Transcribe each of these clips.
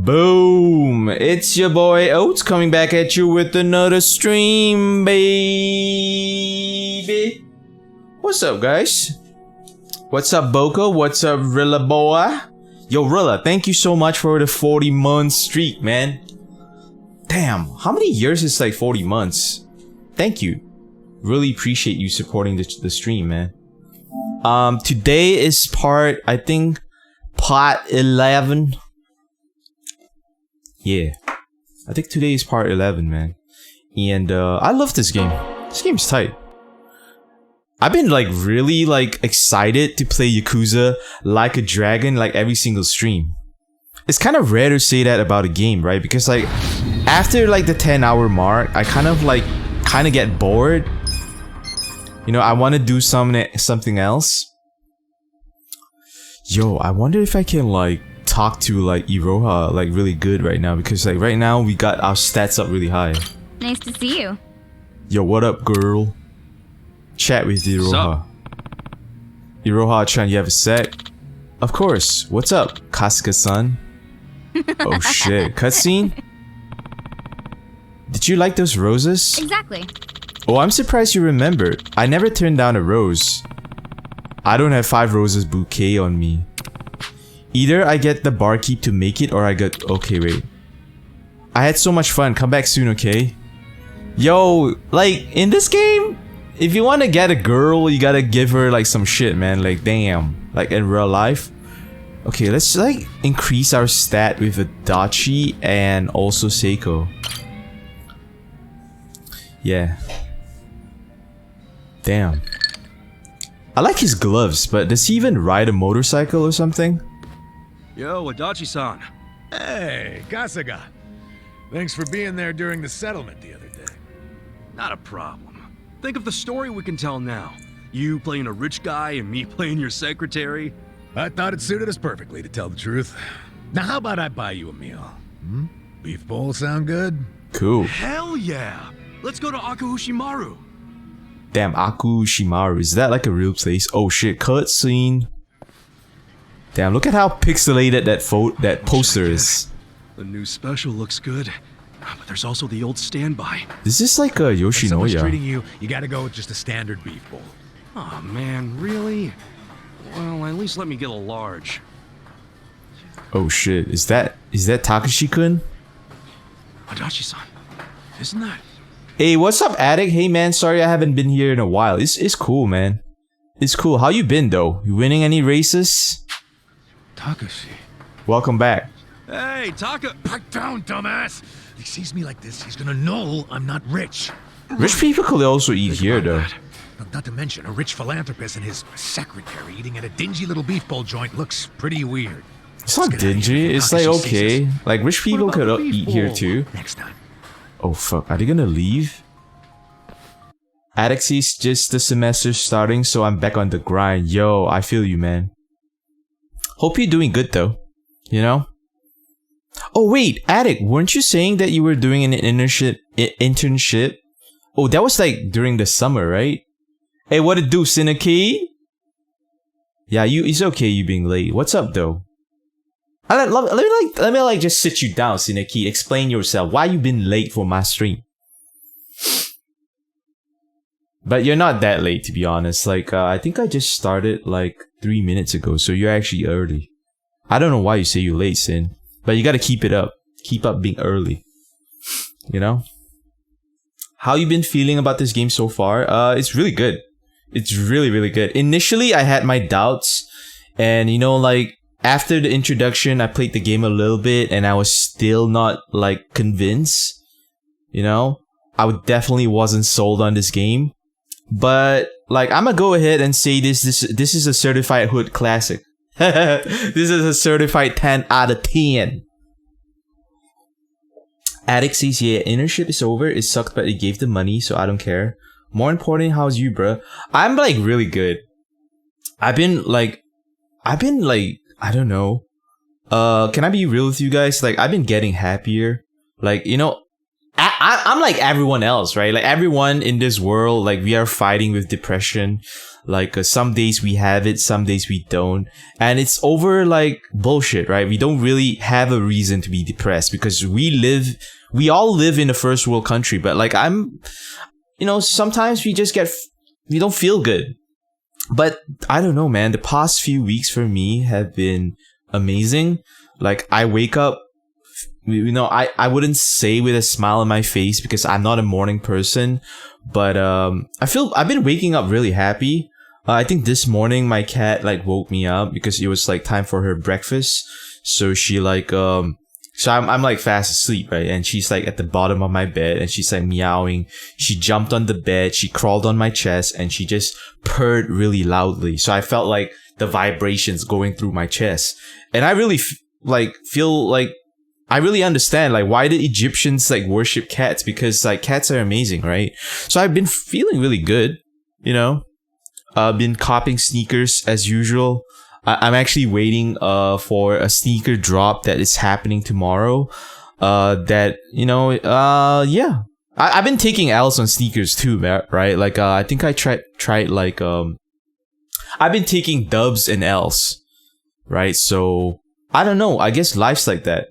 Boom! It's your boy Oats coming back at you with another stream, baby. What's up, guys? What's up, Boko? What's up, Rilla boy? Yo, Rilla, thank you so much for the 40-month streak, man. Damn, how many years is like 40 months? Thank you. Really appreciate you supporting the stream, man. Today is part 11. Yeah, I think today is part 11, man. And I love this game. This game's tight. I've been like really like excited to play Yakuza Like a Dragon like every single stream. It's kind of rare to say that about a game, right? Because like after like the 10-hour mark, I kind of get bored. You know, I want to do something else. Yo, I wonder if I can like talk to like Iroha like really good right now, because like right now we got our stats up really high. Nice to see you. Yo, what up, girl? Chat with Iroha. Iroha-chan, you have a sec? Of course. What's up, Kasuga-san? Oh shit, cutscene? Did you like those roses? Exactly. Oh, I'm surprised you remembered. I never turned down a rose. I don't have 5 roses bouquet on me. Either I get the barkeep to make it, or I get... Okay, wait. I had so much fun. Come back soon, okay? Yo, like, in this game, if you want to get a girl, you gotta give her, like, some shit, man. Like, damn. Like, in real life. Okay, let's, like, increase our stat with Adachi and also Seiko. Yeah. Damn. I like his gloves, but does he even ride a motorcycle or something? Yo, Adachi-san. Hey, Kasuga. Thanks for being there during the settlement the other day. Not a problem. Think of the story we can tell now. You playing a rich guy and me playing your secretary. I thought it suited us perfectly, to tell the truth. Now how about I buy you a meal? Hmm? Beef bowl sound good? Cool. Hell yeah! Let's go to Akuhushimaru. Damn, Akuhushimaru. Is that like a real place? Oh shit, cutscene. Damn, look at how pixelated that poster is. The new special looks good, but there's also the old standby. This is like a If someone's Yoshinoya. treating you, you gotta go with just a standard beef bowl. Oh man, really? Well, at least let me get a large. Oh shit, is that Takashi-kun? Adachi-san, isn't that? Hey, what's up, Addict? Hey man, sorry I haven't been here in a while. It's cool, man. It's cool. How you been though? You winning any races? Takashi. Welcome back. Hey, Taka! Back down, dumbass! If he sees me like this, he's gonna know I'm not rich. Rich people could also eat here though. Not to mention, a rich philanthropist and his secretary eating at a dingy little beef bowl joint looks pretty weird. It's not Let's get out of here dingy. before It's like Takashi sees okay. us. Like rich people What about could the beef eat here bowl? too. Next time. Oh fuck, are they gonna leave? Adixie's just the semester starting, so I'm back on the grind. Yo, I feel you, man. Hope you're doing good though. You know? Oh wait, Addict, weren't you saying that you were doing an internship? Oh, that was like during the summer, right? Hey, what it do, Sinaki? Yeah, it's okay you being late. What's up though? Let me just sit you down, Sinaki. Explain yourself. Why you been late for my stream? But you're not that late, to be honest. Like, I think I just started like 3 minutes ago, so you're actually early. I don't know why you say you're late, Sin. But you gotta keep it up. Keep up being early. You know? How you been feeling about this game so far? It's really good. It's really, really good. Initially, I had my doubts. And, you know, like, after the introduction, I played the game a little bit, and I was still not, like, convinced. You know? I definitely wasn't sold on this game. But, like, I'm gonna go ahead and say this is a certified hood classic. This is a certified 10 out of 10. Addict says, yeah, internship is over. It sucked, but it gave the money, so I don't care. More important, how's you, bruh? I'm, like, really good. I've been, like, I don't know. Can I be real with you guys? Like, I've been getting happier. Like, you know, I'm like everyone else, right? Like everyone in this world, like we are fighting with depression. Like some days we have it, some days we don't. And it's over like bullshit, right? We don't really have a reason to be depressed because we all live in a first world country. But like sometimes we just we don't feel good. But I don't know, man. The past few weeks for me have been amazing. Like I wake up, I wouldn't say with a smile on my face because I'm not a morning person, but I've been waking up really happy. I think this morning my cat like woke me up because it was like time for her breakfast. So she like so I'm like fast asleep, right? And she's like at the bottom of my bed and she's like meowing. She jumped on the bed, she crawled on my chest, and she just purred really loudly. So I felt like the vibrations going through my chest, and I really feel like I really understand like why the Egyptians like worship cats, because like cats are amazing, right? So I've been feeling really good, been copping sneakers as usual. I'm actually waiting for a sneaker drop that is happening tomorrow. I've been taking L's on sneakers too, right? Like I think I tried like I've been taking dubs and L's, right? So I don't know. I guess life's like that.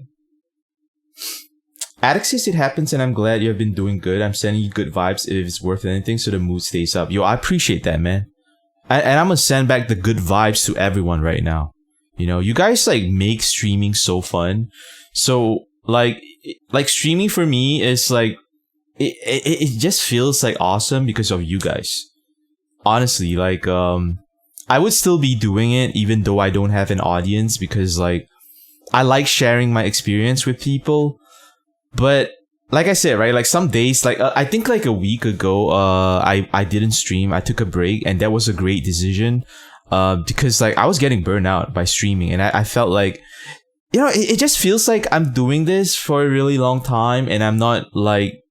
Addict says it happens, and I'm glad you have been doing good. I'm sending you good vibes if it's worth anything, so the mood stays up. Yo, I appreciate that, man. And I'm gonna send back the good vibes to everyone right now. You guys like make streaming so fun. So like streaming for me is like it just feels like awesome because of you guys. Honestly, like I would still be doing it even though I don't have an audience, because like I like sharing my experience with people. But like I said, right, like some days, like I think like a week ago, I didn't stream. I took a break, and that was a great decision, because like I was getting burned out by streaming, and I felt like, it just feels like I'm doing this for a really long time, and I'm not like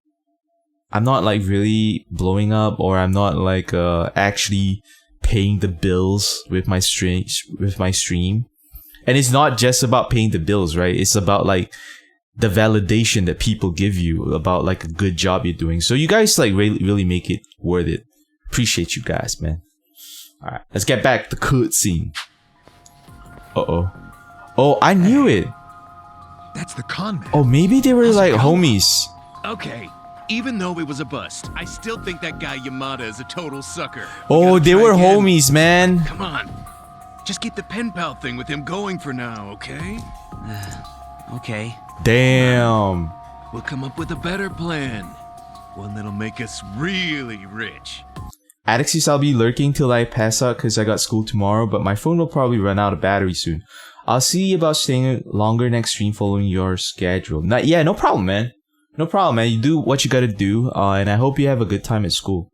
really blowing up, or I'm not like actually paying the bills with my stream. And it's not just about paying the bills, right? It's about like the validation that people give you about like a good job you're doing. So you guys like really make it worth it. Appreciate you guys, man. All right, let's get back to the cutscene. Oh, I knew it. That's the con man. Oh, maybe they were like homies. Okay, even though it was a bust, I still think that guy Yamada is a total sucker. Oh, they were homies, man. Come on. Just keep the pen pal thing with him going for now, okay? Okay. Damn. We'll come up with a better plan. One that'll make us really rich. Addict says I'll be lurking till I pass out because I got school tomorrow, but my phone will probably run out of battery soon. I'll see about staying longer next stream following your schedule. No problem, man. No problem, man. You do what you gotta do, and I hope you have a good time at school.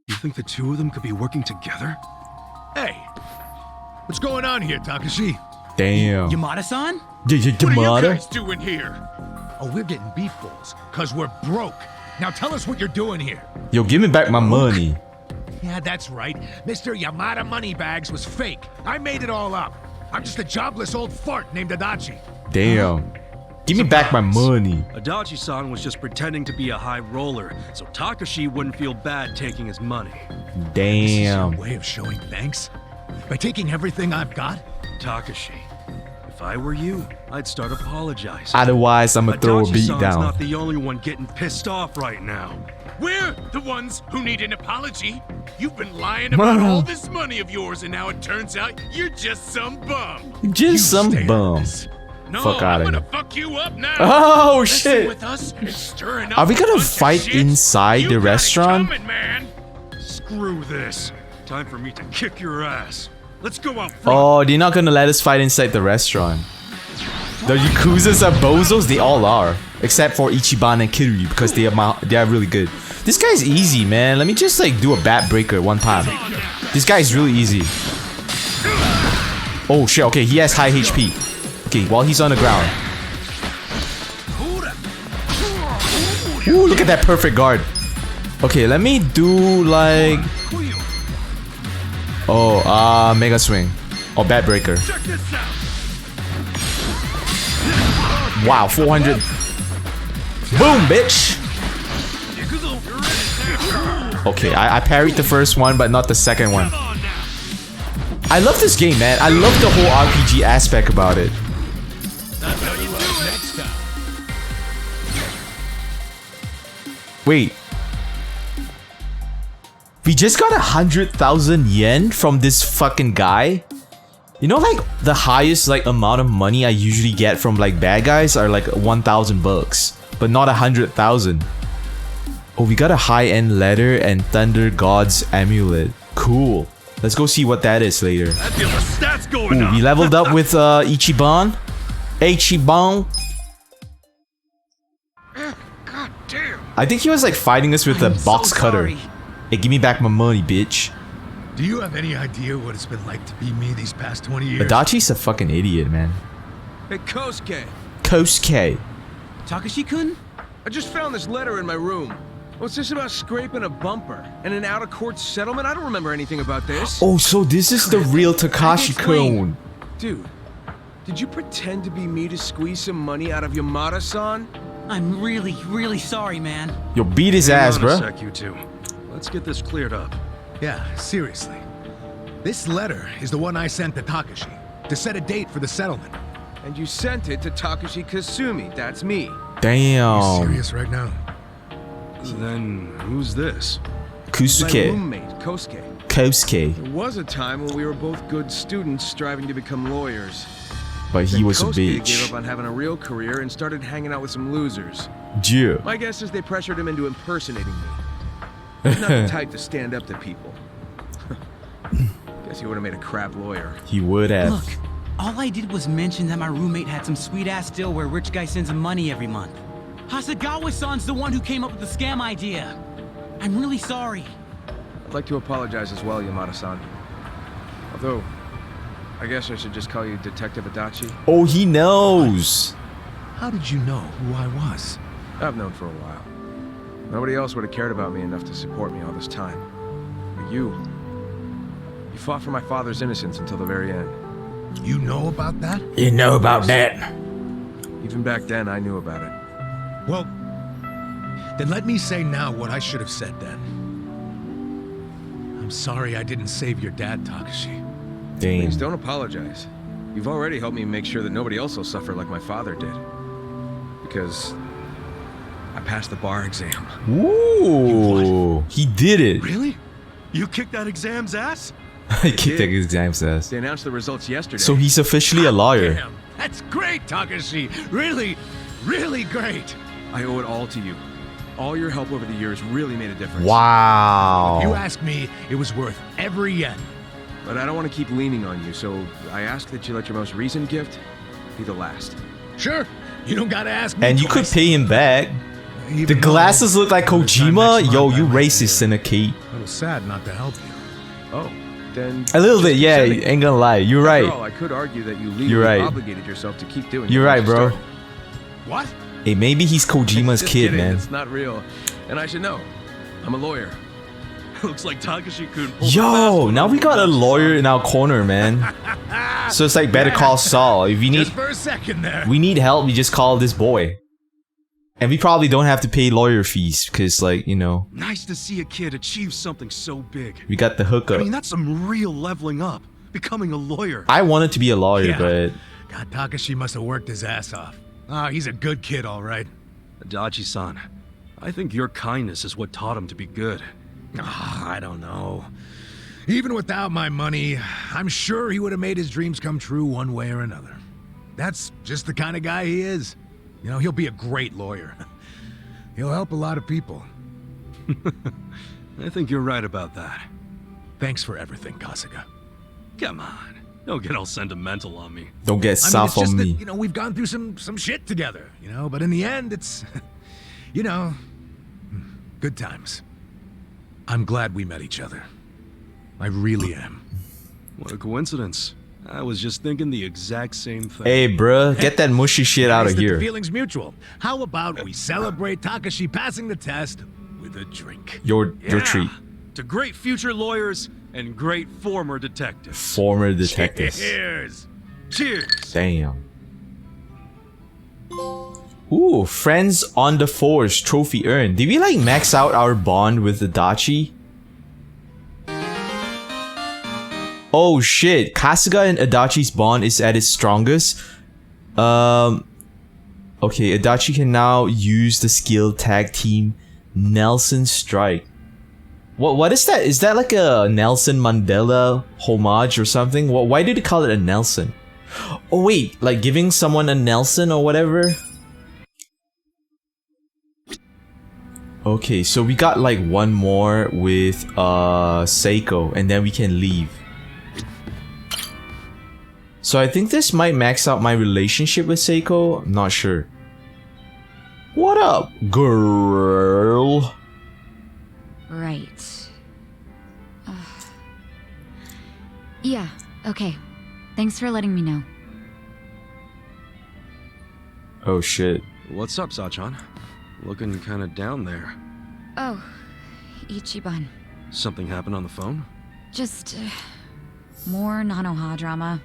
You think the two of them could be working together? Hey, what's going on here, Takashi? Damn. Yamada-san? What are you Yamada? guys doing here? Oh, we're getting beef balls, cause we're broke. Now tell us what you're doing here. Yo, give me back my money. Yeah, that's right. Mr. Yamada Moneybags was fake. I made it all up. I'm just a jobless old fart named Adachi. Damn. Give me back my money. Adachi-san was just pretending to be a high roller, so Takashi wouldn't feel bad taking his money. Damn. This is your way of showing thanks? By taking everything I've got? Takashi, if I were you, I'd start apologizing. Otherwise, I'm gonna throw a beat Adachi-san's down. not the only one getting pissed off right now. We're the ones who need an apology. You've been lying about all this money of yours, and now it turns out you're just some bum. Just some stay bum. out of this. No, Fuck I'm outta gonna here. fuck you up now. Oh Messing shit. with us and stirring up Are we a gonna bunch of fight shit? inside You the got it restaurant? coming, man. Screw this. Time for me to kick your ass. Let's go out front. Oh, they're not gonna let us fight inside the restaurant. The Yakuzas are bozos? They all are. Except for Ichiban and Kiryu, because they are really good. This guy's easy, man. Let me just like do a bat breaker one time. This guy is really easy. Oh shit, okay, he has high HP. Okay, while he's on the ground. Ooh, look at that perfect guard. Okay, let me do like... Oh, Mega Swing. Or Bat Breaker. Check this out. Wow, 400. Boom, bitch. Okay, I parried the first one, but not the second one. I love this game, man. I love the whole RPG aspect about it. Wait. We just got 100,000 yen from this fucking guy? You know, like, the highest, like, amount of money I usually get from, like, bad guys are, like, 1,000 bucks. But not 100,000. Oh, we got a high-end letter and Thunder God's amulet. Cool. Let's go see what that is later. Ooh, we leveled up with, Ichiban. Ichiban. God damn. I think he was, like, fighting us with a box cutter. Hey, give me back my money, bitch. Do you have any idea what it's been like to be me these past 20 years? Adachi's a fucking idiot, man. Hey, Kosuke. Kosuke. Takashi-kun? I just found this letter in my room. What's this about scraping a bumper and an out-of-court settlement? I don't remember anything about this. Oh, so this is the real Takashi-kun. Dude, did you pretend to be me to squeeze some money out of Yamada-san? I'm really, really sorry, man. Yo, beat his ass, Hang on bro. a sec, you two. Let's get this cleared up. Yeah, seriously. This letter is the one I sent to Takashi to set a date for the settlement. And you sent it to Takashi Kasumi. That's me. Damn. You serious right now? Then who's this? My Kusuke. roommate, Kosuke. Kosuke. There was a time when we were both good students striving to become lawyers. But he Then was a Kosuke gave up bitch. on having a real career and started hanging out with some losers. Yeah. My guess is they pressured him into impersonating me. He's not the type to stand up to people. Guess he would have made a crap lawyer. He would have. Look, all I did was mention that my roommate had some sweet-ass deal where a rich guy sends him money every month. Hasegawa-san's the one who came up with the scam idea. I'm really sorry. I'd like to apologize as well, Yamada-san. Although, I guess I should just call you Detective Adachi. Oh, he knows. How did you know who I was? I've known for a while. Nobody else would have cared about me enough to support me all this time. But you fought for my father's innocence until the very end. You know about that? You know about that. Even back then, I knew about it. Well, then let me say now what I should have said then. I'm sorry I didn't save your dad, Takashi. Please Damn. don't apologize. You've already helped me make sure that nobody else will suffer like my father did. Because I passed the bar exam. Ooh. He did it. Really? You kicked that exam's ass? He kicked that exam's ass. They announced the results yesterday. So he's officially a lawyer. Damn, that's great, Takashi. Really, really great. I owe it all to you. All your help over the years really made a difference. Wow. You ask me, it was worth every yen. But I don't want to keep leaning on you, so I ask that you let your most recent gift be the last. Sure, you don't gotta ask me And you could twice. pay him back. Even The though glasses look like this time Kojima. next Yo, month, you I might be racist, Syndicate. A little sad not to help you. Oh, then... A little just bit, yeah. send it. Ain't gonna lie. You're After right. all, I could argue that you legally You're right. obligated yourself to keep doing it You're once right, you bro. started. What? Hey, maybe he's Kojima's Just kid, kidding, man. It's not real. And I should know. I'm a lawyer. Looks like Takashi could pull the fast Yo, one now on we got a Bozo. lawyer in our corner, man. So it's like Better Call Saul. If you need, Just for a second there. we need help, we just call this boy. And we probably don't have to pay lawyer fees because, like, you know, Nice to see a kid achieve something so big. we got the hookup. I mean, that's some real leveling up. Becoming a lawyer. I wanted to be a lawyer, Yeah. but God, Takashi must have worked his ass off. Ah, he's a good kid, all right. Adachi-san, I think your kindness is what taught him to be good. Ah, I don't know. Even without my money, I'm sure he would have made his dreams come true one way or another. That's just the kind of guy he is. You know, he'll be a great lawyer. He'll help a lot of people. I think you're right about that. Thanks for everything, Kasuga. Come on. Don't get all sentimental on me. don't get I mean, soft it's just on that, me. you know, we've gone through some shit together, you know, but in the end, it's, you know, good times. I'm glad we met each other. I really am. What a coincidence. I was just thinking the exact same thing. Hey, bruh, get that mushy shit out Nice of that the here. feeling's mutual. How about we celebrate Takashi passing the test with a drink? Your treat. To great future lawyers and great former detectives. Former detectives. Cheers! Cheers! Damn. Ooh, Friends on the Force trophy earned. Did we like max out our bond with Adachi? Oh shit, Kasuga and Adachi's bond is at its strongest. Okay, Adachi can now use the skill tag team Nelson Strike. What is that? Is that like a Nelson Mandela homage or something? Why did it call it a Nelson? Oh wait, like giving someone a Nelson or whatever? Okay, so we got like one more with Seiko and then we can leave. So I think this might max out my relationship with Seiko. I'm not sure. What up, girl? Right. Yeah, okay. Thanks for letting me know. Oh shit. What's up, Sachon? Looking kinda down there. Oh, Ichiban. Something happened on the phone? Just more Nanoha drama.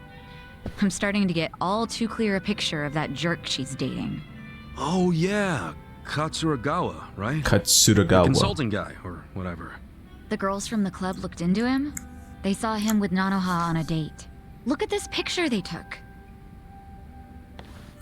I'm starting to get all too clear a picture of that jerk she's dating. Oh yeah, Katsuragawa, right? The Katsuragawa. consulting guy, or whatever. The girls from the club looked into him. They saw him with Nanoha on a date. Look at this picture they took.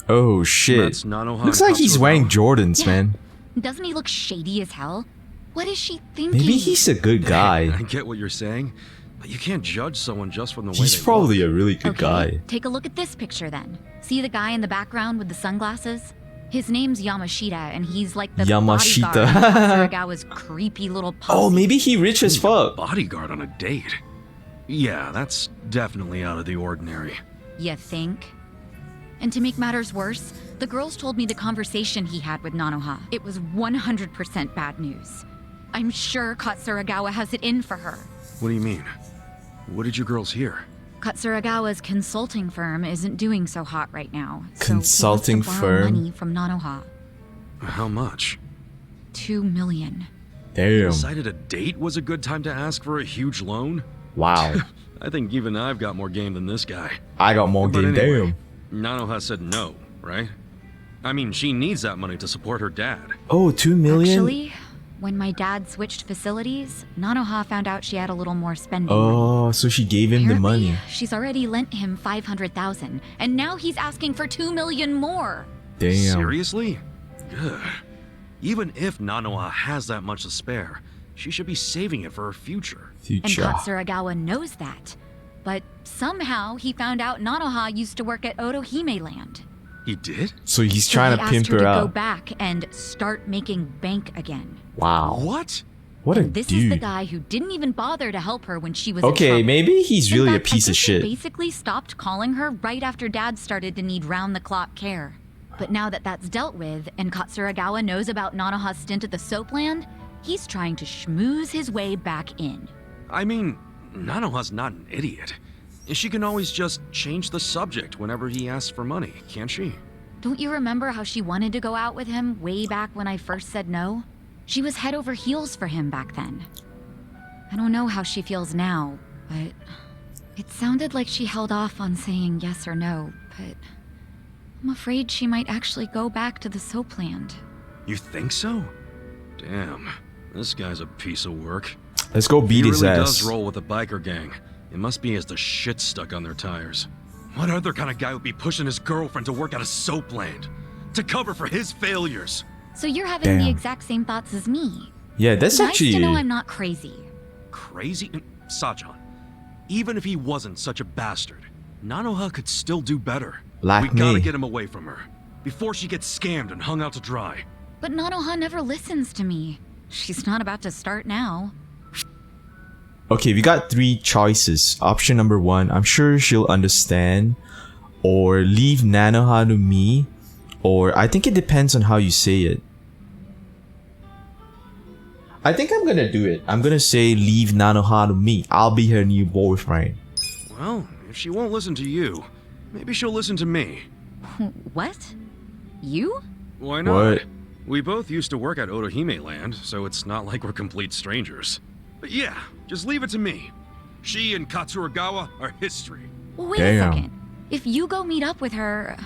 Oh shit. That's Nanoha Looks and like he's Katsuragawa. wearing Jordans, Yeah. man. Doesn't he look shady as hell? What is she thinking? Maybe he's a good guy. I get what you're saying, but you can't judge someone just from the way He's they probably look. a really good guy. Take a look at this picture then. See the guy in the background with the sunglasses? His name's Yamashita, and he's like the Yamashita. bodyguard of Katsuragawa's creepy little pussy. Oh, maybe he rich as fuck. Bodyguard on a date. Yeah, that's definitely out of the ordinary. You think? And to make matters worse, the girls told me the conversation he had with Nanoha. It was 100% bad news. I'm sure Katsuragawa has it in for her. What do you mean? What did you girls hear? Katsuragawa's consulting firm isn't doing so hot right now. Consulting so he wants to borrow firm? money from Nanoha. How much? 2 million. Damn. Decided a date was a good time to ask for a huge loan? Wow. I think even I've got more game than this guy. I got more But game. anyway, Damn. Nanoha said no, right? I mean, she needs that money to support her dad. Oh, 2 million? Actually, when my dad switched facilities, Nanoha found out she had a little more spending money. Oh, so she gave him the Apparently, money. she's already lent him 500,000, and now he's asking for 2 million more. Damn. Seriously? Good. Even if Nanoha has that much to spare, she should be saving it for her future. And Future. Katsuragawa knows that. But somehow he found out Nanoha used to work at Otohime Land. He did? So he's So trying he to asked pimp her her to go out. back and start making bank again. Wow. What? What a And this is the dude. guy who didn't even bother to help her when she was in Okay, trouble. maybe he's In really a fact, I piece of think he shit. basically stopped calling her right after Dad started to need round-the-clock care. But now that that's dealt with, and Katsuragawa knows about Nanoha's stint at the Soapland, he's trying to schmooze his way back in. I mean, Nanoha's not an idiot. She can always just change the subject whenever he asks for money, can't she? Don't you remember how she wanted to go out with him way back when I first said no? She was head over heels for him back then. I don't know how she feels now, but it sounded like she held off on saying yes or no, but I'm afraid she might actually go back to the Soapland. You think so? Damn, this guy's a piece of work. Let's go beat he his really ass. does roll with a biker gang. It must be as the shit stuck on their tires. What other kind of guy would be pushing his girlfriend to work at a Soapland? To cover for his failures? So you're having the Damn. exact same thoughts as me. Yeah, that's Nice actually. to know I'm not crazy. Crazy? Sachon, even if he wasn't such a bastard, Nanoha could still do better. Like We gotta me. get him away from her, before she gets scammed and hung out to dry. But Nanoha never listens to me. She's not about to start now. Okay, we got 3 choices. Option number 1, I'm sure she'll understand. Or leave Nanoha to me. Or I think it depends on how you say it. I think I'm gonna do it. I'm gonna say leave Nanoha to me. I'll be her new boyfriend. Well, if she won't listen to you, maybe she'll listen to me. What? You? Why not? What? We both used to work at Otohime Land, so it's not like we're complete strangers. But yeah, just leave it to me. She and Katsuragawa are history. Well, wait Damn. a second. If you go meet up with her,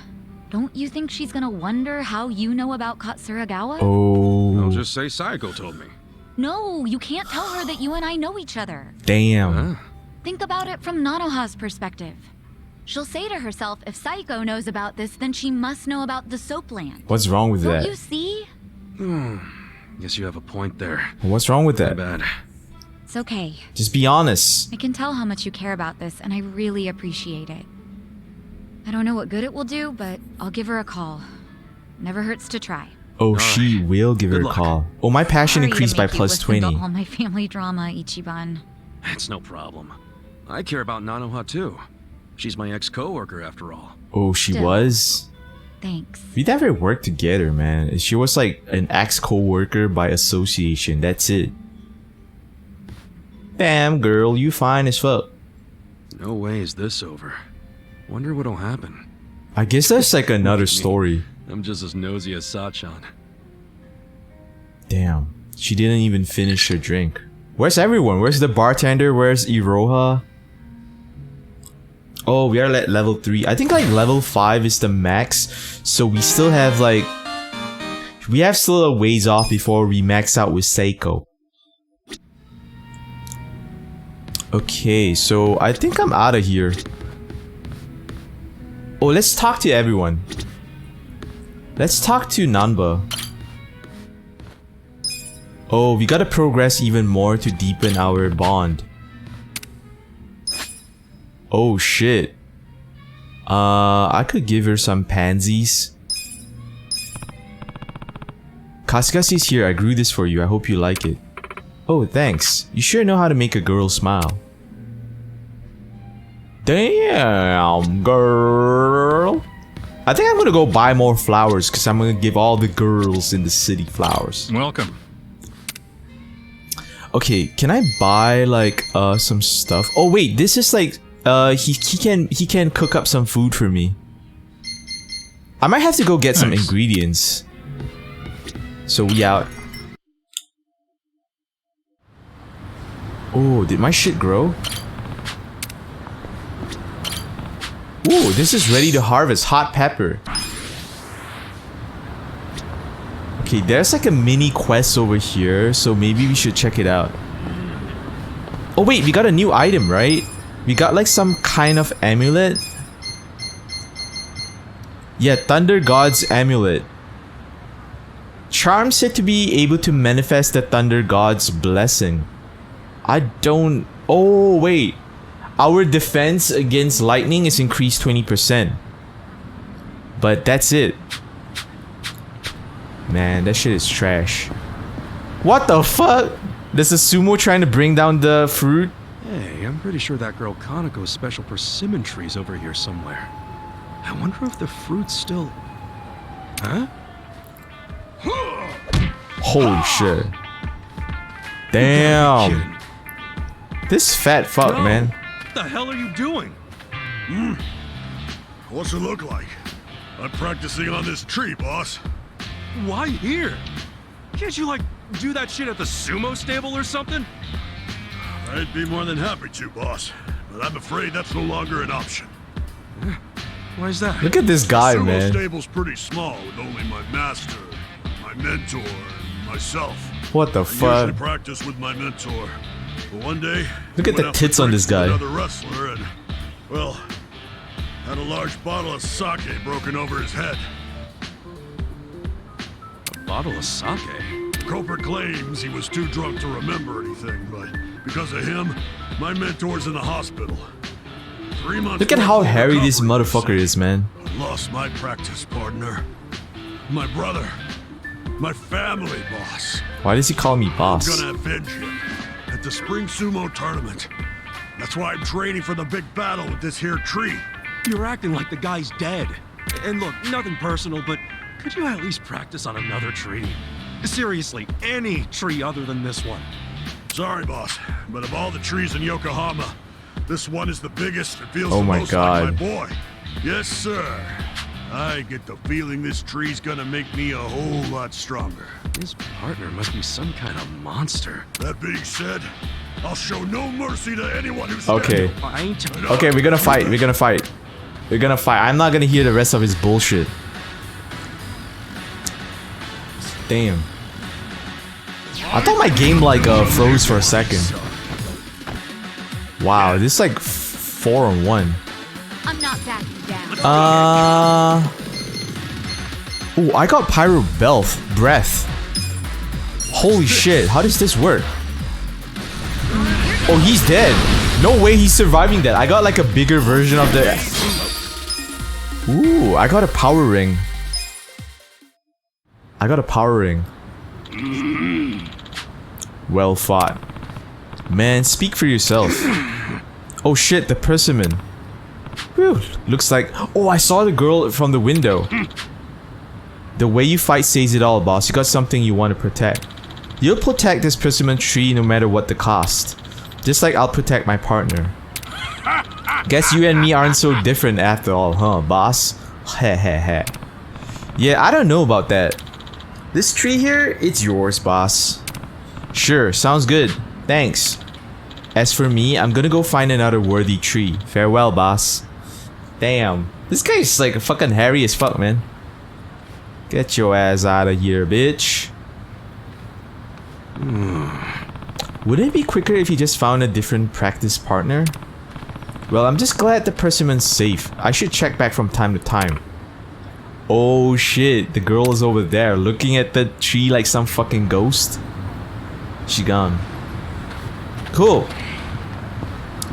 Don't you think she's gonna wonder how you know about Katsuragawa? Oh. I'll just say Saiko told me. No, you can't tell her that you and I know each other. Damn. Think about it from Nanoha's perspective. She'll say to herself, if Saiko knows about this, then she must know about the Soapland. What's wrong with Don't that? you see? Guess you have a point there. What's wrong with that? Bad. It's okay. Just be honest. I can tell how much you care about this, and I really appreciate it. I don't know what good it will do, but I'll give her a call. Never hurts to try. Oh, she will give her a call. Oh, my passion Sorry to increased by make you plus listen to 20. all my family drama, Ichiban. It's no problem. I care about Nanoha too. She's my ex-coworker after all. Oh, she Still. was? Thanks. We never worked together, man. She was like an ex-co-worker by association. That's it. Damn, girl, you fine as fuck. No way is this over. Wonder what'll happen. I guess that's like another story. I'm just as nosy as Sachon. Damn. She didn't even finish her drink. Where's everyone? Where's the bartender? Where's Iroha? Oh, we are at level 3. I think like level 5 is the max. So we still have like... We have still a ways off before we max out with Seiko. Okay, so I think I'm out of here. Oh, let's talk to everyone. Let's talk to Nanba. Oh, we gotta progress even more to deepen our bond. Oh shit. I could give her some pansies. Kaskasi's here. I grew this for you. I hope you like it. Oh, thanks. You sure know how to make a girl smile. Damn, girl. I think I'm gonna go buy more flowers because I'm gonna give all the girls in the city flowers. Welcome. Okay, can I buy like some stuff? Oh wait, this is like he can cook up some food for me. I might have to go get some ingredients. So we out. Oh, did my shit grow? Ooh, this is ready to harvest. Hot pepper. Okay, there's like a mini quest over here, so maybe we should check it out. Oh wait, we got a new item, right? We got like some kind of amulet. Yeah, Thunder God's amulet. Charm said to be able to manifest the Thunder God's blessing. I don't... Oh wait. Our defense against lightning is increased 20%. But that's it. Man, that shit is trash. What the fuck? There's a sumo trying to bring down the fruit? Hey, I'm pretty sure that girl Kaneko's special persimmon tree's over here somewhere. I wonder if the fruit's still... Huh? Holy shit. Damn. This fat fuck, man. What the hell are you doing? What's it look like? I'm practicing on this tree, boss. Why here? Can't you, like, do that shit at the sumo stable or something? I'd be more than happy to, boss. But I'm afraid that's no longer an option. Why is that? Look at this guy, The sumo man. stable's pretty small, with only my master, my mentor, and myself. What the I usually fuck? practice with my mentor. But one day, Look I at went the out for tits on drinks this with guy. Another wrestler, and well, had a large bottle of sake broken over his head. A bottle of sake? The culprit claims he was too drunk to remember anything, but because of him, my mentor's in the hospital. 3 months. Look at how worth of hairy this recovery, motherfucker they say. is, man. I lost my practice partner, my brother, my family boss. Why does he call me boss? I'm gonna avenge him at the spring sumo tournament. That's why I'm training for the big battle with this here tree. You're acting like the guy's dead. And look, nothing personal, but could you at least practice on another tree? Seriously, any tree other than this one. Sorry, boss, but of all the trees in Yokohama, this one is the biggest and feels Oh the my most God. like my boy. Yes, sir. I get the feeling this tree's gonna make me a whole lot stronger. His partner must be some kind of monster. That being said, I'll show no mercy to anyone who's Okay. I ain't... Okay, we're gonna fight. We're gonna fight. They're gonna fight. I'm not gonna hear the rest of his bullshit. Damn. I thought my game like froze for a second. Wow, this is like 4-on-1. I'm not backing down. Oh, I got Pyro Breath. Holy shit, how does this work? Oh, he's dead. No way he's surviving that. I got like a bigger version of the... Ooh, I got a power ring. Well fought. Man, speak for yourself. Oh shit, the persimmon. Whew, looks like... Oh, I saw the girl from the window. The way you fight says it all, boss. You got something you want to protect. You'll protect this persimmon tree no matter what the cost. Just like I'll protect my partner. Guess you and me aren't so different after all, huh, boss? Heh heh heh. Yeah, I don't know about that. This tree here, it's yours, boss. Sure, sounds good. Thanks. As for me, I'm gonna go find another worthy tree. Farewell, boss. Damn. This guy's like fucking hairy as fuck, man. Get your ass out of here, bitch. Wouldn't it be quicker if you just found a different practice partner? Well, I'm just glad the persimmon's safe. I should check back from time to time. Oh shit, the girl is over there looking at the tree like some fucking ghost. She gone. Cool.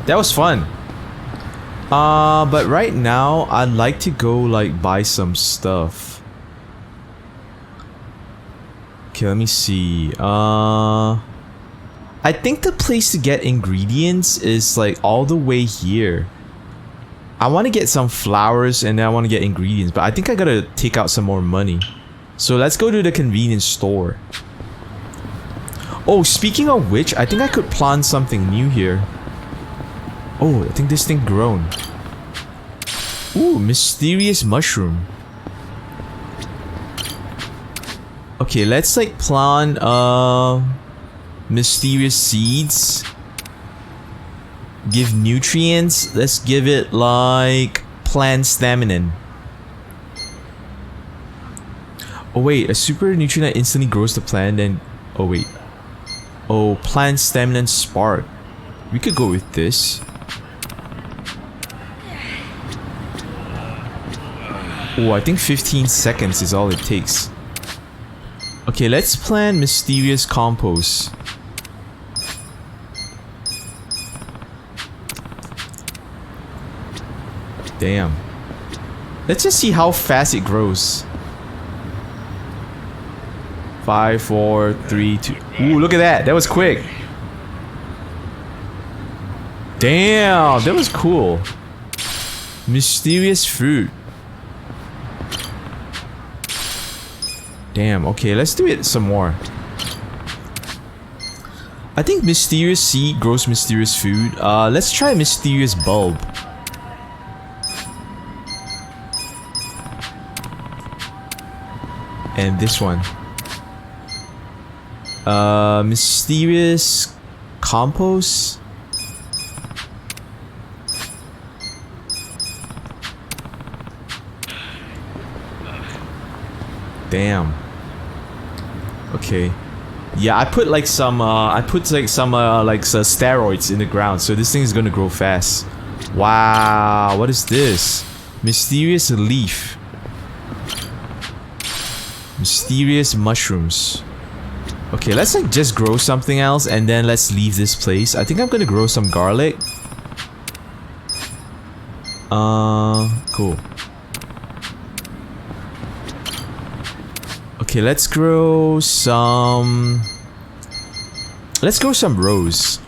That was fun. But right now, I'd like to go like buy some stuff. Okay, let me see. I think the place to get ingredients is like all the way here. I want to get some flowers and then I want to get ingredients, but I think I gotta take out some more money. So let's go to the convenience store. Oh, speaking of which, I think I could plant something new here. Oh, I think this thing grown. Ooh, mysterious mushroom. Okay, let's like plant mysterious seeds. Give nutrients. Let's give it like plant stamina. Oh wait, a super nutrient that instantly grows the plant and... Oh wait. Oh, plant stamina spark. We could go with this. Oh, I think 15 seconds is all it takes. Okay, let's plant mysterious compost. Damn. Let's just see how fast it grows. 5, 4, 3, 2. Ooh, look at that. That was quick. Damn, that was cool. Mysterious fruit. Damn, okay, let's do it some more. I think mysterious seed grows mysterious food. Let's try mysterious bulb. And this one. Mysterious compost. Damn. Okay. Yeah, I put like some steroids in the ground, so this thing is gonna grow fast. Wow, what is this? Mysterious leaf. Mysterious mushrooms. Okay, let's like just grow something else and then let's leave this place. I think I'm gonna grow some garlic. Cool. Okay, let's grow some... Let's grow some rose.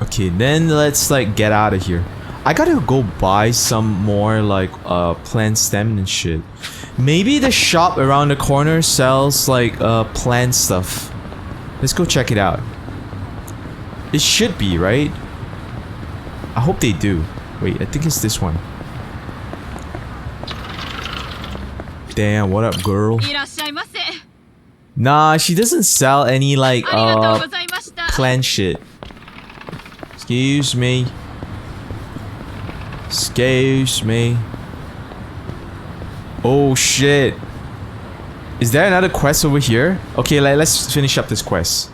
Okay, then let's like get out of here. I gotta go buy some more like plant stem and shit. Maybe the shop around the corner sells like plant stuff. Let's go check it out. It should be, right? I hope they do. Wait, I think it's this one. Damn, what up, girl? Nah, she doesn't sell any like plan shit. Excuse me. Excuse me. Oh shit. Is there another quest over here? Okay, let's finish up this quest.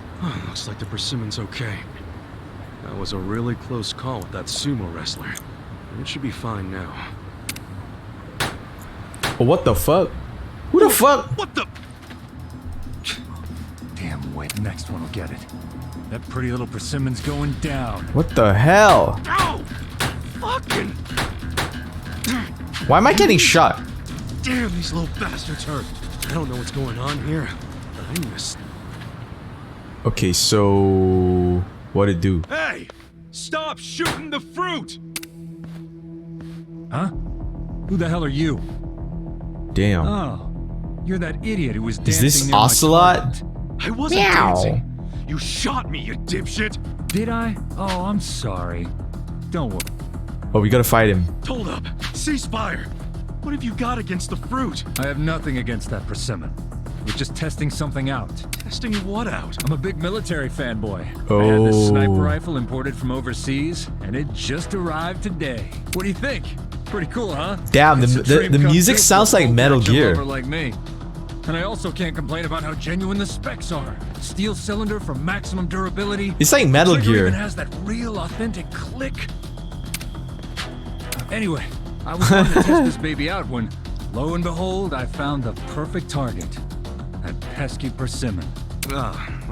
Looks like the persimmon's okay. That was a really close call with that sumo wrestler. It should be fine now. Oh, what the fuck? Who the fuck? What the? Damn, wait, the next one will get it. That pretty little persimmon's going down. What the hell? Ow! Fucking! Why am I getting shot? Damn, these little bastards hurt. I don't know what's going on here, but I missed. Okay, so what'd it do? Hey! Stop shooting the fruit! Huh? Who the hell are you? Damn. Oh, you're that idiot who was dancing Is this near my Ocelot? target. I wasn't dancing. You shot me, you dipshit! Did I? Oh, I'm sorry. Don't worry. Oh, we gotta fight him. Hold up. Ceasefire. What have you got against the fruit? I have nothing against that persimmon. We're just testing something out. Testing what out? I'm a big military fanboy. I had Oh. this sniper rifle imported from overseas, and it just arrived today. What do you think? Pretty cool, huh? Damn, It's a dream the come music true sounds for a like full Metal action Gear. lover like me. And I also can't complain about how genuine the specs are. Steel cylinder for maximum durability. It's like Metal The trigger Gear. even has that real authentic click. Anyway, I was going to test this baby out when, lo and behold, I found the perfect target. That pesky persimmon.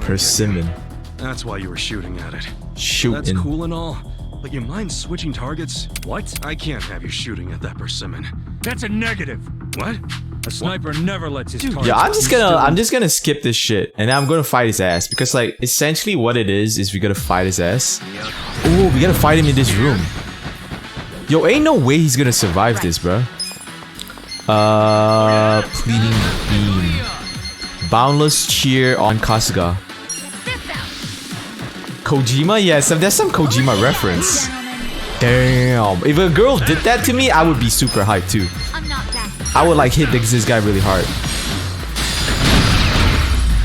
Persimmon. That's why you were shooting at it. Shooting. That's cool and all, but you mind switching targets? What? I can't have you shooting at that persimmon. That's a negative. What? A sniper never lets his target. Yeah, I'm just gonna skip this shit and I'm gonna fight his ass because like essentially what it is we gotta fight his ass. Oh, we gotta fight him in this room. Yo, ain't no way he's gonna survive this, bro. Pleading beam. Boundless cheer on Kasuga. Kojima? Yes, that's some Kojima reference. Damn. If a girl did that to me, I would be super hyped too. I would like hit this guy really hard.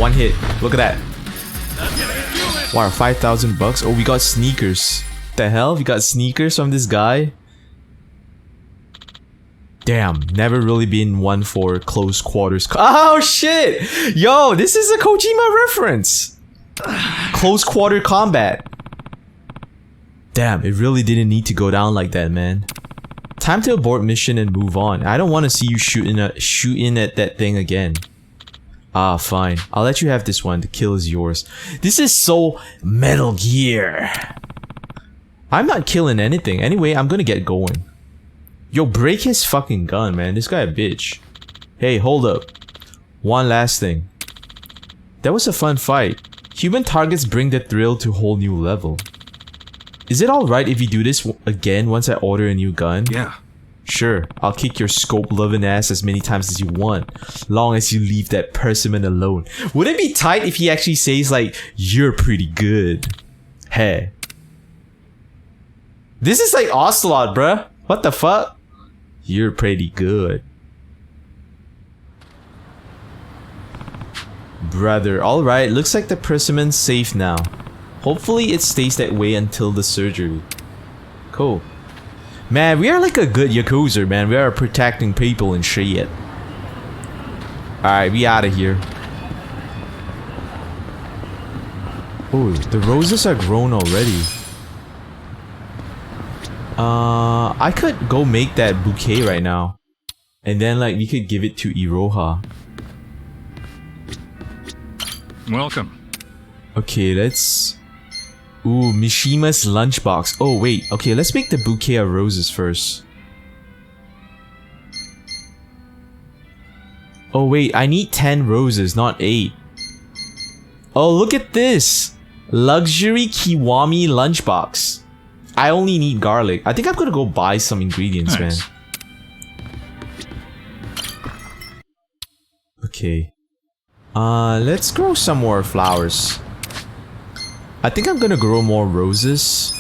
One hit. Look at that. Wow, 5,000 bucks. Oh, we got sneakers. The hell? We got sneakers from this guy? Damn, never really been one for close quarters. Oh shit! Yo, this is a Kojima reference. Close quarter combat. Damn, it really didn't need to go down like that, man. Time to abort mission and move on. I don't want to see you shooting at that thing again. Ah, fine. I'll let you have this one. The kill is yours. This is so Metal Gear. I'm not killing anything. Anyway, I'm gonna get going. Yo, break his fucking gun, man. This guy a bitch. Hey, hold up. One last thing. That was a fun fight. Human targets bring the thrill to a whole new level. Is it alright if you do this again once I order a new gun? Yeah. Sure, I'll kick your scope-loving ass as many times as you want, long as you leave that persimmon alone. Would it be tight if he actually says like, you're pretty good? Hey. This is like Ocelot, bruh. What the fuck? You're pretty good. Brother, alright, looks like the persimmon's safe now. Hopefully it stays that way until the surgery. Cool. Man, we are like a good Yakuza, man. We are protecting people and shit. Alright, we out of here. Oh, the roses are grown already. I could go make that bouquet right now. And then like we could give it to Iroha. Welcome. Okay, let's... Ooh, Mishima's lunchbox. Oh wait, okay, let's make the bouquet of roses first. Oh wait, I need 10 roses, not 8. Oh, look at this! Luxury Kiwami lunchbox. I only need garlic. I think I'm gonna go buy some ingredients, Nice. man. Okay. Let's grow some more flowers. I think I'm gonna grow more roses.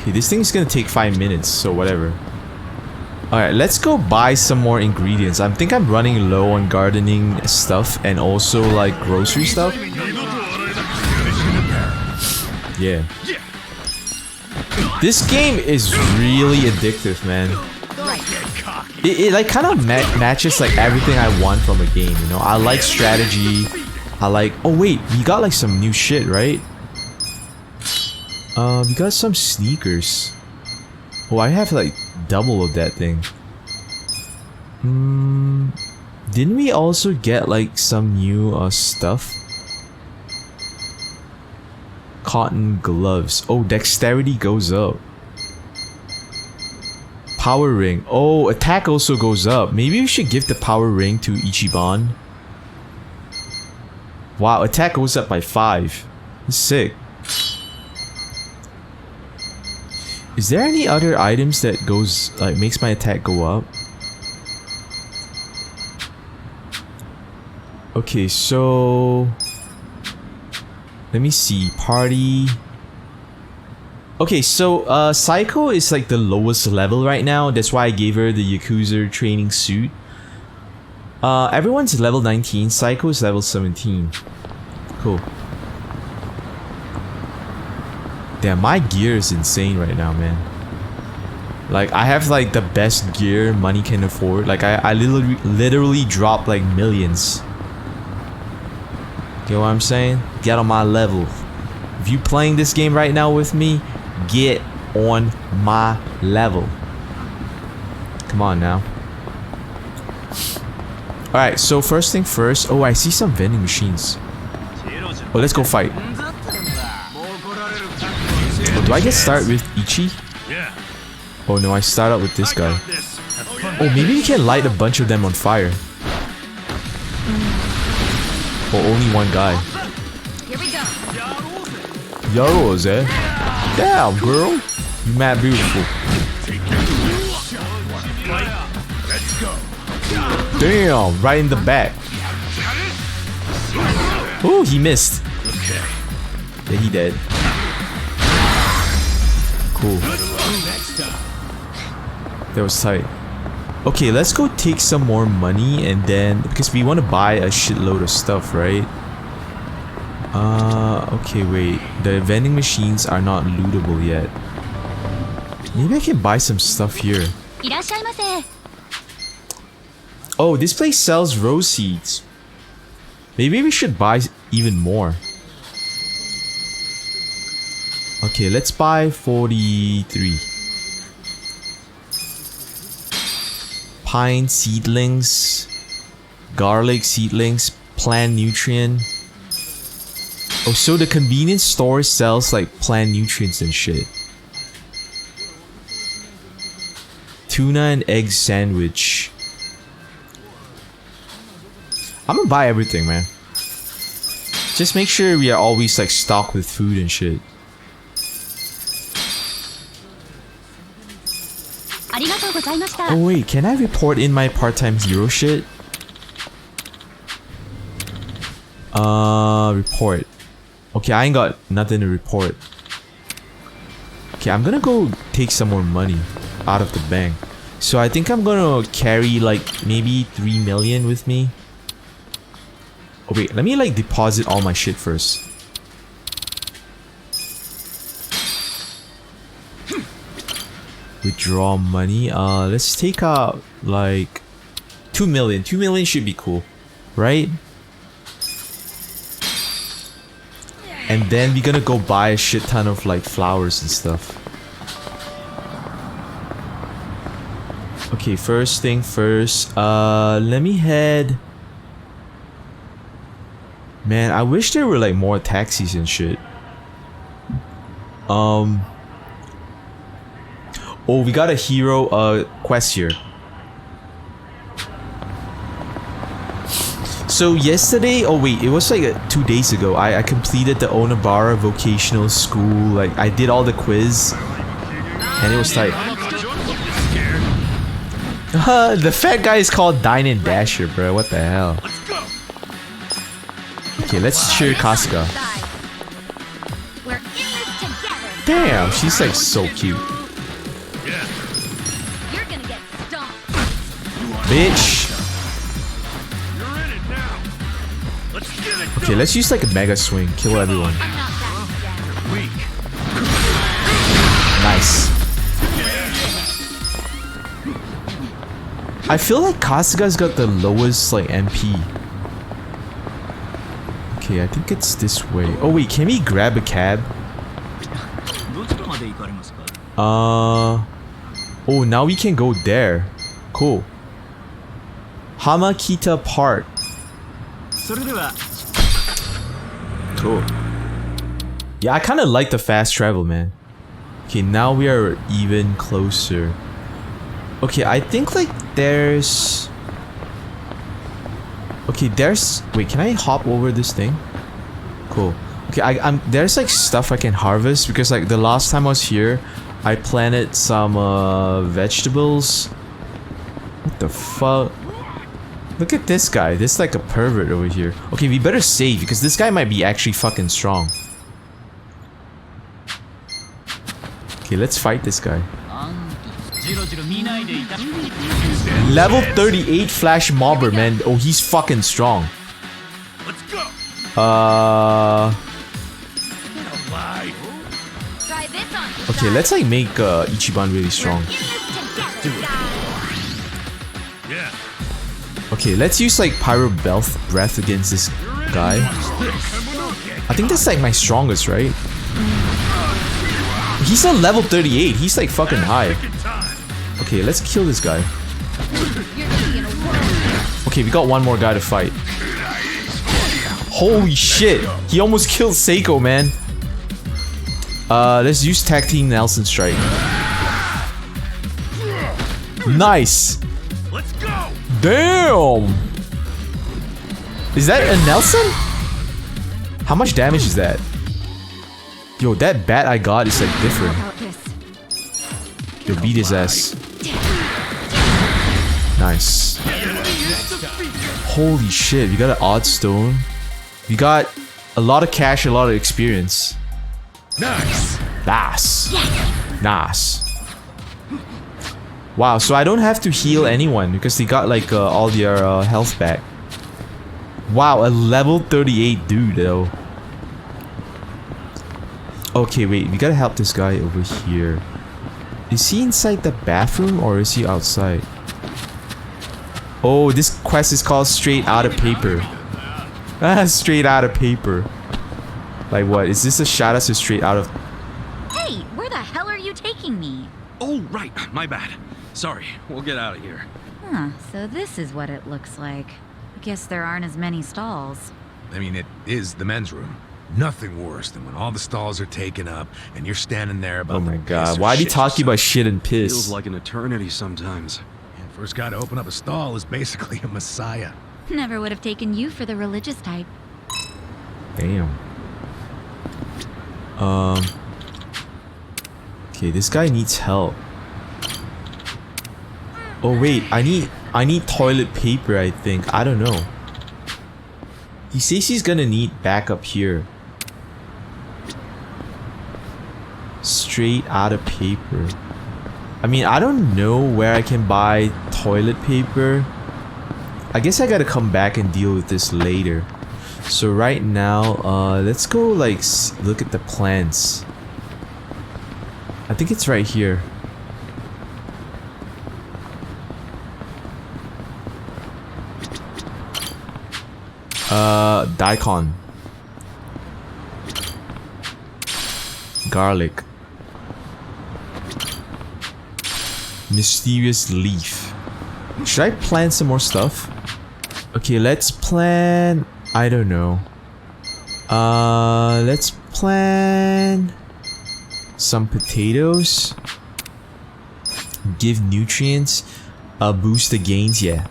Okay, this thing's gonna take 5 minutes, so whatever. Alright, let's go buy some more ingredients. I think I'm running low on gardening stuff and also like grocery stuff. Yeah. This game is really addictive, man. It like kind of matches like everything I want from a game, you know? I like strategy. I like... Oh wait, we got like some new shit, right? We got some sneakers. Oh, I have like double of that thing. Didn't we also get like some new stuff? Cotton gloves. Oh, dexterity goes up. Power ring. Oh, attack also goes up. Maybe we should give the power ring to Ichiban. Wow, attack goes up by 5. That's sick. Is there any other items that goes like makes my attack go up? Okay, so let me see. Party. Okay, so Psycho is like the lowest level right now. That's why I gave her the Yakuza training suit. Everyone's level 19. Psycho is level 17. Cool. Damn, my gear is insane right now, man. Like, I have like the best gear money can afford. Like, I literally drop like millions. Get what I'm saying? Get on my level. If you playing this game right now with me, get on my level. Come on now. Alright, so first thing first. Oh, I see some vending machines. Oh, let's go fight. Oh, do I get started with Ichi? Yeah. Oh no, I start out with this guy. Oh, maybe we can light a bunch of them on fire. Or only one guy. Here we go. Yakuza. Damn, girl. You mad beautiful. Damn, right in the back. Oh, he missed. Okay. Yeah, he dead. Cool. That was tight. Okay, let's go take some more money and then... Because we want to buy a shitload of stuff, right? Okay, wait. The vending machines are not lootable yet. Maybe I can buy some stuff here. Oh, this place sells rose seeds. Maybe we should buy even more. Okay, let's buy 43. Pine seedlings, garlic seedlings, plant nutrient. Oh, so the convenience store sells like plant nutrients and shit. Tuna and egg sandwich. I'm gonna buy everything, man. Just make sure we are always like stocked with food and shit. Oh wait, can I report in my part-time hero shit? Report. Okay, I ain't got nothing to report. Okay, I'm gonna go take some more money out of the bank. So I think I'm gonna carry like maybe 3 million with me. Oh wait, let me like deposit all my shit first. Withdraw money. Let's take out like 2 million. 2 million should be cool, right? And then we're gonna go buy a shit ton of like flowers and stuff. Okay, first thing first. Let me head. Man, I wish there were like more taxis and shit. Oh, we got a hero quest here. So yesterday, oh wait, it was like 2 days ago. I completed the Onabara vocational school. Like I did all the quiz, and it was tight. The fat guy is called Dine and Dasher, bro. What the hell? Okay, let's cheer Kasuga. Damn, she's like so cute. bitch. You're in it now. Let's get it. Okay, let's use like a mega swing. Kill everyone. Weak. Nice. I feel like Kasuga's got the lowest like MP. Okay, I think it's this way. Oh wait, can we grab a cab? Oh, now we can go there. Cool. Hamakita Park. Cool. Yeah, I kind of like the fast travel, man. Okay, now we are even closer. Okay, I think like there's... Okay, there's... Wait, can I hop over this thing? Cool. Okay, I'm there's like stuff I can harvest because like the last time I was here, I planted some vegetables. What the fuck? Look at this guy. This is like a pervert over here. Okay, we better save because this guy might be actually fucking strong. Okay, let's fight this guy. Level 38 Flash Mobber, man. Oh, he's fucking strong. Let's go. Okay, let's like make Ichiban really strong. Yeah. Okay, let's use like Pyro Breath against this guy. I think that's like my strongest, right? He's on level 38. He's like fucking high. Okay, let's kill this guy. Okay, we got one more guy to fight. Holy shit! He almost killed Seiko, man. Let's use Tag Team Nelson Strike. Nice! Let's go. Damn! Is that a Nelson? How much damage is that? Yo, that bat I got is like different. Yo, beat his ass. Nice. Holy shit, we got an odd stone. We got a lot of cash, a lot of experience. Nice. Nice. Nice. Wow, so I don't have to heal anyone because they got like all their health back. Wow, a level 38 dude though. Okay, wait, we gotta help this guy over here. Is he inside the bathroom or is he outside? Oh, this quest is called Straight Outta Paper. Ah, Straight Outta Paper. Like what? Is this a shout out to Straight Out of... Hey, where the hell are you taking me? Oh, right. My bad. Sorry. We'll get out of here. Huh, so this is what it looks like. I guess there aren't as many stalls. I mean, it is the men's room. Nothing worse than when all the stalls are taken up and you're standing there about Oh my the god, piss or why are you shit talking about yourself. shit and piss? Feels like an eternity sometimes. And first guy to open up a stall is basically a messiah. Never would have taken you for the religious type. Damn. Okay, this guy needs help. Oh wait, I need toilet paper, I think. I don't know. He says he's gonna need backup here. Straight out of paper. I mean, I don't know where I can buy toilet paper. I guess I gotta come back and deal with this later. So right now, let's go like look at the plants. I think it's right here. Daikon. Garlic. Mysterious leaf. Should I plant some more stuff? Okay, let's plant... I don't know. Let's plant... some potatoes. Give nutrients. Boost the gains, yeah.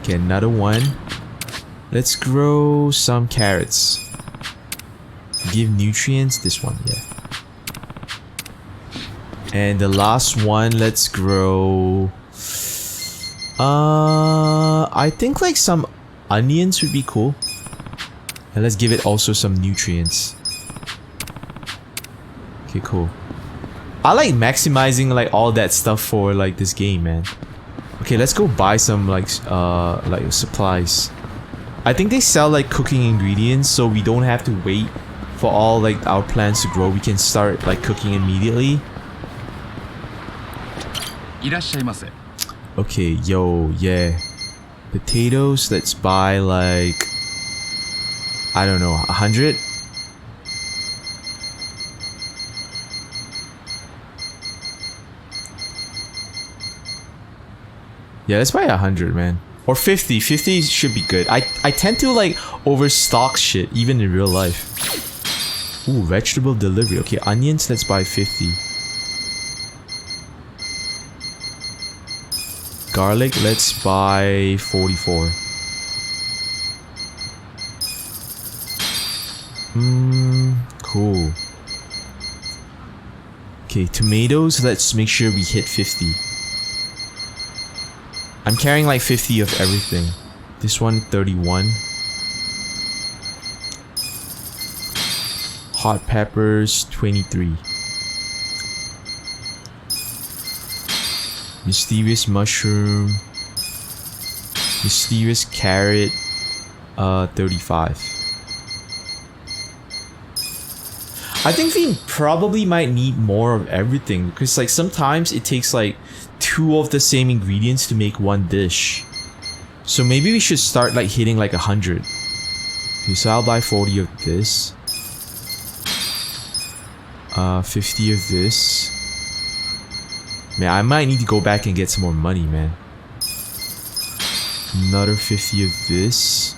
Okay, another one. Let's grow some carrots. Give nutrients. This one, yeah. And the last one, let's grow... I think like some onions would be cool. And let's give it also some nutrients. Okay, cool. I like maximizing like all that stuff for like this game, man. Okay, let's go buy some like supplies. I think they sell like cooking ingredients, so we don't have to wait for all like our plants to grow. We can start like cooking immediately. Okay, yo, yeah. Potatoes, let's buy like, I don't know, 100? Yeah, let's buy 100, man. Or 50. 50 should be good. I tend to like overstock shit, even in real life. Ooh, vegetable delivery. Okay, onions, let's buy 50. Garlic, let's buy 44. Cool. Okay, tomatoes, let's make sure we hit 50. I'm carrying like 50 of everything. This one, 31. Hot peppers, 23. Mysterious mushroom. Mysterious carrot, 35. I think we probably might need more of everything because like sometimes it takes like 2 of the same ingredients to make one dish. So maybe we should start like hitting like 100. Okay, so I'll buy 40 of this. 50 of this. Man, I might need to go back and get some more money, man. Another 50 of this.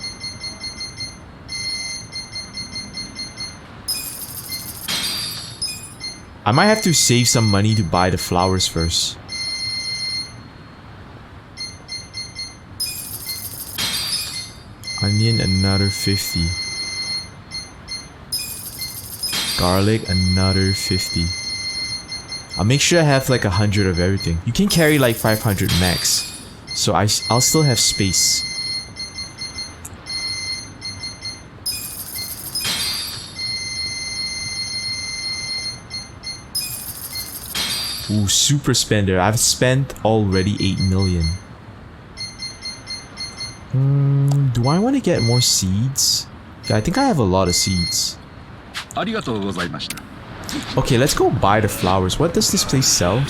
I might have to save some money to buy the flowers first. Onion, another 50. Garlic, another 50. I'll make sure I have like 100 of everything. You can carry like 500 max. So I'll still have space. Ooh, super spender. I've spent already 8 million. Do I want to get more seeds? Yeah, I think I have a lot of seeds. Okay, let's go buy the flowers. What does this place sell?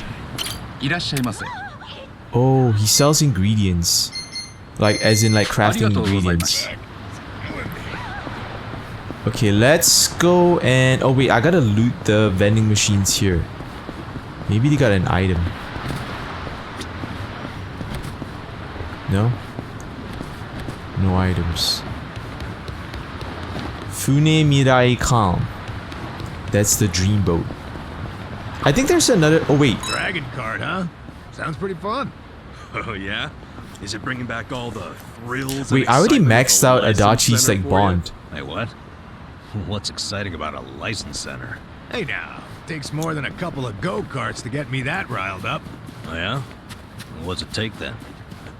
Oh, he sells ingredients. Like, as in like crafting ingredients. Okay, let's go and... Oh wait, I gotta loot the vending machines here. Maybe they got an item. No? No items. Fune Mirai Calm. That's the dream boat. I think there's another... Oh wait. Dragon card, huh? Sounds pretty fun. Oh yeah? Is it bringing back all the thrills? Wait, I already maxed out Adachi's like bond. Hey, what? What's exciting about a license center? Hey now, takes more than a couple of go-karts to get me that riled up. Oh yeah? What's it take then?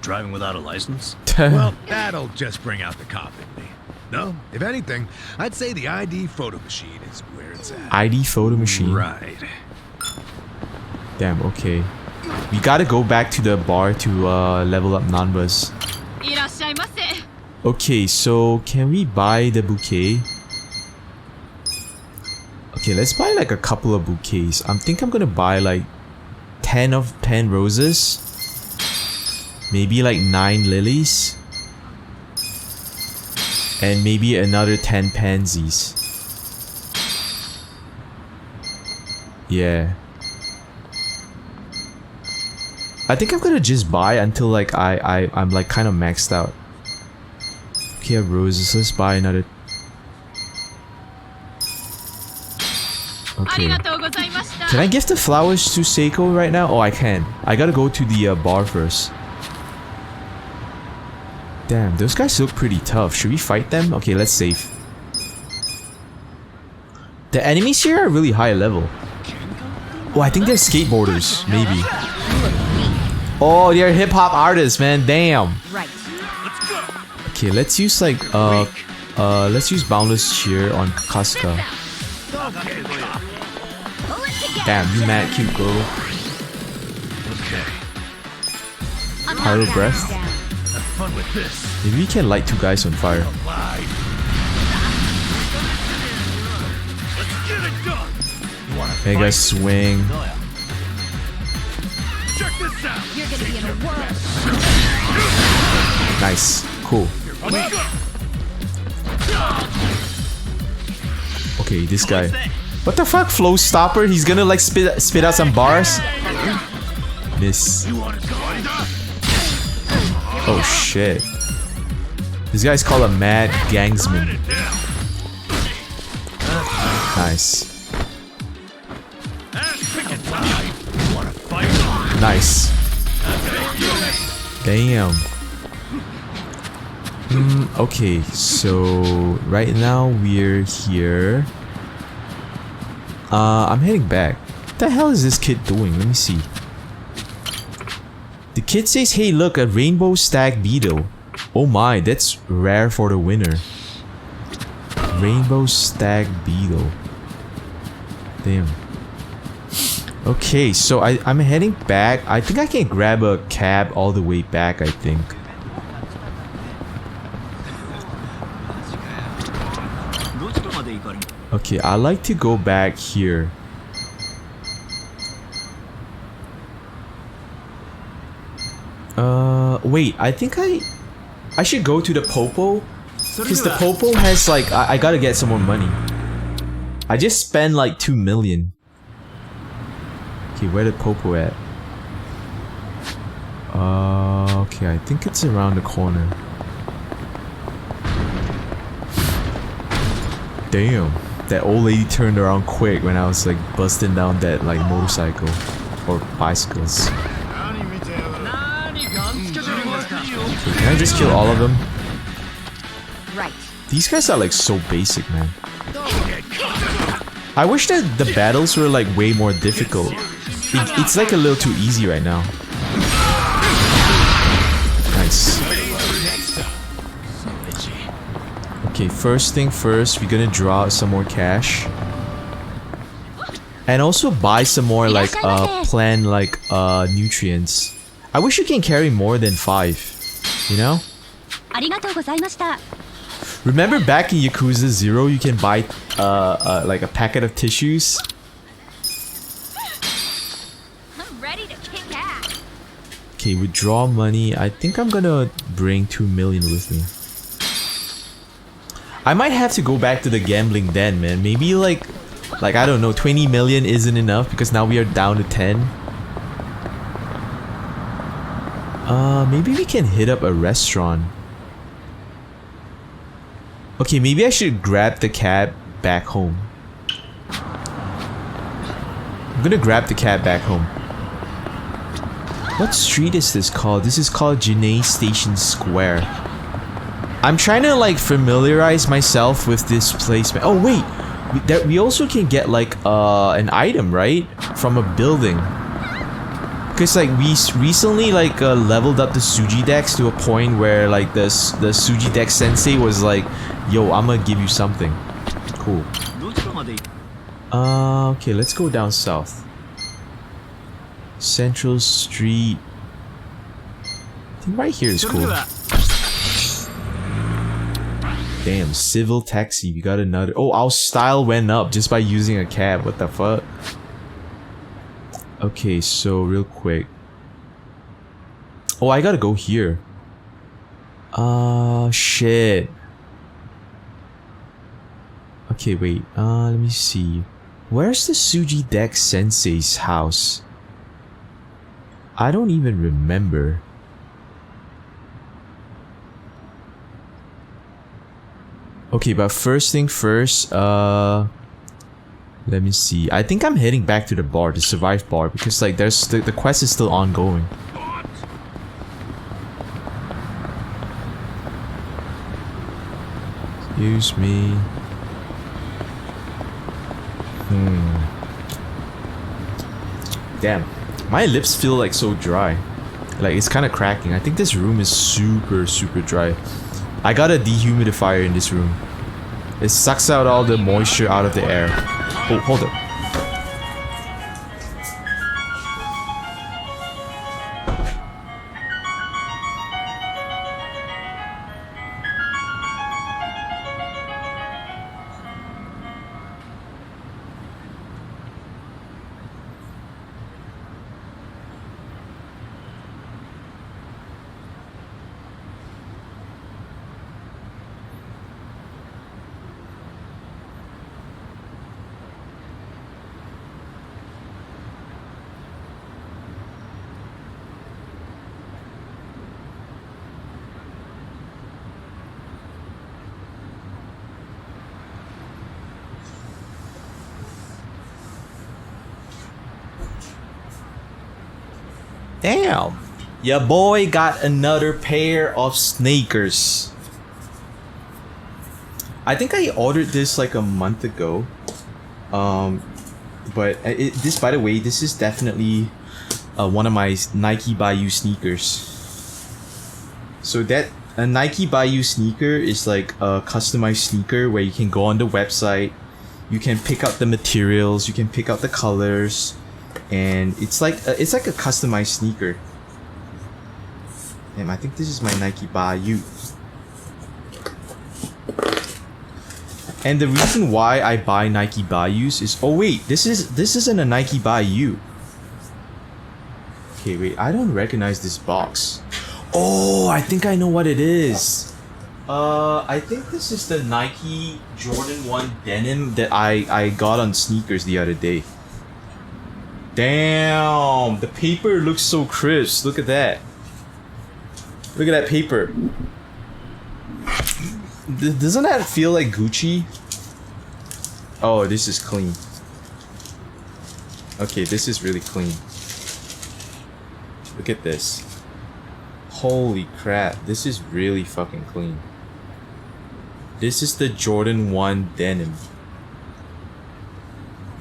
Driving without a license? Well, that'll just bring out the cop in me. No, if anything, I'd say the ID photo machine is where it's at. ID photo machine? Right. Damn, okay. We gotta go back to the bar to level up Nanba's. Okay, so can we buy the bouquet? Okay, let's buy like a couple of bouquets. I think I'm gonna buy like 10 of 10 roses. Maybe like 9 lilies. And maybe another 10 pansies. Yeah. I think I'm gonna just buy until like I'm like kind of maxed out. Okay, I have roses. Let's buy another. Okay. Can I give the flowers to Seiko right now? Oh, I can. I gotta go to the bar first. Damn, those guys look pretty tough. Should we fight them? Okay, let's save. The enemies here are really high level. Oh, I think they're skateboarders. Maybe. Oh, they're hip-hop artists, man. Damn. Right. Okay, let's use like let's use Boundless Cheer on Kasuga. Damn, you mad cute girl. Pyro breath. Have fun with this. Maybe we can light two guys on fire. Alive. Let's get it done. You wanna Mega fight? swing. Check this out. You're gonna be in a whirl. Nice. Cool. Let's go. Okay, this guy. What the fuck? Flow stopper? He's gonna like spit out some bars? Miss. You wanna find us? Oh shit. This guy's called a mad gangsman. Nice. You wanna fight? Nice. Damn. Okay, so right now we're here. I'm heading back. What the hell is this kid doing? Let me see. The kid says, hey look, a rainbow stag beetle. Oh my, that's rare for the winner. Rainbow stag beetle. Damn. Okay, so I'm heading back. I think I can grab a cab all the way back, I think. Okay, I like to go back here. Wait, I think I should go to the Popo. Because the Popo has like, I gotta get some more money. I just spent like 2 million. Okay, where the Popo at? Okay, I think it's around the corner. Damn, that old lady turned around quick when I was like busting down that like motorcycle or bicycles. Okay, can I just kill all of them? Right. These guys are like so basic, man. I wish that the battles were like way more difficult. It's like a little too easy right now. Nice. Okay, first thing first, we're gonna draw some more cash. And also buy some more like plant like nutrients. I wish you can carry more than 5. You know? Remember back in Yakuza 0 you can buy like a packet of tissues? I'm ready to kick ass. Okay, withdraw money. I think I'm gonna bring 2 million with me. I might have to go back to the gambling den, man. Maybe like I don't know, 20 million isn't enough because now we are down to 10. Maybe we can hit up a restaurant. Okay, maybe I should grab the cab back home. I'm gonna grab the cab back home. What street is this called? This is called Jinei Station Square. I'm trying to like familiarize myself with this place. Oh wait, we also can get like an item, right? From a building. Because like we recently like leveled up the Suji Dex to a point where like the Suji Dex sensei was like, yo, I'm gonna give you something. Cool. Okay, let's go down south. Central Street. I think right here is cool. Damn, civil taxi. We got another. Oh, our style went up just by using a cab. What the fuck? Okay, so real quick. Oh, I gotta go here. Shit. Okay, wait. Let me see. Where's the Suji Dex Sensei's house? I don't even remember. Okay, but first thing first, let me see. I think I'm heading back to the bar, the survive bar, because like there's the quest is still ongoing. Excuse me. Damn, my lips feel like so dry. Like it's kind of cracking. I think this room is super dry. I got a dehumidifier in this room. It sucks out all the moisture out of the air. Oh, hold up. Damn. Your boy got another pair of sneakers. I think I ordered this like a month ago. But this, by the way, this is definitely one of my Nike Bayou sneakers. So that a Nike Bayou sneaker is like a customized sneaker where you can go on the website, you can pick out the materials, you can pick out the colors, and it's like a customized sneaker. Damn, I think this is my Nike Bayou. And the reason why I buy Nike Bayous is, oh wait, this isn't a Nike Bayou. Okay, wait, I don't recognize this box. Oh, I think I know what it is. I think this is the Nike Jordan 1 denim that I got on sneakers the other day. Damn, the paper looks so crisp. Look at that. Look at that paper. Doesn't that feel like Gucci? Oh, this is clean. Okay, this is really clean. Look at this. Holy crap, this is really fucking clean. This is the Jordan 1 denim.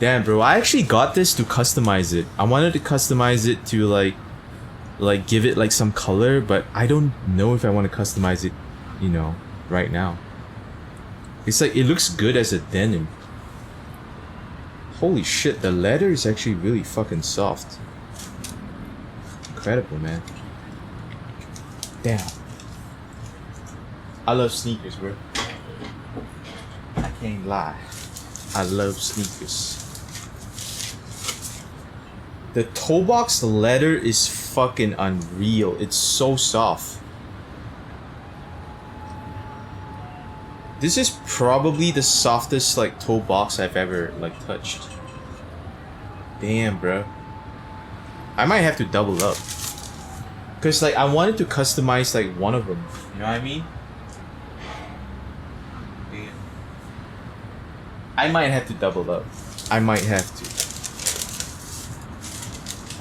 Damn, bro, I actually got this to customize it. I wanted to customize it to like give it like some color, but I don't know if I want to customize it, you know, right now. It's like, it looks good as a denim. Holy shit, the leather is actually really fucking soft. Incredible, man. Damn. I love sneakers, bro. I can't lie. I love sneakers. The toe box leather is fucking unreal. It's so soft. This is probably the softest like toe box I've ever like touched. Damn, bro. I might have to double up. Cause like I wanted to customize like one of them. You know what I mean? Damn. I might have to double up. I might have to.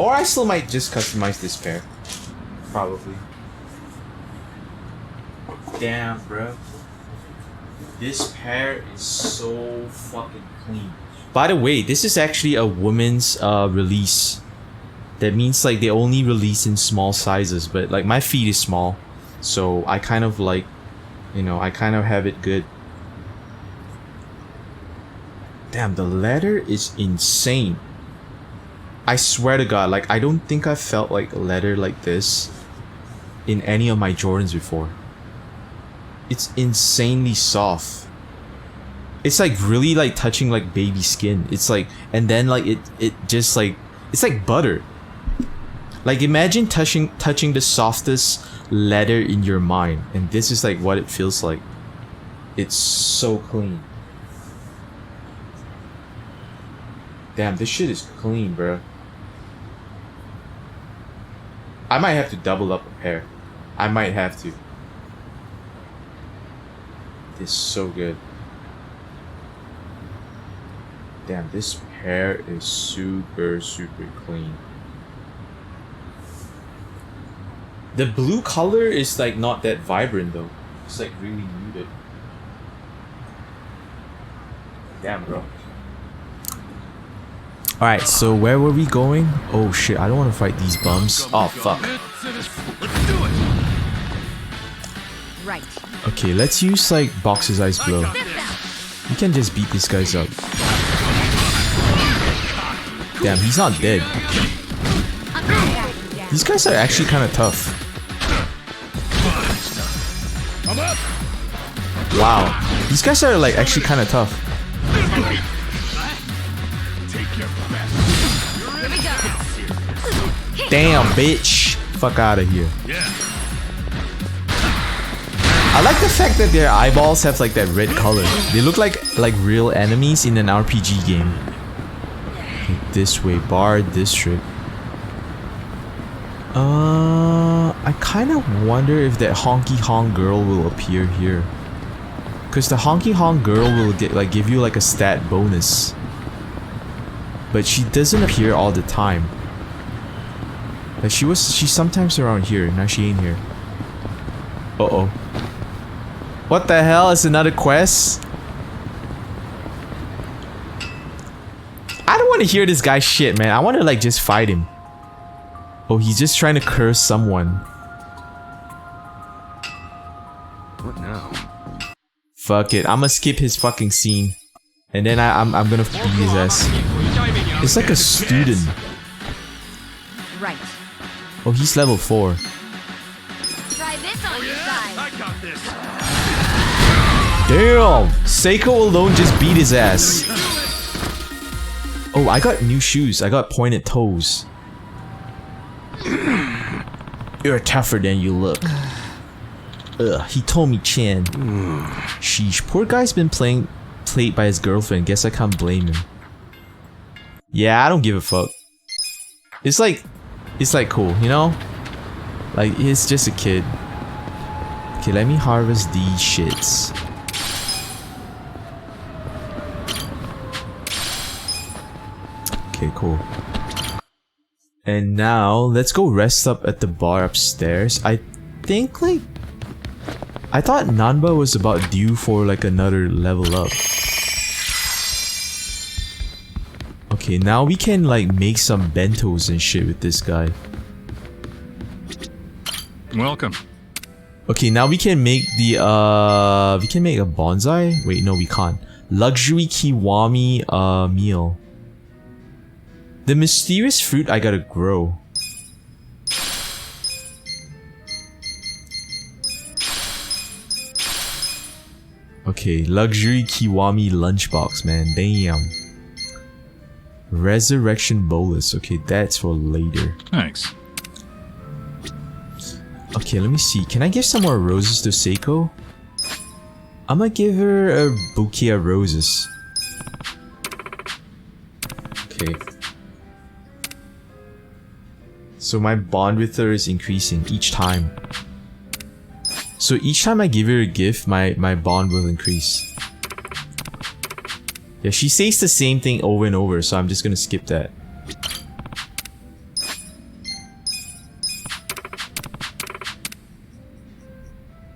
Or I still might just customize this pair. Probably. Damn, bro. This pair is so fucking clean. By the way, this is actually a woman's release. That means like they only release in small sizes, but like my feet is small, so I kind of like, you know, I kind of have it good. Damn, the leather is insane. I swear to God, like I don't think I felt like leather like this in any of my Jordans before. It's insanely soft. It's like really like touching like baby skin. It's like, and then like it just like, it's like butter. Like imagine touching the softest leather in your mind, and this is like what it feels like. It's so clean. Damn, this shit is clean, bro. I might have to double up a pair. I might have to. This is so good. Damn, this pair is super clean. The blue color is like not that vibrant though. It's like really muted. Damn, bro. Alright, so where were we going? Oh shit, I don't want to fight these bums. Oh fuck. Let's do it. Right. Okay, let's use like Box's Ice Blow. We can just beat these guys up. Damn, he's not dead. These guys are actually kind of tough. Wow, these guys are like actually kind of tough. Damn, bitch. Fuck out of here. I like the fact that their eyeballs have like that red color. They look like real enemies in an RPG game. This way, Bar District. I kind of wonder if that honky honk girl will appear here. Cause the honky honk girl will give you like a stat bonus. But she doesn't appear all the time. Like she's sometimes around here. Now she ain't here. Uh-oh. What the hell? Is another quest? I don't want to hear this guy's shit, man. I want to like just fight him. Oh, he's just trying to curse someone. What now? Fuck it. I'm gonna skip his fucking scene. And then I'm gonna beat his ass. It's like a student. Right. Oh, he's level 4. Try this on your side. I got this. Damn! Seiko alone just beat his ass. Oh, I got new shoes. I got pointed toes. You're tougher than you look. Ugh, he told me chin. Sheesh, poor guy's been played by his girlfriend. Guess I can't blame him. Yeah, I don't give a fuck. It's like cool, you know? Like, he's just a kid. Okay, let me harvest these shits. Okay, cool. And now, let's go rest up at the bar upstairs. I think, like... I thought Nanba was about due for, like, another level up. Okay, now we can, like, make some bentos and shit with this guy. Welcome. Okay, now we can make the, we can make a bonsai? Wait, no, we can't. Luxury kiwami, meal. The mysterious fruit I gotta grow. Okay, luxury kiwami lunchbox, man. Damn. Resurrection bolus. Okay, that's for later. Thanks. Okay, let me see. Can I give some more roses to Seiko? I'm gonna give her a bouquet of roses. Okay. So my bond with her is increasing each time. So each time I give her a gift, my bond will increase. Yeah, she says the same thing over and over, so I'm just gonna skip that.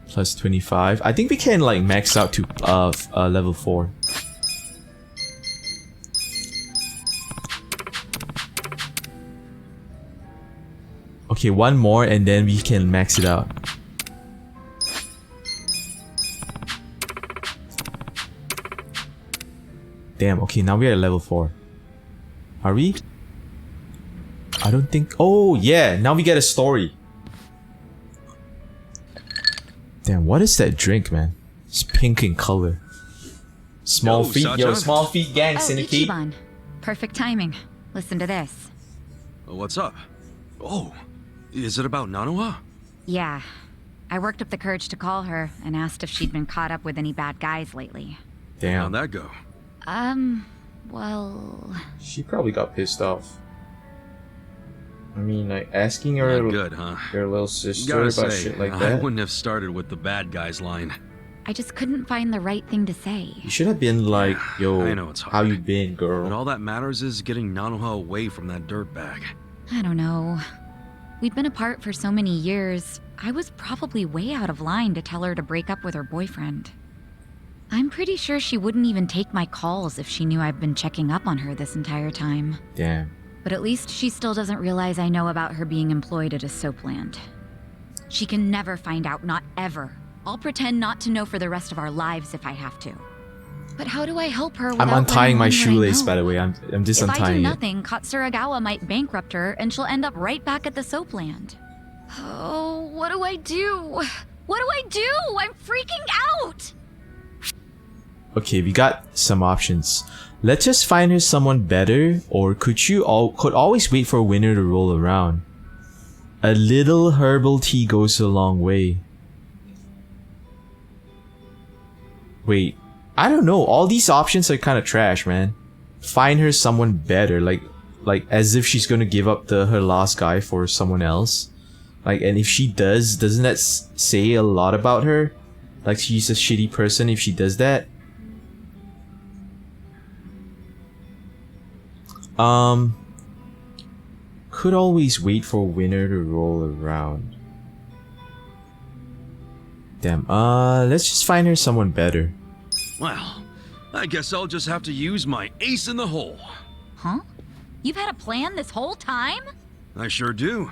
Plus 25. I think we can like max out to level 4. Okay, one more and then we can max it out. Damn, okay, now we're at level 4. Are we? I don't think... Oh, yeah, now we get a story. Damn, what is that drink, man? It's pink in color. Small Yo, feet, yo, Sachon. small feet gang Oh, syndicate. Ichiban. Perfect timing. Listen to this. What's up? Oh, is it about Nanoha? Yeah. I worked up the courage to call her and asked if she'd been caught up with any bad guys lately. How'd Damn, that go? Well... she probably got pissed off. I mean, like asking her, Not good, huh? her little sister Gotta about say, shit like I that. wouldn't have started with the bad guys line. I just couldn't find the right thing to say. You should have been like, yo, I know it's how hard. you been, But girl? all that matters is getting Nanoha away from that dirtbag. I don't know. We'd been apart for so many years, I was probably way out of line to tell her to break up with her boyfriend. I'm pretty sure she wouldn't even take my calls if she knew I've been checking up on her this entire time. Damn. But at least she still doesn't realize I know about her being employed at a soap land. She can never find out, not ever. I'll pretend not to know for the rest of our lives if I have to. But how do I help her without I'm untying my letting on what I shoelace, know? by the way. I'm just If I do untying it. nothing, Katsuragawa might bankrupt her and she'll end up right back at the soap land. Oh, what do I do? What do I do? I'm freaking out! Okay, we got some options. Let's just find her someone better, or could always wait for a winner to roll around. A little herbal tea goes a long way. Wait, I don't know. All these options are kind of trash, man. Find her someone better, like as if she's gonna give up her last guy for someone else. Like, and if she does, doesn't that say a lot about her? Like, she's a shitty person if she does that. Could always wait for winter to roll around. Damn, let's just find her someone better. Well, I guess I'll just have to use my ace in the hole. Huh? You've had a plan this whole time? I sure do.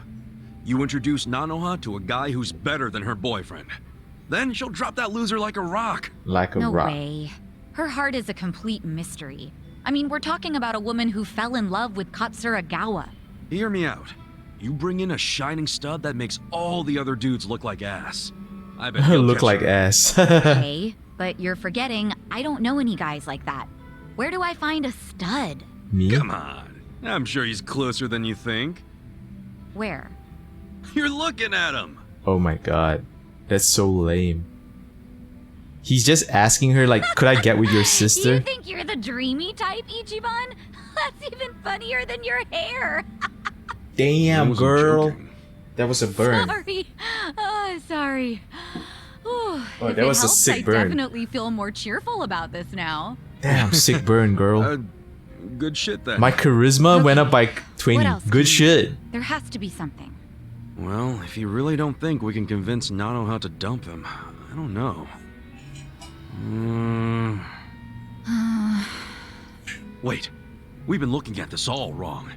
You introduce Nanoha to a guy who's better than her boyfriend. Then she'll drop that loser like a rock. Like a No rock. way. Her heart is a complete mystery. I mean, we're talking about a woman who fell in love with Katsuragawa. Hear me out. You bring in a shining stud that makes all the other dudes look like ass. I bet he'll Look catch like her. ass. Okay, but you're forgetting I don't know any guys like that. Where do I find a stud? Me? Come on. I'm sure he's closer than you think. Where? You're looking at him. Oh my god. That's so lame. He's just asking her like, could I get with your sister? You think you're the dreamy type, Ichiban? That's even funnier than your hair. Damn, wasn't girl. joking. That was a burn. Sorry. Sorry. Oh, If that it was a helps, sick I burn. definitely feel more cheerful about this now. Damn, sick burn, girl. Good shit then. My charisma went up by 20. What else Good can you shit. do? There has to be something. Well, if you really don't think we can convince Nano how to dump him, I don't know. Wait, we've been looking at this all wrong.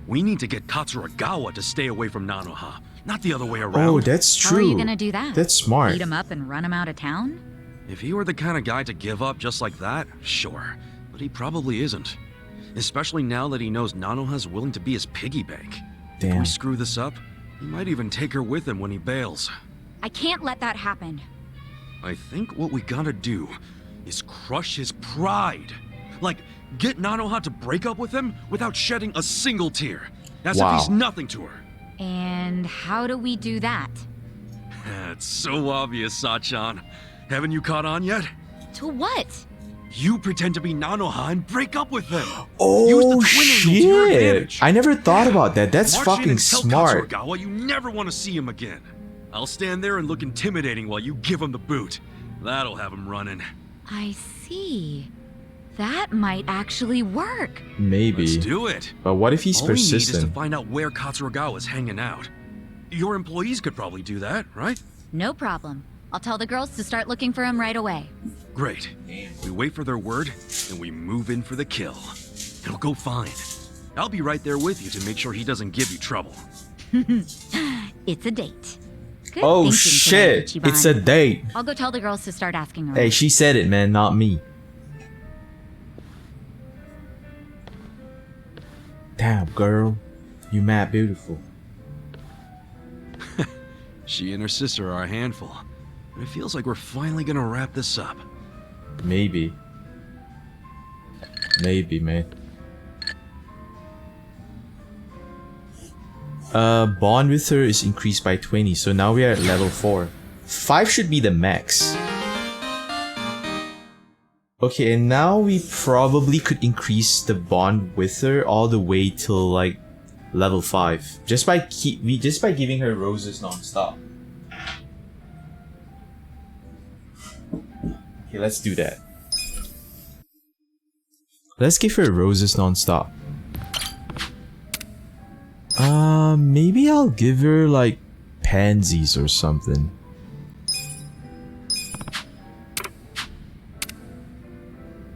We need to get Katsuragawa to stay away from Nanoha, not the other way around. Oh, that's true. How are you gonna do that? That's smart. Beat him up and run him out of town? If he were the kind of guy to give up just like that, sure. But he probably isn't. Especially now that he knows Nanoha's willing to be his piggy bank. If Damn. we screw this up, he might even take her with him when he bails. I can't let that happen. I think what we gotta do is crush his pride. Like, get Nanoha to break up with him without shedding a single tear. As Wow. if he's nothing to her. And how do we do that? It's so obvious, Sachon. Haven't you caught on yet? To what? You pretend to be Nanoha and break up with him. Use the Oh twin angle to your shit! advantage. I never thought about that. That's March in fucking and tell smart. Katsuragawa you never want to see him again. I'll stand there and look intimidating while you give him the boot. That'll have him running. I see. That might actually work. Maybe. Let's do it. But what if he's All we need is to persistent? find out where Katsuragawa's hanging out. Your employees could probably do that, right? No problem. I'll tell the girls to start looking for him right away. Great. We wait for their word, and we move in for the kill. It'll go fine. I'll be right there with you to make sure he doesn't give you trouble. It's a date. Good Oh thinking shit! today, Ichiban. It's a date. I'll go tell the girls to start asking around. Hey, she said it, man, not me. Damn, girl. You mad beautiful. She and her sister are a handful. But it feels like we're finally gonna wrap this up. Maybe. Maybe, man. Bond with her is increased by 20, so now we are at level 4. 5 should be the max. Okay, and now we probably could increase the bond with her all the way till like level 5. Just by giving her roses non-stop. Okay, let's do that. Let's give her roses non-stop. Maybe I'll give her like pansies or something.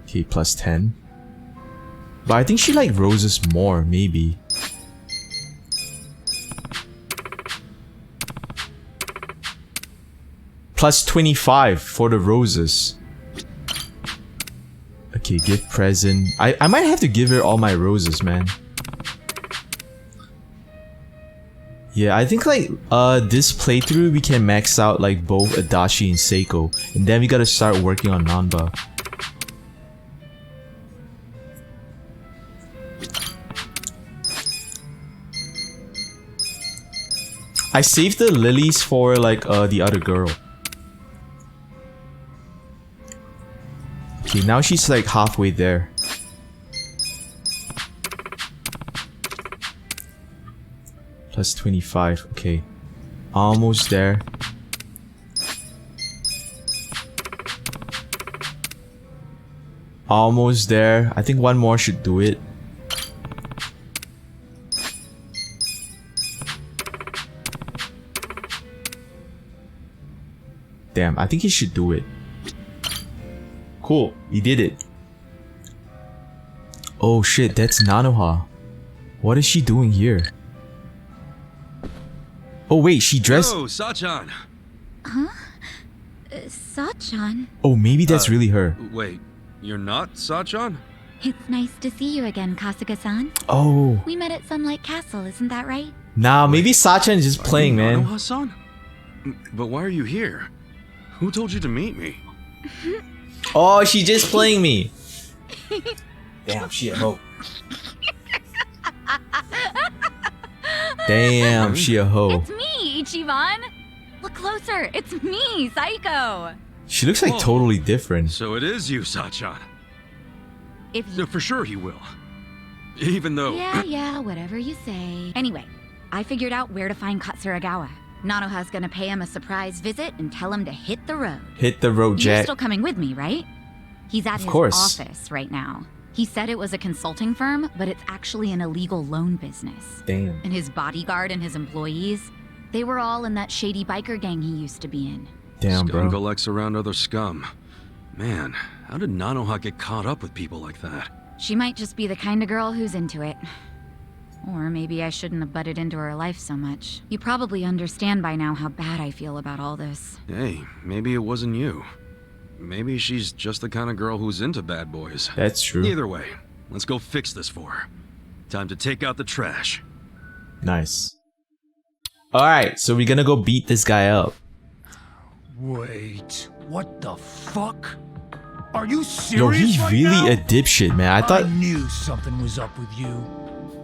Okay, plus 10. But I think she like roses more, maybe. Plus 25 for the roses. Okay, give present. I might have to give her all my roses, man. Yeah, I think like this playthrough we can max out like both Adachi and Seiko, and then we gotta start working on Nanba. I saved the lilies for like the other girl. Okay, now she's like halfway there. Plus 25, okay. Almost there. Almost there. I think one more should do it. Damn, I think he should do it. Cool, he did it. Oh shit, that's Nanoha. What is she doing here? Oh wait, she dressed... Oh, Sachon. Huh? Sachon? Oh, maybe that's really her. Wait, you're not Sachon? It's nice to see you again, Kasuga-san. Oh. We met at Sunlight Castle, isn't that right? Nah, maybe Sachon is just playing, man. Nanoha-san? But why are you here? Who told you to meet me? Oh, she just playing me. Damn, she a hoe. Damn, she a hoe. It's me, Ichiban! Look closer, it's me, Psycho! She looks like totally different. So it is you, Sachon. If you... No, for sure he will. Even though... Yeah, whatever you say. Anyway, I figured out where to find Katsuragawa. Nanoha's gonna pay him a surprise visit and tell him to hit the road. Hit the road, Jack. You're still coming with me, right? He's at his office right now. He said it was a consulting firm, but it's actually an illegal loan business. Damn. And his bodyguard and his employees, they were all in that shady biker gang he used to be in. Damn, Scum bro. collects around other scum. Man, how did Nanoha get caught up with people like that? She might just be the kind of girl who's into it. Or maybe I shouldn't have butted into her life so much. You probably understand by now how bad I feel about all this. Hey, maybe it wasn't you. Maybe she's just the kind of girl who's into bad boys. That's true. Either way, let's go fix this for her. Time to take out the trash. Nice. Alright, so we're gonna go beat this guy up. Wait, what the fuck? Are you Yo, serious he's right really now? a dipshit, man. I thought... I knew something was up with you.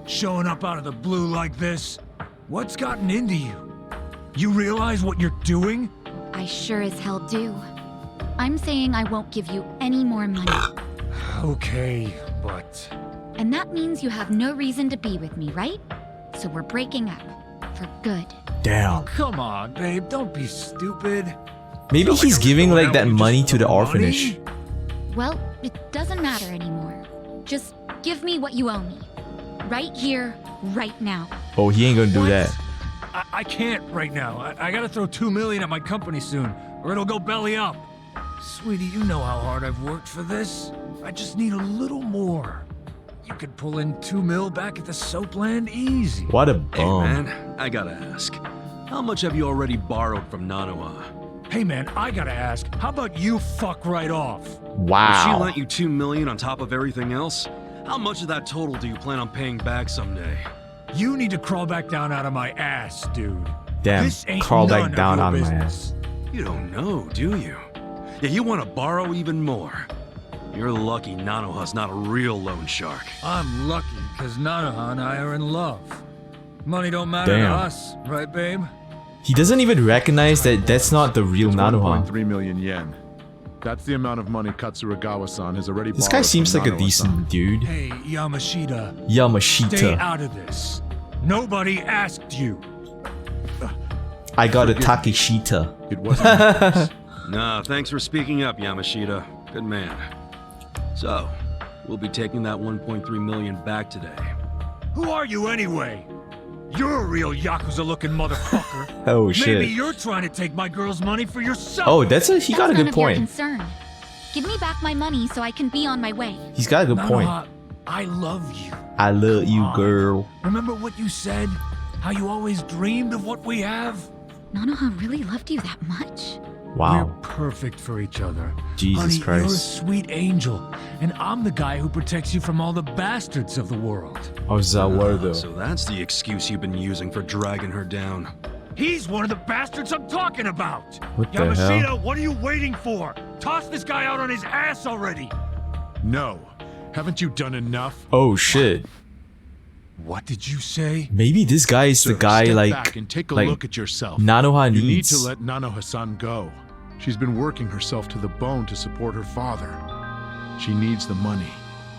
Showing up out of the blue like this. What's gotten into you? You realize what you're doing? I sure as hell do. I'm saying I won't give you any more money. Okay, but... And that means you have no reason to be with me, right? So we're breaking up. For good. Damn. Come on, babe, don't be stupid. Maybe he's giving like that money to the orphanage. Well, it doesn't matter anymore. Just give me what you owe me. Right here, right now. Oh, he ain't gonna do that. I can't right now. I gotta throw $2 million at my company soon, or it'll go belly up. Sweetie, you know how hard I've worked for this. I just need a little more. You could pull in $2 million back at the Soapland easy. What a Hey bum. man, I gotta ask. How much have you already borrowed from Nanoha? Hey man, I gotta ask, how about you fuck right off? If she Wow. lent you $2 million on top of everything else, how much of that total do you plan on paying back someday? You need to crawl back down out of my ass, dude. Damn, This ain't crawl none back of down your on my business. ass. You don't know, do you? Yeah, you want to borrow even more. You're lucky Nanoha's not a real loan shark. I'm lucky, because Nanoha and I are in love. Money don't matter Damn. to us, right, babe? He doesn't even recognize that that's not the real Nanoha. 1.3 million yen. That's the amount of money Katsuragawa-san has already This borrowed guy seems from like a Nanoha-san. decent dude. Hey, Yamashita, stay Yamashita. out of this. Nobody asked you. I got a Takeshita. It wasn't yours. Nah, thanks for speaking up, Yamashita. Good man. So, we'll be taking that 1.3 million back today. Who are you anyway? You're a real Yakuza-looking motherfucker. Oh Maybe shit. you're trying to take my girl's money for yourself. Oh, he got a That's none good of your point. concern. Give me back my money so I can be on my way. He's got a good point. Nanoha, I love you. I love you, girl. Remember what you said? How you always dreamed of what we have? Nanoha really loved you that much? Wow. We're perfect for each other. Jesus Honey, Christ. you're a sweet angel, and I'm the guy who protects you from all the bastards of the world. Oh, Zawardo. So that's the excuse you've been using for dragging her down. He's one of the bastards I'm talking about! What the Yamashita, hell? what are you waiting for? Toss this guy out on his ass already! No. Haven't you done enough? Oh shit. What did you say? Maybe this guy is the Sir, guy step like back and take a like look at yourself. Nanoha You need needs. to let Nanoha-san go. She's been working herself to the bone to support her father. She needs the money.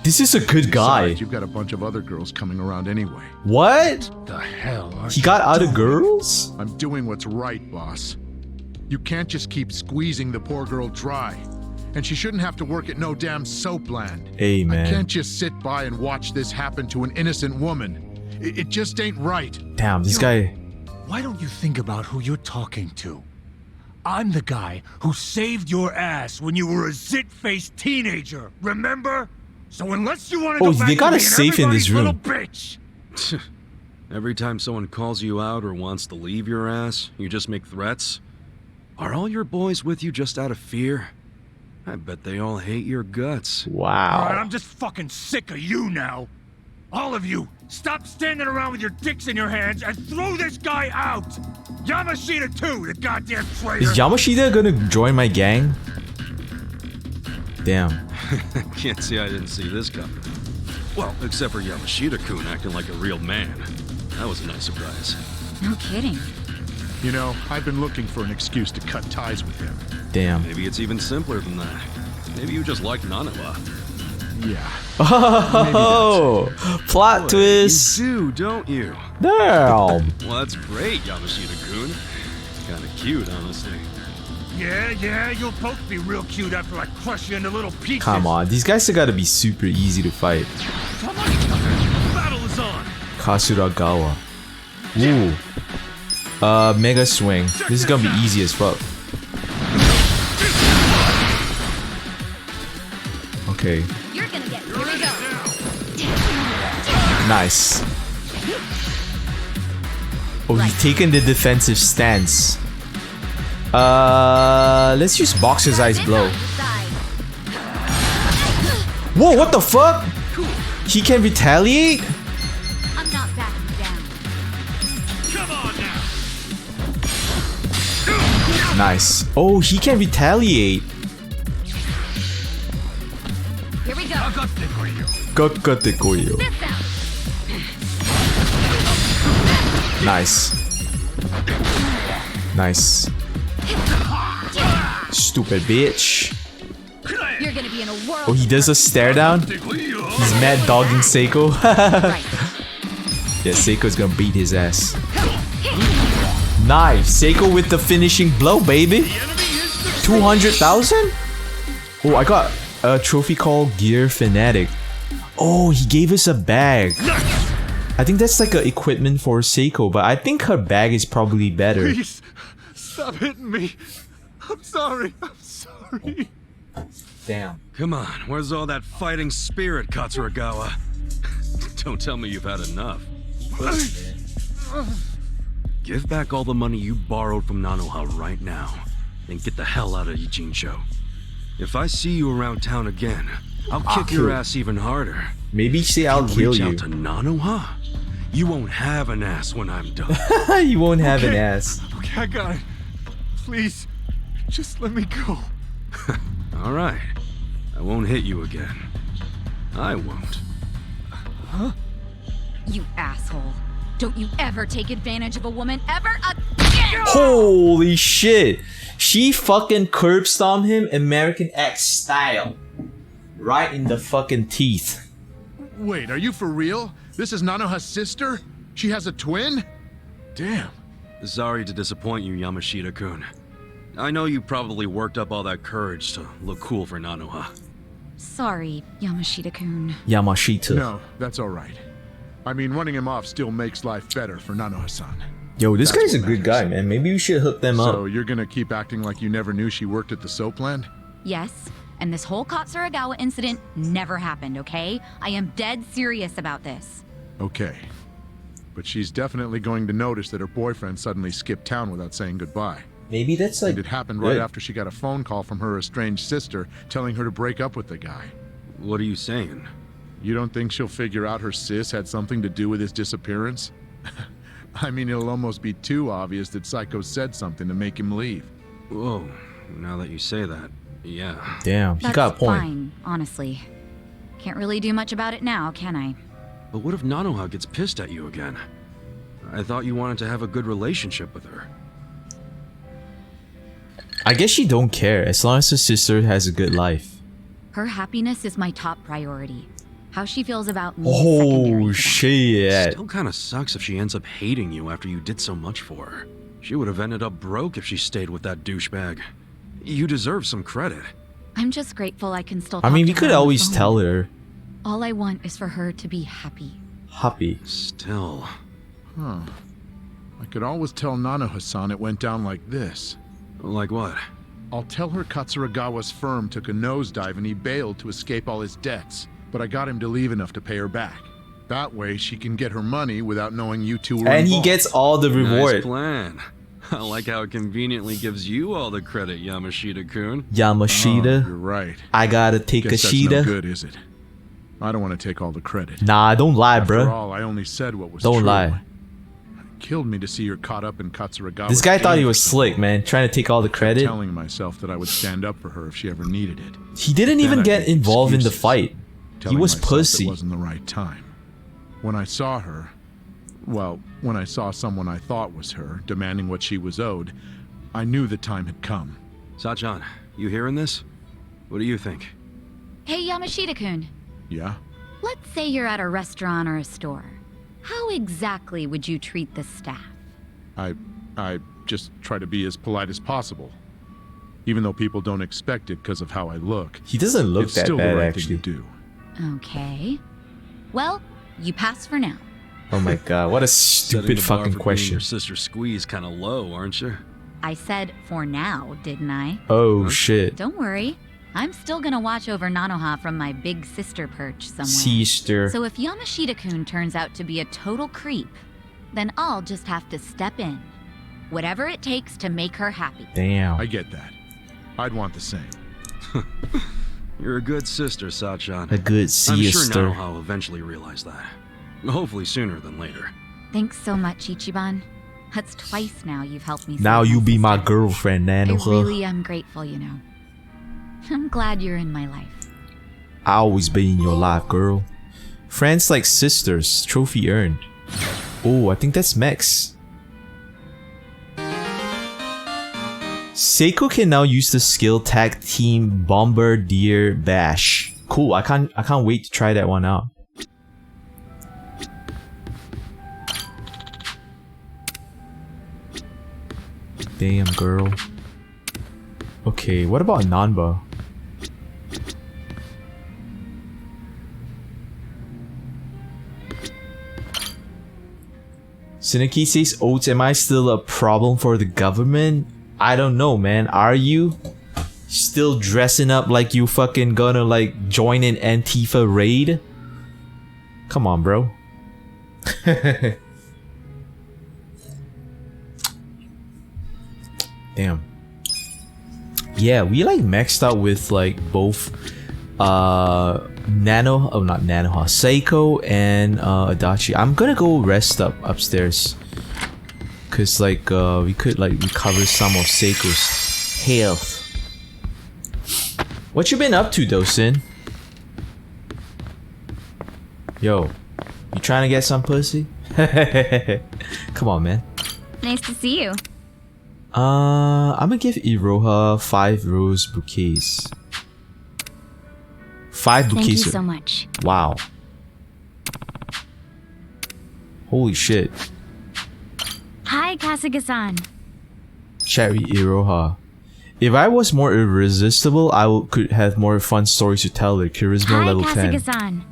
This is a good guy. Besides, you've got a bunch of other girls coming around anyway. What? The hell are He you got other doing? girls? I'm doing what's right, boss. You can't just keep squeezing the poor girl dry. And she shouldn't have to work at no damn Soapland. Hey, I man. can't just sit by and watch this happen to an innocent woman. It just ain't right. Damn, this guy. Why don't you think about who you're talking to? I'm the guy who saved your ass when you were a zit-faced teenager, remember? So unless you want to Oh, go back they got to a being safe in this everybody's little room. bitch. Every time someone calls you out or wants to leave your ass, you just make threats? Are all your boys with you just out of fear? I bet they all hate your guts. Wow. Alright, I'm just fucking sick of you now. All of you, stop standing around with your dicks in your hands and throw this guy out! Yamashita too, the goddamn traitor! Is Yamashita gonna join my gang? Damn. Can't say I didn't see this coming. Well, except for Yamashita-kun acting like a real man. That was a nice surprise. No kidding. You know, I've been looking for an excuse to cut ties with him. Damn. Maybe it's even simpler than that. Maybe you just like Nanba. Yeah. Oh, plot twist. You do, don't you? Damn. Well, that's great, Yamashita-kun. Kinda cute, honestly. Yeah, you'll both be real cute after I crush you into little pieces. Come on, these guys have got to be super easy to fight. Come on, Tucker. Battle is on. Kasuragawa. Ooh. Mega swing. This is gonna be easy as fuck. Okay. You're gonna get. Here we go. Nice. Oh, he's taking the defensive stance. Let's use Boxer's Ice Blow. Whoa, what the fuck? He can retaliate? I'm not backing down. Come on now. Nice. Oh, he can retaliate. Here we go. Kakate koyo. This out. Nice. Nice. Stupid bitch. You're gonna be in a world. Oh, he does a stare down? He's mad dogging Seiko. Right. Yeah, Seiko's gonna beat his ass. Nice. Seiko with the finishing blow, baby. 200,000? Oh, I got a trophy called Gear Fanatic. Oh, he gave us a bag. I think that's like an equipment for Seiko, but I think her bag is probably better. Please, stop hitting me. I'm sorry. Damn. Come on, where's all that fighting spirit, Katsuragawa? Don't tell me you've had enough. Give back all the money you borrowed from Nanoha right now, and get the hell out of Ijincho. If I see you around town again, I'll kick your ass even harder. Maybe say I'll kill Reach you. out to Nanoha? You won't have an ass when I'm done. You won't have an ass. Okay, I got it. Please, just let me go. All right. I won't hit you again. I won't. You asshole. Don't you ever take advantage of a woman ever again! Holy shit. She fucking curb stomped him American X style. Right in the fucking teeth. Wait, are you for real? This is Nanoha's sister? She has a twin? Damn. Sorry to disappoint you, Yamashita-kun. I know you probably worked up all that courage to look cool for Nanoha. Sorry, Yamashita-kun. Yamashita. No, that's alright. I mean, running him off still makes life better for Nanoha-san. Yo, this That's guy's a what good guy, matters. man. Maybe we should hook them So up. you're gonna keep acting like you never knew she worked at the soap land? Yes, and this whole Katsuragawa incident never happened, okay? I am dead serious about this. Okay. But she's definitely going to notice that her boyfriend suddenly skipped town without saying goodbye. Maybe that's like... And it happened right after she got a phone call from her estranged sister telling her to break up with the guy. What are you saying? You don't think she'll figure out her sis had something to do with his disappearance? I mean, it'll almost be too obvious that Psycho said something to make him leave. Whoa, now that you say that, yeah. Damn, he That's got a point. fine, honestly. Can't really do much about it now, can I? But what if Nanoha gets pissed at you again? I thought you wanted to have a good relationship with her. I guess she don't care as long as her sister has a good life. Her happiness is my top priority. How she feels about me is secondary Oh to that. shit. Still kinda sucks if she ends up hating you after you did so much for her. She would have ended up broke if she stayed with that douchebag. You deserve some credit. I'm just grateful I can still I mean, talk we to could her on the always phone. tell her. All I want is for her to be happy. Happy. Still. Huh. I could always tell Nanoha-san it went down like this. Like what? I'll tell her Katsuragawa's firm took a nosedive and he bailed to escape all his debts, but I got him to leave enough to pay her back. That way she can get her money without knowing you two were And involved. he gets all the reward. Nice plan. I like how it conveniently gives you all the credit, Yamashita-kun. Yamashita. Oh, you're right. I gotta take a Guess that's Shida. no good, is it? I don't want to take all the credit. Nah, don't lie, After bro. all, I only said what was Don't true. lie. It killed me to see her caught up in Katsuragawa. This guy thought he was slick, man. Trying to take all the credit. Telling myself that I would stand up for her if she ever needed it. He didn't Then even I'd get make involved in the excuses, fight. He telling was myself pussy. It wasn't the right time. When I saw her, well, when I saw someone I thought was her demanding what she was owed, I knew the time had come. Sachon, you hearing this? What do you think? Hey, Yamashita-kun. Yeah? Let's say you're at a restaurant or a store. How exactly would you treat the staff? I just try to be as polite as possible. Even though people don't expect it because of how I look. He doesn't look it's that still bad, the right actually. thing to do. Okay. Well, you pass for now. Oh my god, what a Setting stupid the bar fucking for being question. Your sister Squeeze kind of low, aren't you? I said for now, didn't I? Oh shit. Don't worry. I'm still gonna watch over Nanoha from my big sister perch somewhere. Sister. So if Yamashita-kun turns out to be a total creep, then I'll just have to step in. Whatever it takes to make her happy. Damn. I get that. I'd want the same. You're a good sister, Sachon. A good I'm sure sister. Nanoha will eventually realize that. Hopefully sooner than later. Thanks so much, Ichiban. That's twice now you've helped me. Now save you my be my sister. girlfriend, I Nanoha. really am grateful, you know. I'm glad you're in my life. I always be in your life, girl. Friends like sisters. Trophy earned. Oh, I think that's Mex. Seiko can now use the skill tag team Bombardier Bash. Cool. I can't wait to try that one out. Damn, girl. Okay, what about Nanba? Sineki says, Oats, am I still a problem for the government? I don't know, man. Are you? Still dressing up like you fucking gonna like join an Antifa raid? Come on, bro. Damn. Yeah, we like maxed out with like both not Nanoha, Seiko and Adachi. I'm gonna go rest up upstairs. Cause like we could like recover some of Seiko's health. What you been up to though, Sin? Yo, you trying to get some pussy? Come on, man. Nice to see you. I'm gonna give Iroha 5 rose bouquets. 5 bouquets. Thank you so much. Wow. Holy shit. Hi, Kasuga-san. Cherry Iroha. If I was more irresistible, could have more fun stories to tell. Like charisma level 10. Kasuga-san.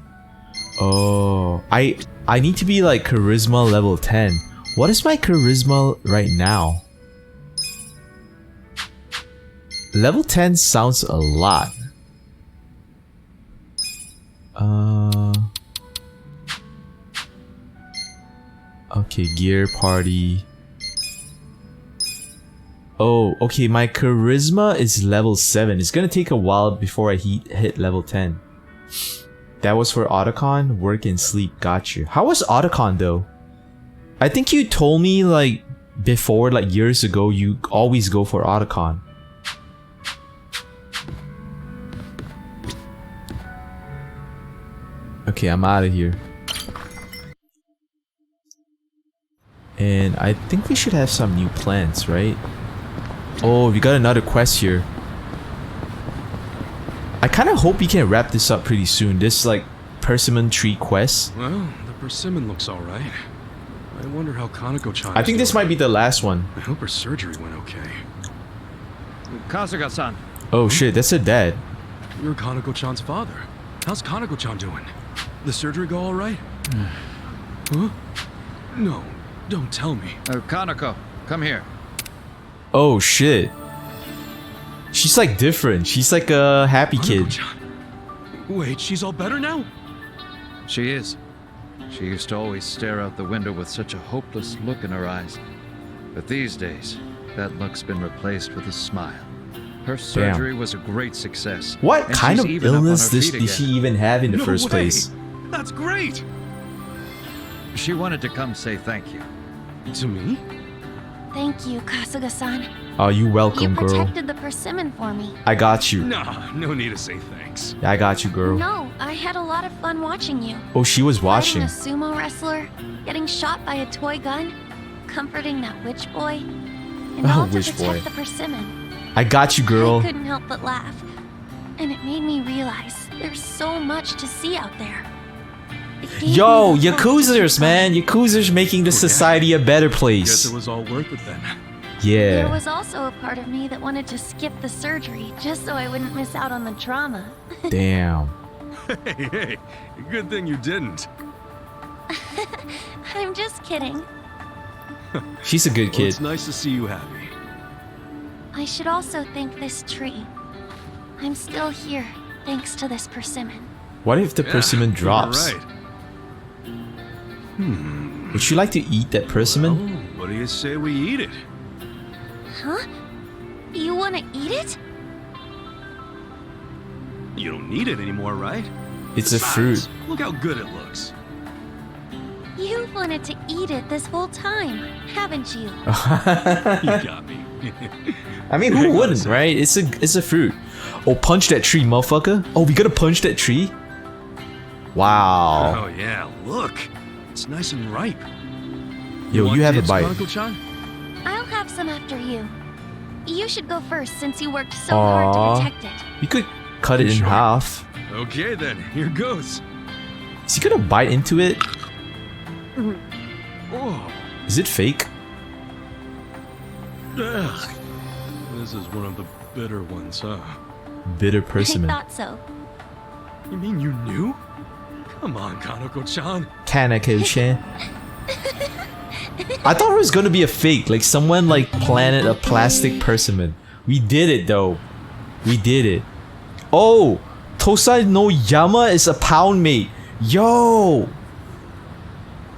Oh, I need to be like charisma level 10. What is my charisma right now? Level 10 sounds a lot. Okay, gear party. Oh, okay, my charisma is level 7. It's gonna take a while before I hit level 10. That was for Otacon? Work and sleep, got you. How was Otacon though? I think you told me like before, like years ago, you always go for Otacon. Okay, I'm out of here. And I think we should have some new plans, right? Oh, we got another quest here. I kind of hope we can wrap this up pretty soon. This like persimmon tree quest. Well, the persimmon looks alright. I wonder how Kaneko-chan I think this might be the last one. I hope her surgery went okay. Kasuga-san. Oh shit, that's her dad. You're Kaneko-chan's father. How's Kaneko-chan doing? The surgery go alright? Huh? No, don't tell me. Kaneko, come here. Oh shit. She's like different. She's like a happy kid. Wait, she's all better now? She is. She used to always stare out the window with such a hopeless look in her eyes. But these days, that look's been replaced with a smile. Her surgery was a great success. What and kind she's of even up on illness her feet did she again. even have in the No first way. place? That's great! She wanted to come say thank you. To me? Thank you, Kasuga-san. Oh, you welcome, You girl. protected the persimmon for me. I got you. Nah, no need to say thanks. I got you, girl. No, I had a lot of fun watching you. Oh, she was watching. Fighting a sumo wrestler, getting shot by a toy gun, comforting that witch boy, and Oh, all to witch protect boy. the persimmon. I got you, I girl. couldn't help but laugh. And it made me realize there's so much to see out there. It gave Yo, me the hope to Yakuzers, keep man. going. Yakuzers making the society a better Guess place. it was all worth it then. There Yeah. was also a part of me that wanted to skip the surgery just so I wouldn't miss out on the drama. Damn. Hey, good thing you didn't. I'm just kidding. She's a good Well, kid. it's nice to see you happy. I should also thank this tree. I'm still here thanks to this persimmon. What if the persimmon you're drops? right. Would you like to eat that persimmon? Well, what do you say we eat it? Huh? You want to eat it? You don't need it anymore, right? It's a Besides, fruit. Look how good it looks. You've wanted to eat it this whole time, haven't you? You got me. I mean, who wouldn't, right? It's a fruit. Oh, punch that tree, motherfucker. Oh, we gotta punch that tree? Wow. Oh yeah, look. It's nice and ripe. Yo, want you have a kids, bite. Chan? I'll have some after you. You should go first since you worked so hard Aw. to protect it. You could cut it in Sure. half. Okay then, here goes. Is he gonna bite into it? Oh, Is it fake? ugh. This is one of the bitter ones, huh? Bitter I persimmon. thought so. You mean you knew? Come on, Kanako-chan. Kanako-chan. I thought it was gonna be a fake, like someone like planted a plastic persimmon. We did it though. We did it. Oh! Tosai no Yama is a pound mate. Yo!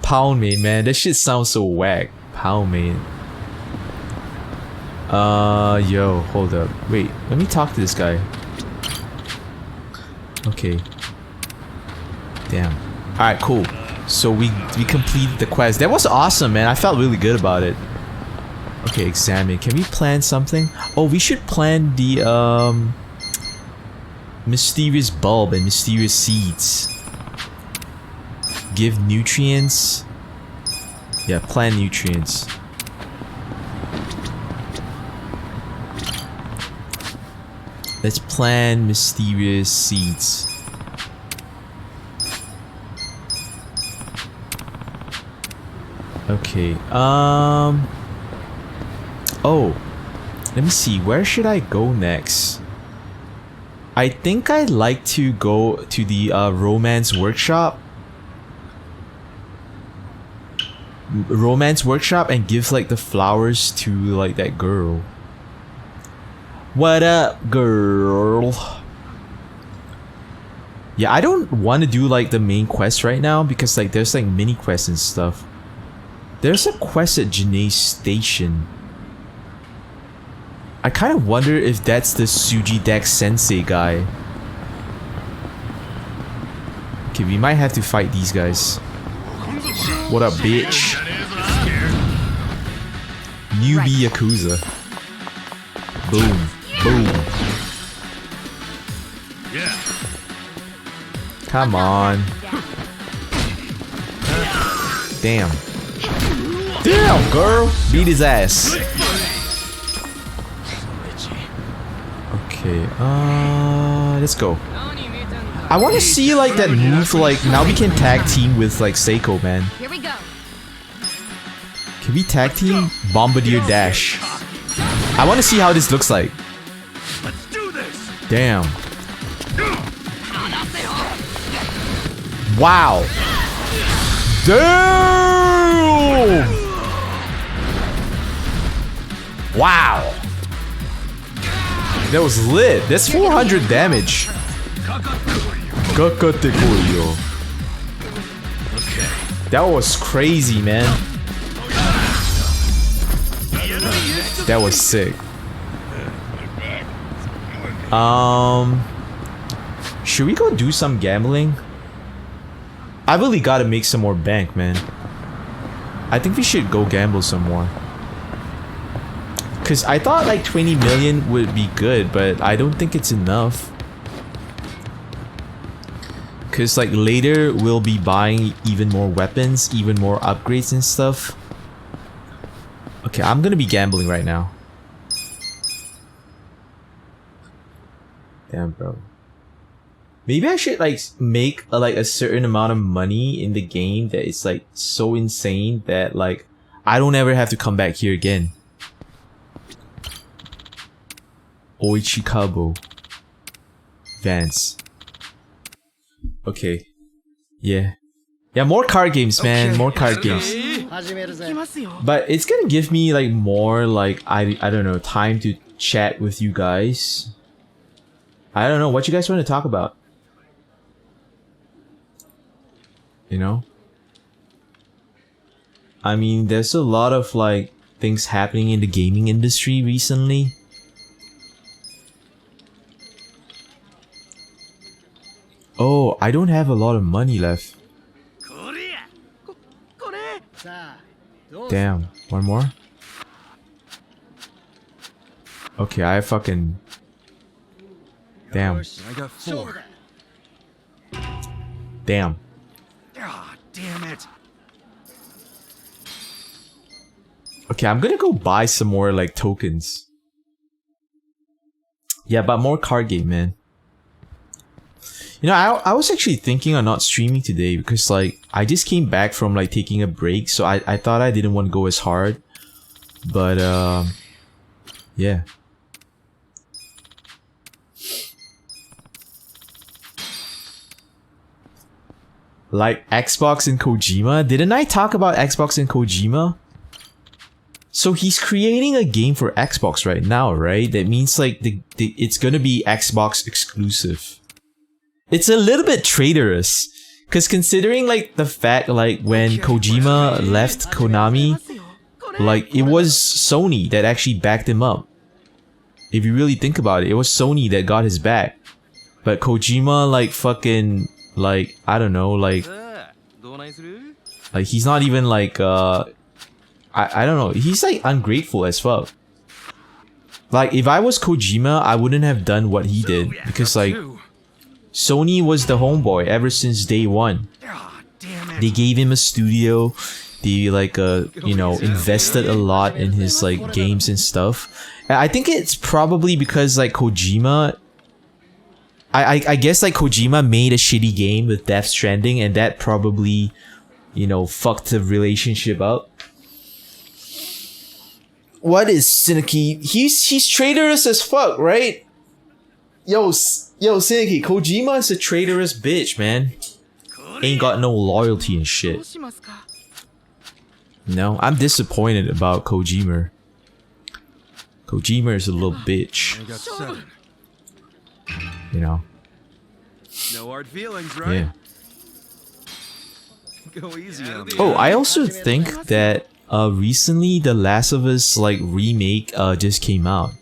Pound mate, man. That shit sounds so whack. Pound mate. Yo, hold up. Wait, let me talk to this guy. Okay. Damn. Alright, cool. So we completed the quest. That was awesome, man. I felt really good about it. Okay, examine. Can we plan something? Oh, we should plan the mysterious bulb and mysterious seeds. Give nutrients. Yeah, plan nutrients. Let's plan mysterious seeds. Okay, oh, let me see, where should I go next? I think I'd like to go to the romance workshop. Romance workshop and give like the flowers to like that girl. What up, girl? Yeah, I don't want to do like the main quest right now because like there's like mini quests and stuff. There's a quest at Janae's station. I kind of wonder if that's the Suji Deck Sensei guy. Okay, we might have to fight these guys. What up, bitch? Newbie Yakuza. Boom. Boom. Yeah. Come on. Damn. Damn, girl! Beat his ass. Okay, let's go. I want to see like that move, like now we can tag team with like Seiko, man. Here we go. Can we tag team? Bombardier Dash. I want to see how this looks like. Let's do this. Damn. Wow. Damn. That was lit. That's 400 damage. Kakate koyo. That was crazy, man. That was sick. Should we go do some gambling? I really gotta make some more bank, man. I think we should go gamble some more. Cause I thought like 20 million would be good, but I don't think it's enough. Cause like later we'll be buying even more weapons, even more upgrades and stuff. Okay, I'm gonna be gambling right now. Damn, bro. Maybe I should like make a certain amount of money in the game that is like so insane that like I don't ever have to come back here again. Oichikabo. Vance. Okay. Yeah. Yeah, more card games, man. More card games. But it's gonna give me like more like I don't know, time to chat with you guys. I don't know what you guys want to talk about. You know? I mean, there's a lot of like things happening in the gaming industry recently. Oh, I don't have a lot of money left. Damn, one more? Okay, I fucking... Damn. I got 4. Damn. Ah, damn it. Okay, I'm gonna go buy some more like tokens. Yeah, but more card game, man. You know, I was actually thinking on not streaming today because like I just came back from like taking a break, so I thought I didn't want to go as hard. But yeah. Like Xbox and Kojima? Didn't I talk about Xbox and Kojima? So he's creating a game for Xbox right now, right? That means like it's gonna be Xbox exclusive. It's a little bit traitorous, cause considering like the fact like when Kojima left Konami, like it was Sony that actually backed him up. If you really think about it, it was Sony that got his back. But Kojima like fucking like I don't know like he's not even like I don't know, he's like ungrateful as fuck. Like if I was Kojima, I wouldn't have done what he did because like Sony was the homeboy ever since day one. They gave him a studio. They like you know, invested a lot in his like games and stuff. And I think it's probably because like Kojima, I guess like Kojima made a shitty game with Death Stranding, and that probably, you know, fucked the relationship up. What is Synergy? He's traitorous as fuck, right? Yo, Synergy, Kojima is a traitorous bitch, man. Ain't got no loyalty and shit. No, I'm disappointed about Kojima. Kojima is a little bitch. I got 7. You know. No hard feelings, right? Yeah. Go easy on me. Oh, I also think that recently the Last of Us like remake just came out.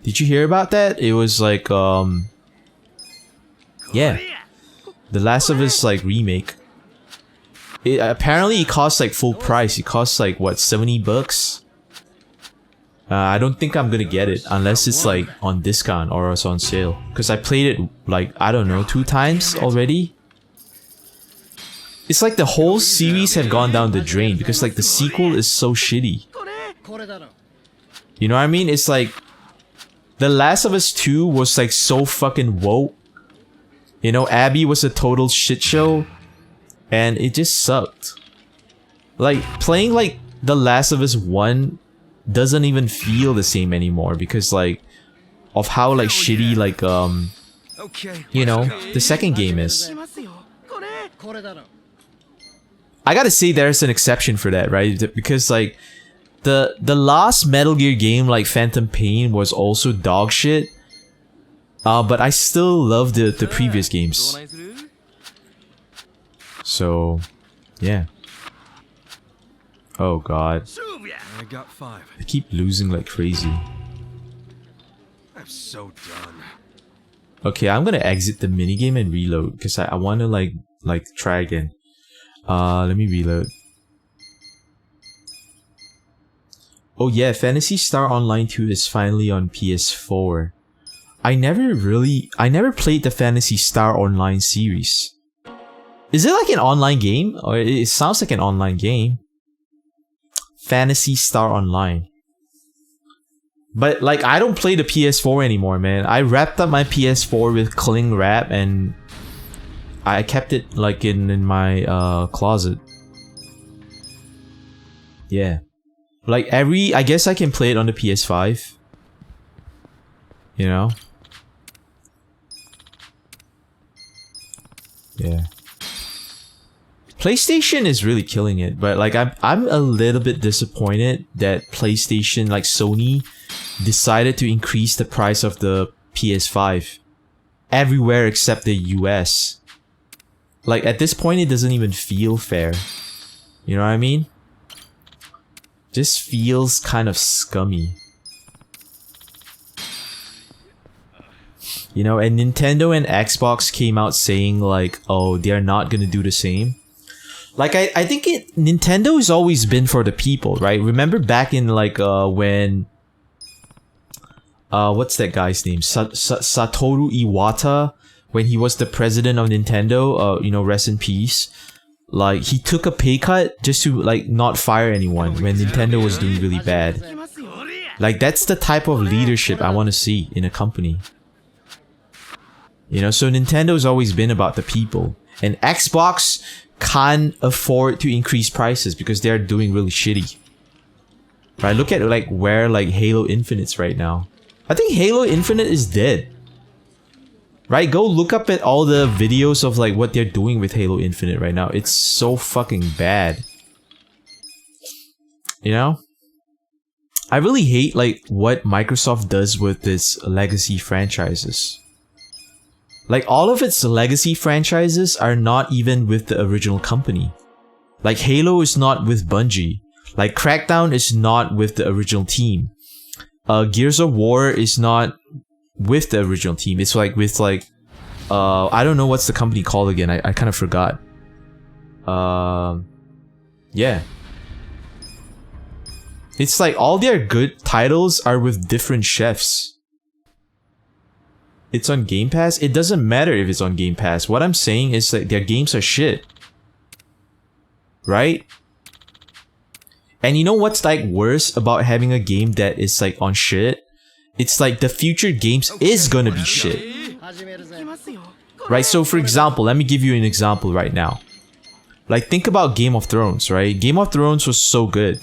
Did you hear about that? It was like yeah, the Last of Us like remake. It apparently it costs like full price. It costs like what, $70? I don't think I'm gonna get it unless it's like on discount or it's on sale. Cause I played it like I don't know 2 times already. It's like the whole series had gone down the drain because like the sequel is so shitty. You know what I mean? It's like The Last of Us 2 was like so fucking woke. You know, Abby was a total shit show. And it just sucked. Like, playing like The Last of Us 1 doesn't even feel the same anymore because like of how like shitty like you know, the second game is. I gotta say there's an exception for that, right? Because like the last Metal Gear game, like Phantom Pain, was also dog shit. But I still love the previous games. So, yeah. Oh god. I got 5. I keep losing like crazy. I'm so done. Okay, I'm gonna exit the minigame and reload because I wanna like try again. Let me reload. Oh yeah, Phantasy Star Online 2 is finally on PS4. I never played the Phantasy Star Online series. Is it like an online game? Or it sounds like an online game. Phantasy Star Online. But like, I don't play the PS4 anymore, man. I wrapped up my PS4 with cling wrap and I kept it like in my closet. Yeah. Like I guess I can play it on the PS5. You know? Yeah. PlayStation is really killing it, but like I'm a little bit disappointed that PlayStation, like Sony, decided to increase the price of the PS5 everywhere except the US. Like at this point it doesn't even feel fair. You know what I mean? Just feels kind of scummy. You know, and Nintendo and Xbox came out saying like, oh, they're not gonna do the same. Like I think Nintendo has always been for the people, right? Remember back in like when what's that guy's name? Satoru Iwata, when he was the president of Nintendo, you know, rest in peace. Like he took a pay cut just to like not fire anyone when Nintendo was doing really bad. Like that's the type of leadership I want to see in a company. You know, so Nintendo's always been about the people, and Xbox can't afford to increase prices because they're doing really shitty. Right? Look at like where like Halo Infinite's right now. I think Halo Infinite is dead. Right? Go look up at all the videos of like what they're doing with Halo Infinite right now. It's so fucking bad. You know? I really hate like what Microsoft does with its legacy franchises. Like all of its legacy franchises are not even with the original company. Like Halo is not with Bungie. Like Crackdown is not with the original team. Gears of War is not with the original team. It's like with like I don't know what's the company called again. I kind of forgot. Yeah. It's like all their good titles are with different chefs. It's on Game Pass? It doesn't matter if it's on Game Pass. What I'm saying is that their games are shit. Right? And you know what's like worse about having a game that is like on shit? It's like the future games is gonna be shit. Right? So for example, let me give you an example right now. Like think about Game of Thrones, right? Game of Thrones was so good.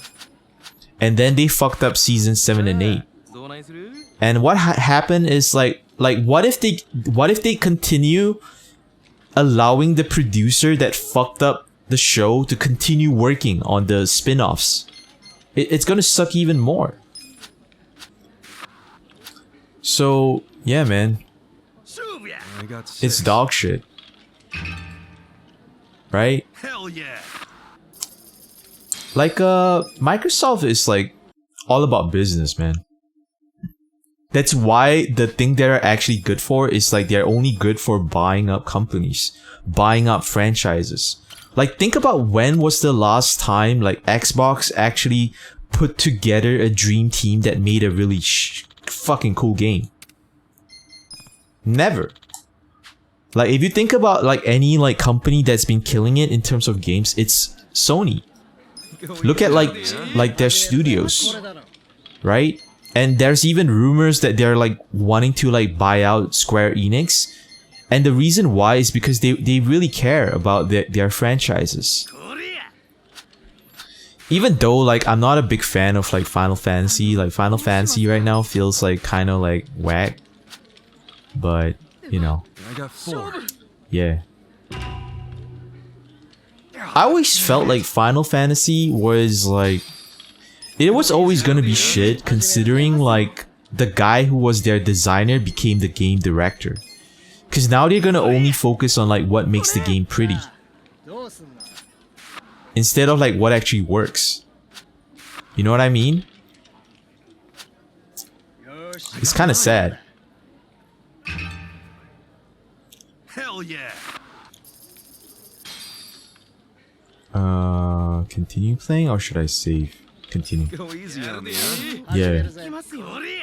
And then they fucked up season 7 and 8. And what happened is like what if they continue allowing the producer that fucked up the show to continue working on the spin-offs? It's gonna suck even more. So yeah, man, it's dog shit, right? Hell yeah. Like Microsoft is like all about business, man. That's why the thing they're actually good for is like they're only good for buying up companies, buying up franchises. Like think about when was the last time like Xbox actually put together a dream team that made a really fucking cool game. Never. Like if you think about like any like company that's been killing it in terms of games, it's Sony. Look at like their studios, right? And there's even rumors that they're like wanting to like buy out Square Enix. And the reason why is because they really care about their franchises. Even though like I'm not a big fan of like Final Fantasy. Like Final Fantasy right now feels like kind of like whack. But, you know. I got 4. Yeah. I always felt like Final Fantasy was like it was always gonna be shit considering like the guy who was their designer became the game director. Cause now they're gonna only focus on like what makes the game pretty. Instead of like what actually works. You know what I mean? It's kinda sad. Hell yeah! Continue playing or should I save? Continue. Go easy on me, huh? Yeah.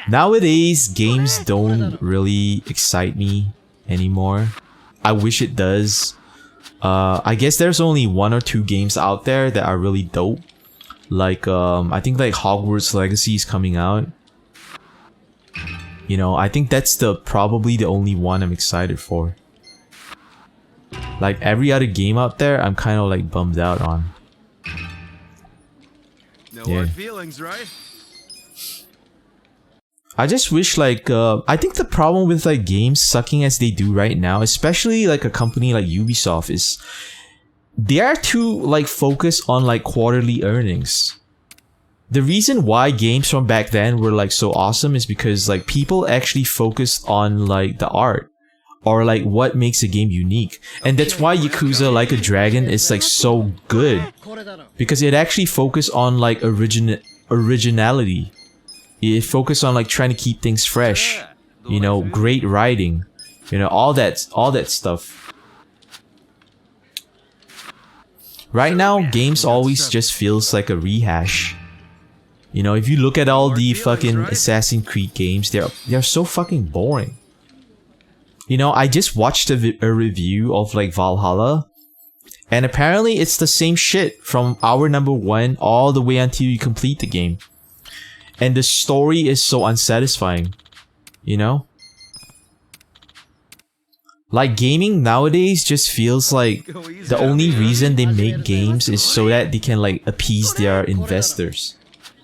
Nowadays, games don't really excite me anymore. I wish it does. I guess there's only 1 or 2 games out there that are really dope. Like, I think like Hogwarts Legacy is coming out. You know, I think that's probably the only one I'm excited for. Like every other game out there, I'm kind of like bummed out on. No hard feelings, right? I just wish like I think the problem with like games sucking as they do right now, especially like a company like Ubisoft, is they are too like focused on like quarterly earnings. The reason why games from back then were like so awesome is because like people actually focused on like the art or like what makes a game unique. And that's why Yakuza Like a Dragon is like so good, because it actually focused on like originality. It focused on like trying to keep things fresh, you know, great writing, you know, all that stuff. Right now, games always just feels like a rehash. You know, if you look at all the fucking Assassin's Creed games, they're so fucking boring. You know, I just watched a review of like Valhalla, and apparently it's the same shit from hour number 1 all the way until you complete the game. And the story is so unsatisfying, you know? Like gaming nowadays just feels like the only reason they make games is so that they can like appease their investors.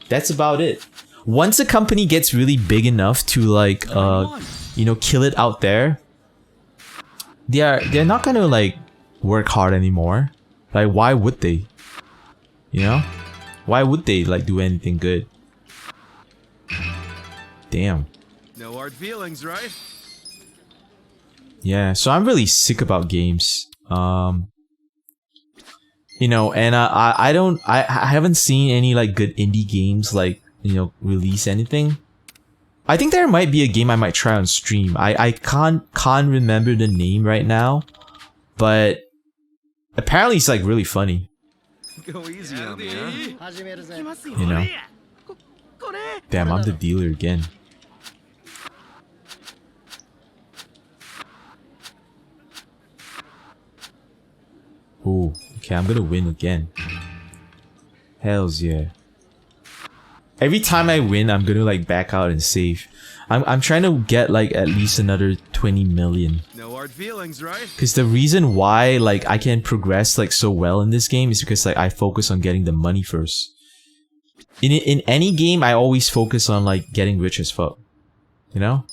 That's about it. Once a company gets really big enough to like you know, kill it out there, they're not gonna like work hard anymore. Like why would they? You know? Why would they like do anything good? Damn. No hard feelings, right? Yeah, so I'm really sick about games. You know, and I haven't seen any like good indie games like, you know, release anything. I think there might be a game I might try on stream. I can't remember the name right now, but apparently it's like really funny. Go easy on me, huh? You know? Damn, I'm the dealer again. Ooh, okay, I'm gonna win again. Hells yeah. Every time I win, I'm gonna like back out and save. I'm trying to get like at least another 20 million. No hard feelings, right? Because the reason why like I can progress like so well in this game is because like I focus on getting the money first. In any game, I always focus on like getting rich as fuck. You know?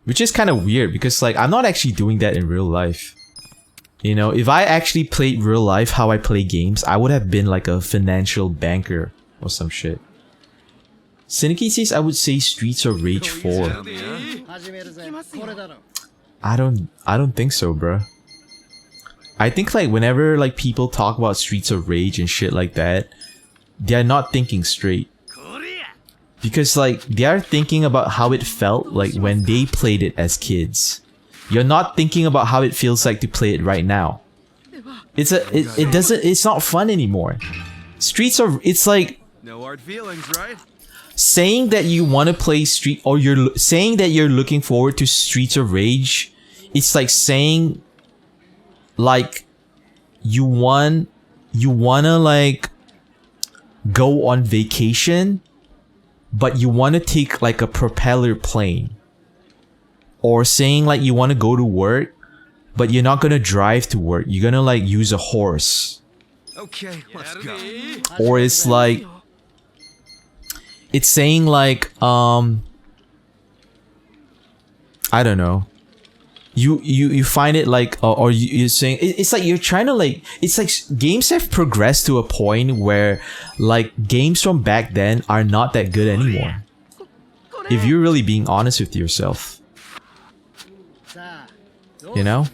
Which is kind of weird because like I'm not actually doing that in real life. You know, if I actually played real life how I play games, I would have been like a financial banker or some shit. Syndicate says I would say Streets of Rage 4. I don't think so, bruh. I think like whenever like people talk about Streets of Rage and shit like that, they're not thinking straight. Because like they are thinking about how it felt like when they played it as kids. You're not thinking about how it feels like to play it right now. It's not fun anymore. It's like no hard feelings, right? Saying that you want to play saying that you're looking forward to Streets of Rage. It's like saying like you wanna like go on vacation, but you want to take like a propeller plane. Or saying like you want to go to work, but you're not gonna drive to work. You're gonna like use a horse. Okay, let's go. Or it's like it's saying like I don't know. you find it like, or you're saying it's like you're trying to like, it's like games have progressed to a point where like games from back then are not that good anymore. If you're really being honest with yourself, you know,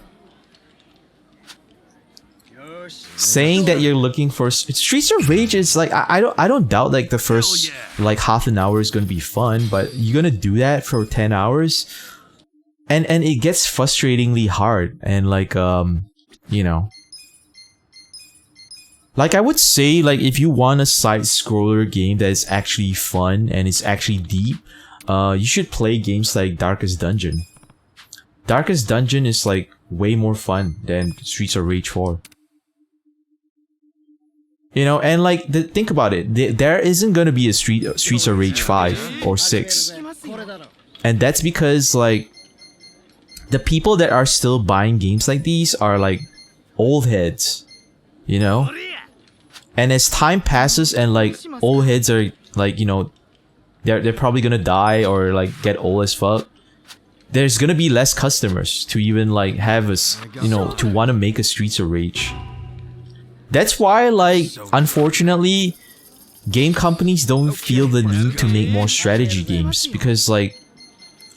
saying that you're looking for Streets of Rage is like, I don't doubt like the first like half an hour is gonna be fun, but you're gonna do that for 10 hours. And it gets frustratingly hard, and like you know, like I would say, like if you want a side scroller game that is actually fun and it's actually deep, you should play games like Darkest Dungeon. Darkest Dungeon is like way more fun than Streets of Rage 4. You know, and like think about it, there isn't gonna be a Streets of Rage 5 or 6, and that's because like the people that are still buying games like these are like old heads, you know? And as time passes and like old heads are like, you know, they're probably gonna die or like get old as fuck, there's gonna be less customers to even like have us, you know, to want to make a Streets of Rage. That's why like unfortunately game companies don't feel the need to make more strategy games, because like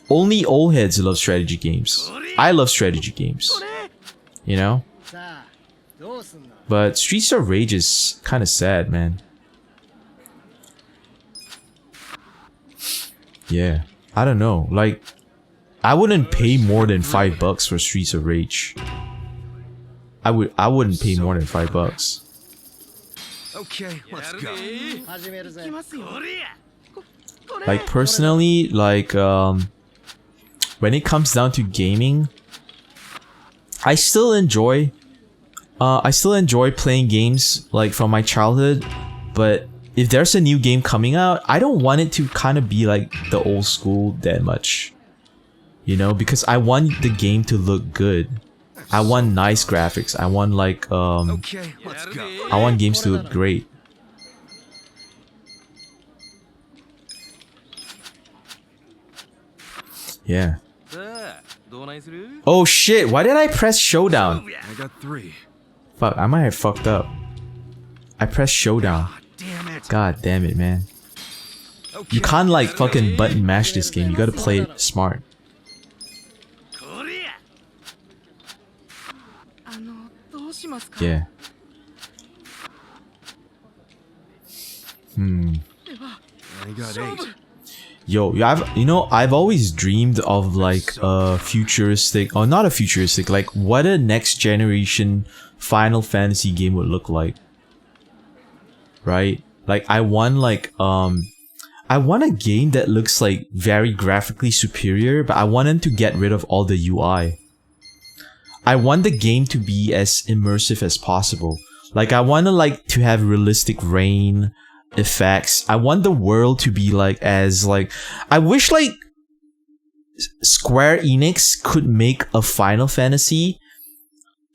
only old heads love strategy games. I love strategy games, you know? But Streets of Rage is kind of sad, man. Yeah, I don't know. Like, I wouldn't pay more than $5 for Streets of Rage. I wouldn't pay more than $5. Okay, let's go. Like personally, like when it comes down to gaming, I still enjoy playing games like from my childhood, but if there's a new game coming out, I don't want it to kind of be like the old school that much, you know, because I want the game to look good. I want nice graphics. I want like okay, let's go. I want games to look great. Yeah. Oh shit, why did I press showdown? I got 3. Fuck, I might have fucked up. I pressed showdown. God damn it, man. You can't like fucking button mash this game. You gotta play it smart. Yeah. I got 8. Yo, I've always dreamed of like a futuristic, or not a futuristic, like what a next generation Final Fantasy game would look like. Right? Like I want a game that looks like very graphically superior, but I want them to get rid of all the UI. I want the game to be as immersive as possible. Like I want to have realistic rain effects. I want the world to be like as like, I wish like Square Enix could make a Final Fantasy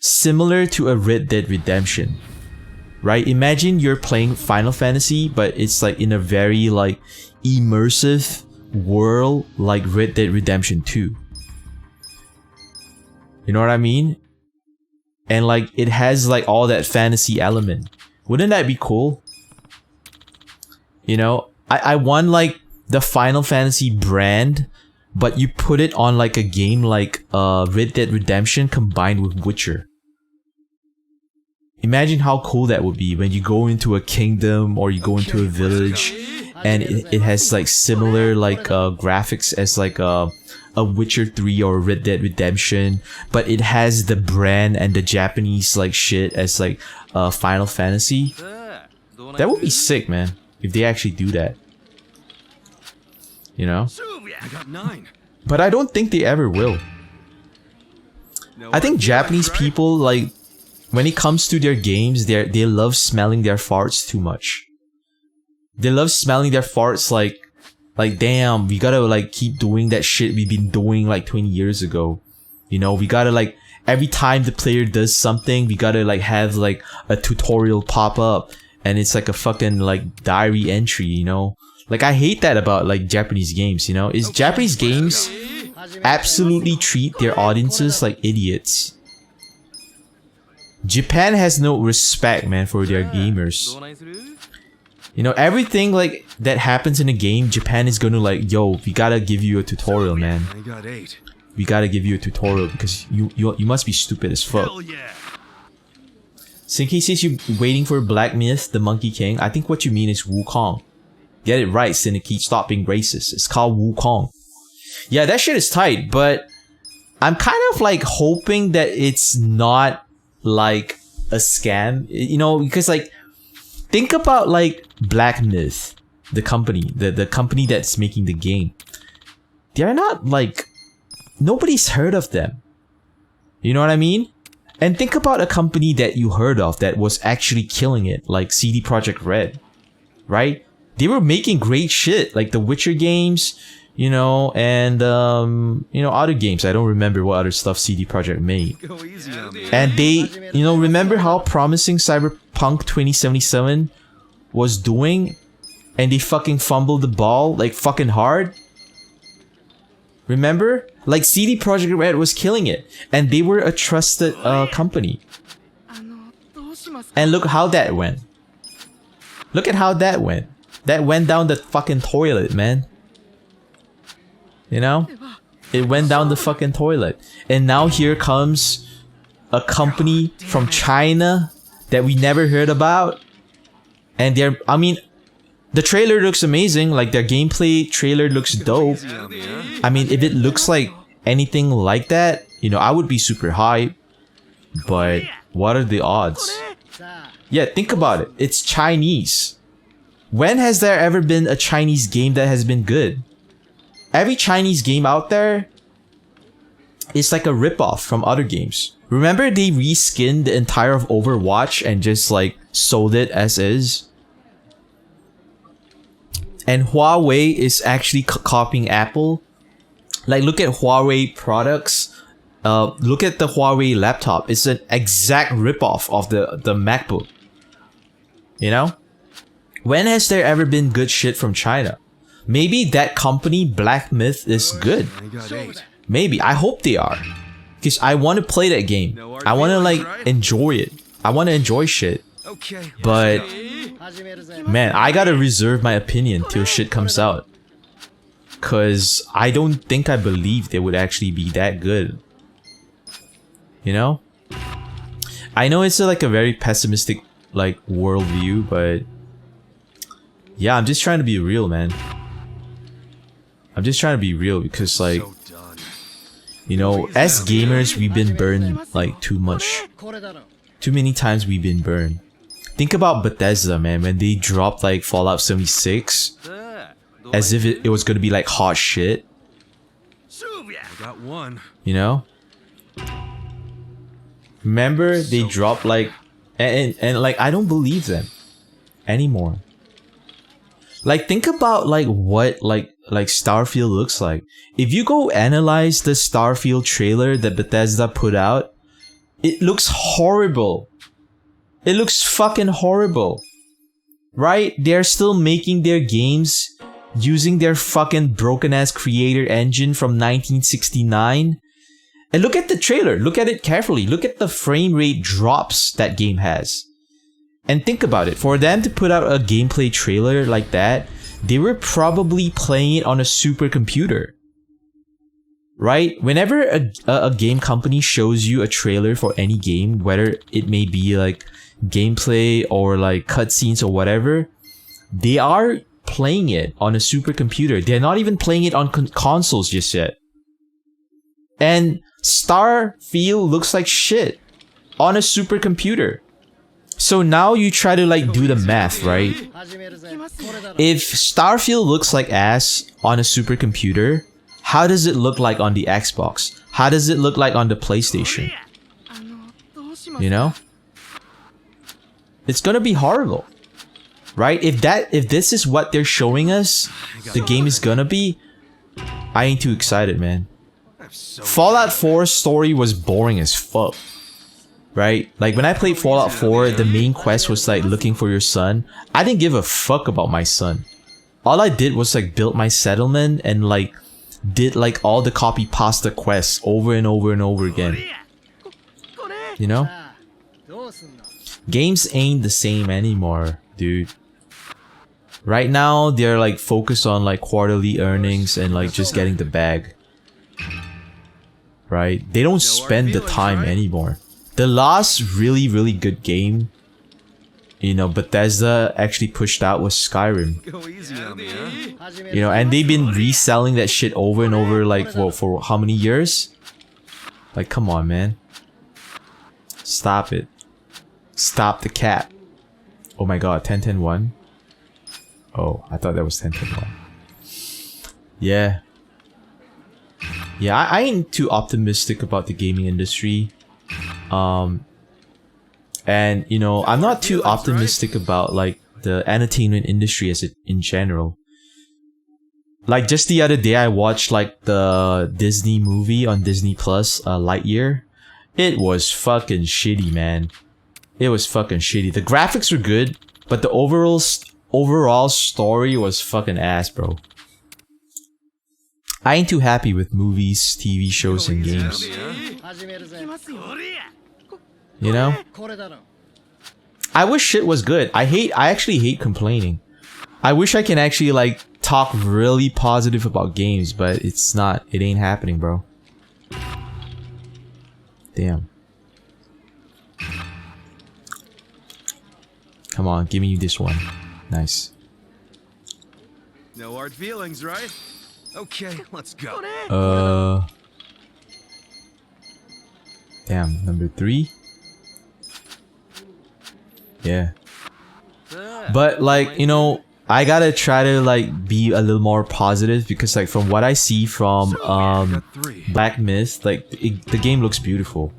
similar to a Red Dead Redemption. Right? Imagine you're playing Final Fantasy, but it's like in a very like immersive world like Red Dead Redemption 2. You know what I mean? And like it has like all that fantasy element. Wouldn't that be cool? You know, I want like the Final Fantasy brand, but you put it on like a game like Red Dead Redemption combined with Witcher. Imagine how cool that would be when you go into a kingdom or you go into a village and it has like similar like graphics as like a Witcher 3 or Red Dead Redemption, but it has the brand and the Japanese like shit as like Final Fantasy. That would be sick, man, if they actually do that. You know? I got 9. But I don't think they ever will. I think Japanese people, like, when it comes to their games, they love smelling their farts too much. They love smelling their farts like damn, we gotta like keep doing that shit we've been doing like 20 years ago. You know, we gotta like, every time the player does something, we gotta like have like a tutorial pop up and it's like a fucking like diary entry, you know? Like I hate that about like Japanese games, you know? Japanese games absolutely treat their audiences like idiots. Japan has no respect, man, for their gamers. You know, everything like that happens in a game, Japan is gonna like, yo, we gotta give you a tutorial, man. We gotta give you a tutorial because you must be stupid as fuck. Sinki says you're waiting for Black Myth, the Monkey King. I think what you mean is Wukong. Get it right, Siniki. Stop being racist. It's called Wukong. Yeah, that shit is tight, but I'm kind of like hoping that it's not like a scam, you know, because like think about like Black Myth, the company, the company that's making the game. They're not like, nobody's heard of them. You know what I mean? And think about a company that you heard of that was actually killing it, like CD Projekt Red, right? They were making great shit, like the Witcher games, you know, and you know, other games. I don't remember what other stuff CD Projekt made. And they, you know, remember how promising Cyberpunk 2077 was doing, and they fucking fumbled the ball like fucking hard. Remember? Like CD Projekt Red was killing it, and they were a trusted company. And look how that went. Look at how that went. That went down the fucking toilet, man. You know? It went down the fucking toilet. And now here comes a company from China that we never heard about. And they're, I mean, the trailer looks amazing. Like their gameplay trailer looks dope. I mean, if it looks like anything like that, you know, I would be super hyped. But what are the odds? Yeah, think about it. It's Chinese. When has there ever been a Chinese game that has been good? Every Chinese game out there is like a ripoff from other games. Remember they reskinned the entire of Overwatch and just like sold it as is? And Huawei is actually copying Apple. Like look at Huawei products. Look at the Huawei laptop. It's an exact ripoff of the MacBook. You know? When has there ever been good shit from China? Maybe that company, Black Myth, is good. Maybe. I hope they are. Because I want to play that game. I want to like enjoy it. I want to enjoy shit. But man, I gotta reserve my opinion till shit comes out. Cause I don't think I believe they would actually be that good. You know? I know it's like a very pessimistic like worldview, but yeah, I'm just trying to be real, man. I'm just trying to be real because like, you know, as gamers, we've been burned like too much. Too many times we've been burned. Think about Bethesda, man, when they dropped like Fallout 76 as if it was gonna be like hot shit. You know? Remember they dropped like and like I don't believe them anymore. Like think about like what like Starfield looks like. If you go analyze the Starfield trailer that Bethesda put out, it looks horrible. It looks fucking horrible. Right? They're still making their games using their fucking broken ass creator engine from 1969. And look at the trailer. Look at it carefully. Look at the frame rate drops that game has. And think about it. For them to put out a gameplay trailer like that, they were probably playing it on a supercomputer. Right? Whenever a game company shows you a trailer for any game, whether it may be like gameplay or like cutscenes or whatever, they are playing it on a supercomputer. They're not even playing it on consoles just yet. And Starfield looks like shit on a supercomputer. So now you try to like do the math, right? If Starfield looks like ass on a supercomputer, how does it look like on the Xbox? How does it look like on the PlayStation? You know? It's gonna be horrible. Right? If this is what they're showing us, the game is gonna be, I ain't too excited, man. Fallout 4's story was boring as fuck. Right? Like when I played Fallout 4, the main quest was like looking for your son. I didn't give a fuck about my son. All I did was like build my settlement and like did like all the copy pasta quests over and over and over again. You know? Games ain't the same anymore, dude. Right now, they're like focused on like quarterly earnings and like just getting the bag. Right? They don't spend the time anymore. The last really, really good game, you know, Bethesda actually pushed out was Skyrim. You know, and they've been reselling that shit over and over like for how many years? Like, come on, man. Stop it. Stop the cap. Oh my god, 10-10-1? Oh, I thought that was 10-10-1. Yeah. Yeah, I ain't too optimistic about the gaming industry. And, you know, I'm not too optimistic about, like, the entertainment industry as in general. Like, just the other day, I watched, like, the Disney movie on Disney Plus, Lightyear. It was fucking shitty, man. It was fucking shitty. The graphics were good, but the overall story was fucking ass, bro. I ain't too happy with movies, TV shows, and games. You know? I wish shit was good. I actually hate complaining. I wish I can actually like talk really positive about games, but it's not. It ain't happening, bro. Damn. Come on, give me this one. Nice. No hard feelings, right? Okay, let's go. Damn, number 3. Yeah. But like, you know, I gotta try to like be a little more positive because like from what I see from Black Myth, like the game looks beautiful.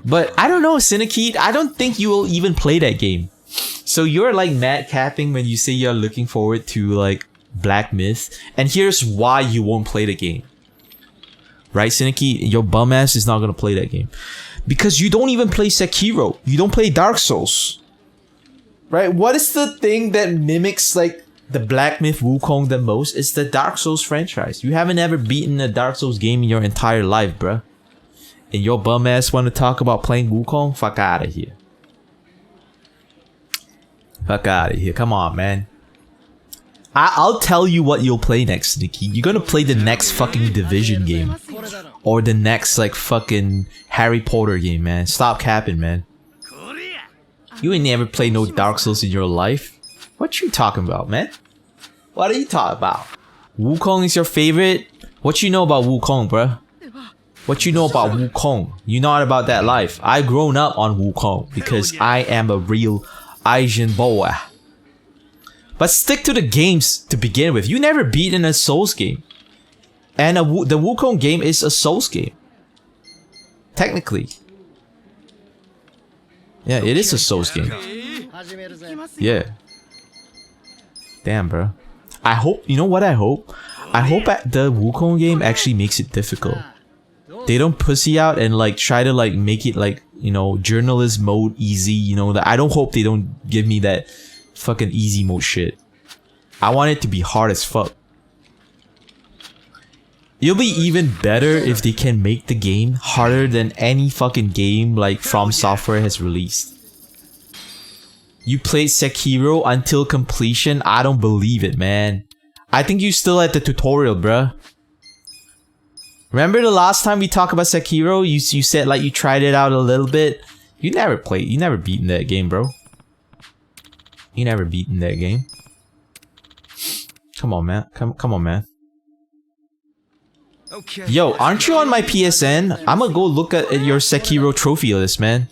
But I don't know, Cinekete, I don't think you will even play that game. So you're like mad capping when you say you're looking forward to like Black Myth, and here's why you won't play the game. Right, Cinekete? Your bum ass is not gonna play that game. Because you don't even play Sekiro. You don't play Dark Souls. Right? What is the thing that mimics like the Black Myth Wukong the most? It's the Dark Souls franchise. You haven't ever beaten a Dark Souls game in your entire life, bruh. And your bum ass want to talk about playing Wukong? Fuck out of here. Fuck out of here. Come on, man. I'll tell you what you'll play next, Nikki. You're gonna play the next fucking Division game. Or the next, like, fucking Harry Potter game, man. Stop capping, man. You ain't never played no Dark Souls in your life. What you talking about, man? What are you talking about? Wukong is your favorite? What you know about Wukong, bruh? What you know about Wukong? You not about that life. I grown up on Wukong because I am a real Asian boy. But stick to the games to begin with. You never beaten a Souls game. And the Wukong game is a Souls game. Technically. Yeah, it is a Souls game. Yeah. Damn, bro. I hope, you know what I hope? I hope the Wukong game actually makes it difficult. They don't pussy out and like try to like make it like, you know, journalist mode easy, you know, that I don't hope they don't give me that fucking easy mode shit. I want it to be hard as fuck. It'll be even better if they can make the game harder than any fucking game like From Software has released. You played Sekiro until completion? I don't believe it, man. I think you still at the tutorial, bruh. Remember the last time we talked about Sekiro? You said like you tried it out a little bit. You never played, you never beaten that game, bro. You never beaten that game. Come on, man. Come on, man. Okay. Yo, aren't you on my PSN? I'ma go look at your Sekiro trophy list, man.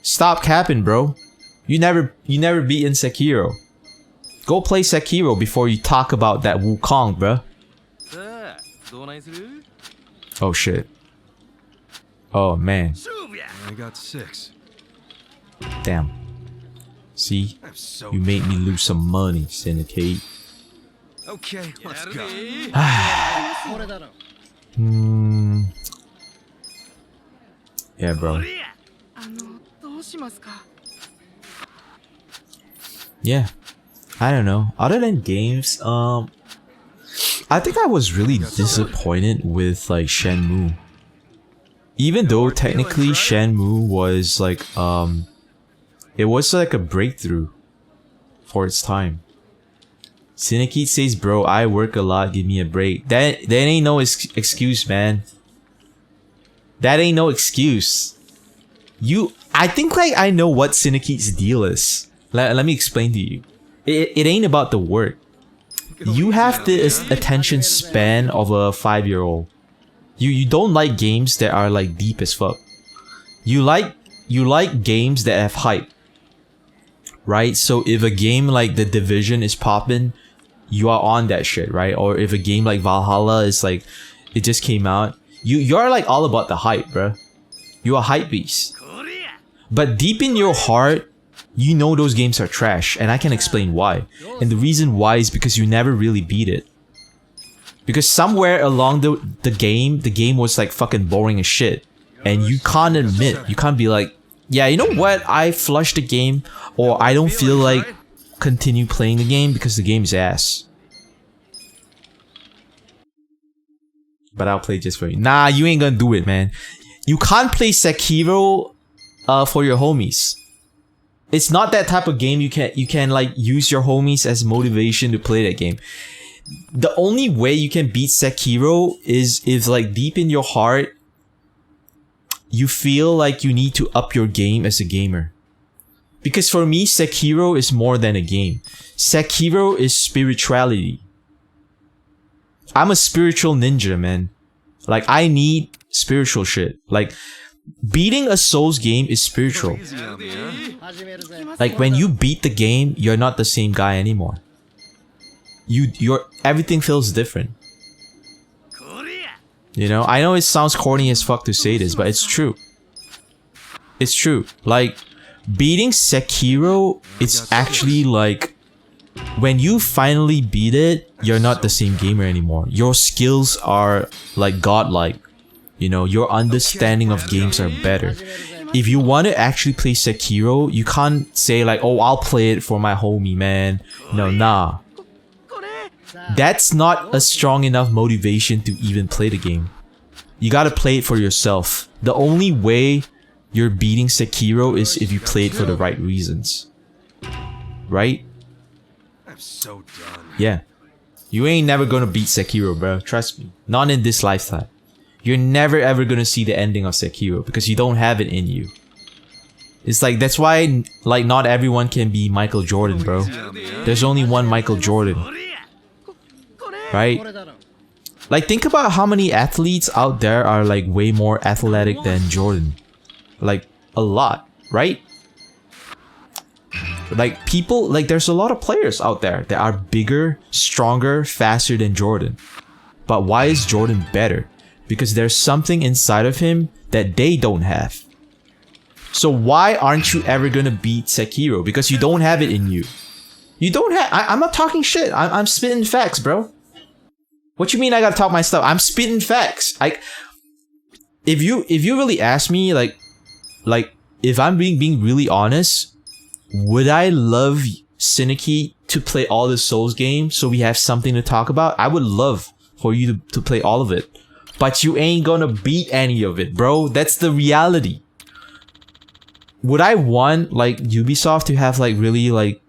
Stop capping, bro. You never beaten Sekiro. Go play Sekiro before you talk about that Wukong, bruh. Oh shit. Oh man. I got 6. Damn. See? You made me lose some money, Syndicate. Okay, let's go. Yeah, bro. Yeah. I don't know. Other than games, I think I was really disappointed with like Shenmue. Even though technically Shenmue was like it was like a breakthrough for its time. Cinekit says, bro, I work a lot, give me a break. That ain't no excuse, man. That ain't no excuse. I think like I know what Cinekit's deal is. Let me explain to you. It ain't about the work. You have the attention span of a 5-year-old. You don't like games that are like deep as fuck. You like games that have hype. Right? So if a game like The Division is poppin', you are on that shit, right? Or if a game like Valhalla is like, it just came out, you're like all about the hype, bruh. You are hype beast. But deep in your heart, you know those games are trash, and I can explain why. And the reason why is because you never really beat it. Because somewhere along the game was like fucking boring as shit. And you can't admit, you can't be like, yeah, you know what? I flushed the game, or I don't feel like continue playing the game because the game's ass. But I'll play just for you. Nah, you ain't gonna do it, man. You can't play Sekiro for your homies. It's not that type of game you can like use your homies as motivation to play that game. The only way you can beat Sekiro is if like deep in your heart you feel like you need to up your game as a gamer. Because for me, Sekiro is more than a game. Sekiro is spirituality. I'm a spiritual ninja, man. Like, I need spiritual shit. Like, beating a Souls game is spiritual. Like, when you beat the game, you're not the same guy anymore. Everything feels different. You know, I know it sounds corny as fuck to say this, but it's true. It's true. Like, beating Sekiro, it's actually like, when you finally beat it, you're not the same gamer anymore. Your skills are like godlike. You know, your understanding of games are better. If you want to actually play Sekiro, you can't say like, oh, I'll play it for my homie, man. No, nah. That's not a strong enough motivation to even play the game. You gotta play it for yourself. The only way you're beating Sekiro is if you play it for the right reasons. Right? I'm so done. Yeah. You ain't never gonna beat Sekiro, bro. Trust me. Not in this lifetime. You're never ever gonna see the ending of Sekiro because you don't have it in you. It's like, that's why like not everyone can be Michael Jordan, bro. There's only one Michael Jordan. Right? Like, think about how many athletes out there are like way more athletic than Jordan. Like, a lot, right? Like, people, like, there's a lot of players out there that are bigger, stronger, faster than Jordan. But why is Jordan better? Because there's something inside of him that they don't have. So why aren't you ever gonna beat Sekiro? Because you don't have it in you. You don't have. I'm not talking shit. I'm spitting facts, bro. What you mean I gotta talk my stuff? I'm spitting facts. If you really ask me, like if I'm being really honest, would I love Cinekit to play all the Souls games so we have something to talk about? I would love for you to play all of it. But you ain't gonna beat any of it, bro. That's the reality. Would I want like Ubisoft to have like really like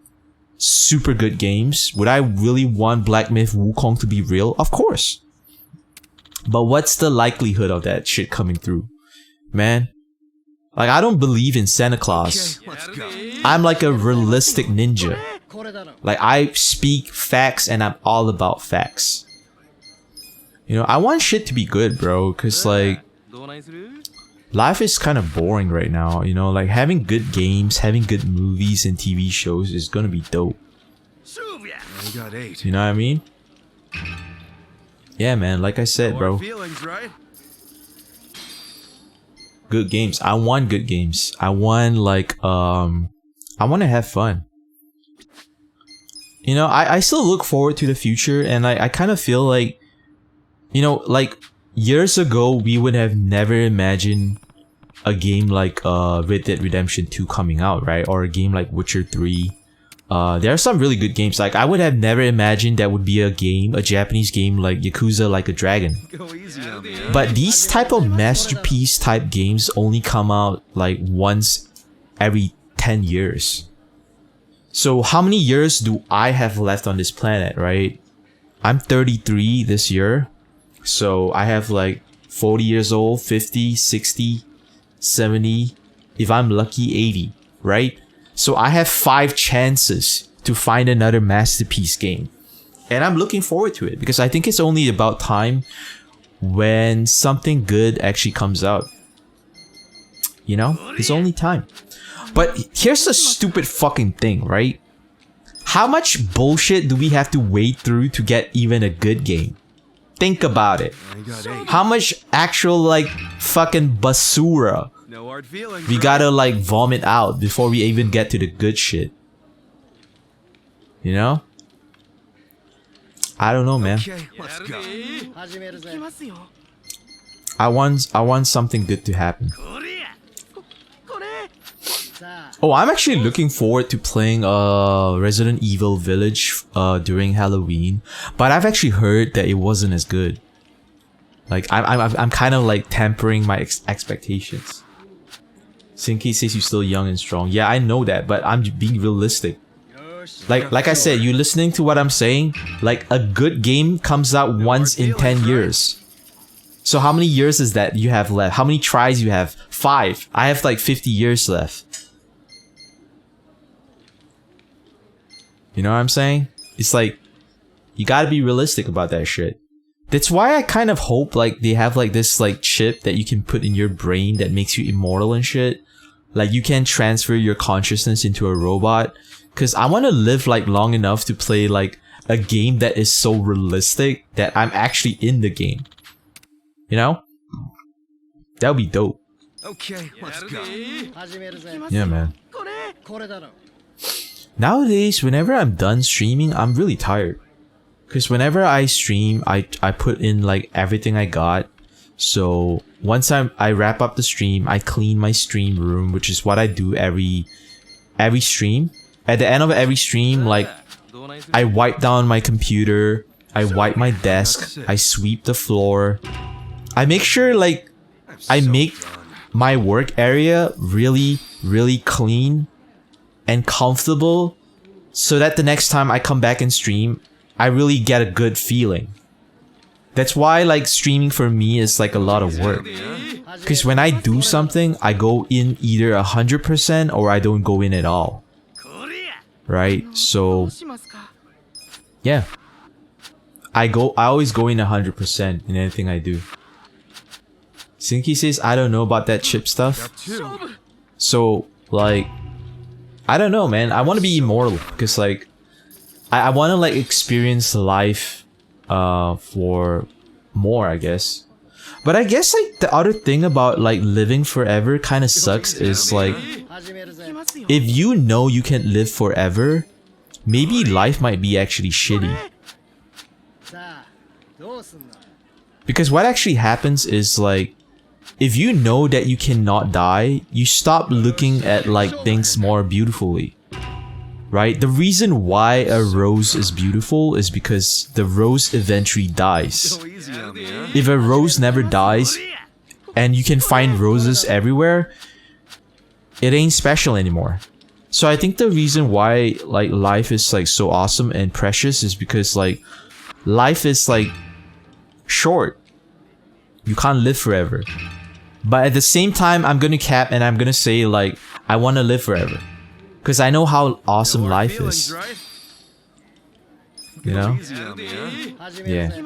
super good games? Would I really want Black Myth Wukong to be real? Of course. But what's the likelihood of that shit coming through? Man. Like, I don't believe in Santa Claus. I'm like a realistic ninja. Like, I speak facts and I'm all about facts. You know, I want shit to be good, bro. Cause like, life is kind of boring right now. You know, like having good games, having good movies and TV shows is gonna be dope. You know what I mean? Yeah, man. Like I said, bro. Good games. I want good games. I want like I want to have fun. You know, I still look forward to the future, and I kind of feel like, you know, like years ago we would have never imagined a game like Red Dead Redemption 2 coming out, right? Or a game like Witcher 3, there are some really good games. Like I would have never imagined that would be a Japanese game like Yakuza Like a Dragon. But these type of masterpiece type games only come out like once every 10 years. So how many years do I have left on this planet, right? I'm 33 this year. So I have like 40 years old, 50, 60, 70, if I'm lucky 80, right? So I have 5 chances to find another masterpiece game. And I'm looking forward to it because I think it's only about time when something good actually comes out. You know? It's only time. But here's the stupid fucking thing, right? How much bullshit do we have to wade through to get even a good game? Think about it. How much actual like fucking basura we gotta like vomit out before we even get to the good shit? You know? I don't know, man. I want something good to happen. Oh, I'm actually looking forward to playing Resident Evil Village during Halloween, but I've actually heard that it wasn't as good. Like I'm kind of like tempering my expectations. Sinki says you're still young and strong. Yeah, I know that, but I'm being realistic. Like I said, you listening to what I'm saying? Like a good game comes out once in 10 years. So how many years is that you have left? How many tries you have? 5. I have like 50 years left. You know what I'm saying? It's like, you gotta be realistic about that shit. That's why I kind of hope like they have like this like chip that you can put in your brain that makes you immortal and shit. Like you can transfer your consciousness into a robot. Cause I want to live like long enough to play like a game that is so realistic that I'm actually in the game. You know? That would be dope. Okay, let's go. Yeah, man. Nowadays, whenever I'm done streaming, I'm really tired. Because whenever I stream, I put in like everything I got. So once I wrap up the stream, I clean my stream room, which is what I do every stream. At the end of every stream, like I wipe down my computer, I wipe my desk, I sweep the floor. I make sure like I make my work area really, really clean and comfortable so that the next time I come back and stream, I really get a good feeling. That's why like streaming for me is like a lot of work. Because when I do something, I go in either 100% or I don't go in at all. Right? So yeah. I always go in 100% in anything I do. Sinky says, I don't know about that chip stuff. So, like, I don't know, man. I want to be immortal because, like, I want to, like, experience life for more, I guess. But I guess, like, the other thing about, like, living forever kind of sucks is, like, if you know you can live forever, maybe life might be actually shitty. Because what actually happens is, like, if you know that you cannot die, you stop looking at like things more beautifully. Right? The reason why a rose is beautiful is because the rose eventually dies. If a rose never dies and you can find roses everywhere, it ain't special anymore. So I think the reason why like life is like so awesome and precious is because like life is like short. You can't live forever. But at the same time, I'm gonna cap and I'm gonna say like, I wanna live forever. Because I know how awesome life is. You know? Yeah.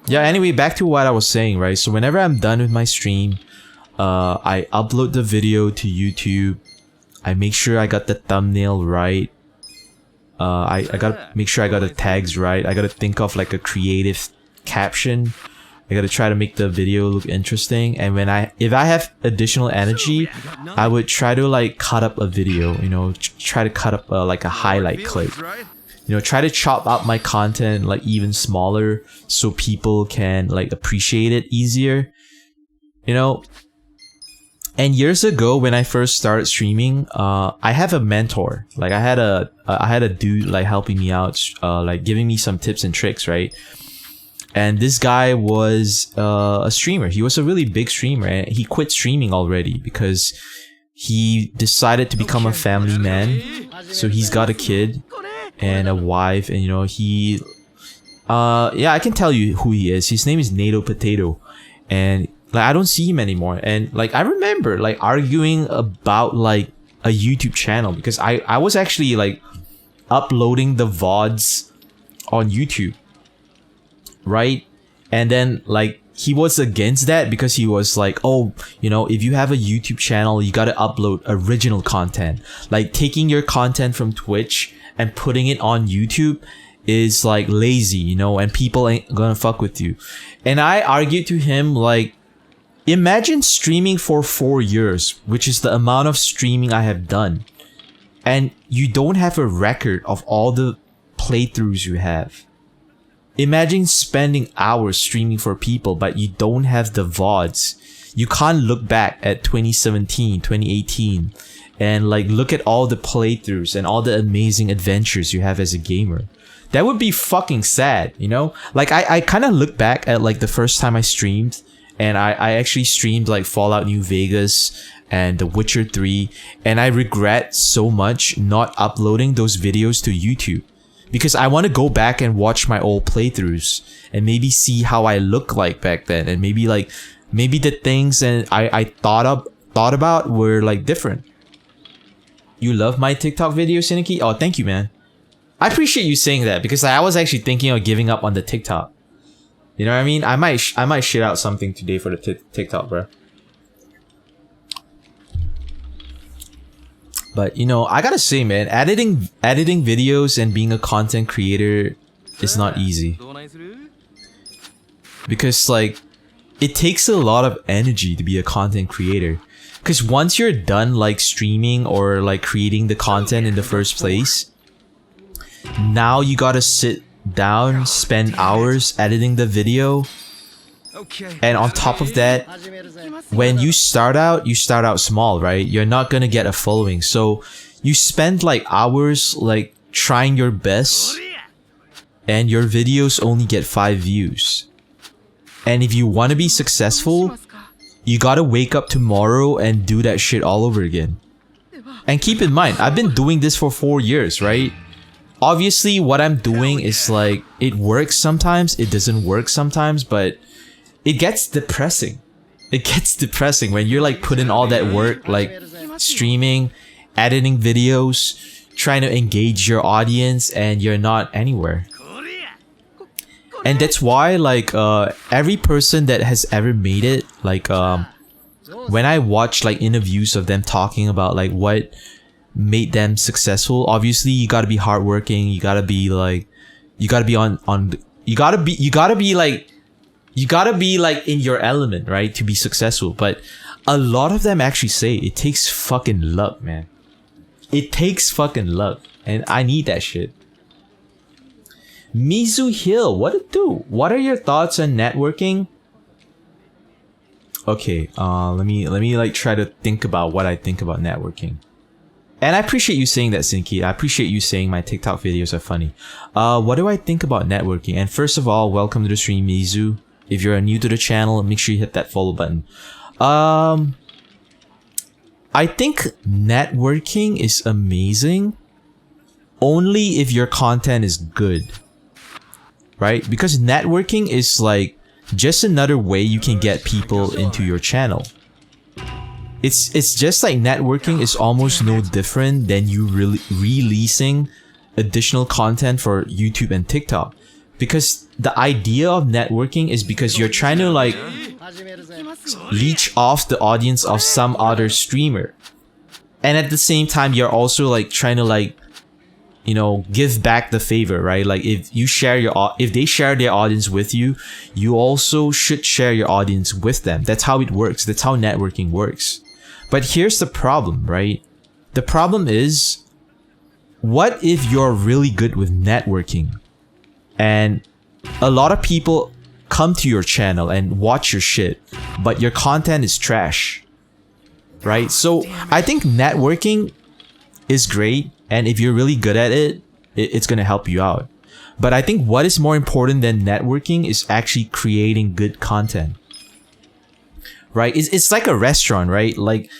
Yeah, anyway, back to what I was saying, right? So whenever I'm done with my stream, I upload the video to YouTube. I make sure I got the thumbnail right. I gotta make sure I got the tags right. I gotta think of like a creative caption. I gotta try to make the video look interesting, and if I have additional energy, I would try to like cut up a video, you know, try to cut up like a highlight clip. You know, try to chop up my content like even smaller so people can like appreciate it easier. You know, And years ago, when I first started streaming, I have a mentor. Like I had a dude like helping me out, like giving me some tips and tricks, right? And this guy was a streamer. He was a really big streamer, and he quit streaming already because he decided to become a family man. So he's got a kid and a wife, and you know, he yeah, I can tell you who he is. His name is NATO Potato, and like I don't see him anymore. And like I remember like arguing about like a YouTube channel because I was actually like uploading the VODs on YouTube, right? And then like he was against that because he was like, oh, you know, if you have a YouTube channel, you gotta upload original content. Like taking your content from Twitch and putting it on YouTube is like lazy, you know, and people ain't gonna fuck with you. And I argued to him like, imagine streaming for 4 years, which is the amount of streaming I have done, and you don't have a record of all the playthroughs you have. Imagine spending hours streaming for people, but you don't have the VODs. You can't look back at 2017, 2018, and like look at all the playthroughs and all the amazing adventures you have as a gamer. That would be fucking sad, you know? Like I kind of look back at like the first time I streamed, and I actually streamed like Fallout New Vegas and The Witcher 3, and I regret so much not uploading those videos to YouTube. Because I want to go back and watch my old playthroughs and maybe see how I look like back then, and maybe the things and I thought about were like different. You love my TikTok videos, Siniki? Oh, thank you, man. I appreciate you saying that because I was actually thinking of giving up on the TikTok. You know what I mean? I might shit out something today for the TikTok, bro. But you know, I gotta say, man, editing videos and being a content creator is not easy. Because like, it takes a lot of energy to be a content creator. Because once you're done like streaming or like creating the content in the first place, now you gotta sit down, spend hours editing the video. And on top of that, when you start out small, right? You're not gonna get a following, so you spend like hours like trying your best, and your videos only get 5 views. And if you want to be successful, you gotta wake up tomorrow and do that shit all over again. And keep in mind, I've been doing this for 4 years, right? Obviously, what I'm doing is like, it works sometimes, it doesn't work sometimes, but it gets depressing. It gets depressing when you're like putting all that work, like streaming, editing videos, trying to engage your audience, and you're not anywhere. And that's why like every person that has ever made it, like when I watch like interviews of them talking about like what made them successful, obviously you gotta be hardworking, you gotta be like in your element, right, to be successful. But a lot of them actually say it takes fucking luck, man. It takes fucking luck, and I need that shit. Mizu Hill, what it do? What are your thoughts on networking? Okay, let me like try to think about what I think about networking. And I appreciate you saying that, Sinki. I appreciate you saying my TikTok videos are funny. What do I think about networking? And first of all, welcome to the stream, Mizu. If you're new to the channel, make sure you hit that follow button. I think networking is amazing only if your content is good, right? Because networking is like just another way you can get people into your channel. It's just like networking is almost no different than you releasing additional content for YouTube and TikTok. Because the idea of networking is because you're trying to like leech off the audience of some other streamer, and at the same time you're also like trying to like, you know, give back the favor, right? Like if they share their audience with you, you also should share your audience with them. That's how it works. That's how networking works. But here's the problem, right? The problem is, what if you're really good with networking and a lot of people come to your channel and watch your shit, but your content is trash? right? So I think networking is great, and if you're really good at it, it's gonna help you out. But I think what is more important than networking is actually creating good content, right? It's like a restaurant, right? Like,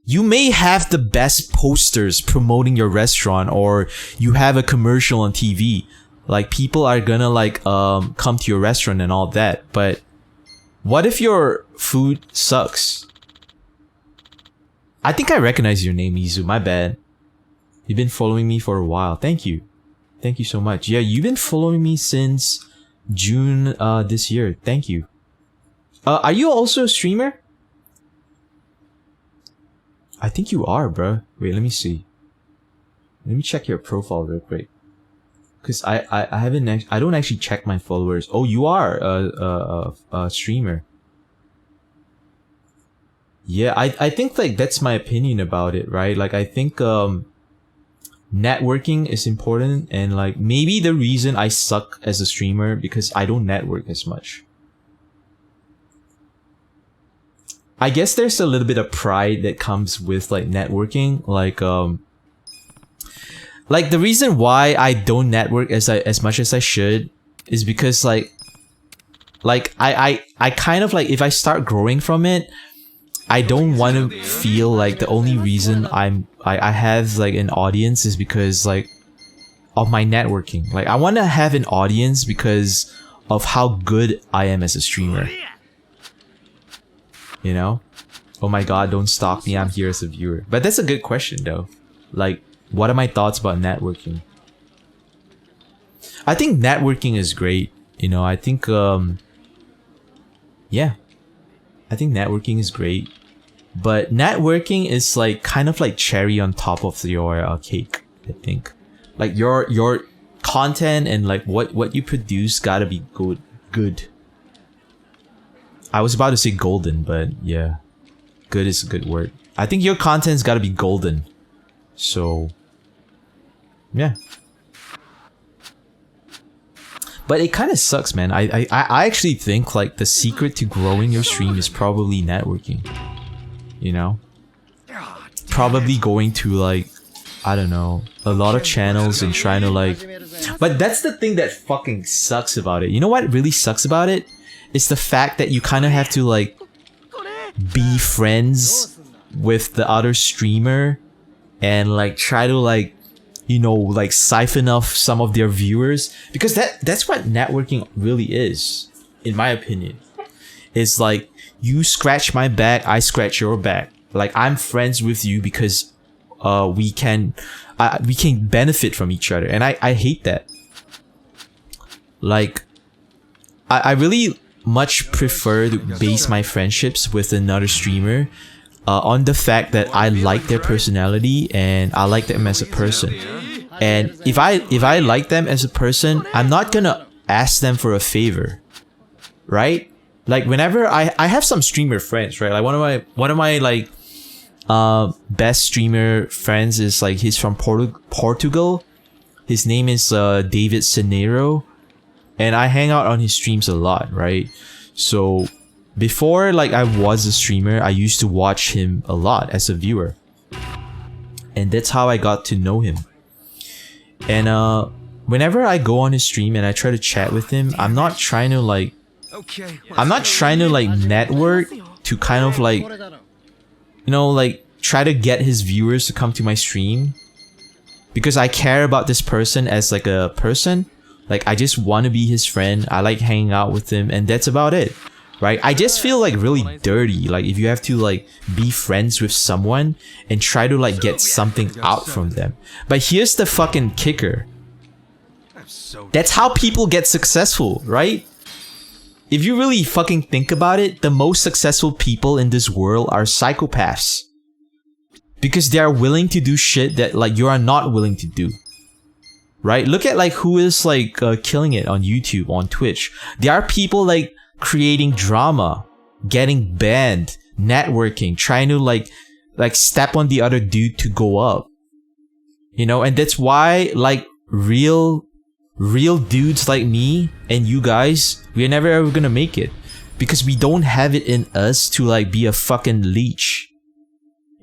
you may have the best posters promoting your restaurant, or you have a commercial on TV. Like, people are gonna like come to your restaurant and all that. But what if your food sucks? I think I recognize your name, Izu. My bad. You've been following me for a while. Thank you. Thank you so much. Yeah, you've been following me since June this year. Thank you. Are you also a streamer? I think you are, bro. Wait, let me see. Let me check your profile real quick. Cause I haven't I don't actually check my followers. Oh, you are a streamer. Yeah, I think like that's my opinion about it, right? Like, I think networking is important, and like maybe the reason I suck as a streamer because I don't network as much. I guess there's a little bit of pride that comes with like networking, like the reason why I don't network as much as I should is because like I kind of like, if I start growing from it, I don't want to feel like the only reason I have like an audience is because like of my networking. Like, I want to have an audience because of how good I am as a streamer. You know? Oh my god, don't stalk me, I'm here as a viewer. But that's a good question though. Like, what are my thoughts about networking? I think networking is great. You know, I think yeah. I think networking is great. But networking is like kind of like cherry on top of your cake, I think. Like your content and like what you produce gotta be good. I was about to say golden, but yeah. Good is a good word. I think your content's gotta be golden. So yeah. But it kind of sucks, man. I actually think like the secret to growing your stream is probably networking. You know? Probably going to like, I don't know, a lot of channels and trying to like... But that's the thing that fucking sucks about it. You know what really sucks about it? It's the fact that you kind of have to like be friends with the other streamer and like try to like, you know, like siphon off some of their viewers, because that's what networking really is, in my opinion. It's like, you scratch my back, I scratch your back. Like, I'm friends with you because we can benefit from each other, and I hate that. Like, I really much prefer to base my friendships with another streamer on the fact that I like their personality and I like them as a person. And if I like them as a person, I'm not gonna ask them for a favor, right? Like, whenever I have some streamer friends, right? Like one of my like best streamer friends is like, he's from Portugal. His name is David Cenero, and I hang out on his streams a lot, right? So before like I was a streamer, I used to watch him a lot as a viewer, and that's how I got to know him. And whenever I go on his stream and I try to chat with him, I'm not trying to like network to kind of like, you know, like try to get his viewers to come to my stream, because I care about this person as like a person. Like, I just want to be his friend. I like hanging out with him, and that's about it, right? I just feel like really dirty, like if you have to like be friends with someone and try to like get something out from them. But here's the fucking kicker. That's how people get successful, right? If you really fucking think about it, the most successful people in this world are psychopaths. Because they are willing to do shit that like you are not willing to do. Right? Look at like who is like killing it on YouTube, on Twitch. There are people like creating drama, getting banned, networking, trying to like step on the other dude to go up. You know, and that's why like real dudes like me and you guys, we're never ever gonna make it, because we don't have it in us to like be a fucking leech.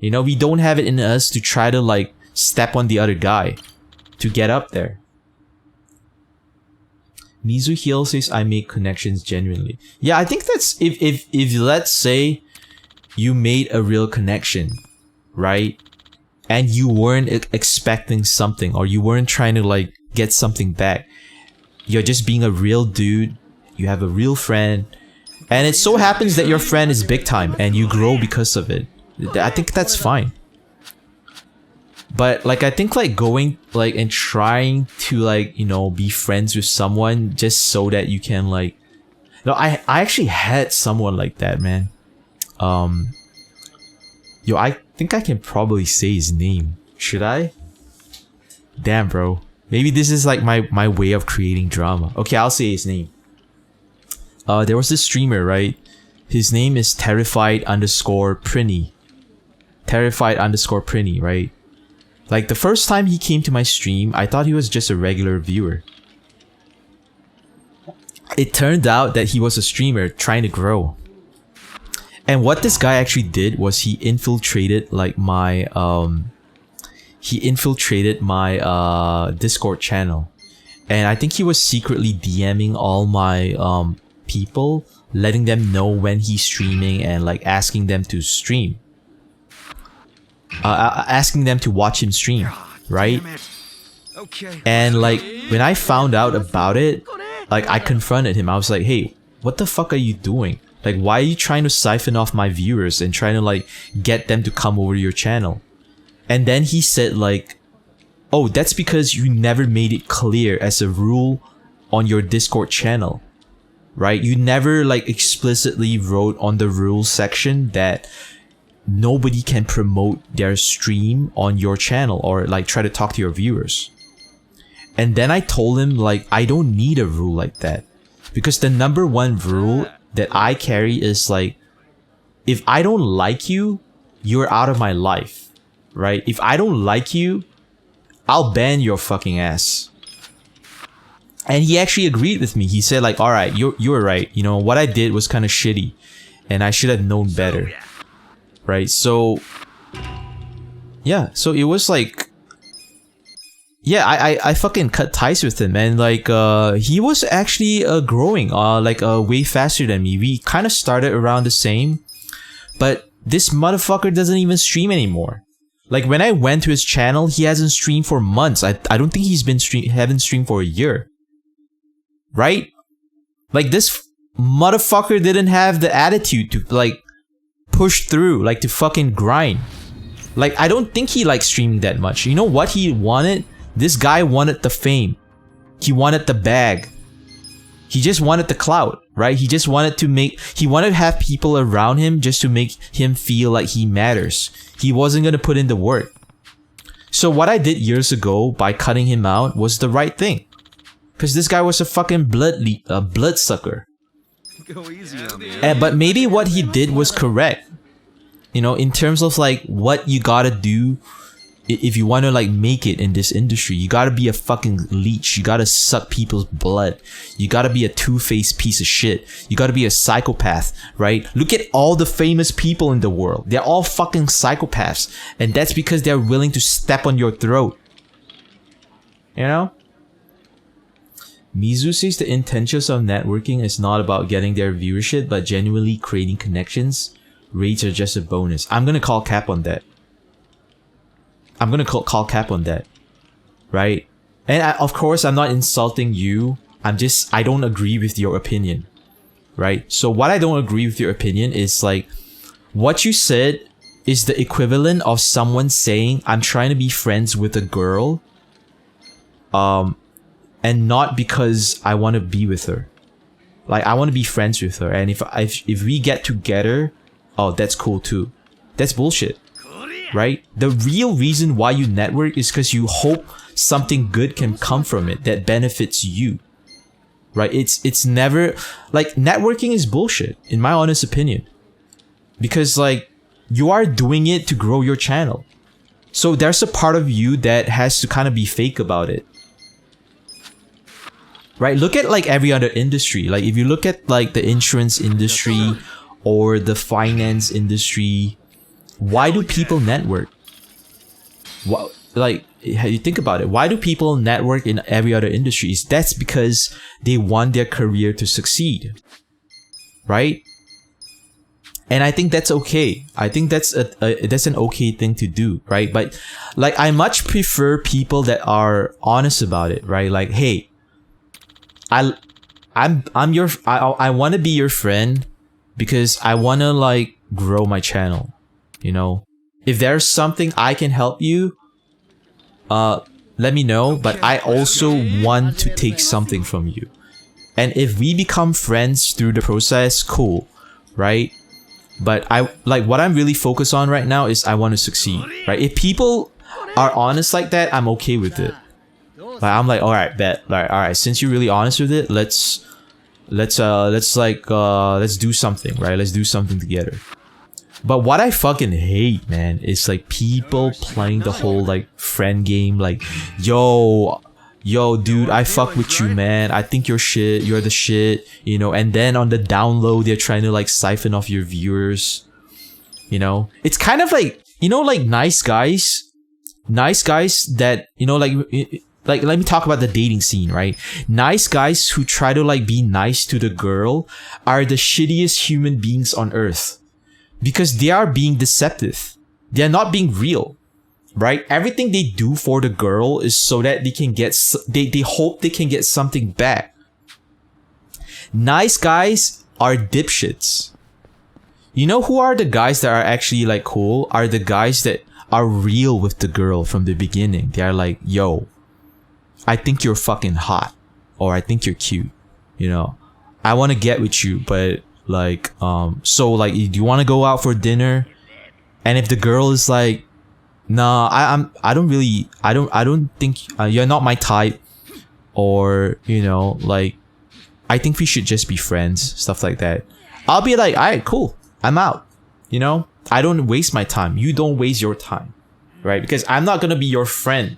You know, we don't have it in us to try to like step on the other guy to get up there. Mizu Hill says I make connections genuinely. Yeah, I think that's if let's say you made a real connection, right? And you weren't expecting something, or you weren't trying to like get something back. You're just being a real dude. You have a real friend, and it so happens that your friend is big time and you grow because of it. I think that's fine. But like I think like going like and trying to like, you know, be friends with someone just so that you can like, no, I actually had someone like that, man. Yo, I think I can probably say his name. Should I? Damn, bro. Maybe this is like my way of creating drama. Okay, I'll say his name. There was this streamer, right? His name is Terrified_Prinny. Terrified_Prinny, right? Like the first time he came to my stream, I thought he was just a regular viewer. It turned out that he was a streamer trying to grow. And what this guy actually did was he infiltrated like my Discord channel. And I think he was secretly DMing all my people, letting them know when he's streaming and like asking them to stream. Asking them to watch him stream, right? Okay. And like when I found out about it, like I confronted him. I was like, hey, what the fuck are you doing? Like, why are you trying to siphon off my viewers and trying to like get them to come over to your channel? And then he said like, oh, that's because you never made it clear as a rule on your Discord channel, right? You never like explicitly wrote on the rules section that nobody can promote their stream on your channel or like try to talk to your viewers. And then I told him like, I don't need a rule like that, because the #1 rule that I carry is like, if I don't like you, you're out of my life, right? If I don't like you, I'll ban your fucking ass. And he actually agreed with me. He said like, all right, you're right. You know, what I did was kind of shitty and I should have known better. Right? So yeah, so it was like, yeah, I fucking cut ties with him, and like he was actually growing like way faster than me. We kind of started around the same, but this motherfucker doesn't even stream anymore. Like when I went to his channel, he hasn't streamed for months. I don't think he's been haven't streamed for a year. Right? Like this motherfucker didn't have the attitude to like push through, like to fucking grind. Like I don't think he liked streaming that much. You know what he wanted? This guy wanted the fame. He wanted the bag. He just wanted the clout, right? He just wanted to have people around him just to make him feel like he matters. He wasn't gonna put in the work. So what I did years ago by cutting him out was the right thing. Cause this guy was a fucking bloodsucker. Go easy on me. But maybe what he did was correct. You know, in terms of like what you gotta do if you want to like make it in this industry. You gotta be a fucking leech. You gotta suck people's blood. You gotta be a two-faced piece of shit. You gotta be a psychopath, right? Look at all the famous people in the world. They're all fucking psychopaths. And that's because they're willing to step on your throat. You know? Mizu says the intentions of networking is not about getting their viewership, but genuinely creating connections. Rates are just a bonus. I'm gonna call cap on that. I'm gonna call cap on that. Right? And of course, I'm not insulting you. I don't agree with your opinion. Right? So what I don't agree with your opinion is like, what you said is the equivalent of someone saying, I'm trying to be friends with a girl. And not because I want to be with her. Like, I want to be friends with her. And if we get together, oh, that's cool too. That's bullshit. Right? The real reason why you network is because you hope something good can come from it that benefits you. Right? It's never... Like, networking is bullshit, in my honest opinion. Because, like, you are doing it to grow your channel. So there's a part of you that has to kind of be fake about it. Right? Look at like every other industry. Like if you look at like the insurance industry or the finance industry, Why do people network? What, like, you think about it. Why do people network in every other industry? That's because they want their career to succeed, right? And I think that's okay. I think that's that's an okay thing to do, right? But like, I much prefer people that are honest about it, right? Like, hey, I want to be your friend because I want to like grow my channel, you know? If there's something I can help you, let me know, but I also want to take something from you. And if we become friends through the process, cool, right? But what I'm really focused on right now is I want to succeed, right? If people are honest like that, I'm okay with it. Like, I'm like, all right, bet. Like, all right, since you're really honest with it, let's do something, right? Let's do something together. But what I fucking hate, man, is like people playing the whole like friend game, like, yo, dude, I fuck with you, man. I think you're shit. You're the shit, you know. And then on the down low, they're trying to like siphon off your viewers. You know, it's kind of like, you know, like nice guys that, you know, like let me talk about the dating scene, right? Nice guys who try to like be nice to the girl are the shittiest human beings on earth. Because they are being deceptive. They are not being real, right? Everything they do for the girl is so that they can get, they hope they can get something back. Nice guys are dipshits. You know who are the guys that are actually like cool? Are the guys that are real with the girl from the beginning. They are like, yo, I think you're fucking hot. Or I think you're cute. You know, I want to get with you, but like, so like, do you want to go out for dinner? And if the girl is like, nah, I don't think you're not my type, or, you know, like, I think we should just be friends, stuff like that. I'll be like, alright, cool, I'm out. You know, I don't waste my time. You don't waste your time, right? Because I'm not gonna be your friend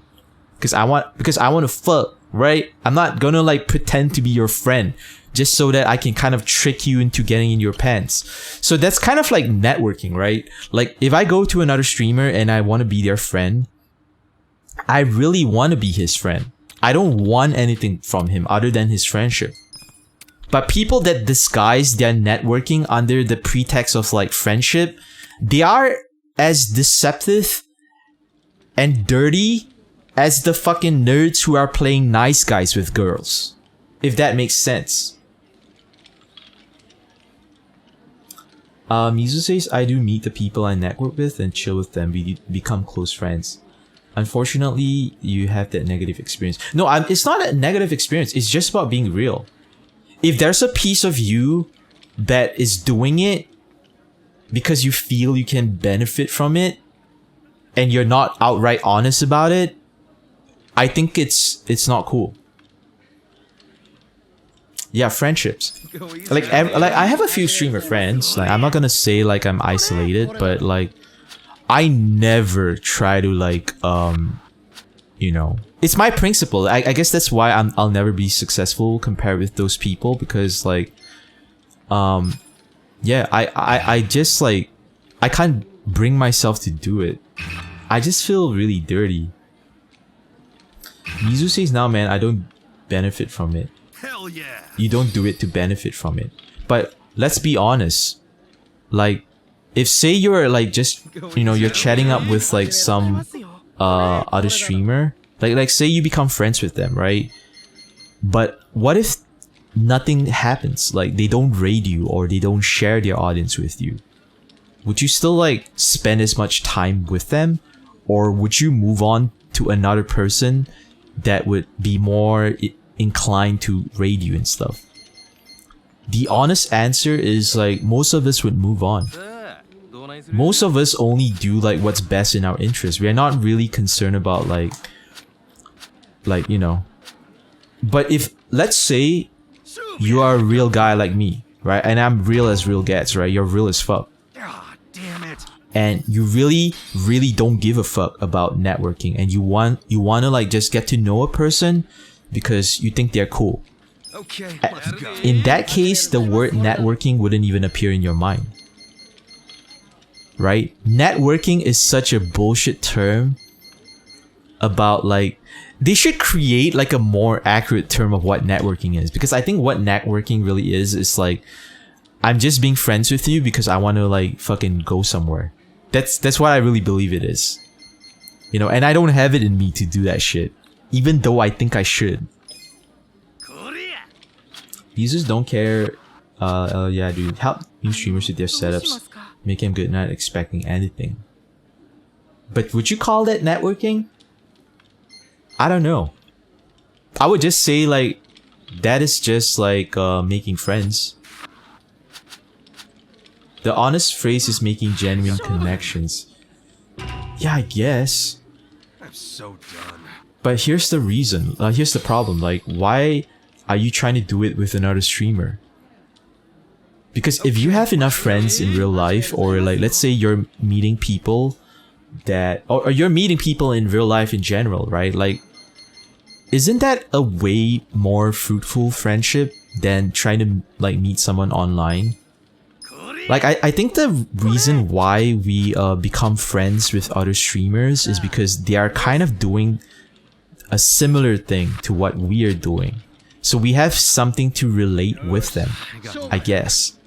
because I want to fuck, right? I'm not gonna like pretend to be your friend just so that I can kind of trick you into getting in your pants. So that's kind of like networking, right? Like, if I go to another streamer and I want to be their friend, I really want to be his friend. I don't want anything from him other than his friendship. But people that disguise their networking under the pretext of like friendship, they are as deceptive and dirty as the fucking nerds who are playing nice guys with girls. If that makes sense. Mizu says, I do meet the people I network with and chill with them. We become close friends. Unfortunately, you have that negative experience. No, it's not a negative experience. It's just about being real. If there's a piece of you that is doing it because you feel you can benefit from it and you're not outright honest about it, I think it's not cool. Yeah, friendships. Like I have a few streamer friends. Like, I'm not gonna say like I'm isolated, but like, I never try to like you know, it's my principle. I guess that's why I'll never be successful compared with those people, because like yeah, I just like, I can't bring myself to do it. I just feel really dirty. Mizu says, now man, I don't benefit from it. Hell yeah. You don't do it to benefit from it. But let's be honest. Like, if say you're like just, you know, you're chatting up with like some other streamer, like say you become friends with them, right? But what if nothing happens? Like, they don't raid you or they don't share their audience with you. Would you still like spend as much time with them, or would you move on to another person that would be more inclined to raid you and stuff? The honest answer is like, most of us would move on. Most of us only do like what's best in our interest. We are not really concerned about like you know. But if, let's say you are a real guy like me, right? And I'm real as real gets, right? You're real as fuck. And you really don't give a fuck about networking, and you want to like just get to know a person because you think they're cool. Okay, in that case, the word networking wouldn't even appear in your mind. right? Networking is such a bullshit term about like, they should create like a more accurate term of what networking is, because I think what networking really is like, I'm just being friends with you because I want to like fucking go somewhere. That's what I really believe it is. You know, and I don't have it in me to do that shit, even though I think I should. Users don't care. Yeah, dude. Help new streamers with their setups. Make them good, not expecting anything. But would you call that networking? I don't know. I would just say like, that is just like making friends. The honest phrase is making genuine connections. Yeah, I guess. I'm so done. But here's the reason. Here's the problem. Like, why are you trying to do it with another streamer? Because if you have enough friends in real life, or like, let's say you're meeting people that, or you're meeting people in real life in general, right? Like, isn't that a way more fruitful friendship than trying to like meet someone online? Like, I think the reason why we become friends with other streamers is because they are kind of doing a similar thing to what we are doing. So we have something to relate with them, I guess.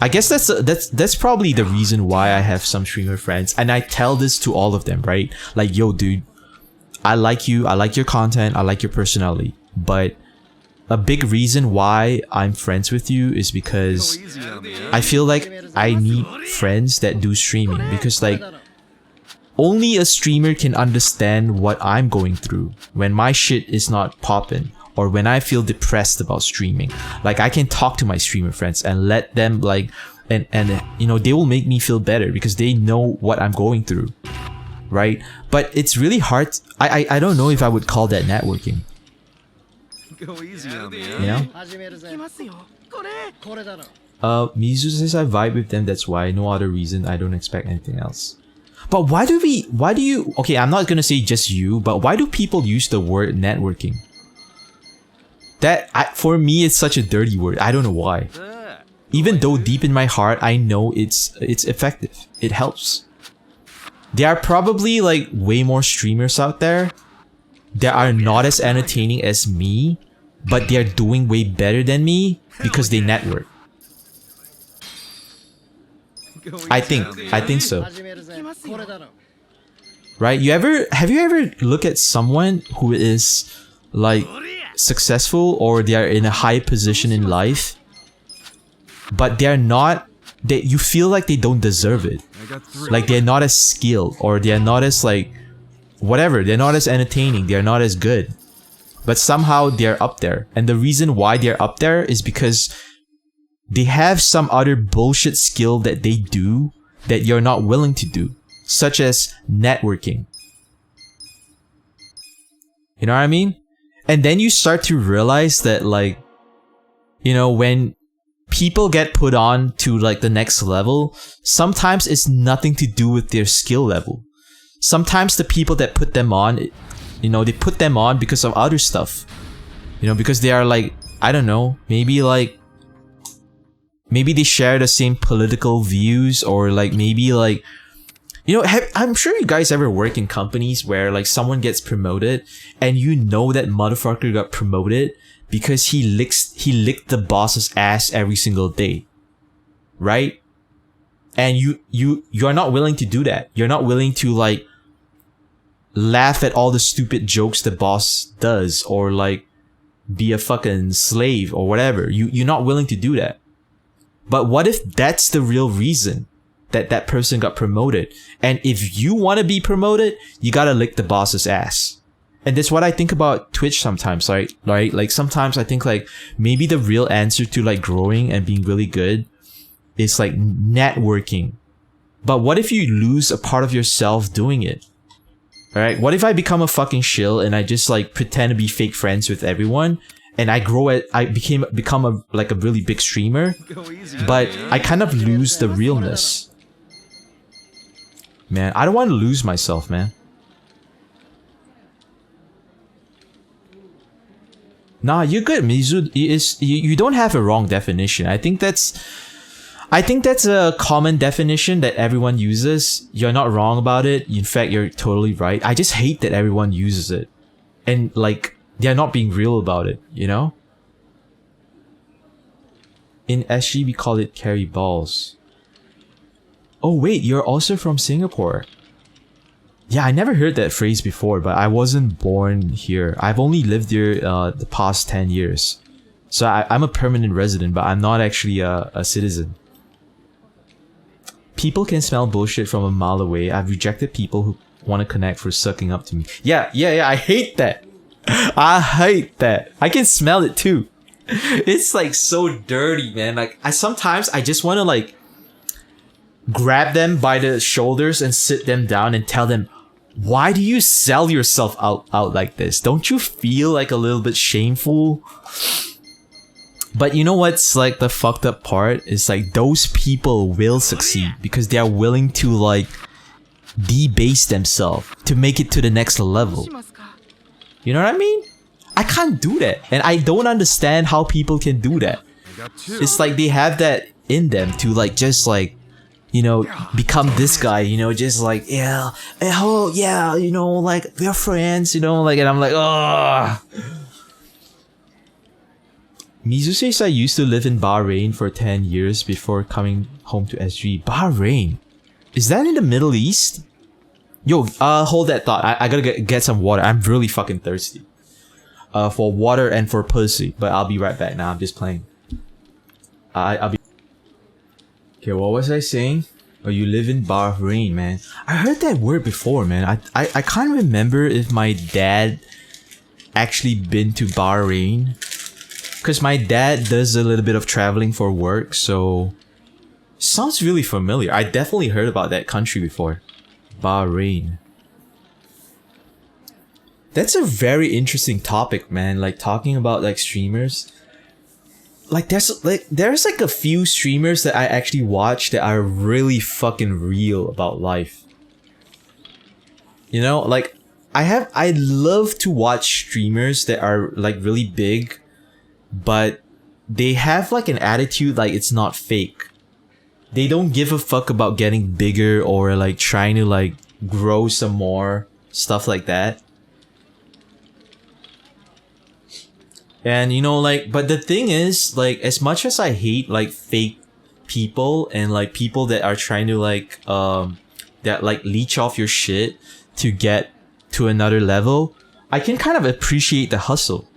I guess that's probably the reason why I have some streamer friends, and I tell this to all of them, right? Like, yo, dude, I like you, I like your content, I like your personality, but a big reason why I'm friends with you is because I feel like I need friends that do streaming, because like, only a streamer can understand what I'm going through when my shit is not popping, or when I feel depressed about streaming. Like, I can talk to my streamer friends and let them like, and you know, they will make me feel better because they know what I'm going through, right? But it's really hard. I don't know if I would call that networking. Go easy on me, You know? Mizu says I vibe with them, that's why. No other reason. I don't expect anything else. But why do you, okay, I'm not gonna say just you, but why do people use the word networking? For me, it's such a dirty word. I don't know why. Even though deep in my heart, I know it's effective. It helps. There are probably like way more streamers out there that are not as entertaining as me, but they're doing way better than me because they network. I think so. Right? Have you ever looked at someone who is like successful, or they are in a high position in life, but they're not, you feel like they don't deserve it. Like, they're not as skilled, or they're not as like whatever, they're not as entertaining, they're not as good, but somehow they're up there. And the reason why they're up there is because they have some other bullshit skill that they do that you're not willing to do, such as networking. You know what I mean? And then you start to realize that, like, you know, when people get put on to like the next level, sometimes it's nothing to do with their skill level. Sometimes the people that put them on, you know, they put them on because of other stuff. You know, because they are like, I don't know, maybe they share the same political views, or like maybe like, you know, I'm sure you guys ever work in companies where like someone gets promoted and you know that motherfucker got promoted because he licked the boss's ass every single day, right? And you're not willing to do that. You're not willing to like laugh at all the stupid jokes the boss does, or like be a fucking slave or whatever. You're not willing to do that. But what if that's the real reason that person got promoted? And if you want to be promoted, you gotta lick the boss's ass. And that's what I think about Twitch sometimes, right? Like sometimes I think like maybe the real answer to like growing and being really good is like networking. But what if you lose a part of yourself doing it? Alright, what if I become a fucking shill and I just like pretend to be fake friends with everyone, and I become a really big streamer, but I kind of lose the realness. Man, I don't want to lose myself, man. Nah, you're good, Mizu. You don't have a wrong definition. I think that's I think that's a common definition that everyone uses. You're not wrong about it. In fact, you're totally right. I just hate that everyone uses it. And like, they're not being real about it, you know? In SG, we call it carry balls. Oh wait, you're also from Singapore. Yeah, I never heard that phrase before, but I wasn't born here. I've only lived here the past 10 years. So I'm a permanent resident, but I'm not actually a citizen. People can smell bullshit from a mile away. I've rejected people who want to connect for sucking up to me. Yeah, I hate that. I hate that. I can smell it too. It's like so dirty, man. Like sometimes I just want to like grab them by the shoulders and sit them down and tell them, why do you sell yourself out like this? Don't you feel like a little bit shameful? But you know what's like the fucked up part? Is like those people will succeed because they are willing to like debase themselves to make it to the next level. You know what I mean? I can't do that. And I don't understand how people can do that. It's like they have that in them to like just like, you know, become this guy, you know, just like, yeah, oh yeah, you know, like we're friends, you know, like, and I'm like, oh. Mizu says I used to live in Bahrain for 10 years before coming home to SG. Bahrain? Is that in the Middle East? Yo, hold that thought. I gotta get some water. I'm really fucking thirsty. For water and for pussy. But I'll be right back now. I'm just playing. I'll be... Okay, what was I saying? Oh, you live in Bahrain, man. I heard that word before, man. I can't remember if my dad actually been to Bahrain. Because my dad does a little bit of traveling for work, so... Sounds really familiar. I definitely heard about that country before. Bahrain. That's a very interesting topic, man. Like, talking about, like, streamers. Like, there's like a few streamers that I actually watch that are really fucking real about life. You know, like, I love to watch streamers that are, like, really big, but they have, like, an attitude like it's not fake. They don't give a fuck about getting bigger or, like, trying to, like, grow some more. Stuff like that. And, you know, like, but the thing is, like, as much as I hate, like, fake people and, like, people that are trying to, like, that, like, leech off your shit to get to another level, I can kind of appreciate the hustle.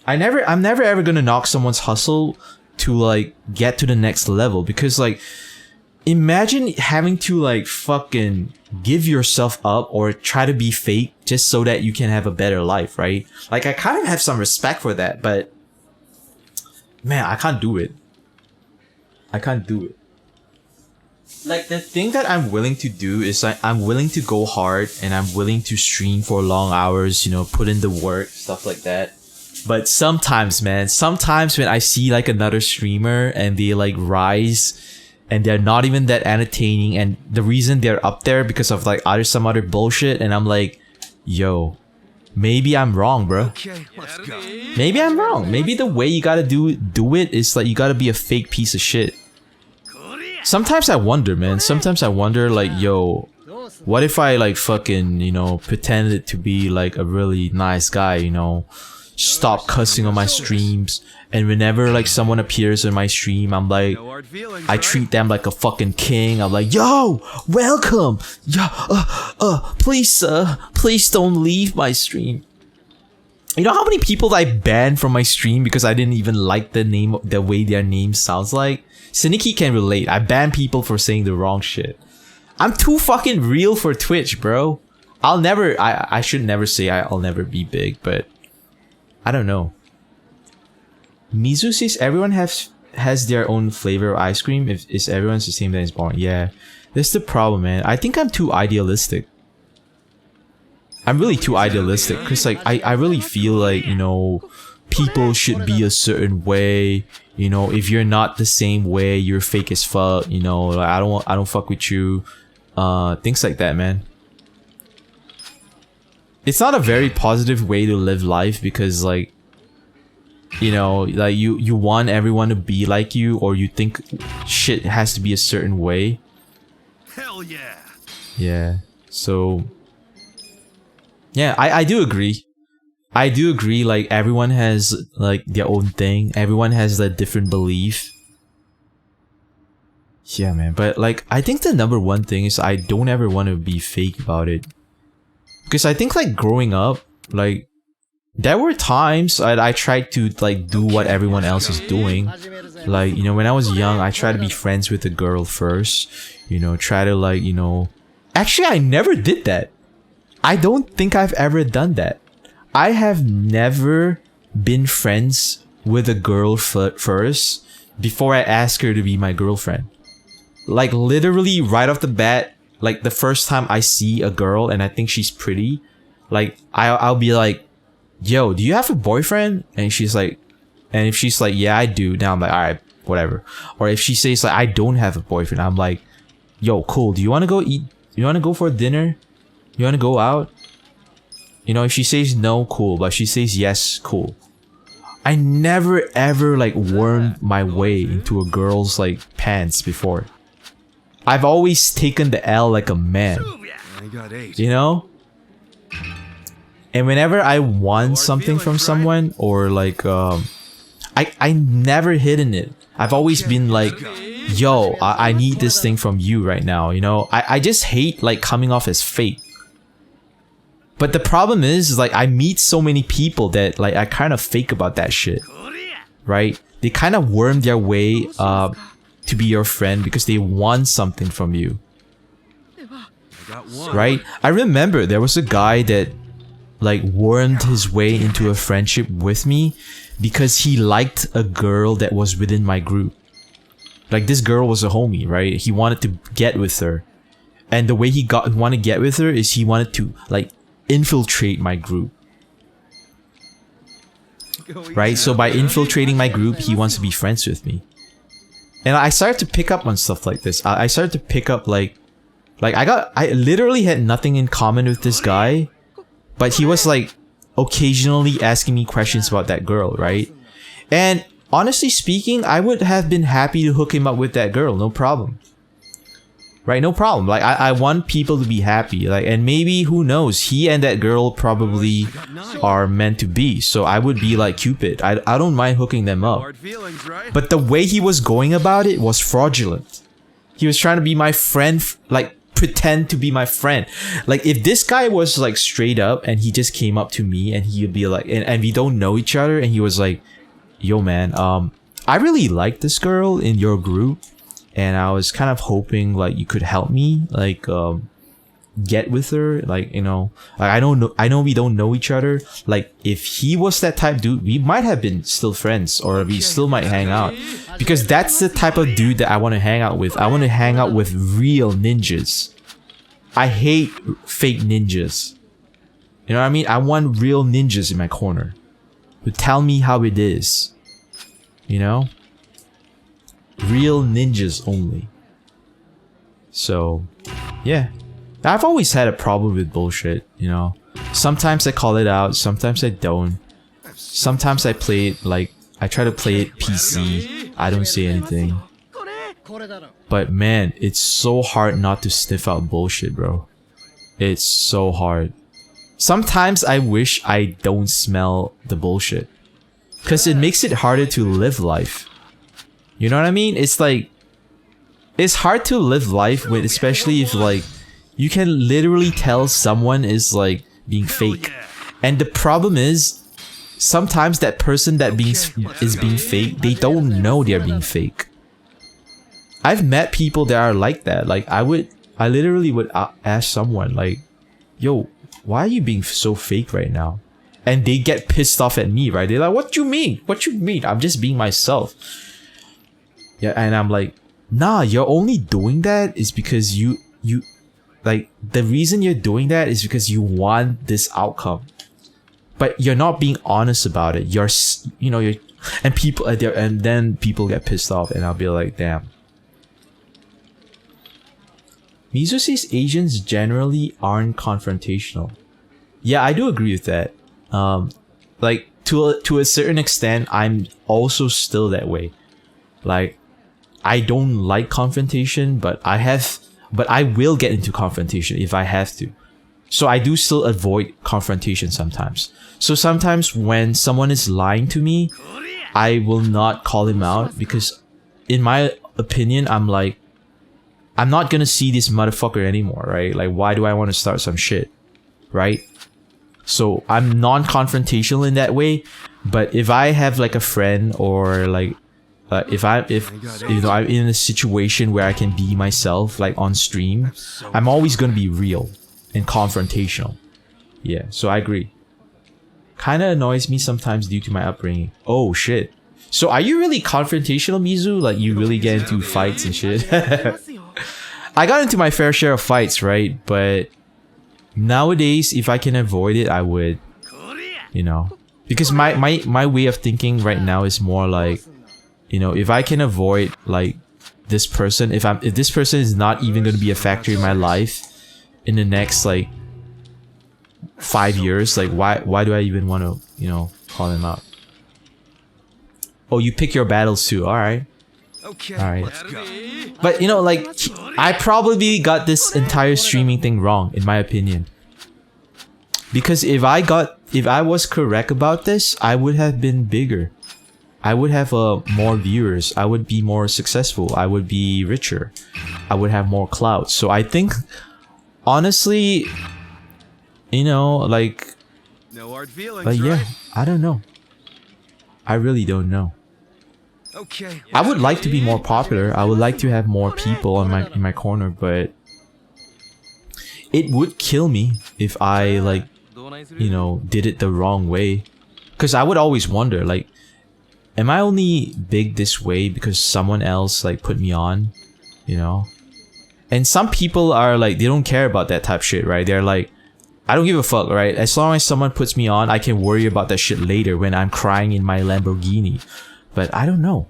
I'm never ever gonna knock someone's hustle to, like, get to the next level because, like, imagine having to, like, fucking give yourself up or try to be fake just so that you can have a better life, right? Like, I kind of have some respect for that, but man, I can't do it. I can't do it. Like, the thing that I'm willing to do is I'm willing to go hard and I'm willing to stream for long hours, you know, put in the work, stuff like that. But sometimes, man, sometimes when I see like another streamer and they like rise and they're not even that entertaining and the reason they're up there because of like some other bullshit and I'm like, yo, maybe I'm wrong, bro. Okay, let's go. Maybe I'm wrong. Maybe the way you gotta do it is like you gotta be a fake piece of shit. Sometimes I wonder, man. Sometimes I wonder like, yo, what if I like fucking, you know, pretended to be like a really nice guy, you know, stop cussing on my streams, and whenever like someone appears in my stream, I'm like, I treat them like a fucking king. I'm like, yo, welcome, yo, please sir, please don't leave my stream. You know how many people I banned from my stream because I didn't even like the way their name sounds like? Siniki can relate. I ban people for saying the wrong shit. I'm too fucking real for Twitch, bro. I should never say I'll never be big, but I don't know. Mizu says everyone has their own flavor of ice cream. If everyone's the same, then it's boring. Yeah, that's the problem, man. I think I'm too idealistic. I'm really too idealistic because like I really feel like, you know, people should be a certain way. You know, if you're not the same way, you're fake as fuck. You know, like I don't fuck with you. Things like that, man. It's not a very positive way to live life because like you know, like you want everyone to be like you, or you think shit has to be a certain way. Hell yeah. Yeah. So yeah, I do agree. I do agree, like everyone has like their own thing. Everyone has a different belief. Yeah, man. But like I think the number one thing is I don't ever want to be fake about it. Because I think like growing up, like there were times I tried to like do what everyone else is doing. Like, you know, when I was young, I tried to be friends with a girl first. You know, try to like, you know... Actually, I never did that. I don't think I've ever done that. I have never been friends with a girl first before I ask her to be my girlfriend. Like literally right off the bat, like the first time I see a girl and I think she's pretty, like I'll be like, yo, do you have a boyfriend? And she's like, and if she's like, yeah, I do, now I'm like, alright, whatever. Or if she says like, I don't have a boyfriend, I'm like, yo, cool, do you want to go eat? You want to go for dinner? You want to go out? You know, if she says no, cool. But if she says yes, cool. I never ever like wormed my way into a girl's like pants before. I've always taken the L like a man. You know? And whenever I want something from someone, or like I never hidden it. I've always been like, yo, I need this thing from you right now, you know? I just hate like coming off as fake. But the problem is like I meet so many people that like I kind of fake about that shit. Right? They kind of worm their way to be your friend because they want something from you. Right? I remember there was a guy that like wormed his way into a friendship with me because he liked a girl that was within my group. Like this girl was a homie, right? He wanted to get with her. And the way he wanted to get with her is he wanted to like infiltrate my group. Right? So by infiltrating my group, he wants to be friends with me. And I started to pick up on stuff like this. I started to pick up like I literally had nothing in common with this guy, but he was like occasionally asking me questions about that girl, right? And honestly speaking, I would have been happy to hook him up with that girl, no problem. Right, no problem. Like I want people to be happy. Like, and maybe who knows, he and that girl probably are meant to be. So I would be like Cupid. I don't mind hooking them up. But the way he was going about it was fraudulent. He was trying to be my friend, like pretend to be my friend. Like if this guy was like straight up and he just came up to me and he would be like, and we don't know each other, and he was like, yo man, I really like this girl in your group. And I was kind of hoping like you could help me like get with her, like, you know, like I know we don't know each other. Like if he was that type dude, we might have been still friends, or we still might hang out, because that's the type of dude that I want to hang out with. I want to hang out with real ninjas. I hate fake ninjas. You know what I mean? I want real ninjas in my corner to tell me how it is, you know? Real ninjas only. So, yeah. I've always had a problem with bullshit, you know. Sometimes I call it out, sometimes I don't. Sometimes I play it like, I try to play it PC. I don't say anything. But man, it's so hard not to sniff out bullshit, bro. It's so hard. Sometimes I wish I don't smell the bullshit, because it makes it harder to live life. You know what I mean? It's like, it's hard to live life with, especially if like, you can literally tell someone is like being fake. And the problem is, sometimes that person that is being fake, they don't know they're being fake. I've met people that are like that. Like I literally would ask someone like, yo, why are you being so fake right now? And they get pissed off at me, right? They're like, what you mean? What you mean? I'm just being myself. Yeah, and I'm like, nah, you're only doing that is because you like, the reason you're doing that is because you want this outcome. But you're not being honest about it. You're and people are there, and then people get pissed off, and I'll be like, damn. Mizu says Asians generally aren't confrontational. Yeah, I do agree with that. Like, to a certain extent, I'm also still that way. Like, I don't like confrontation, but I will get into confrontation if I have to. So I do still avoid confrontation sometimes. So sometimes when someone is lying to me, I will not call him out because in my opinion, I'm like, I'm not gonna see this motherfucker anymore, right? Like, why do I want to start some shit, right? So I'm non-confrontational in that way. But if I have like a friend or like, if you know I'm in a situation where I can be myself, like on stream, I'm always gonna be real and confrontational. Yeah, so I agree. Kinda annoys me sometimes due to my upbringing. Oh shit. So are you really confrontational, Mizu? Like you really get into fights and shit? I got into my fair share of fights, right? But nowadays, if I can avoid it, I would. You know? Because my way of thinking right now is more like, you know, if I can avoid like this person, if this person is not even gonna be a factor in my life in the next like 5 years, like why do I even want to, you know, call them out? Oh, you pick your battles too. Alright. Alright. But you know, like, I probably got this entire streaming thing wrong, in my opinion. Because if I was correct about this, I would have been bigger. I would have more viewers. I would be more successful. I would be richer. I would have more clout. So I think, honestly, you know, like, No hard feelings, but yeah, right? I don't know. I really don't know. Okay. I would like to be more popular. I would like to have more people in my corner, but it would kill me if I like, you know, did it the wrong way. Cause I would always wonder, like, am I only big this way because someone else like put me on, you know? And some people are like, they don't care about that type of shit, right? They're like, I don't give a fuck, right? As long as someone puts me on, I can worry about that shit later when I'm crying in my Lamborghini. But I don't know.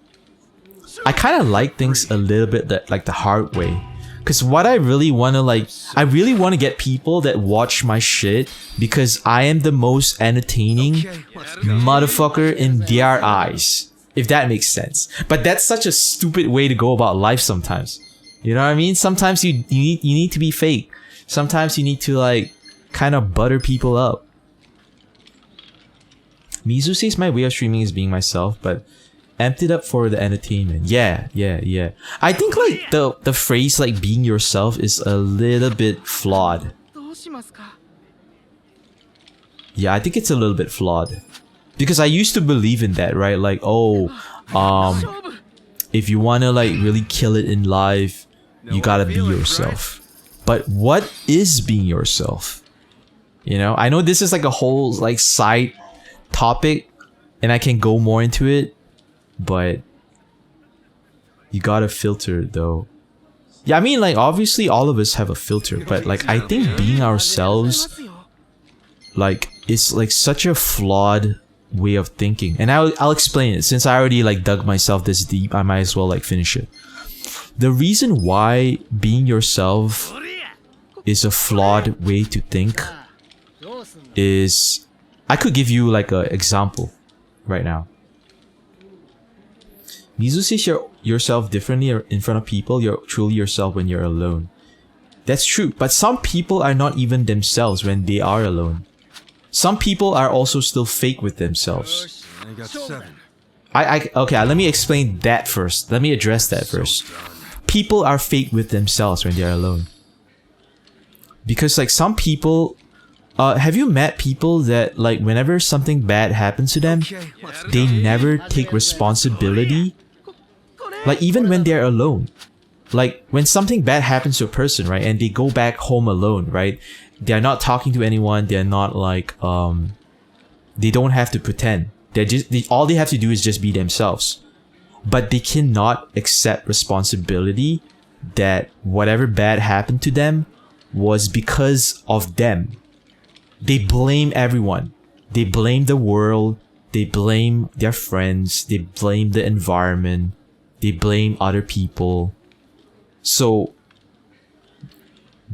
I kind of like things a little bit like the hard way. Cause what I really want to like, I really want to get people that watch my shit because I am the most entertaining motherfucker in their eyes. If that makes sense. But that's such a stupid way to go about life sometimes. You know what I mean? Sometimes you need to be fake. Sometimes you need to like kind of butter people up. Mizu says my way of streaming is being myself, but amped it up for the entertainment. Yeah. I think like the phrase like being yourself is a little bit flawed. Yeah, I think it's a little bit flawed. Because I used to believe in that, right? Like, oh, if you wanna like really kill it in life, you gotta be yourself. But what is being yourself? You know, I know this is like a whole like side topic and I can go more into it, but you gotta filter though. Yeah, I mean like obviously all of us have a filter, but like I think being ourselves like it's like such a flawed way of thinking. And I'll explain it. Since I already like dug myself this deep, I might as well like finish it. The reason why being yourself is a flawed way to think is, I could give you like an example right now. Mizu says yourself differently in front of people. You're truly yourself when you're alone. That's true, but some people are not even themselves when they are alone. Some people are also still fake with themselves. I got 7. Okay, let me explain that first. Let me address that first. People are fake with themselves when they're alone. Because like some people, have you met people that like whenever something bad happens to them, they never take responsibility? Like even when they're alone. Like when something bad happens to a person, right, and they go back home alone, right? They're not talking to anyone. They're not like they don't have to pretend. All they have to do is just be themselves. But they cannot accept responsibility that whatever bad happened to them was because of them. They blame everyone. They blame the world. They blame their friends. They blame the environment. They blame other people. So,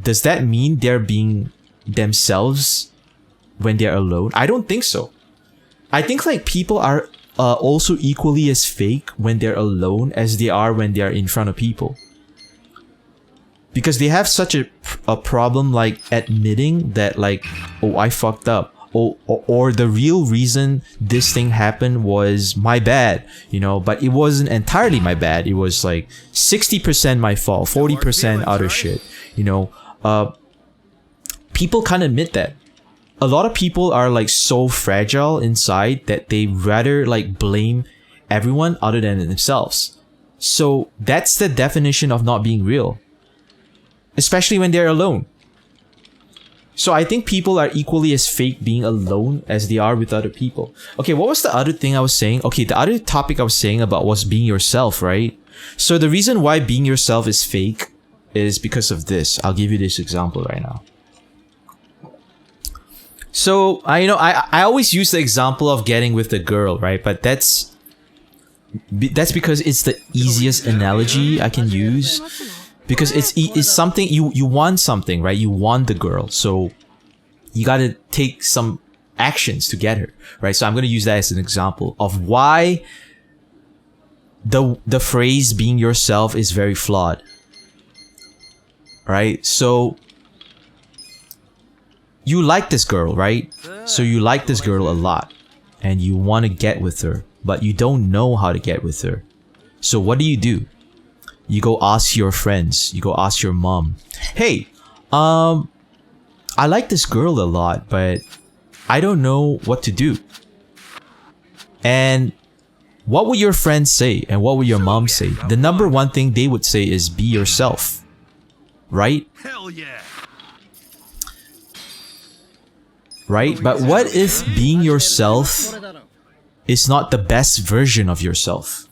does that mean they're being themselves when they're alone? I don't think so. I think like people are also equally as fake when they're alone as they are when they're in front of people. Because they have such a problem like admitting that like, oh, I fucked up. Or the real reason this thing happened was my bad, you know, but it wasn't entirely my bad. It was like 60% my fault, 40% other shit, you know. People can't admit that. A lot of people are like so fragile inside that they rather like blame everyone other than themselves. So that's the definition of not being real, especially when they're alone. So I think people are equally as fake being alone as they are with other people. Okay, what was the other thing I was saying? Okay, the other topic I was saying about was being yourself, right? So the reason why being yourself is fake is because of this. I'll give you this example right now. So I always use the example of getting with the girl, right? But that's because it's the easiest analogy I can use. Because it's something you want something, right? You want the girl, so you gotta take some actions to get her, right? So I'm gonna use that as an example of why the phrase "being yourself" is very flawed, right? So you like this girl, right? So you like this girl a lot, and you want to get with her, but you don't know how to get with her. So what do? You go ask your friends. You go ask your mom. Hey, I like this girl a lot, but I don't know what to do. And what would your friends say? And what would your mom say? The number one thing they would say is be yourself. Right? Hell yeah. Right? But what if being yourself is not the best version of yourself?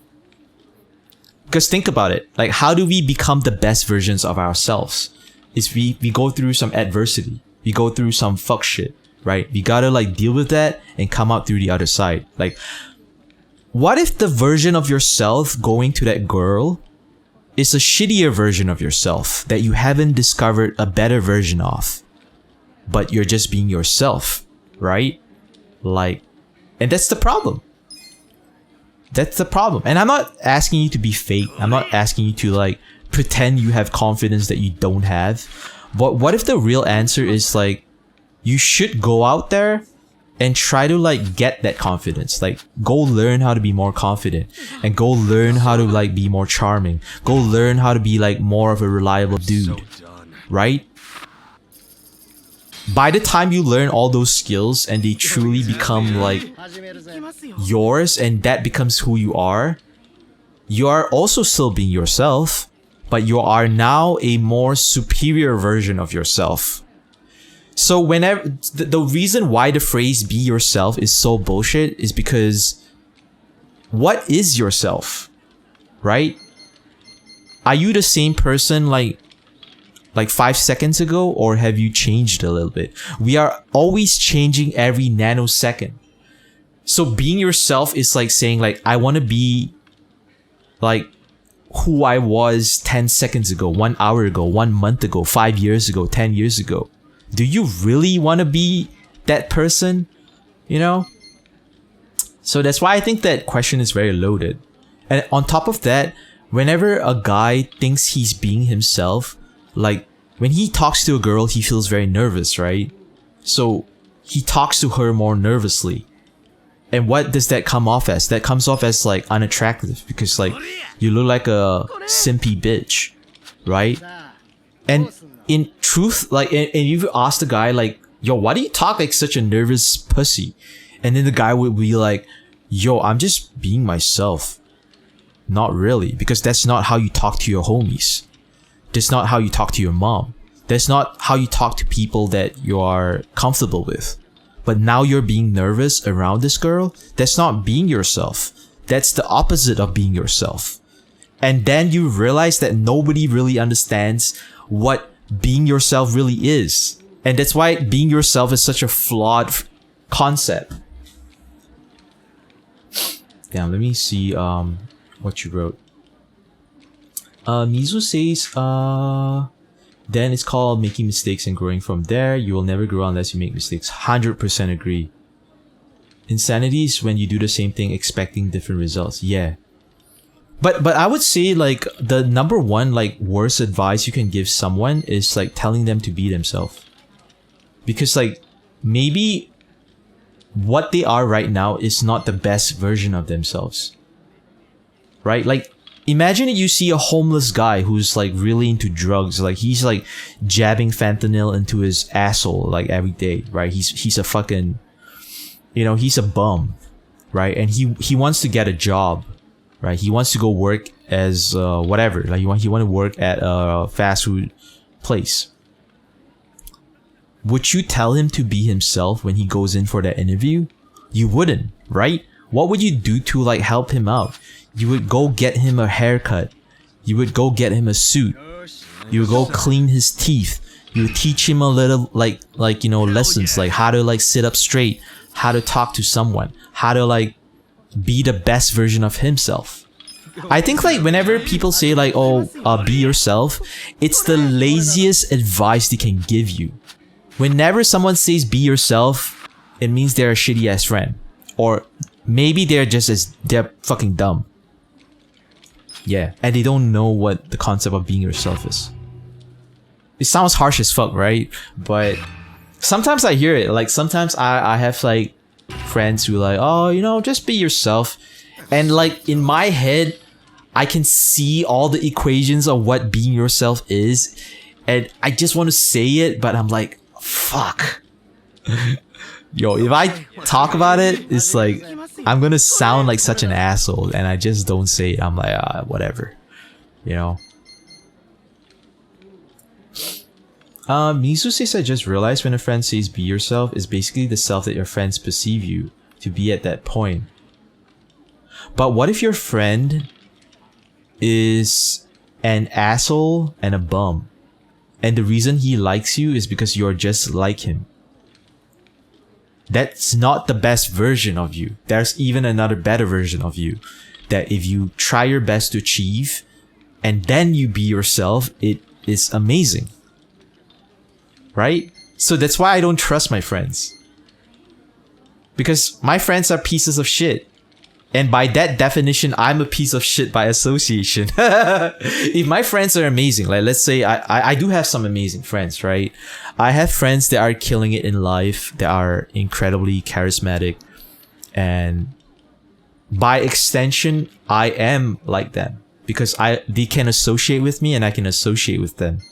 Because think about it, like how do we become the best versions of ourselves? Is we go through some adversity, we go through some fuck shit, right? We gotta like deal with that and come out through the other side. Like, what if the version of yourself going to that girl is a shittier version of yourself that you haven't discovered a better version of, but you're just being yourself, right? Like, and that's the problem. That's the problem. And I'm not asking you to be fake. I'm not asking you to like pretend you have confidence that you don't have. But what if the real answer is like, you should go out there and try to like get that confidence. Like go learn how to be more confident and go learn how to like be more charming. Go learn how to be like more of a reliable dude. Right? By the time you learn all those skills and they truly become like yours and that becomes who you are also still being yourself, but you are now a more superior version of yourself. So whenever the reason why the phrase "be yourself" is so bullshit is because what is yourself, right? Are you the same person like 5 seconds ago, or have you changed a little bit? We are always changing every nanosecond. So being yourself is like saying like, I want to be like who I was 10 seconds ago, 1 hour ago, 1 month ago, 5 years ago, 10 years ago. Do you really want to be that person? You know? So that's why I think that question is very loaded. And on top of that, whenever a guy thinks he's being himself, like when he talks to a girl, he feels very nervous, right? So he talks to her more nervously. And what does that come off as? That comes off as like unattractive because like you look like a simpy bitch, right? And in truth, like, and you ask the guy like, yo, why do you talk like such a nervous pussy? And then the guy would be like, yo, I'm just being myself. Not really, because that's not how you talk to your homies. That's not how you talk to your mom. That's not how you talk to people that you are comfortable with. But now you're being nervous around this girl. That's not being yourself. That's the opposite of being yourself. And then you realize that nobody really understands what being yourself really is. And that's why being yourself is such a flawed concept. Damn, let me see what you wrote. Mizu says, then it's called making mistakes and growing from there. You will never grow unless you make mistakes. 100% agree. Insanity is when you do the same thing expecting different results. Yeah. But I would say like the number one like worst advice you can give someone is like telling them to be themselves. Because like maybe what they are right now is not the best version of themselves. Right? Like imagine you see a homeless guy who's like really into drugs. Like he's like jabbing fentanyl into his asshole like every day, right? He's a fucking, you know, he's a bum, right? And he wants to get a job. Right, he wants to go work as whatever. Like he want to work at a fast food place. Would you tell him to be himself when he goes in for that interview? You wouldn't, right? What would you do to like help him out? You would go get him a haircut. You would go get him a suit. You would go clean his teeth. You would teach him a little like you know lessons like how to like sit up straight, how to talk to someone, how to like be the best version of himself. I think like whenever people say like, oh, be yourself, it's the laziest advice they can give you. Whenever someone says be yourself, it means they're a shitty ass friend. Or maybe they're fucking dumb. Yeah, and they don't know what the concept of being yourself is. It sounds harsh as fuck, right? But sometimes I hear it. Like sometimes I have like friends who like, oh, you know, just be yourself. And like in my head, I can see all the equations of what being yourself is. And I just want to say it, but I'm like, fuck. Yo, if I talk about it, it's like, I'm gonna sound like such an asshole. And I just don't say it. I'm like, whatever. You know? Mizu says, I just realized when a friend says be yourself is basically the self that your friends perceive you to be at that point. But what if your friend is an asshole and a bum, and the reason he likes you is because you're just like him? That's not the best version of you. There's even another better version of you that if you try your best to achieve and then you be yourself, it is amazing. Right? So that's why I don't trust my friends. Because my friends are pieces of shit. And by that definition, I'm a piece of shit by association. If my friends are amazing, like let's say I do have some amazing friends, right? I have friends that are killing it in life, that are incredibly charismatic. And by extension, I am like them. Because they can associate with me and I can associate with them.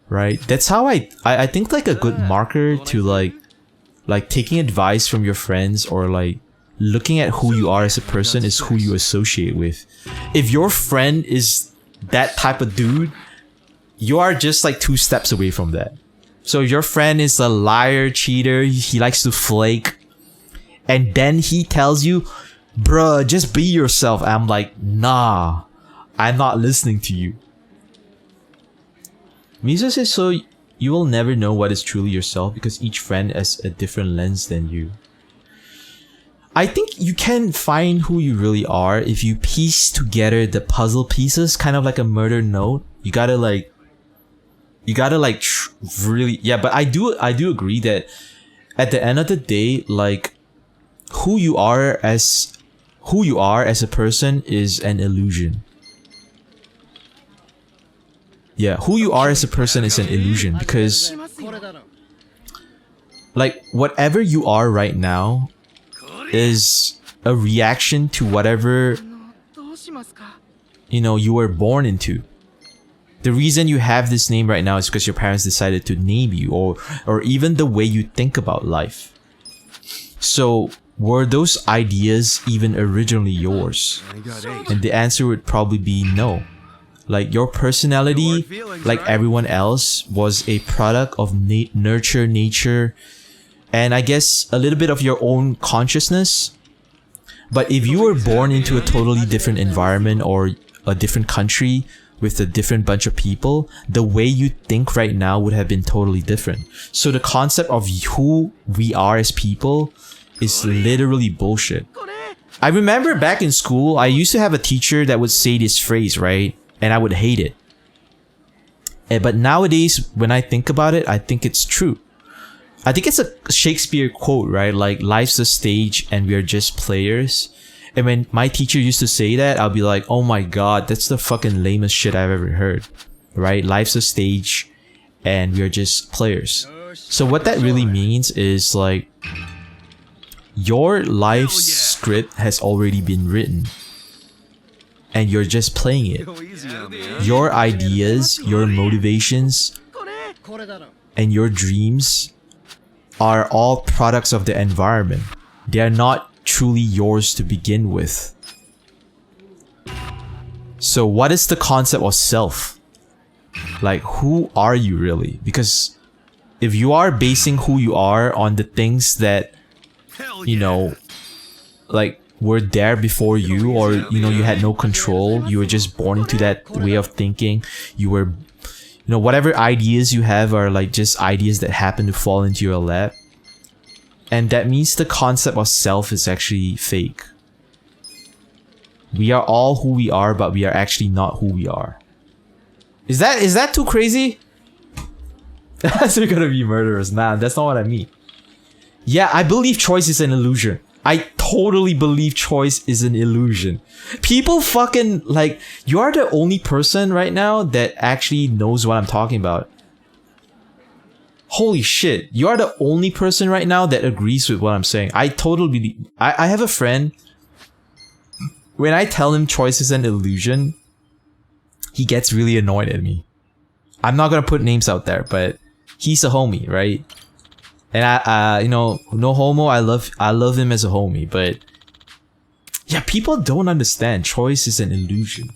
Right? That's how I think like a good marker to like taking advice from your friends or like looking at who you are as a person is who you associate with. If your friend is that type of dude, you are just like 2 steps away from that. So if your friend is a liar, cheater, he likes to flake, and then he tells you, bruh, just be yourself. I'm like, nah, I'm not listening to you. Misa says, so you will never know what is truly yourself because each friend has a different lens than you. I think you can find who you really are if you piece together the puzzle pieces, kind of like a murder note. You gotta really, yeah, but I do agree that at the end of the day, like who you are as a person is an illusion. Yeah, who you are as a person is an illusion because like whatever you are right now is a reaction to whatever, you know, you were born into. The reason you have this name right now is because your parents decided to name you, or even the way you think about life. So were those ideas even originally yours? And the answer would probably be no. Like your personality, like everyone else, was a product of nurture, nature, and I guess a little bit of your own consciousness. But if you were born into a totally different environment or a different country with a different bunch of people, the way you think right now would have been totally different. So the concept of who we are as people is literally bullshit. I remember back in school, I used to have a teacher that would say this phrase, right? And I would hate it. But nowadays, when I think about it, I think it's true. I think it's a Shakespeare quote, right? Like, life's a stage and we are just players. And when my teacher used to say that, I'll be like, oh my god, that's the fucking lamest shit I've ever heard. Right? Life's a stage and we are just players. So what that really means is like, your life's script has already been written. And you're just playing it. Your ideas, your motivations, and your dreams are all products of the environment. They are not truly yours to begin with. So what is the concept of self? Like, who are you really? Because if you are basing who you are on the things that, you know, like, were there before you, or, you know, you had no control, you were just born into that way of thinking, you were, you know, whatever ideas you have are like just ideas that happen to fall into your lap. And that means the concept of self is actually fake. We are all who we are, but we are actually not who we are. Is that too crazy? That's gonna be murderers. Nah, that's not what I mean. Yeah, I believe choice is an illusion. I totally believe choice is an illusion. People fucking, like, you are the only person right now that actually knows what I'm talking about. Holy shit, you are the only person right now that agrees with what I'm saying. I totally believe. I have a friend, when I tell him choice is an illusion, he gets really annoyed at me. I'm not gonna put names out there, but he's a homie, right? And I you know, no homo, I love him as a homie, but yeah, people don't understand choice is an illusion.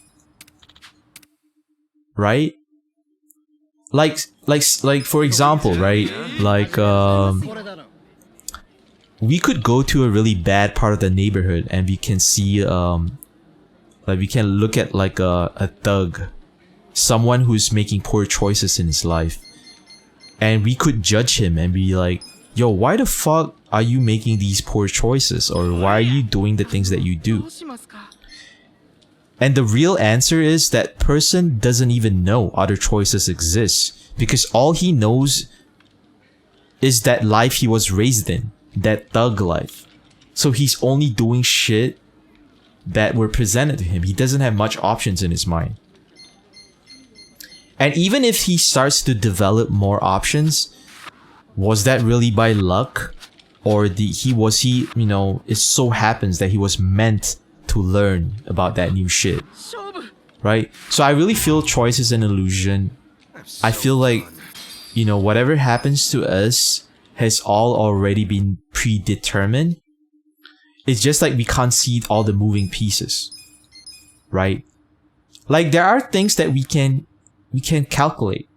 Right? Like for example, right? Like we could go to a really bad part of the neighborhood and we can see like we can look at like a thug, someone who's making poor choices in his life. And we could judge him and be like, yo, why the fuck are you making these poor choices? Or why are you doing the things that you do? And the real answer is that person doesn't even know other choices exist. Because all he knows is that life he was raised in. That thug life. So he's only doing shit that were presented to him. He doesn't have much options in his mind. And even if he starts to develop more options, was that really by luck? Or you know, it so happens that he was meant to learn about that new shit. Right? So I really feel choice is an illusion. I feel like, you know, whatever happens to us has all already been predetermined. It's just like we can't see all the moving pieces. Right? Like, there are things that we can calculate.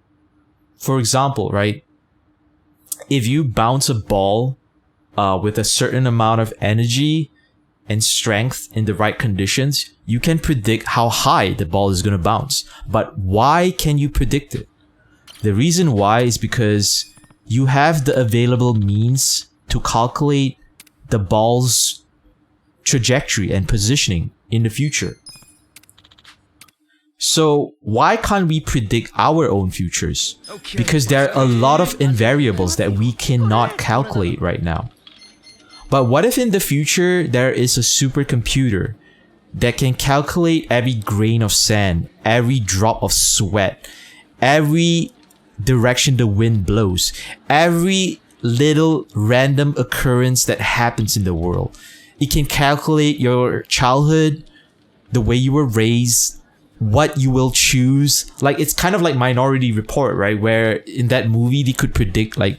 For example, right? If you bounce a ball with a certain amount of energy and strength in the right conditions, you can predict how high the ball is going to bounce. But why can you predict it? The reason why is because you have the available means to calculate the ball's trajectory and positioning in the future. So why can't we predict our own futures? Because there are a lot of invariables that we cannot calculate right now. But what if in the future there is a supercomputer that can calculate every grain of sand, every drop of sweat, every direction the wind blows, every little random occurrence that happens in the world? It can calculate your childhood, the way you were raised, what you will choose. Like, it's kind of like Minority Report, right? Where in that movie they could predict like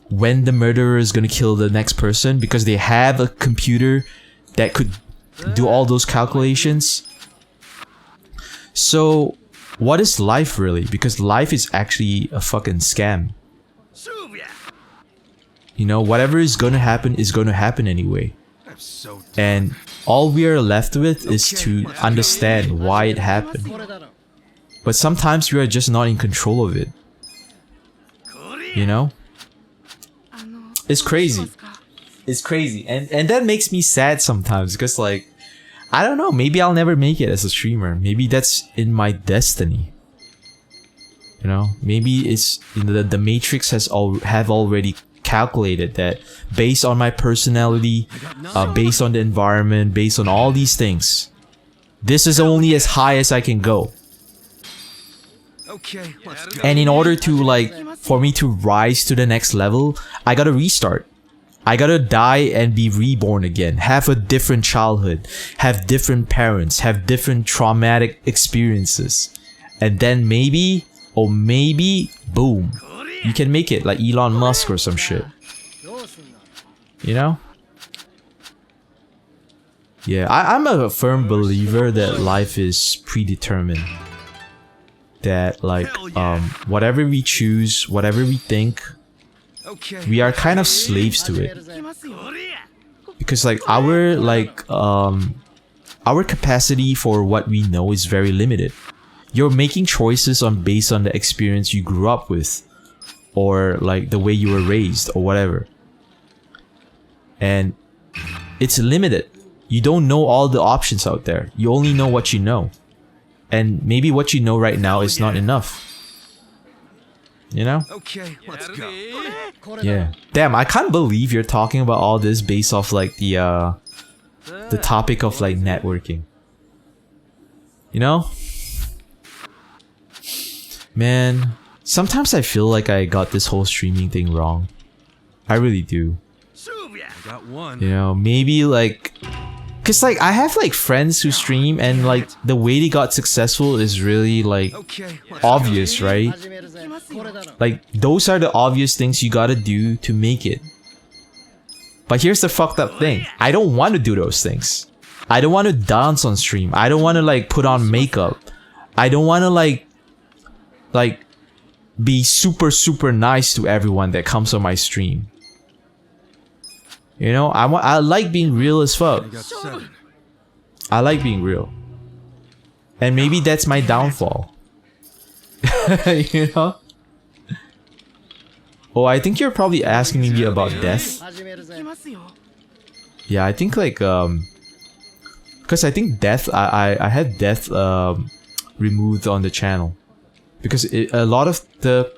when the murderer is gonna kill the next person because they have a computer that could do all those calculations. So what is life really? Because life is actually a fucking scam. You know, whatever is gonna happen is gonna happen anyway. And all we are left with is to understand why it happened. But sometimes we are just not in control of it. You know? It's crazy. It's crazy. And that makes me sad sometimes because, like, I don't know, maybe I'll never make it as a streamer. Maybe that's in my destiny. You know? Maybe it's, you know, the Matrix have already calculated that based on my personality, based on the environment, based on all these things, this is only as high as I can go. Okay, let's go. And in order to like, for me to rise to the next level, I gotta restart. I gotta die and be reborn again, have a different childhood, have different parents, have different traumatic experiences. And then maybe, or maybe, boom, you can make it like Elon Musk or some shit. You know? Yeah, I'm a firm believer that life is predetermined. That like, whatever we choose, whatever we think, we are kind of slaves to it. Because like our capacity for what we know is very limited. You're making choices based on the experience you grew up with, or like the way you were raised, or whatever. And it's limited. You don't know all the options out there. You only know what you know. And maybe what you know right now is not enough. You know? Okay, let's go. Yeah. Damn, I can't believe you're talking about all this based off like the topic of like networking. You know? Man, sometimes I feel like I got this whole streaming thing wrong. I really do. I got one. You know, maybe like, cause like I have like friends who stream and like the way they got successful is really like obvious, right? Like those are the obvious things you gotta do to make it. But here's the fucked up thing. I don't want to do those things. I don't want to dance on stream. I don't want to like put on makeup. I don't want to like be super nice to everyone that comes on my stream. You know, I like being real as fuck. I like being real. And maybe that's my downfall. You know? Oh, I think you're probably asking me about death. Yeah, I think like because I think death, I had death removed on the channel. Because a lot of the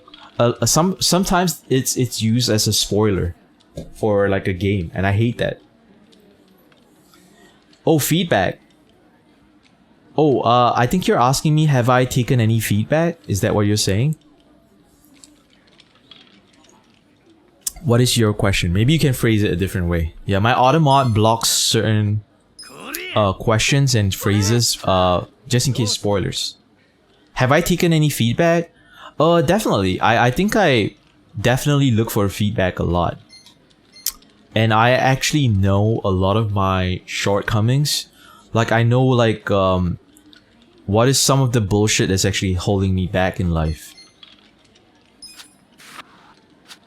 sometimes it's used as a spoiler for like a game, and I hate that. Oh, feedback. Oh, I think you're asking me, have I taken any feedback? Is that what you're saying? What is your question? Maybe you can phrase it a different way. Yeah, my automod blocks certain questions and phrases just in case spoilers. Have I taken any feedback? Definitely. I think I definitely look for feedback a lot. And I actually know a lot of my shortcomings. Like I know like what is some of the bullshit that's actually holding me back in life.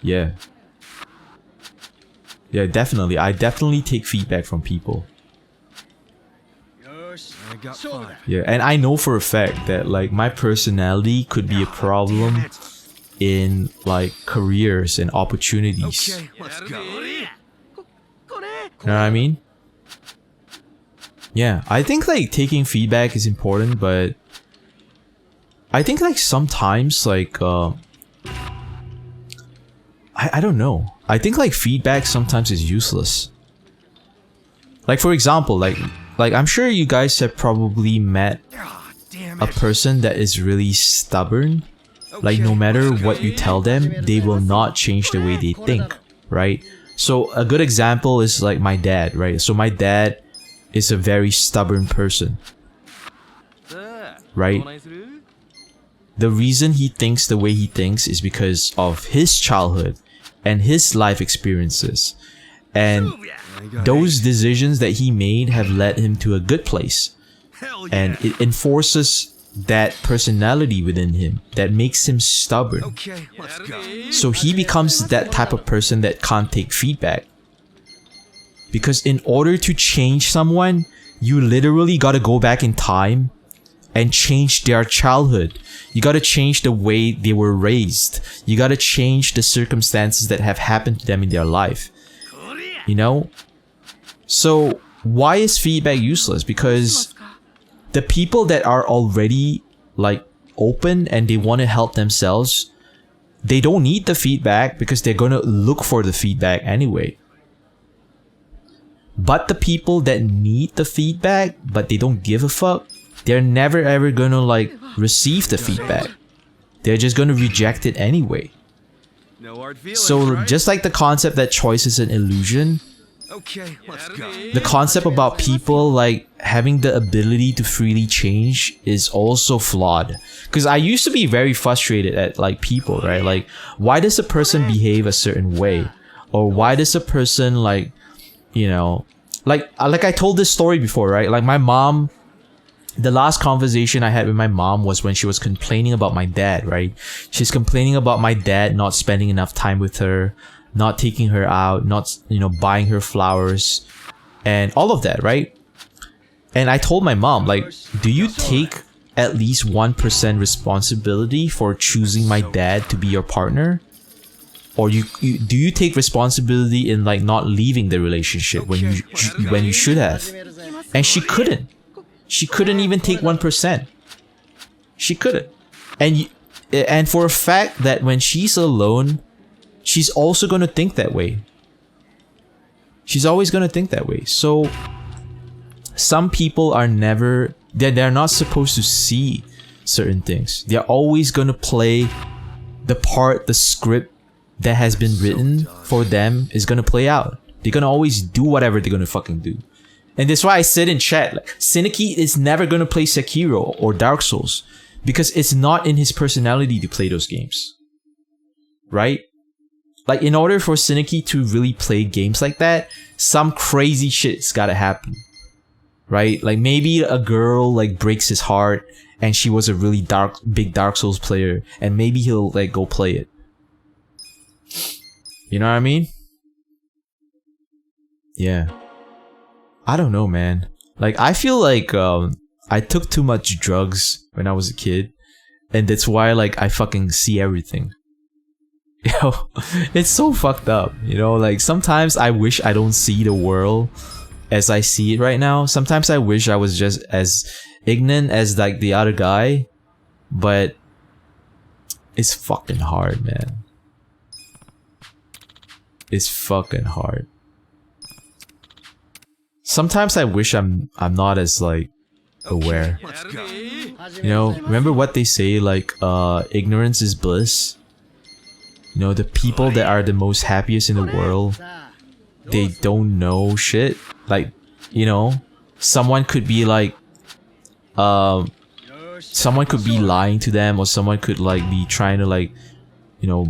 Yeah. Yeah, definitely. I definitely take feedback from people. I got 5. Yeah, and I know for a fact that like my personality could be a problem in like careers and opportunities. Okay, let's go. You know what I mean? Yeah, I think like taking feedback is important, but I think like sometimes like I don't know. I think like feedback sometimes is useless. Like for example, like I'm sure you guys have probably met a person that is really stubborn. Like no matter what you tell them, they will not change the way they think, right? So a good example is like my dad, right? So my dad is a very stubborn person, right? The reason he thinks the way he thinks is because of his childhood and his life experiences. And those decisions that he made have led him to a good place. And it enforces that personality within him that makes him stubborn. Okay, let's go. So he becomes that type of person that can't take feedback. Because in order to change someone, you literally gotta go back in time and change their childhood. You gotta change the way they were raised. You gotta change the circumstances that have happened to them in their life. You know? So why is feedback useless? Because the people that are already like open and they want to help themselves, they don't need the feedback because they're gonna look for the feedback anyway. But the people that need the feedback but they don't give a fuck, they're never ever gonna like receive the feedback. They're just gonna reject it anyway. So just like the concept that choice is an illusion, Okay, let's go. the concept about people like having the ability to freely change is also flawed. Because I used to be very frustrated at like people, right? Like, why does a person behave a certain way? Or why does a person like, you know, like I told this story before, right? Like my mom, the last conversation I had with my mom was when she was complaining about my dad, right? She's complaining about my dad not spending enough time with her, not taking her out, not, you know, buying her flowers, and all of that, right? And I told my mom, like, do you take at least 1% responsibility for choosing my dad to be your partner? Or do you take responsibility in like not leaving the relationship when you should have? And she couldn't. She couldn't even take 1%. She couldn't. And for a fact that when she's alone, she's also gonna think that way. She's always gonna think that way. So some people are never, they're not supposed to see certain things. They're always gonna play the part, the script that has been written for them is gonna play out. They're gonna always do whatever they're gonna fucking do. And that's why I said in chat, like, Syndicate is never gonna play Sekiro or Dark Souls because it's not in his personality to play those games. Right? Like, in order for Syndicate to really play games like that, some crazy shit's gotta happen. Right? Like, maybe a girl, like, breaks his heart and she was a really big Dark Souls player and maybe he'll, like, go play it. You know what I mean? Yeah. I don't know, man. Like, I feel like I took too much drugs when I was a kid, and that's why like I fucking see everything. Yo, it's so fucked up, you know? Like, sometimes I wish I don't see the world as I see it right now. Sometimes I wish I was just as ignorant as like the other guy, but it's fucking hard, man. It's fucking hard. Sometimes I wish I'm not as like aware. You know, remember what they say, like ignorance is bliss. You know, the people that are the most happiest in the world, they don't know shit. Like, you know, someone could be like someone could be lying to them, or someone could like be trying to like, you know,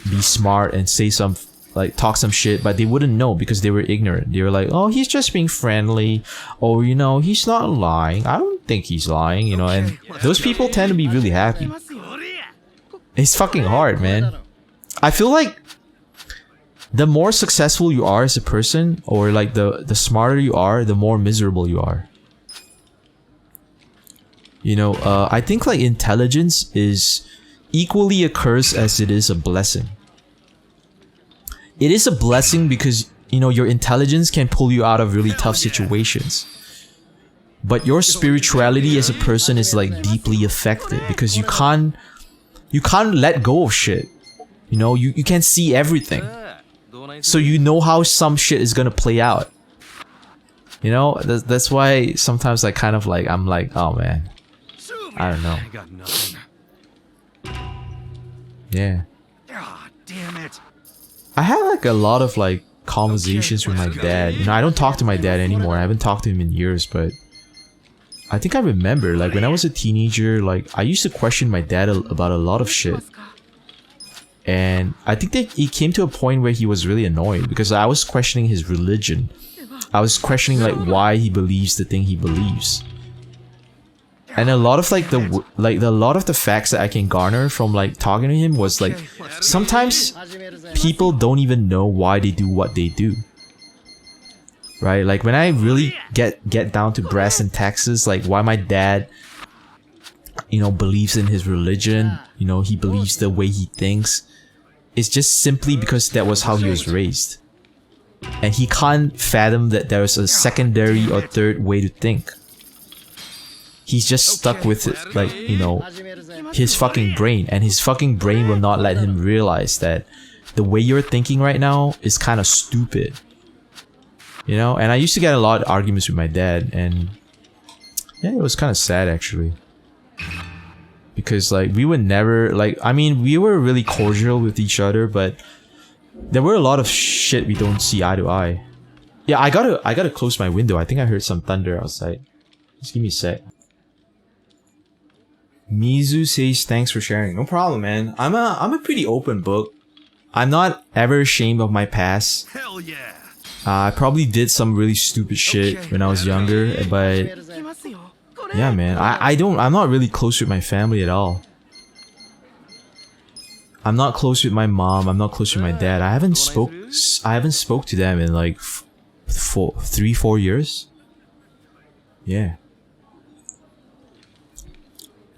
be smart and say some like talk some shit, but they wouldn't know because they were ignorant. They were like, oh, he's just being friendly, or you know, he's not lying, I don't think he's lying, you know. And those people tend to be really happy. It's fucking hard, man. I feel like the more successful you are as a person, or like the smarter you are, the more miserable you are. You know, I think like intelligence is equally a curse as it is a blessing. It is a blessing because, you know, your intelligence can pull you out of really tough situations. But your spirituality as a person is like deeply affected because you can't let go of shit. You know, you can't see everything. So you know how some shit is gonna play out. You know, that's why sometimes I kind of like, I'm like, oh man, I don't know. Yeah. Damn it. I had like a lot of like conversations with my dad. You know, I don't talk to my dad anymore. I haven't talked to him in years, but I think I remember like when I was a teenager, like I used to question my dad about a lot of shit. And I think that he came to a point where he was really annoyed because I was questioning his religion. I was questioning like why he believes the thing he believes. And a lot of like a lot of the facts that I can garner from like talking to him was like, sometimes people don't even know why they do what they do. Right? Like when I really get down to brass and taxes, like why my dad, you know, believes in his religion, you know, he believes the way he thinks, it's just simply because that was how he was raised. And he can't fathom that there is a secondary or third way to think. He's just stuck with it, like, you know, his fucking brain, and his fucking brain will not let him realize that the way you're thinking right now is kind of stupid. You know? And I used to get a lot of arguments with my dad, and yeah, it was kind of sad actually. Because like we would never like, I mean, we were really cordial with each other, but there were a lot of shit we don't see eye to eye. Yeah, I gotta close my window. I think I heard some thunder outside. Just give me a sec. Mizu says thanks for sharing. No problem, man. I'm a pretty open book. I'm not ever ashamed of my past. Hell yeah. I probably did some really stupid shit when I was younger, but yeah, man. I'm not really close with my family at all. I'm not close with my mom. I'm not close with my dad. I haven't spoke to them in like 3-4 years. Yeah.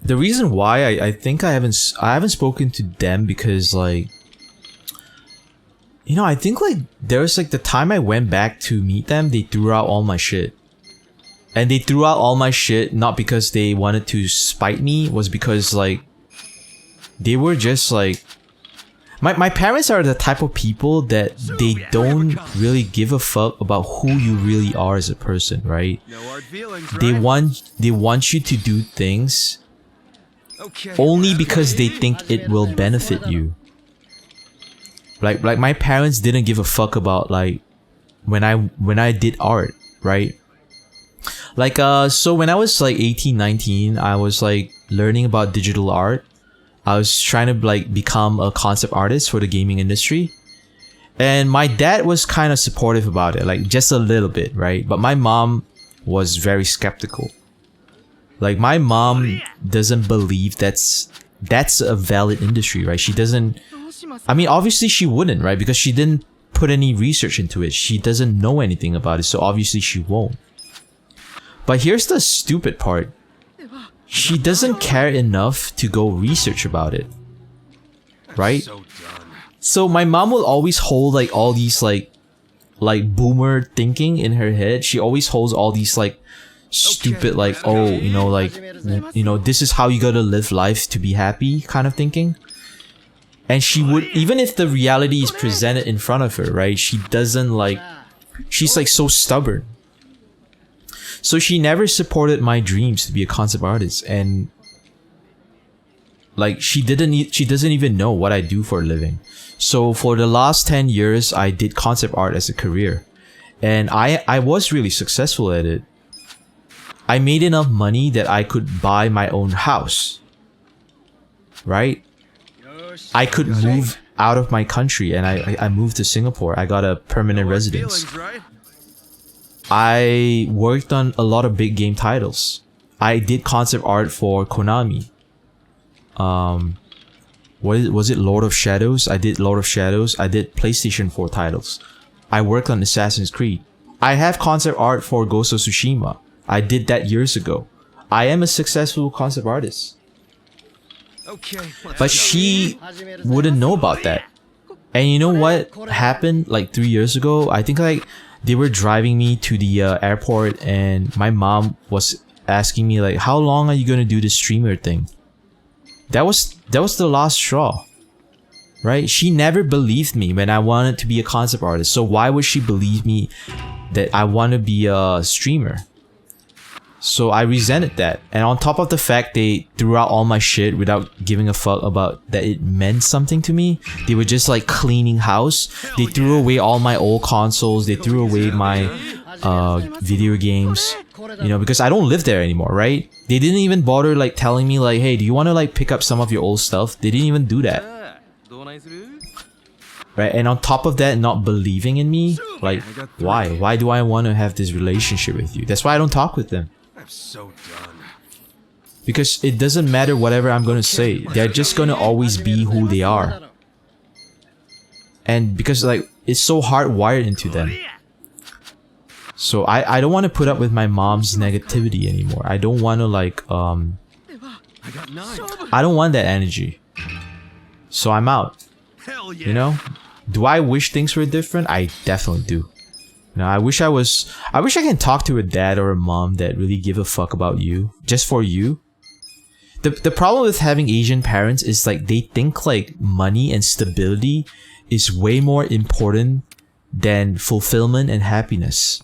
The reason why I think I haven't spoken to them because like, you know, I think like there was like the time I went back to meet them, they threw out all my shit. And they threw out all my shit not because they wanted to spite me, was because like they were just like, my parents are the type of people that they don't really give a fuck about who you really are as a person, right? No hard feelings, right? They want you to do things only because they think it will benefit you. Like my parents didn't give a fuck about like when I did art, right? Like so when I was like 18, 19, I was like learning about digital art. I was trying to like become a concept artist for the gaming industry. And my dad was kind of supportive about it, like just a little bit, right? But my mom was very skeptical. Like my mom doesn't believe that's a valid industry, right? She doesn't, I mean, obviously she wouldn't, right? Because she didn't put any research into it. She doesn't know anything about it, so obviously she won't. But here's the stupid part. She doesn't care enough to go research about it. Right? So my mom will always hold like all these like boomer thinking in her head. She always holds all these like stupid like, oh, you know, like, you know, this is how you gotta live life to be happy kind of thinking. And she would, even if the reality is presented in front of her, right? She doesn't like, she's like so stubborn. So she never supported my dreams to be a concept artist, and like she doesn't even know what I do for a living. So for the last 10 years, I did concept art as a career, and I was really successful at it. I made enough money that I could buy my own house, right? I could move out of my country, and I moved to Singapore. I got a permanent residence. I worked on a lot of big game titles. I did concept art for Konami. Was it Lord of Shadows? I did Lord of Shadows. I did PlayStation 4 titles. I worked on Assassin's Creed. I have concept art for Ghost of Tsushima. I did that years ago. I am a successful concept artist. But she wouldn't know about that. And you know what happened like 3 years ago? I think like they were driving me to the airport, and my mom was asking me like, how long are you gonna do this streamer thing? That was the last straw, right? She never believed me when I wanted to be a concept artist. So why would she believe me that I want to be a streamer? So I resented that. And on top of the fact they threw out all my shit without giving a fuck about that it meant something to me. They were just like cleaning house. They threw away all my old consoles. They threw away my video games. You know, because I don't live there anymore, right? They didn't even bother like telling me like, hey, do you want to like pick up some of your old stuff? They didn't even do that. Right? And on top of that, not believing in me, like, why? Why do I want to have this relationship with you? That's why I don't talk with them. I'm so done. Because it doesn't matter whatever I'm gonna say. They're just gonna always be who they are. And because like, it's so hardwired into them. So I don't want to put up with my mom's negativity anymore. I don't want to like, I don't want that energy. So I'm out. You know? Do I wish things were different? I definitely do. You know, I wish I can talk to a dad or a mom that really give a fuck about you. Just for you. the problem with having Asian parents is like they think like money and stability is way more important than fulfillment and happiness.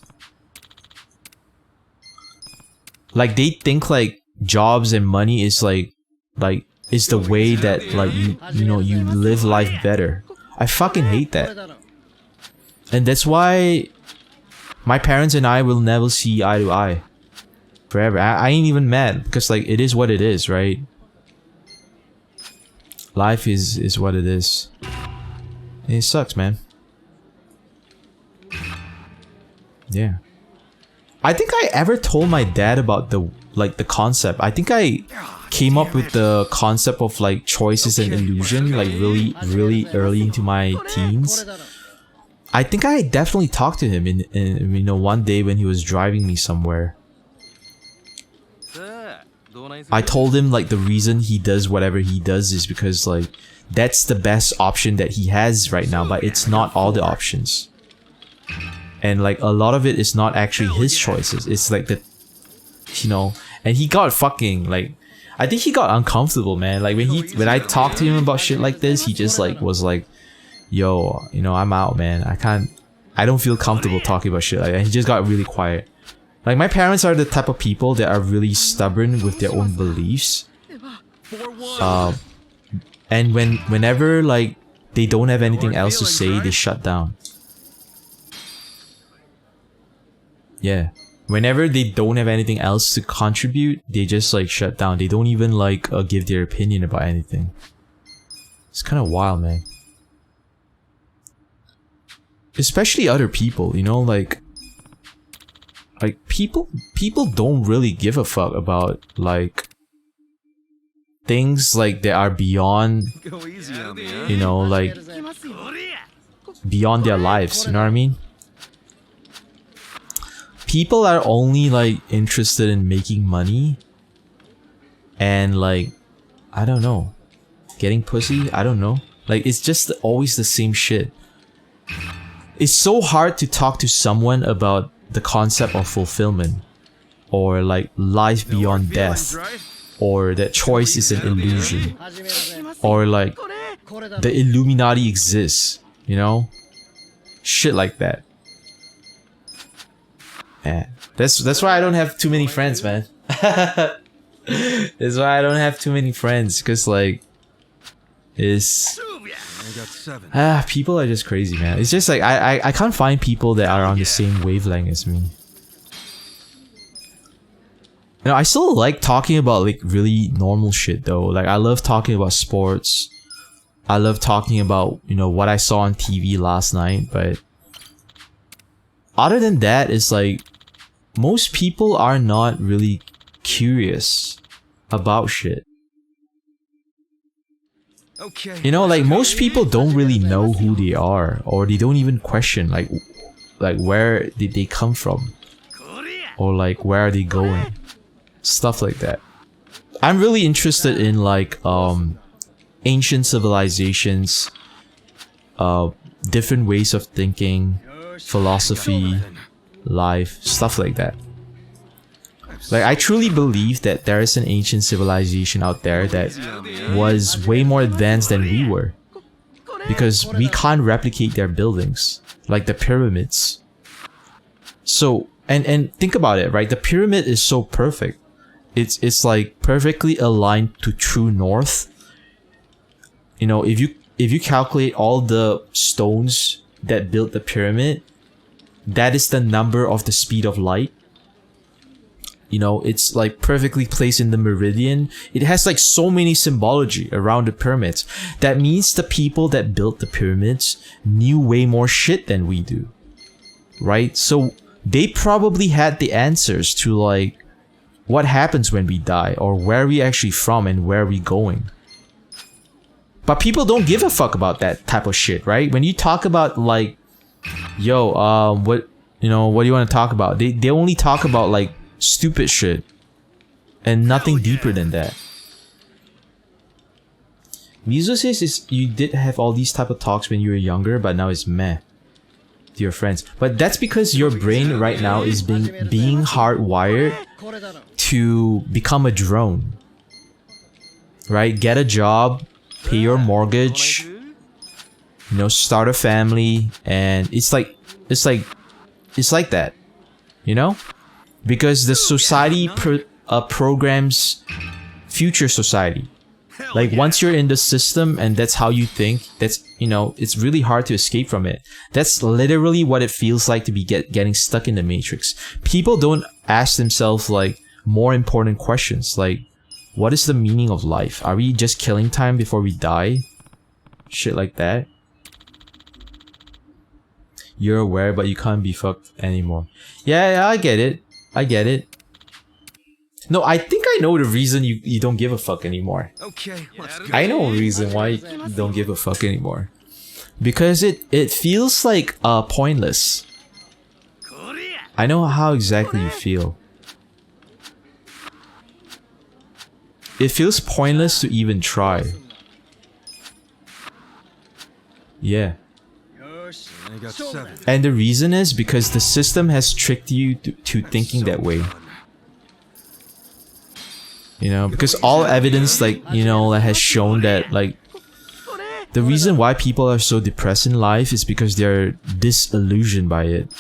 Like they think like jobs and money is like is the way that like you know you live life better. I fucking hate that. And that's why my parents and I will never see eye to eye forever. I ain't even mad because like it is what it is, right? Life is what it is. And it sucks, man. Yeah. I think I ever told my dad about the concept. I think I came up with the concept of like choices and illusion like really early into my teens. I think I definitely talked to him in you know one day when he was driving me somewhere. I told him like the reason he does whatever he does is because like that's the best option that he has right now, but it's not all the options. And like a lot of it is not actually his choices. It's like the, you know, and he got fucking like, I think he got uncomfortable, man. Like when I talked to him about shit like this, he just like was like, yo, you know, I'm out, man. I don't feel comfortable talking about shit like that. He just got really quiet. Like my parents are the type of people that are really stubborn with their own beliefs. And whenever like they don't have anything else to say, they shut down. Yeah. Whenever they don't have anything else to contribute, they just like shut down. They don't even like give their opinion about anything. It's kind of wild, man. Especially other people, you know, like people don't really give a fuck about like things like that are beyond, you know, like beyond their lives, you know what I mean? People are only like interested in making money and like, I don't know, getting pussy, I don't know. Like it's just always the same shit. It's so hard to talk to someone about the concept of fulfillment or like life beyond death or that choice is an illusion or like the Illuminati exists, you know? Shit like that. Yeah, that's why I don't have too many friends, man. That's why I don't have too many friends, cause like, people are just crazy, man. It's just like I can't find people that are on the same wavelength as me. You know, I still like talking about like really normal shit though. Like I love talking about sports. I love talking about, you know, what I saw on TV last night, but other than that, it's like most people are not really curious about shit. You know, like most people don't really know who they are, or they don't even question like where did they come from, or like where are they going, stuff like that. I'm really interested in like ancient civilizations, different ways of thinking, philosophy, life, stuff like that. Like I truly believe that there is an ancient civilization out there that was way more advanced than we were, because we can't replicate their buildings, like the pyramids. So and think about it, right? The pyramid is so perfect. It's like perfectly aligned to true north. You know, if you calculate all the stones that built the pyramid, that is the number of the speed of light. You know, it's like perfectly placed in the meridian. It has like so many symbology around the pyramids. That means the people that built the pyramids knew way more shit than we do, right? So they probably had the answers to like what happens when we die, or where we actually from and where we going. But people don't give a fuck about that type of shit, right? When you talk about like, yo, what do you want to talk about? They only talk about like stupid shit and nothing deeper than that. Mizo says you did have all these type of talks when you were younger, but now it's meh to your friends. But that's because your brain right now is being hardwired to become a drone. right? Get a job, pay your mortgage, you know, start a family, and it's like that, you know, because the society programs future society. Like once you're in the system and that's how you think, that's, you know, it's really hard to escape from it. That's literally what it feels like to be getting stuck in the matrix. People don't ask themselves like more important questions, like what is the meaning of life? Are we just killing time before we die? Shit like that. You're aware, but you can't be fucked anymore. Yeah, I get it. I get it. No, I think I know the reason you don't give a fuck anymore. Okay, let's go. I know a reason why you don't give a fuck anymore. Because it feels like pointless. I know how exactly you feel. It feels pointless to even try. Yeah. And the reason is because the system has tricked you to thinking that way. You know, because all evidence, like, you know, has shown that, like, the reason why people are so depressed in life is because they're disillusioned by it.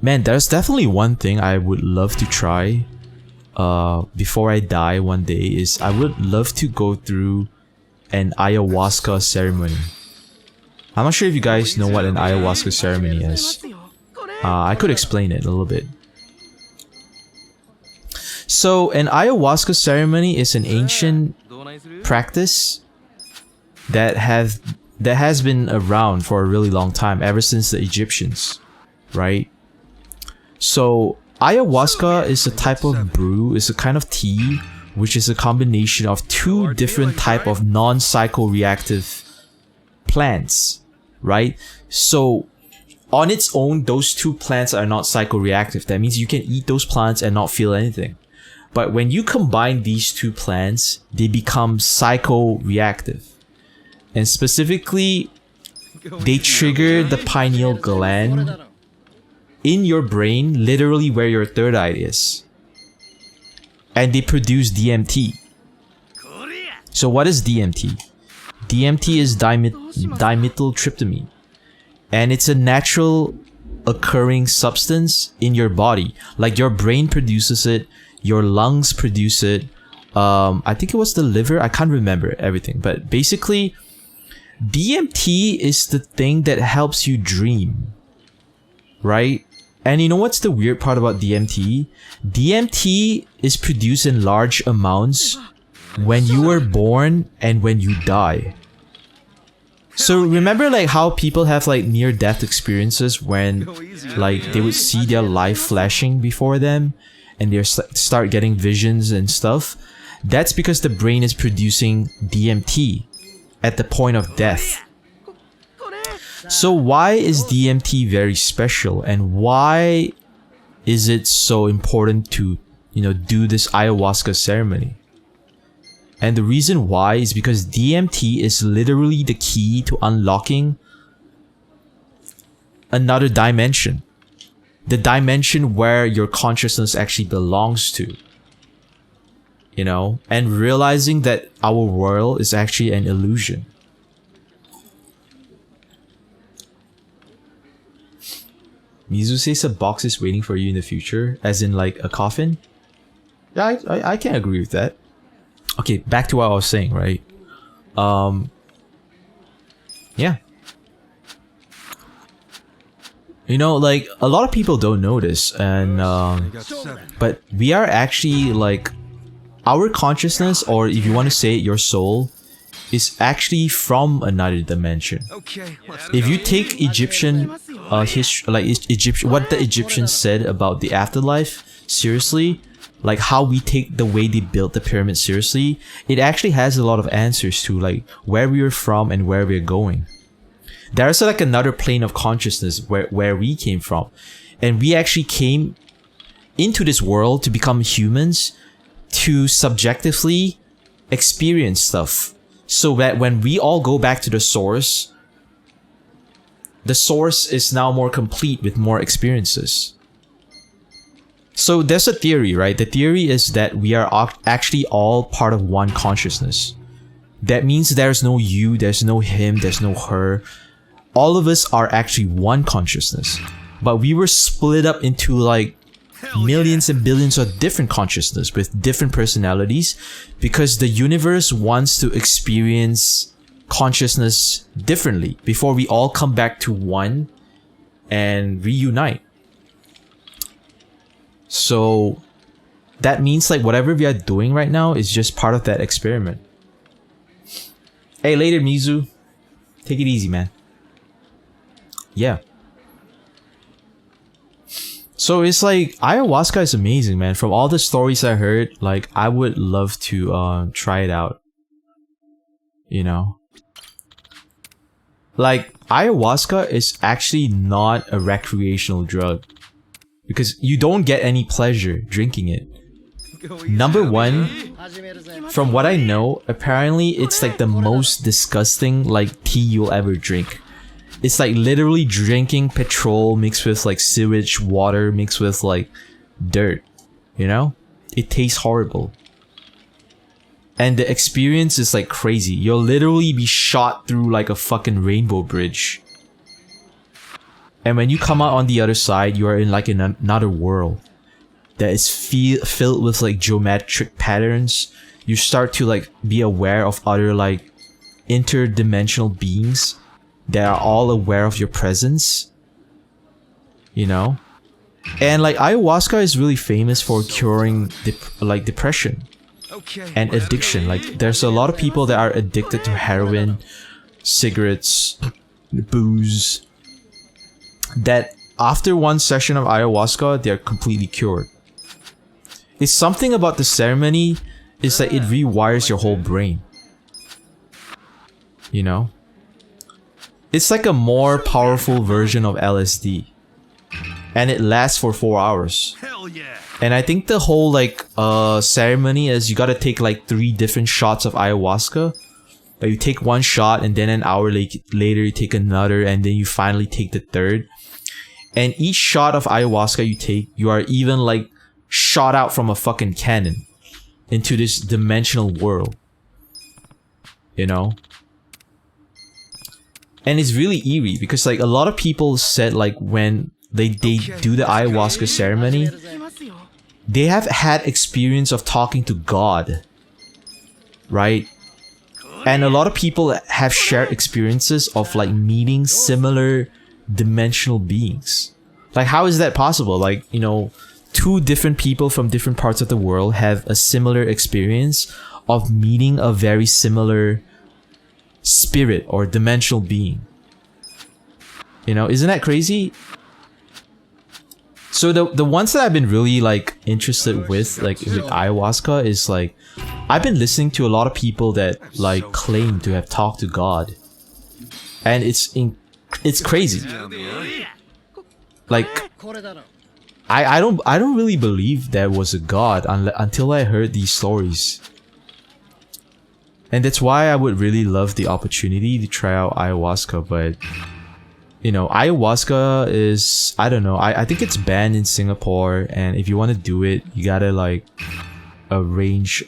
Man, there's definitely one thing I would love to try before I die one day is I would love to go through an ayahuasca ceremony. I'm not sure if you guys know what an ayahuasca ceremony is. I could explain it a little bit. So, an ayahuasca ceremony is an ancient practice that has been around for a really long time, ever since the Egyptians, right? So, ayahuasca is a type of brew, is a kind of tea, which is a combination of two different type of non-psychoreactive plants, right? So, on its own, those two plants are not psychoreactive. That means you can eat those plants and not feel anything. But when you combine these two plants, they become psychoreactive. And specifically, they trigger the pineal gland in your brain, literally where your third eye is. And they produce DMT. So what is DMT? DMT is dimethyltryptamine. And it's a natural occurring substance in your body. Like your brain produces it, your lungs produce it. I think it was the liver. I can't remember everything. But basically, DMT is the thing that helps you dream. Right? And you know what's the weird part about DMT? DMT is produced in large amounts when you were born and when you die. So remember like how people have like near-death experiences when like they would see their life flashing before them and they start getting visions and stuff? That's because the brain is producing DMT at the point of death. So why is DMT very special, and why is it so important to, you know, do this ayahuasca ceremony? And the reason why is because DMT is literally the key to unlocking another dimension. The dimension where your consciousness actually belongs to. You know? And realizing that our world is actually an illusion. Mizu says a box is waiting for you in the future, as in like a coffin. Yeah, I can agree with that. Okay, back to what I was saying, right? Yeah. You know, like, a lot of people don't know this, and, but we are actually, like, our consciousness, or if you want to say it, your soul, is actually from another dimension. If you take Egyptian history, like Egyptian, what the Egyptians said about the afterlife seriously, like how we take the way they built the pyramid seriously, it actually has a lot of answers to like where we are from and where we're going. There's like another plane of consciousness where we came from, and we actually came into this world to become humans, to subjectively experience stuff. So that when we all go back to the source is now more complete with more experiences. So there's a theory, right? The theory is that we are actually all part of one consciousness. That means there's no you, there's no him, there's no her. All of us are actually one consciousness. But we were split up into like millions and billions of different consciousness with different personalities because the universe wants to experience consciousness differently before we all come back to one and reunite. So that means like whatever we are doing right now is just part of that experiment. Hey, later, Mizu. Take it easy, man. Yeah. So it's like ayahuasca is amazing, man. From all the stories I heard, like I would love to try it out. You know? Like ayahuasca is actually not a recreational drug because you don't get any pleasure drinking it. Number one, from what I know, apparently it's like the most disgusting like tea you'll ever drink. It's like literally drinking petrol mixed with like sewage water mixed with like dirt, you know? It tastes horrible. And the experience is like crazy. You'll literally be shot through like a fucking rainbow bridge. And when you come out on the other side, you are in like another world that is filled with like geometric patterns. You start to like be aware of other like interdimensional beings that are all aware of your presence, you know? And like ayahuasca is really famous for curing depression and addiction. Like there's a lot of people that are addicted to heroin, cigarettes, booze, that after one session of ayahuasca they're completely cured. It's something about the ceremony is that it rewires your whole brain, you know? It's like a more powerful version of LSD. And it lasts for 4 hours. Hell yeah. And I think the whole like ceremony is you gotta take like 3 different shots of ayahuasca. Like you take one shot and then an hour later you take another and then you finally take the third. And each shot of ayahuasca you take, you are even like shot out from a fucking cannon into this dimensional world. You know? And it's really eerie because like a lot of people said like when they do the ayahuasca ceremony, they have had experience of talking to God, right? And a lot of people have shared experiences of like meeting similar dimensional beings. Like how is that possible? Like, you know, 2 different people from different parts of the world have a similar experience of meeting a very similar spirit or dimensional being. You know, isn't that crazy? So the ones that I've been really like interested with like with ayahuasca is like I've been listening to a lot of people that like claim to have talked to God, and it's crazy. Like I don't really believe there was a God until I heard these stories. And that's why I would really love the opportunity to try out ayahuasca, but you know, ayahuasca is, I don't know, I think it's banned in Singapore, and if you want to do it, you gotta like arrange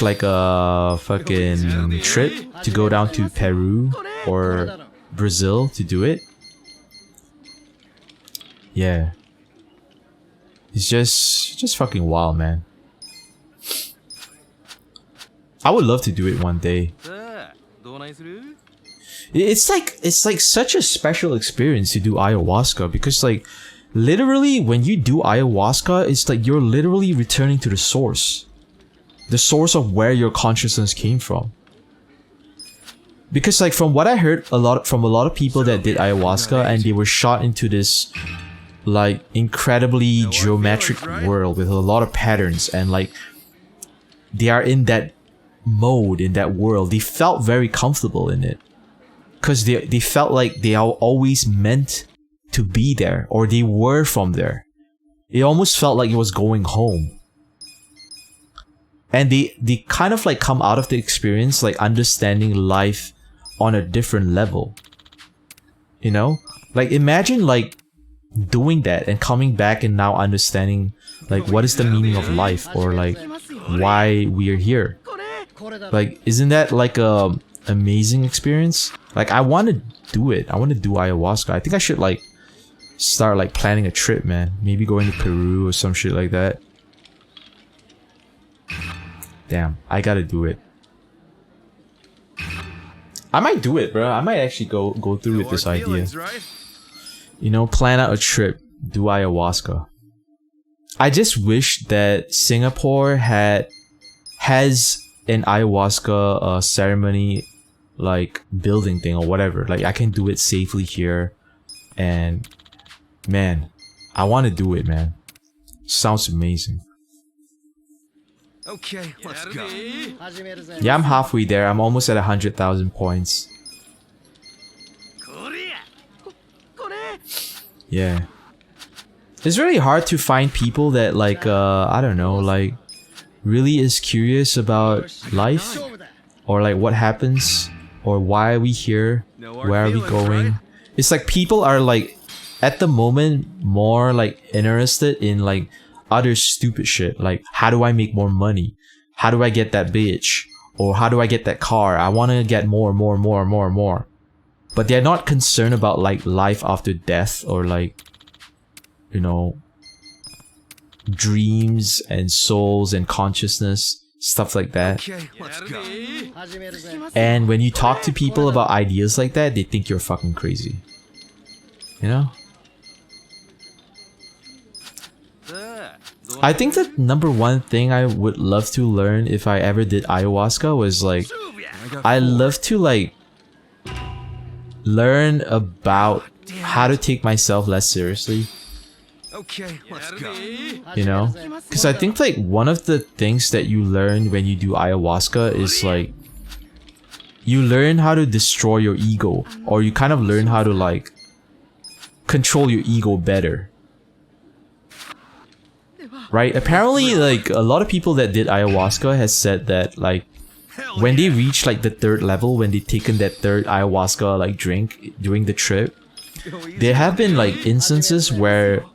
like a fucking trip to go down to Peru or Brazil to do it. Yeah. It's just fucking wild, man. I would love to do it one day. It's like such a special experience to do ayahuasca because like literally when you do ayahuasca, it's like you're literally returning to the source of where your consciousness came from. Because like from what I heard from a lot of people that did ayahuasca and they were shot into this like incredibly geometric world with a lot of patterns, and like they are in that mode, in that world, they felt very comfortable in it because they felt like they are always meant to be there, or they were from there. It almost felt like it was going home, and they kind of like come out of the experience like understanding life on a different level, you know? Like imagine like doing that and coming back and now understanding like what is the meaning of life, or like why we are here. Like, isn't that like a amazing experience? Like, I want to do it. I want to do ayahuasca. I think I should like start like planning a trip, man. Maybe going to Peru or some shit like that. Damn, I gotta do it. I might do it, bro. I might actually go through with this idea. You know, plan out a trip, do ayahuasca. I just wish that Singapore has an ayahuasca ceremony, like building thing or whatever. Like, I can do it safely here, and man, I want to do it, man. Sounds amazing. Okay, let's go. Yeah, I'm halfway there. I'm almost at 100,000 points. Yeah. It's really hard to find people that like, I don't know, like really is curious about life, or like what happens, or why are we here, where are we going. It's like people are like, at the moment, more like interested in like other stupid shit, like how do I make more money, how do I get that bitch, or how do I get that car. I want to get more, but they're not concerned about like life after death, or like, you know, dreams and souls and consciousness, stuff like that. Okay, let's go. And when you talk to people about ideas like that, they think you're fucking crazy, you know. I think the number one thing I would love to learn if I ever did ayahuasca was like, I love to like learn about how to take myself less seriously. Okay, let's go. You know? Because I think like one of the things that you learn when you do ayahuasca is like, you learn how to destroy your ego, or you kind of learn how to like control your ego better. Right? Apparently, like, a lot of people that did ayahuasca has said that, like, when they reach, like, the 3rd level, when they've taken that 3rd ayahuasca, like, drink during the trip, there have been, like, instances where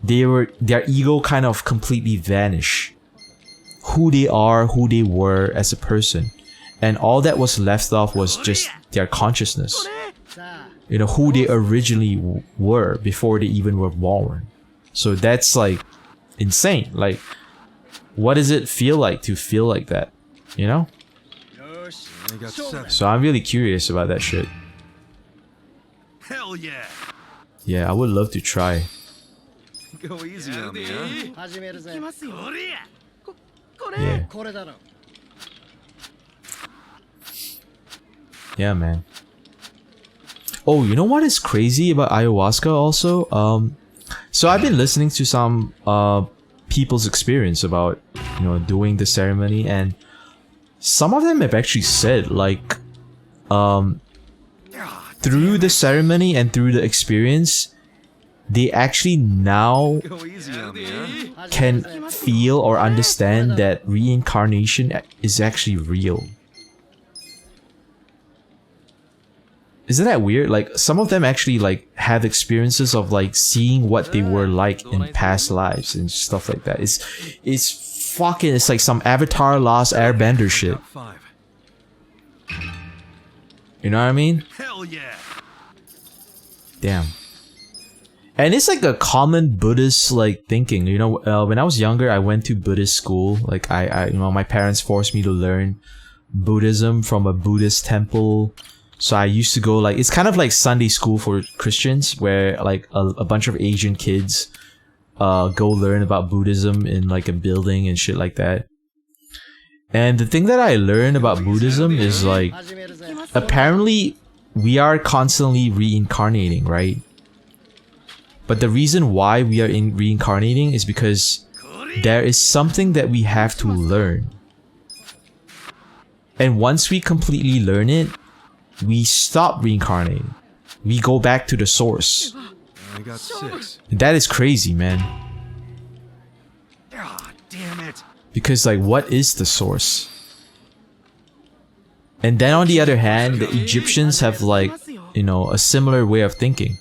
their ego kind of completely vanish. Who they are, who they were as a person. And all that was left off was just their consciousness. You know, who they originally were before they even were born. So that's, like, insane. Like, what does it feel like to feel like that, you know? So I'm really curious about that shit. Hell yeah! Yeah, I would love to try. Go easy on me, huh? Yeah. Yeah, man. Oh, you know what is crazy about ayahuasca also? So I've been listening to some people's experience about, you know, doing the ceremony, and some of them have actually said like through the ceremony and through the experience, they actually now can feel or understand that reincarnation is actually real. Isn't that weird? Like, some of them actually like have experiences of like seeing what they were like in past lives and stuff like that. It's fucking, it's like some Avatar Last Airbender shit. You know what I mean? Hell yeah! Damn. And it's like a common Buddhist like thinking. You know, when I was younger, I went to Buddhist school. Like I you know, my parents forced me to learn Buddhism from a Buddhist temple. So I used to go, like, it's kind of like Sunday school for Christians, where like a bunch of Asian kids go learn about Buddhism in like a building and shit like that. And the thing that I learned about Buddhism is like, apparently we are constantly reincarnating, right? But the reason why we are reincarnating is because there is something that we have to learn. And once we completely learn it, we stop reincarnating. We go back to the source. I got 6. That is crazy, man. Ah, damn it. Because like, what is the source? And then on the other hand, the Egyptians have like, you know, a similar way of thinking.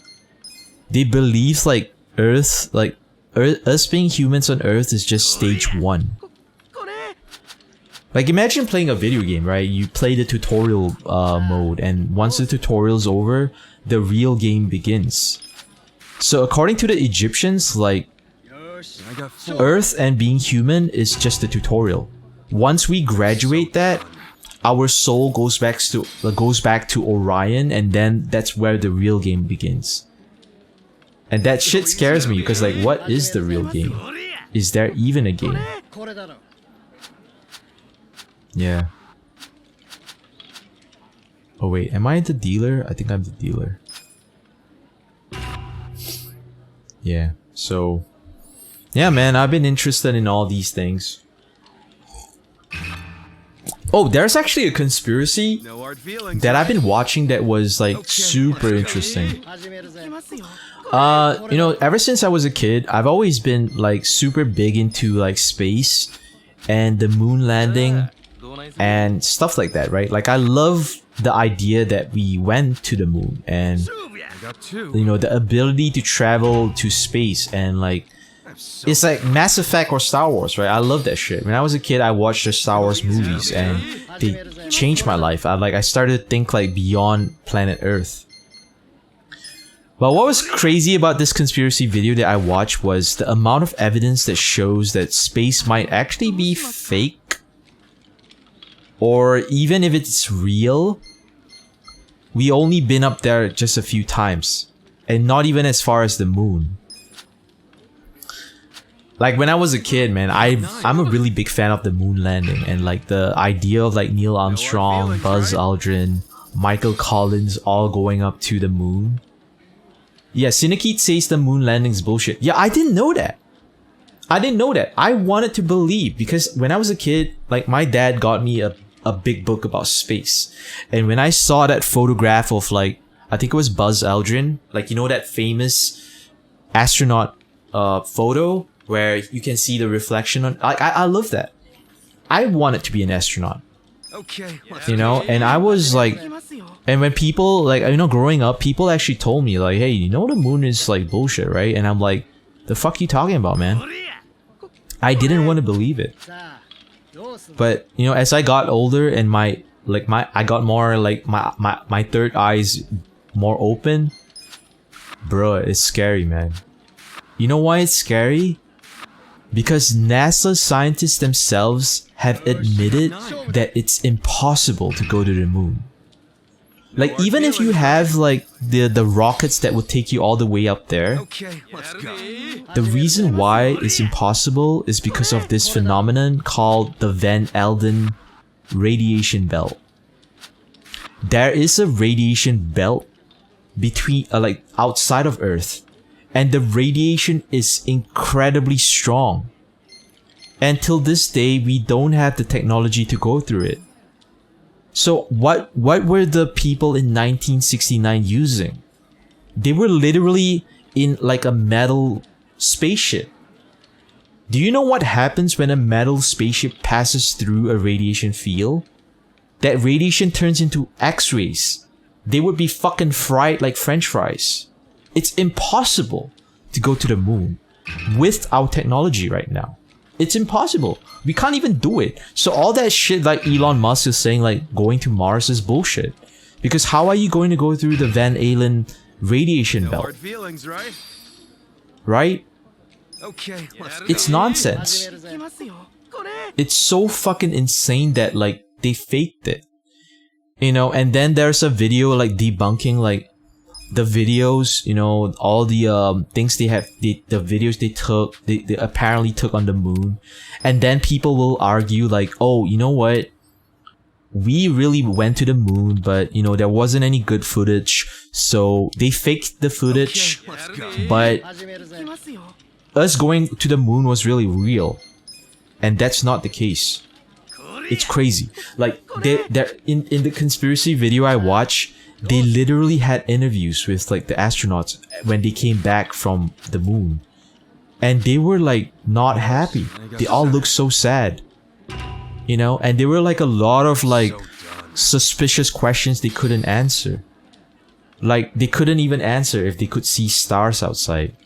they believe like Earth, us being humans on Earth is just stage 1. Like imagine playing a video game, right? You play the tutorial mode, and once the tutorial's over, the real game begins. So according to the Egyptians, like Earth and being human is just the tutorial. Once we graduate that, our soul goes back to Orion, and then that's where the real game begins. And that shit scares me because like, what is the real game? Is there even a game? Yeah. Oh wait, am I the dealer? I think I'm the dealer. Yeah, so... yeah, man, I've been interested in all these things. Oh, there's actually a conspiracy that I've been watching that was like super interesting. You know, ever since I was a kid, I've always been like super big into like space and the moon landing and stuff like that, right? Like I love the idea that we went to the moon and you know, the ability to travel to space and like it's like Mass Effect or Star Wars, right? I love that shit. When I was a kid, I watched the Star Wars movies and they changed my life. I started to think like beyond planet Earth. But what was crazy about this conspiracy video that I watched was the amount of evidence that shows that space might actually be fake. Or even if it's real, we only been up there just a few times. And not even as far as the moon. Like when I was a kid, man, I'm a really big fan of the moon landing and like the idea of like Neil Armstrong, Buzz Aldrin, Michael Collins all going up to the moon. Yeah, Cinekit says the moon landing's bullshit. Yeah, I didn't know that. I wanted to believe because when I was a kid, like my dad got me a big book about space. And when I saw that photograph of like, I think it was Buzz Aldrin, like you know that famous astronaut photo where you can see the reflection on. I love that. I wanted to be an astronaut. Okay. You know, and I was like, and when people like, you know, growing up, people actually told me like, hey, you know the moon is like bullshit, right? And I'm like, the fuck you talking about, man? I didn't want to believe it. But you know, as I got older and I got more like my third eye's more open, bro, it's scary, man. You know why it's scary? Because NASA scientists themselves have admitted that it's impossible to go to the moon. Like even if you have like the rockets that would take you all the way up there, the reason why it's impossible is because of this phenomenon called the Van Alden radiation belt. There is a radiation belt between like outside of Earth. And the radiation is incredibly strong. And till this day, we don't have the technology to go through it. So what were the people in 1969 using? They were literally in like a metal spaceship. Do you know what happens when a metal spaceship passes through a radiation field? That radiation turns into X-rays. They would be fucking fried like French fries. It's impossible to go to the moon with our technology right now. It's impossible. We can't even do it. So all that shit like Elon Musk is saying like going to Mars is bullshit. Because how are you going to go through the Van Allen radiation belt? Right? Okay. It's nonsense. It's so fucking insane that like they faked it. You know, and then there's a video like debunking like the videos, you know, all the things they have, the videos they apparently took on the moon. And then people will argue like, oh, you know what? We really went to the moon, but you know, there wasn't any good footage. So they faked the footage, but us going to the moon was really real. And that's not the case. It's crazy. Like they're in the conspiracy video I watched, they literally had interviews with like the astronauts when they came back from the moon. And they were like not happy. They all looked so sad. You know, and there were like a lot of like suspicious questions they couldn't answer. Like, they couldn't even answer if they could see stars outside.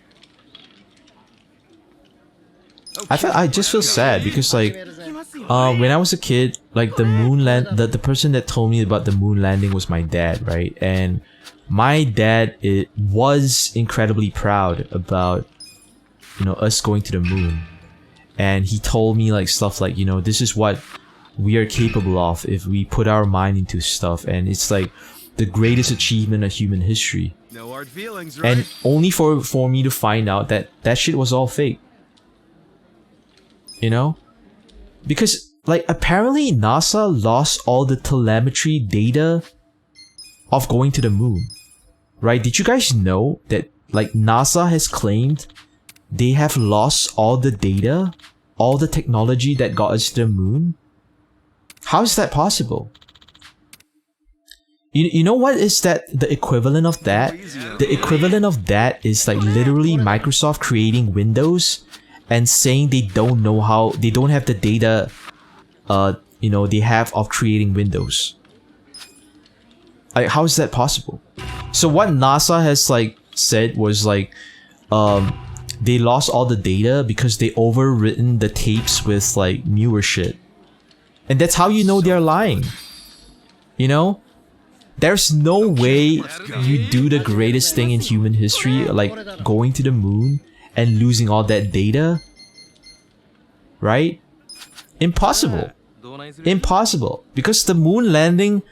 I just feel sad because, like, when I was a kid, like, the person that told me about the moon landing was my dad, right? And my dad was incredibly proud about, you know, us going to the moon. And he told me, like, stuff like, you know, this is what we are capable of if we put our mind into stuff. And it's like the greatest achievement of human history. No hard feelings, right? And only for me to find out that that shit was all fake. You know? Because, like, apparently NASA lost all the telemetry data of going to the moon. Right? Did you guys know that, like, NASA has claimed they have lost all the data, all the technology that got us to the moon? How is that possible? You know what is that the equivalent of that? The equivalent of that is like literally Microsoft creating Windows and saying they don't know how, they don't have the data you know, they have of creating Windows. Like, how is that possible? So what NASA has like said was like they lost all the data because they overwritten the tapes with like newer shit. And that's how you know they're lying. You know? There's no way you do the greatest thing in human history, like going to the moon and losing all that data. Right? Impossible. Impossible. Because the moon landing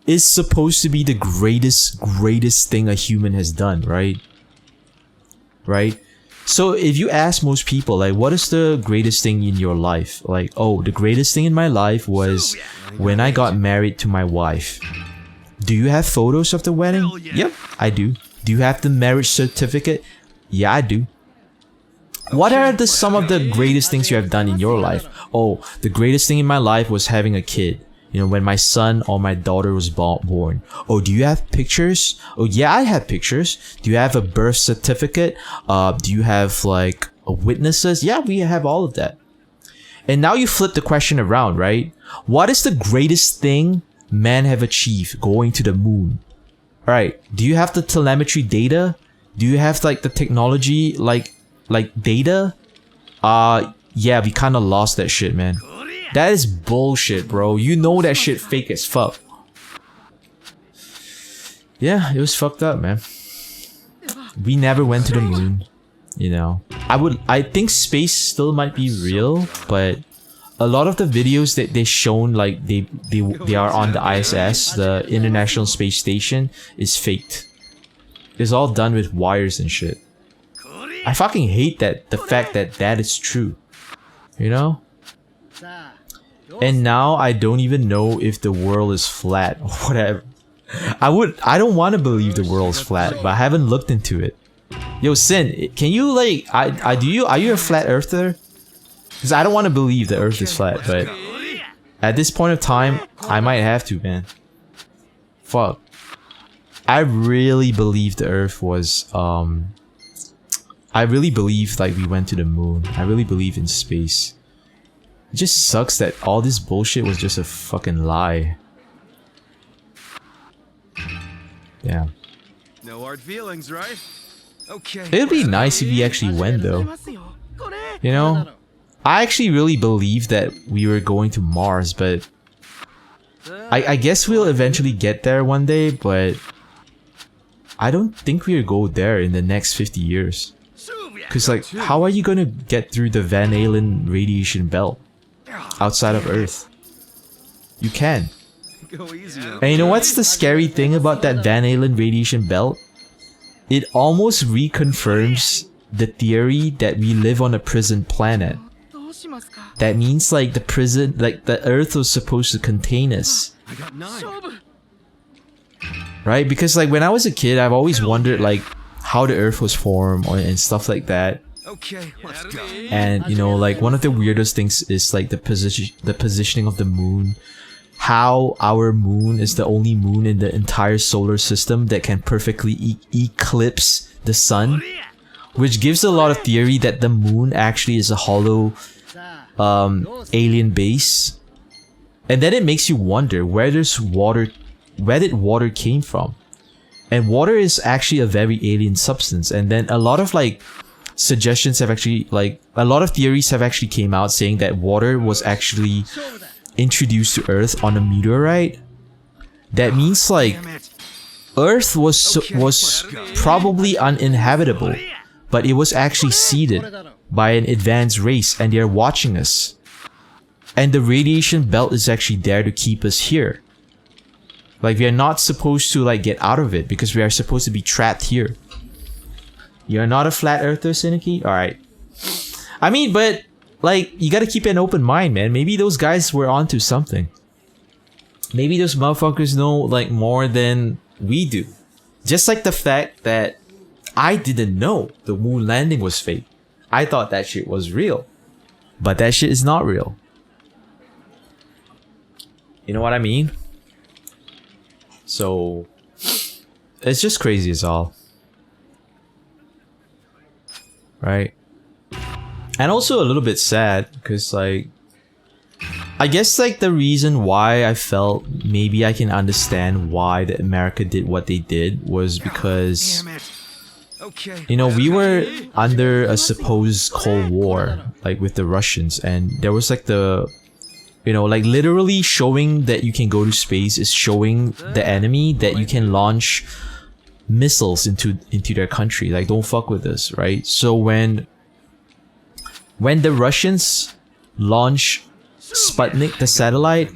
is supposed to be the greatest thing a human has done, right? Right? So if you ask most people, like, what is the greatest thing in your life? Like, oh, the greatest thing in my life was when I got married to my wife. Do you have photos of the wedding? Yep, I do. Do you have the marriage certificate? Yeah, I do. What are some of the greatest things you have done in your life? Oh, the greatest thing in my life was having a kid. You know, when my son or my daughter was born. Oh, do you have pictures? Oh, yeah, I have pictures. Do you have a birth certificate? Do you have, like, witnesses? Yeah, we have all of that. And now you flip the question around, right? What is the greatest thing men have achieved going to the moon? Alright, do you have the telemetry data? Do you have, like, the technology, like data? Yeah, we kinda lost that shit, man. That is bullshit, bro. You know that shit fake as fuck. Yeah, it was fucked up, man. We never went to the moon, you know. I think space still might be real, but a lot of the videos that they shown, like they are on the ISS, the International Space Station, is faked. It's all done with wires and shit. I fucking hate the fact that that is true. You know? And now I don't even know if the world is flat or whatever. I don't want to believe the world's flat, but I haven't looked into it. Yo, Sin, can you like, are you a flat earther? Because I don't want to believe the earth is flat, but at this point of time, I might have to, man. Fuck. I really believe the earth was, I really believe like we went to the moon. I really believe in space. It just sucks that all this bullshit was just a fucking lie. Yeah. No hard feelings, right? Okay. It'd be nice if we actually went though. You know? I actually really believe that we were going to Mars, but I guess we'll eventually get there one day, but I don't think we'll go there in the next 50 years. Cause like, how are you gonna get through the Van Allen radiation belt outside of Earth? You can. And you know what's the scary thing about that Van Allen radiation belt? It almost reconfirms the theory that we live on a prison planet. That means like the Earth was supposed to contain us. Right? Because like when I was a kid, I've always wondered like how the Earth was formed and stuff like that. Okay, let's go. And you know, like one of the weirdest things is like the positioning of the moon. How our moon is the only moon in the entire solar system that can perfectly eclipse the sun, which gives a lot of theory that the moon actually is a hollow alien base. And then it makes you wonder where did water came from. And water is actually a very alien substance. And then a lot of like suggestions have actually, like, a lot of theories have actually came out saying that water was actually introduced to Earth on a meteorite. That means like Earth was probably uninhabitable, but it was actually seeded by an advanced race, and they're watching us. And the radiation belt is actually there to keep us here. Like, we are not supposed to like get out of it because we are supposed to be trapped here. You're not a flat earther, Synergy? Alright. I mean, but like, you gotta keep an open mind, man. Maybe those guys were onto something. Maybe those motherfuckers know like more than we do. Just like the fact that I didn't know the moon landing was fake. I thought that shit was real. But that shit is not real. You know what I mean? So it's just crazy as all. Right? And also a little bit sad because like, I guess like the reason why I felt maybe I can understand why the America did what they did was because, you know, we were under a supposed Cold War, like with the Russians, and there was like the, you know, like literally showing that you can go to space is showing the enemy that you can launch missiles into their country. Like, don't fuck with us, right? So when the Russians launch Sputnik, the satellite,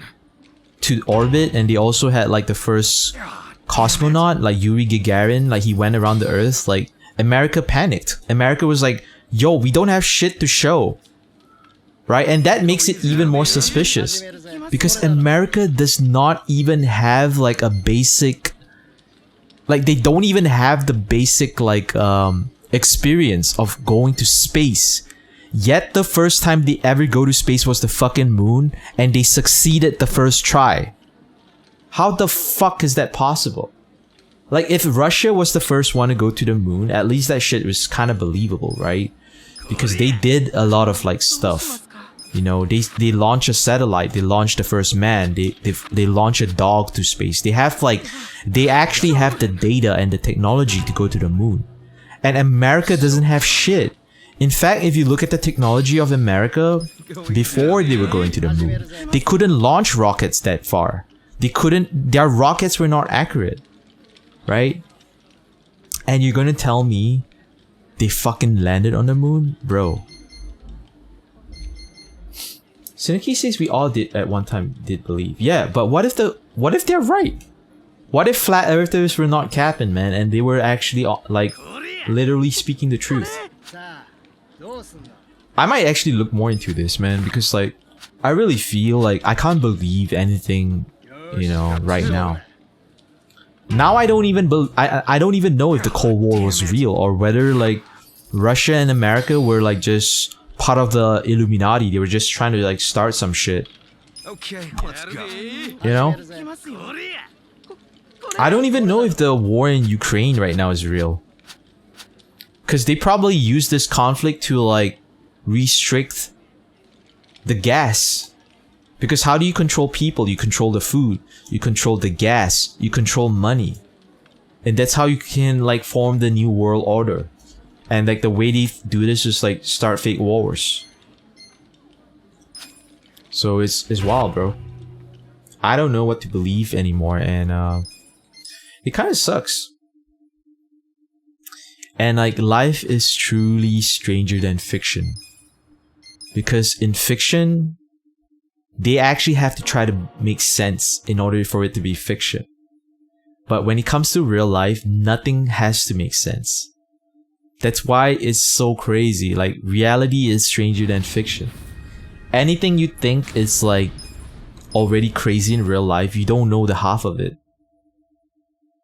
to orbit, and they also had like the first cosmonaut, like Yuri Gagarin, like he went around the Earth, like America panicked. America was like, yo, we don't have shit to show. Right? And that makes it even more suspicious. Because America does not even have like a basic... Like, they don't even have the basic like experience of going to space. Yet the first time they ever go to space was the fucking moon, and they succeeded the first try. How the fuck is that possible? Like, if Russia was the first one to go to the moon, at least that shit was kind of believable, right? Because they did a lot of like stuff. You know, they launch a satellite, they launch the first man, they launch a dog to space. They have like, they actually have the data and the technology to go to the moon. And America doesn't have shit. In fact, if you look at the technology of America before they were going to the moon, they couldn't launch rockets that far. They couldn't, their rockets were not accurate. Right? And you're gonna tell me they fucking landed on the moon? Bro. Seneki says we all did at one time did believe. Yeah, but what if they're right? What if flat earthers were not capping, man, and they were actually like literally speaking the truth? I might actually look more into this, man, because like I really feel like I can't believe anything, you know, right now. Now I don't even I don't even know if the Cold War was real or whether like Russia and America were like just part of the Illuminati. They were just trying to like start some shit. Okay, let's go. You know? I don't even know if the war in Ukraine right now is real. Cause they probably use this conflict to like restrict the gas. Because how do you control people? You control the food, you control the gas, you control money. And that's how you can like form the new world order. And like the way they do this is like start fake wars. So it's wild, bro. I don't know what to believe anymore, and it kind of sucks. And like life is truly stranger than fiction. Because in fiction, they actually have to try to make sense in order for it to be fiction. But when it comes to real life, nothing has to make sense. That's why it's so crazy. Like, reality is stranger than fiction. Anything you think is like already crazy in real life, you don't know the half of it.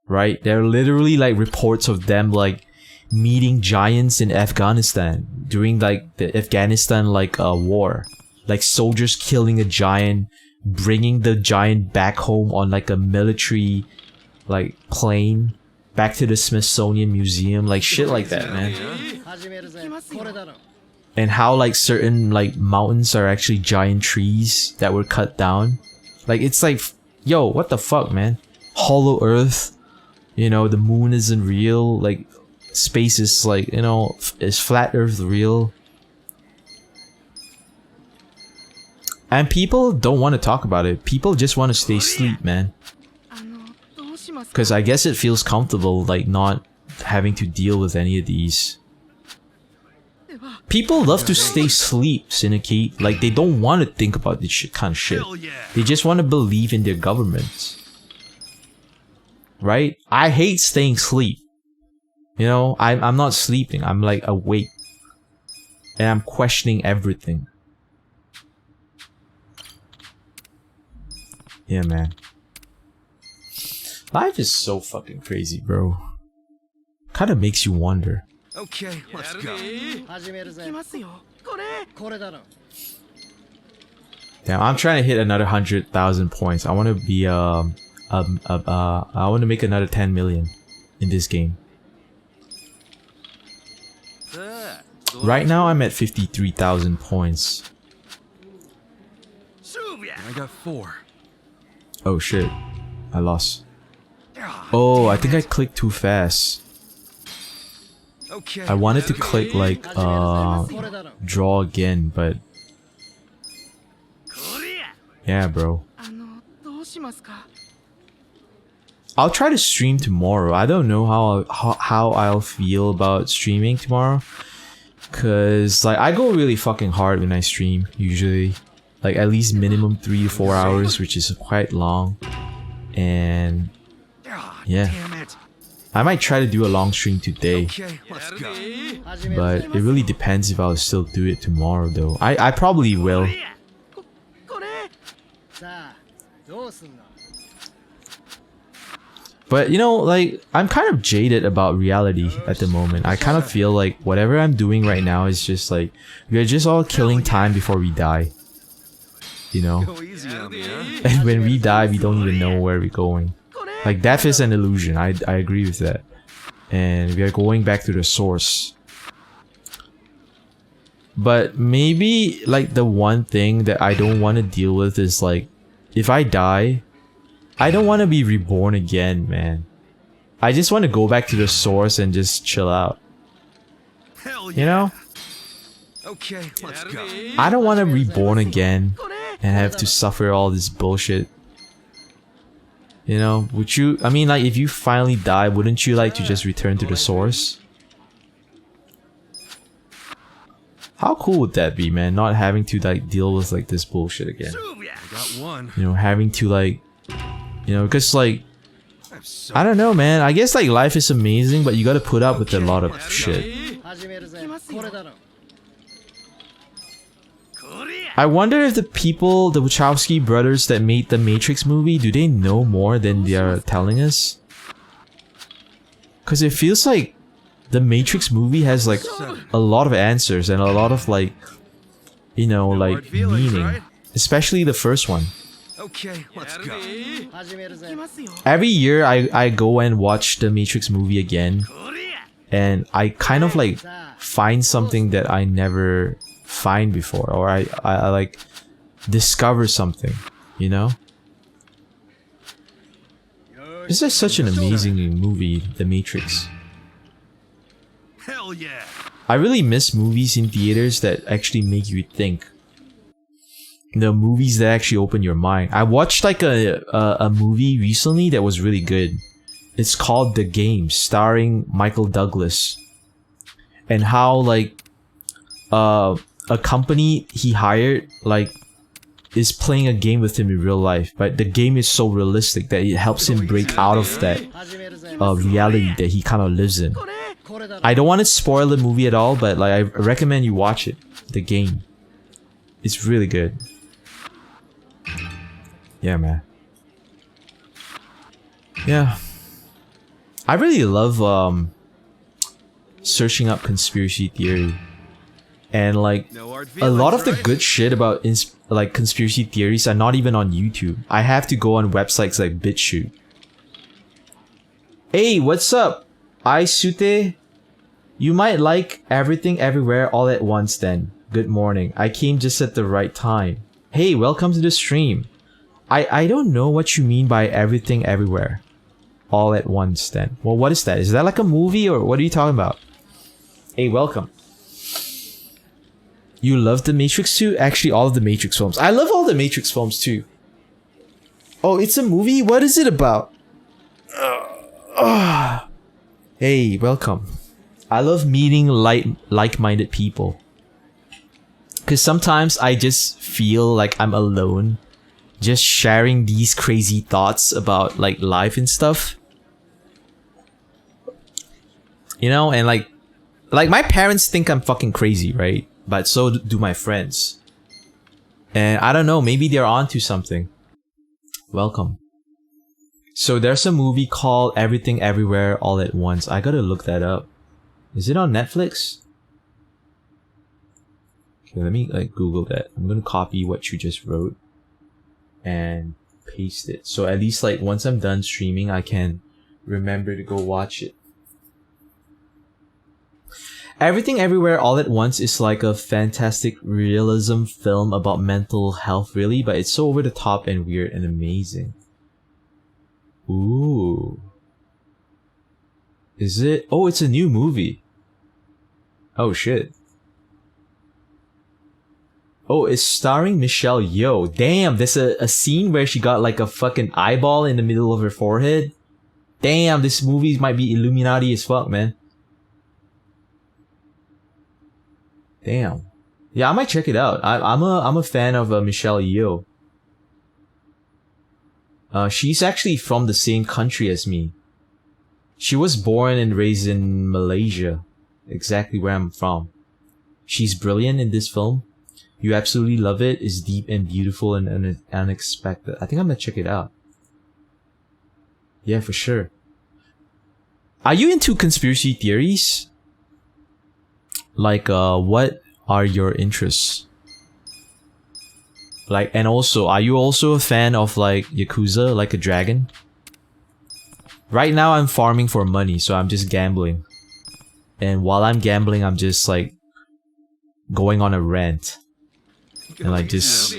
Right? There are literally like reports of them like meeting giants in Afghanistan during like the Afghanistan like war. Like soldiers killing a giant, bringing the giant back home on like a military like plane back to the Smithsonian Museum, like shit like that, man. And how like certain like mountains are actually giant trees that were cut down. Like it's like, yo, what the fuck, man? Hollow Earth, You know, the moon isn't real. Like, space is like, you know, is flat Earth real? And people don't want to talk about it. People just want to stay asleep, man. Because I guess it feels comfortable, like, not having to deal with any of these. People love to stay asleep, Syndicate. Like, they don't want to think about this shit, kind of shit. They just want to believe in their government. Right? I hate staying asleep. You know, I'm not sleeping. I'm like awake. And I'm questioning everything. Yeah, man. Life is so fucking crazy, bro. Kind of makes you wonder. Okay, let's go. Damn, I'm trying to hit another 100,000 points. I want to be I want to make another 10 million in this game. Right now I'm at 53,000 points. I got 4. Oh shit. I lost. Oh, I think I clicked too fast. I wanted to click like draw again, but yeah, bro. I'll try to stream tomorrow. I don't know how I'll feel about streaming tomorrow, cause like I go really fucking hard when I stream usually, like at least minimum 3 to 4 hours, which is quite long, and yeah. I might try to do a long stream today, but it really depends if I'll still do it tomorrow though. I probably will. But you know, like, I'm kind of jaded about reality at the moment. I kind of feel like whatever I'm doing right now is just like, we're just all killing time before we die. You know? And when we die, we don't even know where we're going. Like, death is an illusion. I agree with that. And we are going back to the source. But maybe, like, the one thing that I don't want to deal with is, like, if I die, I don't want to be reborn again, man. I just want to go back to the source and just chill out. You know? Okay, let's go. I don't want to reborn again and have to suffer all this bullshit. You know, would you, I mean, like, if you finally die, wouldn't you like to just return to the source? How cool would that be, man? Not having to, like, deal with, like, this bullshit again. You know, having to, like, you know, because, like, I don't know, man. I guess, like, life is amazing, but you gotta put up with a lot of shit. I wonder if the people, the Wachowski brothers that made the Matrix movie, do they know more than they are telling us? Because it feels like the Matrix movie has like a lot of answers and a lot of like, you know, like meaning. Especially the first one. Okay, let's go. Every year I go and watch the Matrix movie again. And I kind of like find something that I never find before, or I like discover something, you know? This is such an amazing movie, The Matrix. Hell yeah! I really miss movies in theaters that actually make you think. The movies that actually open your mind. I watched like a movie recently that was really good. It's called The Game, starring Michael Douglas. And how like a company he hired like is playing a game with him in real life, but the game is so realistic that it helps him break out of that reality that he kind of lives in. I don't want to spoil the movie at all, but like I recommend you watch it. The Game. It's really good. Yeah, man. Yeah. I really love searching up conspiracy theory. And like a lot of the good shit about like conspiracy theories are not even on YouTube. I have to go on websites like BitChute. Hey, what's up? Aisute? You might like Everything Everywhere All at Once then. Good morning. I came just at the right time. Hey, welcome to the stream. I don't know what you mean by Everything Everywhere all at once then. Well, what is that? Is that like a movie or what are you talking about? Hey, welcome. You love The Matrix too? Actually, all of the Matrix films. I love all the Matrix films too. Oh, it's a movie? What is it about? Hey, welcome. I love meeting like-minded people. Because sometimes I just feel like I'm alone. Just sharing these crazy thoughts about like life and stuff. You know, and like my parents think I'm fucking crazy, right? But so do my friends. And I don't know, maybe they're onto something. Welcome. So there's a movie called Everything Everywhere All at Once. I gotta look that up. Is it on Netflix? Okay, let me like Google that. I'm gonna copy what you just wrote and paste it. So at least like once I'm done streaming, I can remember to go watch it. Everything Everywhere All at Once is like a fantastic realism film about mental health, really, but it's so over the top and weird and amazing. Ooh. Is it? Oh, it's a new movie. Oh shit. Oh, it's starring Michelle Yeoh. Damn, there's a scene where she got like a fucking eyeball in the middle of her forehead. Damn, this movie might be Illuminati as fuck, man. Damn. Yeah, I might check it out. I'm a fan of Michelle Yeoh. She's actually from the same country as me. She was born and raised in Malaysia, exactly where I'm from. She's brilliant in this film. You absolutely love it. It's deep and beautiful and unexpected. I think I'm gonna check it out. Yeah, for sure. Are you into conspiracy theories? Like, what are your interests? Like, and also, are you also a fan of like Yakuza, like a dragon? Right now I'm farming for money, so I'm just gambling. And while I'm gambling, I'm just like going on a rant. And like just...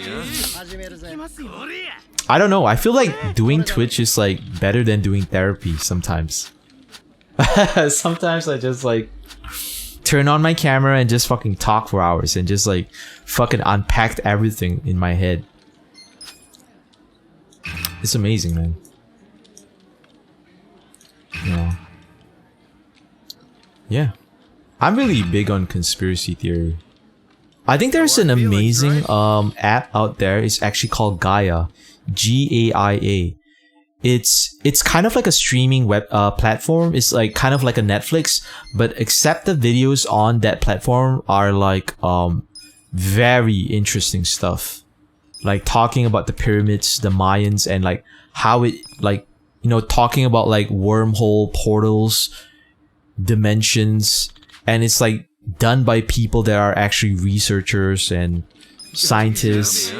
I don't know, I feel like doing Twitch is like better than doing therapy sometimes. Sometimes I just like turn on my camera and just fucking talk for hours and just like fucking unpacked everything in my head. It's amazing, man. Yeah. Yeah. I'm really big on conspiracy theory. I think there's an amazing app out there. It's actually called Gaia. Gaia. It's kind of like a streaming web platform. It's like kind of like a Netflix, but except the videos on that platform are like very interesting stuff. Like talking about the pyramids, the Mayans, and like how it like, you know, talking about like wormhole portals, dimensions, and it's like done by people that are actually researchers and scientists.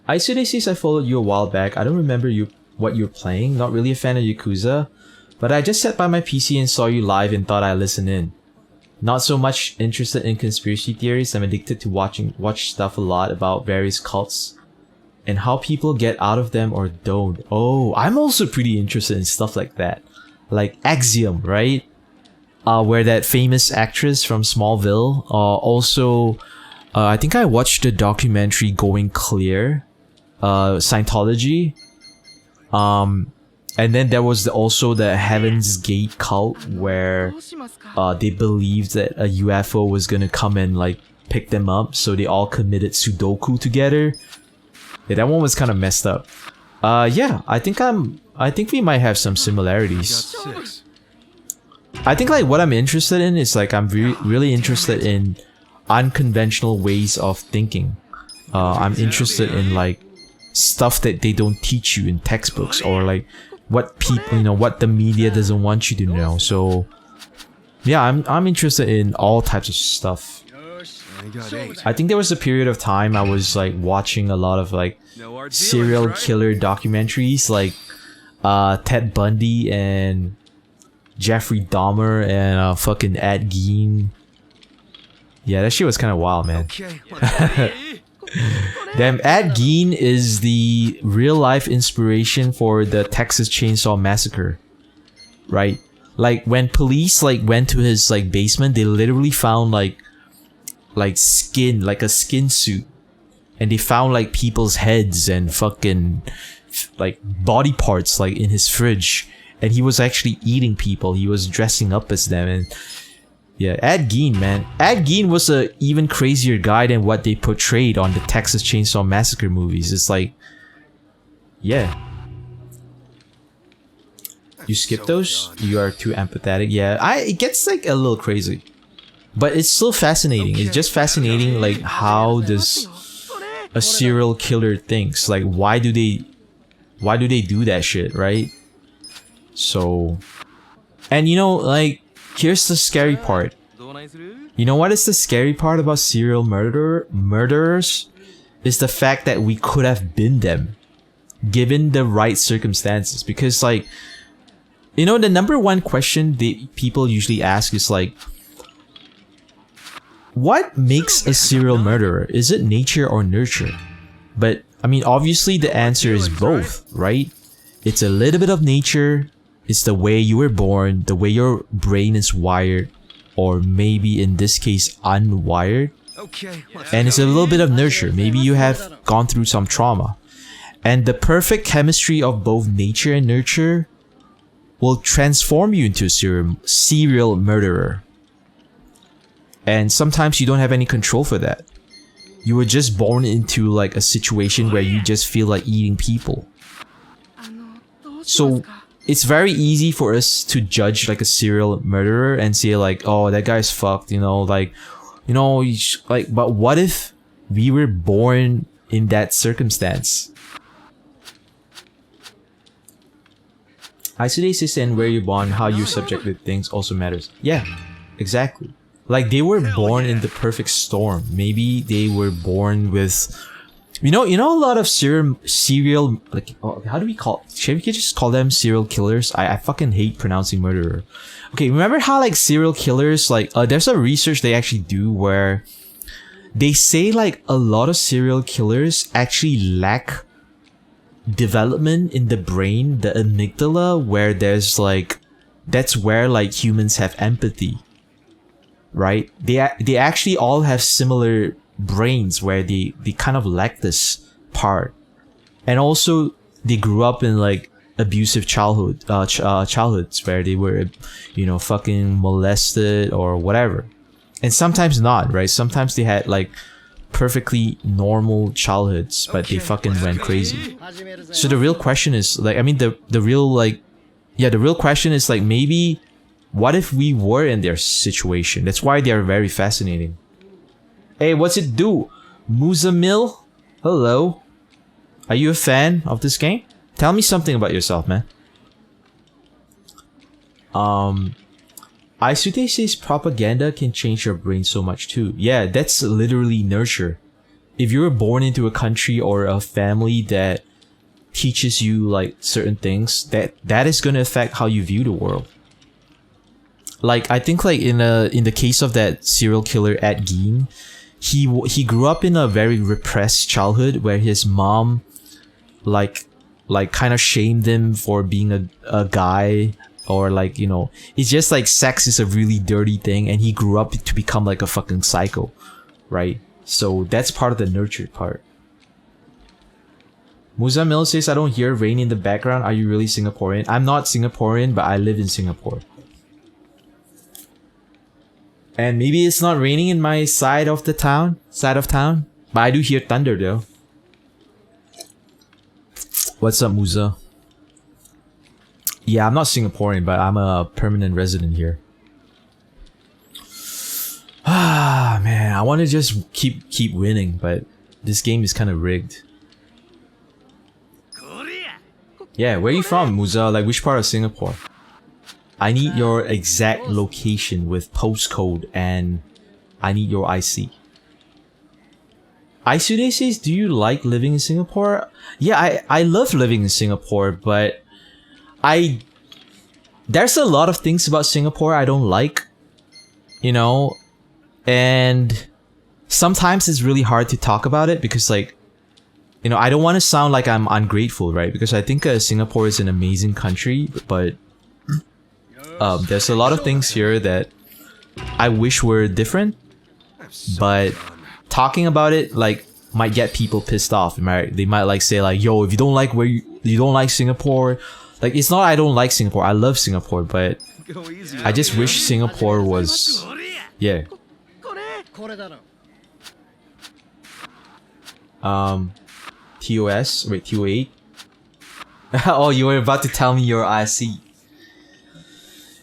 I followed you a while back. I don't remember what you're playing. Not really a fan of Yakuza, but I just sat by my PC and saw you live and thought I'd listen in. Not so much interested in conspiracy theories. I'm addicted to watch stuff a lot about various cults and how people get out of them or don't. Oh, I'm also pretty interested in stuff like that. Like Axiom, right? Where that famous actress from Smallville. I think I watched the documentary Going Clear. Scientology. And then there was also the Heaven's Gate cult where they believed that a UFO was gonna come and like pick them up, so they all committed Sudoku together. Yeah, that one was kind of messed up. Yeah, I think we might have some similarities. I think like what I'm interested in is like I'm really interested in unconventional ways of thinking. I'm interested in like stuff that they don't teach you in textbooks, or like what people, you know, what the media doesn't want you to know. So yeah, I'm interested in all types of stuff. I think there was a period of time I was like watching a lot of like serial killer documentaries, like Ted Bundy and Jeffrey Dahmer and fucking Ed Gein. Yeah, that shit was kind of wild, man. Damn, Ed Gein is the real life inspiration for the Texas Chainsaw Massacre, right? Like when police like went to his like basement, they literally found like skin, like a skin suit, and they found like people's heads and fucking like body parts like in his fridge, and he was actually eating people. He was dressing up as them. And yeah, Ed Gein, man. Ed Gein was a even crazier guy than what they portrayed on the Texas Chainsaw Massacre movies. It's like, yeah. You skip those? You are too empathetic. Yeah, it gets like a little crazy. But it's still fascinating. It's just fascinating like how does a serial killer thinks. Like why do they do that shit, right? So, and you know, like, here's the scary part. You know what is the scary part about serial murderers? Is the fact that we could have been them, given the right circumstances. Because like, you know, the number one question people usually ask is like, what makes a serial murderer? Is it nature or nurture? But I mean, obviously the answer is both, right? It's a little bit of nature. It's the way you were born, the way your brain is wired, or maybe in this case, unwired. And it's a little bit of nurture. Maybe you have gone through some trauma. And the perfect chemistry of both nature and nurture will transform you into a serial murderer. And sometimes you don't have any control for that. You were just born into like a situation where you just feel like eating people. So it's very easy for us to judge like a serial murderer and say like, oh, that guy's fucked, you know, like, you know, like, but what if we were born in that circumstance? Isolation and where you're born, how you're subjected to things also matters. Yeah, exactly. Like they were born in the perfect storm. Maybe they were born with, you know, a lot of serial like, how do we call? Should we just call them serial killers? I fucking hate pronouncing murderer. Okay, remember how like serial killers like there's a research they actually do where they say like a lot of serial killers actually lack development in the brain, the amygdala, where there's like, that's where like humans have empathy. Right? They actually all have similar brains where they kind of lack this part. And also they grew up in like abusive childhoods where they were, you know, fucking molested or whatever. And sometimes not, right? Sometimes they had like perfectly normal childhoods, but they fucking went crazy. So the real question is like, I mean, the real question is like, maybe what if we were in their situation? That's why they are very fascinating. Hey, what's it do? Muzamil? Hello. Are you a fan of this game? Tell me something about yourself, man. Aisute says propaganda can change your brain so much too. Yeah, that's literally nurture. If you were born into a country or a family that teaches you like certain things, that is gonna affect how you view the world. Like I think like in the case of that serial killer Ed Gein, he grew up in a very repressed childhood where his mom like kind of shamed him for being a guy, or like, you know, it's just like sex is a really dirty thing, and he grew up to become like a fucking psycho, right? So that's part of the nurtured part. Muzamil says, I don't hear rain in the background. Are you really Singaporean? I'm not Singaporean, but I live in Singapore. And maybe it's not raining in my side of town, but I do hear thunder though. What's up, Muza? Yeah, I'm not Singaporean, but I'm a permanent resident here. Ah, man, I want to just keep winning, but this game is kind of rigged. Yeah, where are you from, Muza? Like, which part of Singapore? I need your exact location with postcode, and I need your IC. Aisude says, do you like living in Singapore? Yeah, I love living in Singapore, but there's a lot of things about Singapore I don't like, you know, and sometimes it's really hard to talk about it because like, you know, I don't want to sound like I'm ungrateful, right? Because I think Singapore is an amazing country, but there's a lot of things here that I wish were different, but talking about it like might get people pissed off, right? They might like say like, yo, if you don't like where you don't like Singapore, like it's not I don't like Singapore, I love Singapore, but I just wish Singapore was, yeah. TOS, wait, TO8? Oh, you were about to tell me your IC.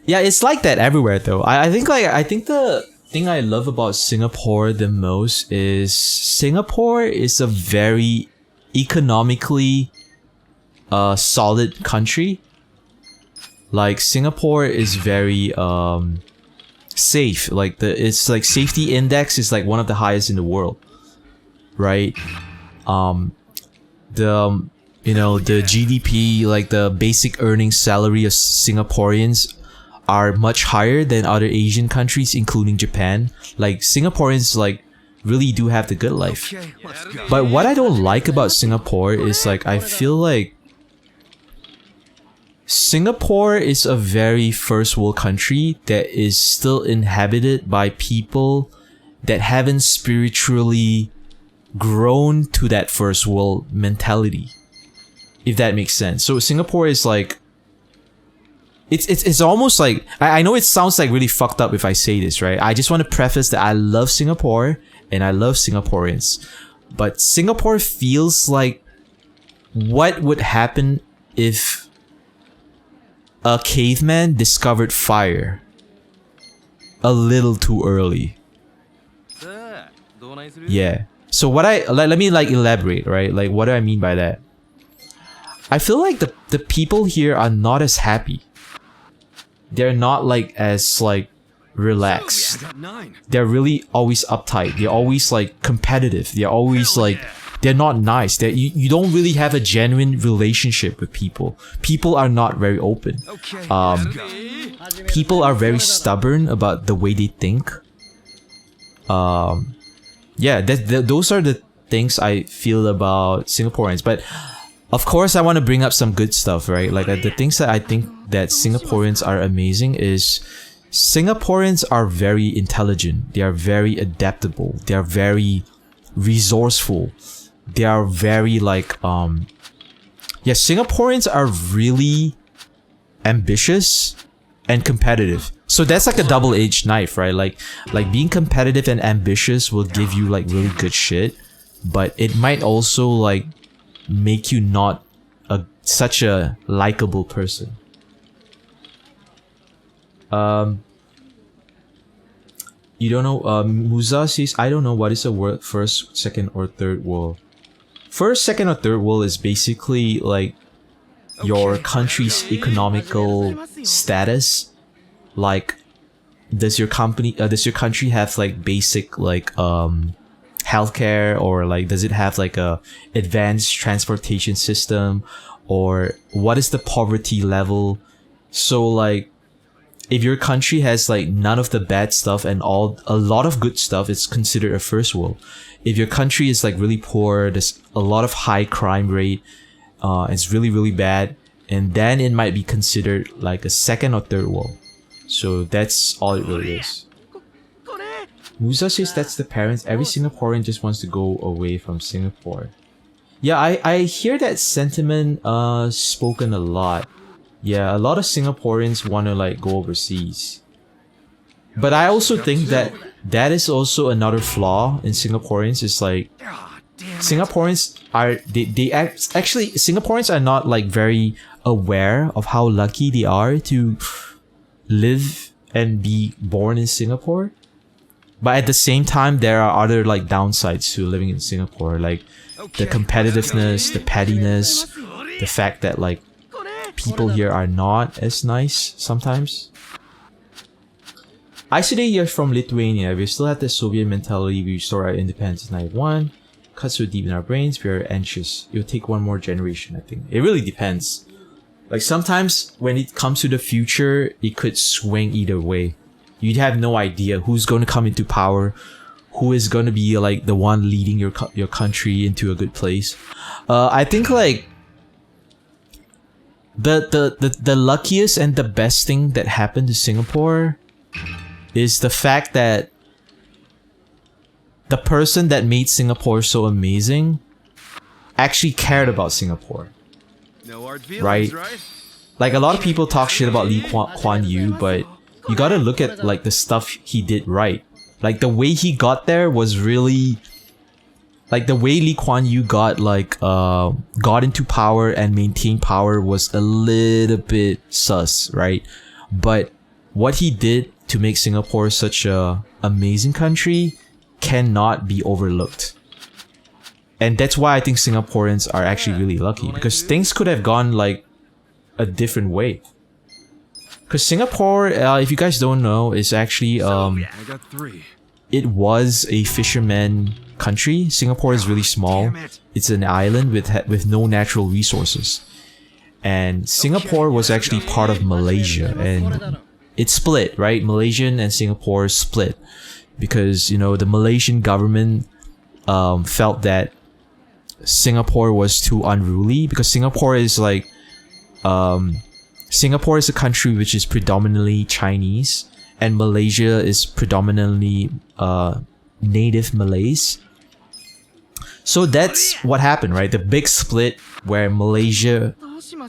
Yeah, it's like that everywhere though. I think the thing I love about Singapore the most is Singapore is a very economically solid country. Like Singapore is very safe. Like it's like safety index is like one of the highest in the world, right? The GDP, like the basic earning salary of Singaporeans are much higher than other Asian countries, including Japan. Like Singaporeans like really do have the good life. But what I don't like about Singapore is like I feel like Singapore is a very first world country that is still inhabited by people that haven't spiritually grown to that first world mentality, if that makes sense. So Singapore is like, it's almost like, I know it sounds like really fucked up if I say this, right? I just want to preface that I love Singapore and I love Singaporeans, but Singapore feels like what would happen if a caveman discovered fire a little too early. Yeah. So what let me like elaborate, right? Like what do I mean by that? I feel like the people here are not as happy. They're not like as like relaxed. They're really always uptight. They're always like competitive. They're always like, they're not nice. You don't really have a genuine relationship with people. People are not very open. People are very stubborn about the way they think. Yeah, those are the things I feel about Singaporeans. But of course, I want to bring up some good stuff, right? Like the things that I think that Singaporeans are amazing is Singaporeans are very intelligent. They are very adaptable. They are very resourceful. They are very like Singaporeans are really ambitious and competitive. So that's like a double-edged knife, right? Like being competitive and ambitious will give you like really good shit, but it might also like make you not such a likable person. You don't know, Musa says, I don't know what is a word first, second, or third world. First, second, or third world is basically like your country's economical status. Like, does your country have like basic like healthcare, or like does it have like a advanced transportation system, or what is the poverty level? So like, if your country has like none of the bad stuff and a lot of good stuff, it's considered a first world. If your country is like really poor, there's a lot of high crime rate, it's really, really bad, and then it might be considered like a second or third world. So that's all it really is. Musa says that's the parents. Every Singaporean just wants to go away from Singapore. Yeah, I hear that sentiment spoken a lot. Yeah, a lot of Singaporeans want to like go overseas. But I also think that is also another flaw in Singaporeans. Is like Singaporeans are actually Singaporeans are not like very aware of how lucky they are to live and be born in Singapore. But at the same time, there are other like downsides to living in Singapore, like the competitiveness, the pettiness, the fact that like people here are not as nice sometimes. Isodate, you're from Lithuania. We still have the Soviet mentality. We restore our independence in 91. Cut so deep in our brains, we are anxious. It will take one more generation, I think. It really depends. Like sometimes when it comes to the future, it could swing either way. You'd have no idea who's going to come into power, who is gonna be like the one leading your country into a good place. I think like the luckiest and the best thing that happened to Singapore is the fact that the person that made Singapore so amazing actually cared about Singapore. No hard feelings, right? Like a lot of people talk shit about Lee Kuan Yew, but you gotta look at like the stuff he did right. Like the way he got there was really like the way Lee Kuan Yew got into power and maintained power was a little bit sus, right? But what he did to make Singapore such a amazing country cannot be overlooked. And that's why I think Singaporeans are actually really lucky, because things could have gone like a different way. Because Singapore, if you guys don't know, is actually it was a fisherman country. Singapore is really small. It's an island with no natural resources. And Singapore was actually part of Malaysia, and it split, right? Malaysian and Singapore split because, you know, the Malaysian government felt that Singapore was too unruly, because Singapore is like Singapore is a country which is predominantly Chinese, and Malaysia is predominantly native Malays. So that's what happened, right? The big split where Malaysia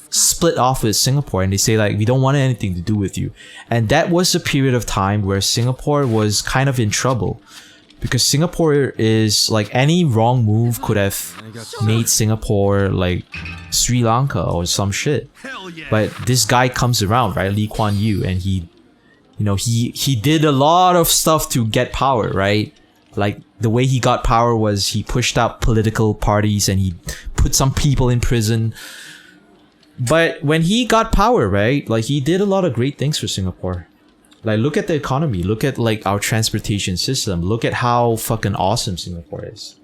split off with Singapore, and they say like, we don't want anything to do with you. And that was a period of time where Singapore was kind of in trouble, because Singapore is like, any wrong move could have made Singapore like Sri Lanka or some shit. But this guy comes around, right? Lee Kuan Yew, and he did a lot of stuff to get power, right? Like the way he got power was he pushed out political parties and he put some people in prison. But when he got power, right, like he did a lot of great things for Singapore. Like look at the economy, look at like our transportation system, look at how fucking awesome Singapore is.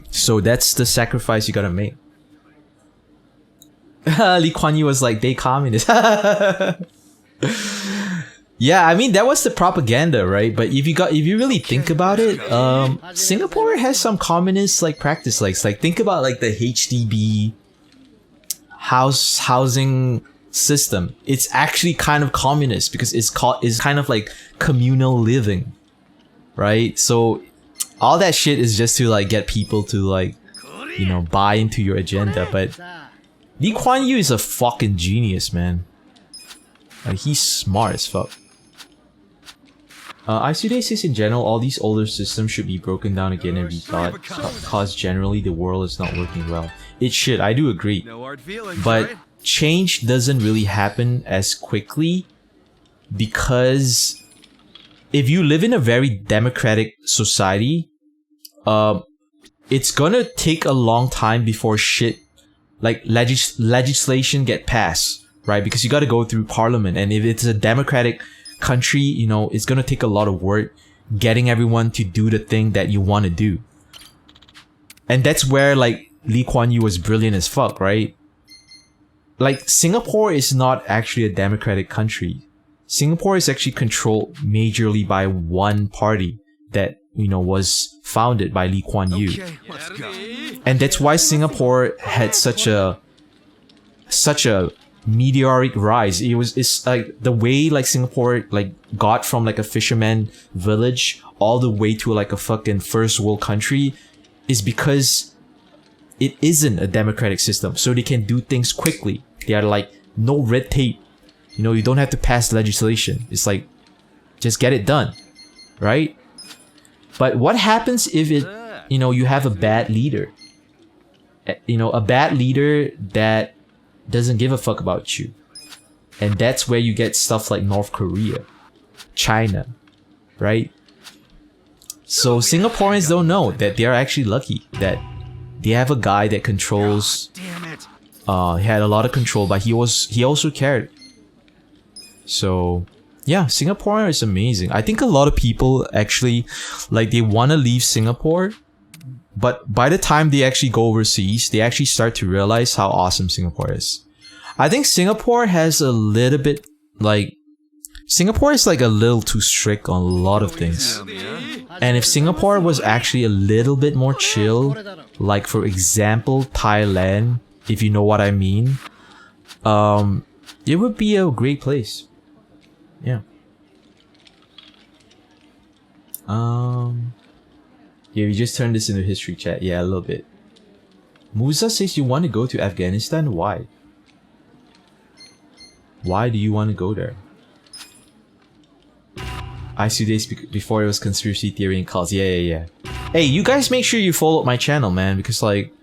So that's the sacrifice you gotta make. Lee Kuan Yew was like, they communist. Yeah, I mean that was the propaganda, right? But if you really think about it, Singapore has some communist like practice, like think about like the HDB housing system. It's actually kind of communist because it's kind of like communal living, right? So all that shit is just to like get people to like, you know, buy into your agenda. But Lee Kuan Yew is a fucking genius, man. Like he's smart as fuck. ICD says in general, all these older systems should be broken down again and rethought, because generally the world is not working well. It should, I do agree. But change doesn't really happen as quickly, because if you live in a very democratic society, it's gonna take a long time before shit like legislation get passed, right? Because you gotta go through parliament, and if it's a democratic country, you know, it's gonna take a lot of work getting everyone to do the thing that you want to do. And that's where like Lee Kuan Yew was brilliant as fuck, right? Like Singapore is not actually a democratic country. Singapore is actually controlled majorly by one party that, you know, was founded by Lee Kuan Yew. Okay, let's go. And that's why Singapore had such a meteoric rise. It's like the way like Singapore like got from like a fisherman village all the way to like a fucking first world country is because it isn't a democratic system, so they can do things quickly. They are like no red tape, you know, you don't have to pass legislation. It's like just get it done, right? But what happens if it, you know, you have a bad leader, you know, a bad leader that doesn't give a fuck about you? And that's where you get stuff like North Korea, China, right? So Singaporeans don't know that they are actually lucky that they have a guy that controls. He had a lot of control, but he also cared. So yeah, Singapore is amazing. I think a lot of people actually like they want to leave Singapore, but by the time they actually go overseas, they actually start to realize how awesome Singapore is. I think Singapore has a little bit like... Singapore is like a little too strict on a lot of things. And if Singapore was actually a little bit more chill, like for example Thailand, if you know what I mean, it would be a great place. Yeah. Yeah, we just turned this into history chat. Yeah, a little bit. Musa says you want to go to Afghanistan? Why? Why do you want to go there? I see days before it was conspiracy theory and cults. Yeah. Hey, you guys make sure you follow my channel, man, because like,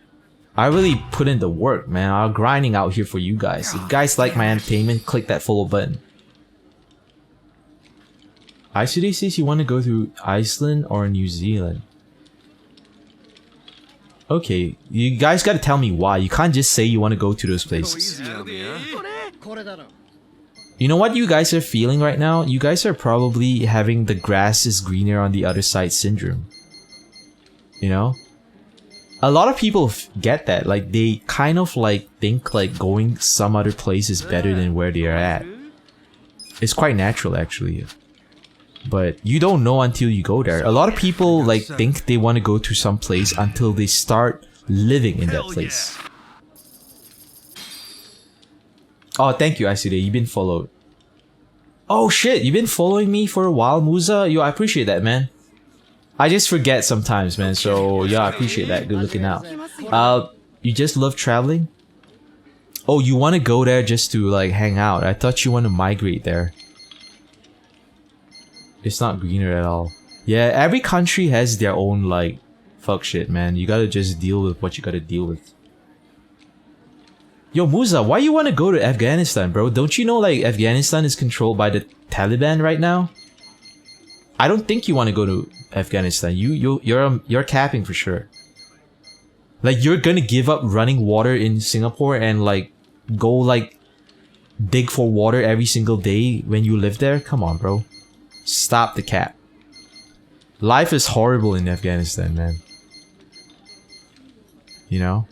I really put in the work, man. I'm grinding out here for you guys. If you guys like my entertainment, click that follow button. ICD says you want to go to Iceland or New Zealand. Okay, you guys gotta tell me why. You can't just say you want to go to those places. You know what you guys are feeling right now? You guys are probably having the grass is greener on the other side syndrome. You know? A lot of people get that. Like, they kind of like think like going some other place is better than where they are at. It's quite natural actually. But you don't know until you go there. A lot of people like think they want to go to some place until they start living in that place. Oh, thank you, ICD. You've been followed. Oh shit, you've been following me for a while, Musa? Yo, I appreciate that, man. I just forget sometimes, man. So yeah, I appreciate that. Good looking out. You just love traveling? Oh, you want to go there just to like hang out. I thought you want to migrate there. It's not greener at all. Yeah, every country has their own like fuck shit, man. You gotta just deal with what you gotta deal with. Yo, Musa, why you wanna go to Afghanistan, bro? Don't you know like Afghanistan is controlled by the Taliban right now? I don't think you wanna go to Afghanistan. You're capping for sure. Like, you're gonna give up running water in Singapore and like go like dig for water every single day when you live there? Come on, bro. Stop the cap. Life is horrible in Afghanistan, man. You know?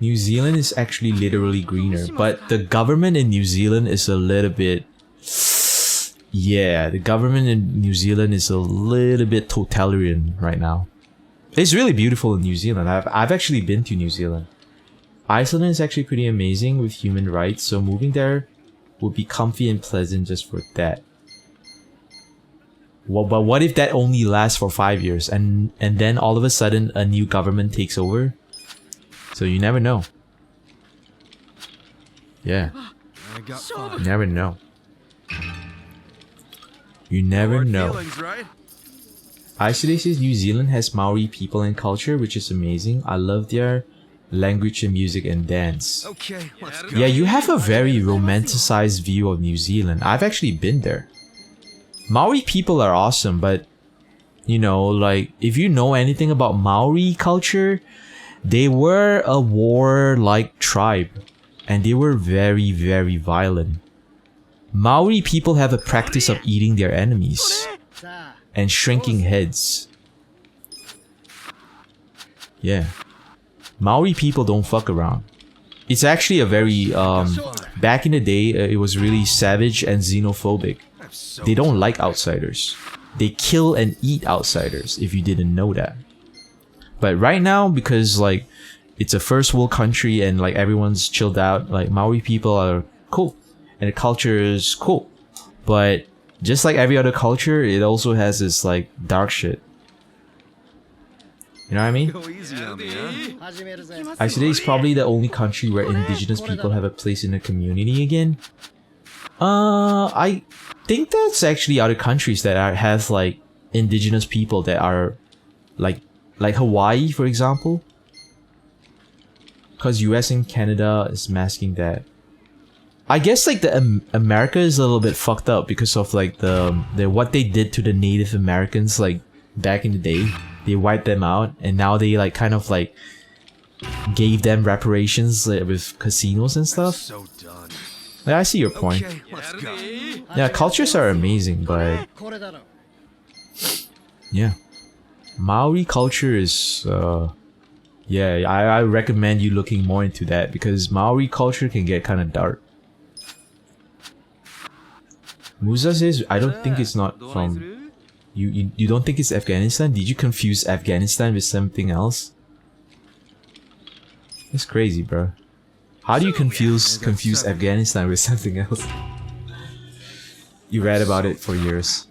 New Zealand is actually literally greener, but the government in New Zealand is a little bit... Yeah, the government in New Zealand is a little bit totalitarian right now. It's really beautiful in New Zealand. I've actually been to New Zealand. Iceland is actually pretty amazing with human rights, so moving there would be comfy and pleasant just for that. Well, but what if that only lasts for 5 years and then all of a sudden a new government takes over? So you never know. Yeah. You never know. You never know. ICD says New Zealand has Maori people and culture, which is amazing. I love their language and music and dance. Okay, let's go. Yeah, you have a very romanticized view of New Zealand. I've actually been there. Maori people are awesome, but you know, like, if you know anything about Maori culture, they were a war-like tribe and they were very, very violent. Maori people have a practice of eating their enemies and shrinking heads. Yeah. Maori people don't fuck around. It's actually a very, back in the day, it was really savage and xenophobic. They don't like outsiders. They kill and eat outsiders, if you didn't know that. But right now, because like, it's a first world country and like everyone's chilled out, like Maori people are cool. And the culture is cool. But just like every other culture, it also has this like dark shit. You know what I mean? Iceland is probably the only country where indigenous people have a place in the community again. I think that's actually other countries that have like indigenous people that are like Hawaii, for example. Because US and Canada is masking that. I guess like the America is a little bit fucked up because of like the what they did to the Native Americans like back in the day. They wiped them out and now they like kind of like gave them reparations like, with casinos and stuff. So done. Yeah, I see your point. Okay, let's go. Yeah, cultures are amazing, but yeah, Maori culture is yeah, I recommend you looking more into that because Maori culture can get kind of dark. Musa says, I don't think it's not from... You don't think it's Afghanistan? Did you confuse Afghanistan with something else? That's crazy, bro. How do you confuse Afghanistan with something else? You read about it for years.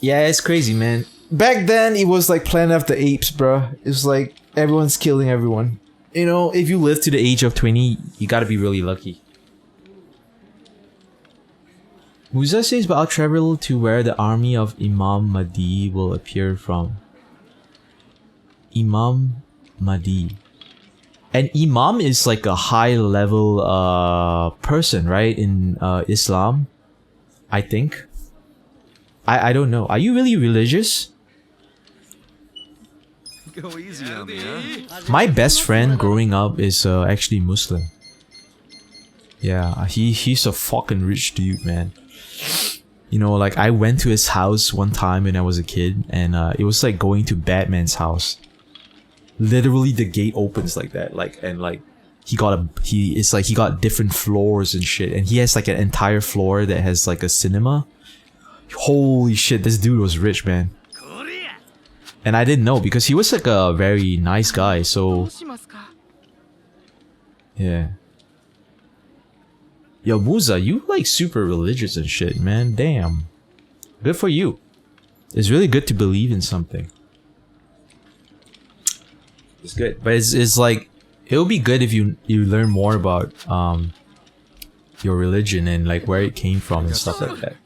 Yeah, it's crazy, man. Back then, it was like Planet of the Apes, bro. It was like everyone's killing everyone. You know, if you live to the age of 20, you gotta be really lucky. Musa says, but I'll travel to where the army of Imam Mahdi will appear from. Imam Mahdi. And Imam is like a high level person, right? In Islam, I think. I don't know. Are you really religious? Go easy on me, huh? My best friend growing up is actually Muslim. Yeah, he's a fucking rich dude, man. You know, like I went to his house one time when I was a kid, and it was like going to Batman's house. Literally, the gate opens like that, he got different floors and shit, and he has like an entire floor that has like a cinema. Holy shit, this dude was rich, man. And I didn't know because he was like a very nice guy, so yeah. Yo, Musa, you like super religious and shit, man. Damn. Good for you. It's really good to believe in something. It's good. But it's like, it would be good if you learn more about your religion and like where it came from and stuff like that.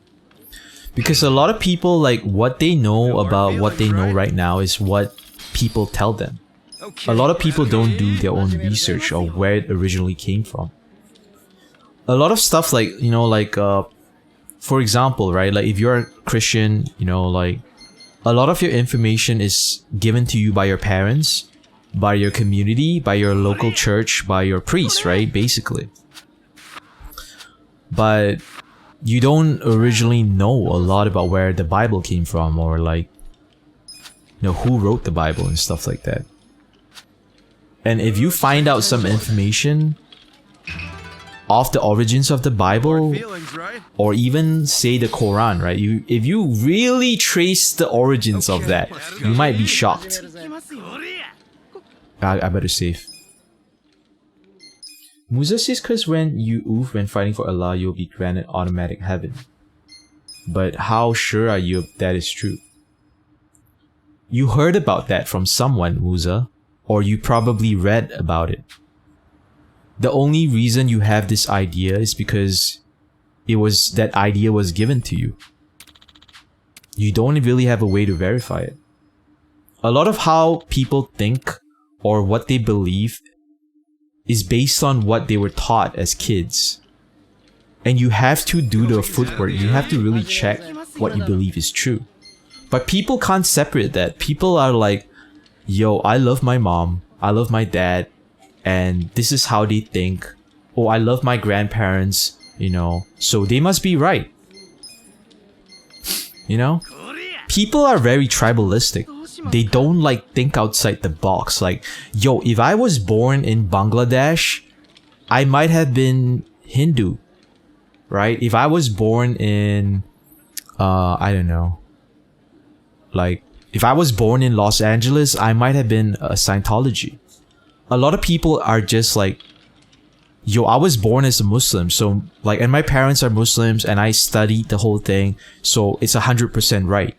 Because a lot of people, like, what they know about what they know right now is what people tell them. A lot of people don't do their own research of where it originally came from. A lot of stuff like, you know, like, for example, right, like if you're a Christian, you know, like, a lot of your information is given to you by your parents, by your community, by your local church, by your priest, right, basically. But you don't originally know a lot about where the Bible came from, or like, you know, who wrote the Bible and stuff like that. And if you find out some information of the origins of the Bible, or even say the Quran, right? If you really trace the origins of that, you might be shocked. I better save. Musa says, cause when you oof when fighting for Allah, you'll be granted automatic heaven. But how sure are you that is true? You heard about that from someone, Musa, or you probably read about it. The only reason you have this idea is because that idea was given to you. You don't really have a way to verify it. A lot of how people think or what they believe is based on what they were taught as kids. And you have to do the footwork. You have to really check what you believe is true. But people can't separate that. People are like, yo, I love my mom, I love my dad, and this is how they think. Oh, I love my grandparents, you know, so they must be right. You know? People are very tribalistic. They don't like think outside the box. Like, yo, if I was born in Bangladesh, I might have been Hindu, right? If I was born in, I don't know, like, if I was born in Los Angeles, I might have been a Scientology. A lot of people are just like, yo, I was born as a Muslim, so like, and my parents are Muslims, and I studied the whole thing, so it's 100% right.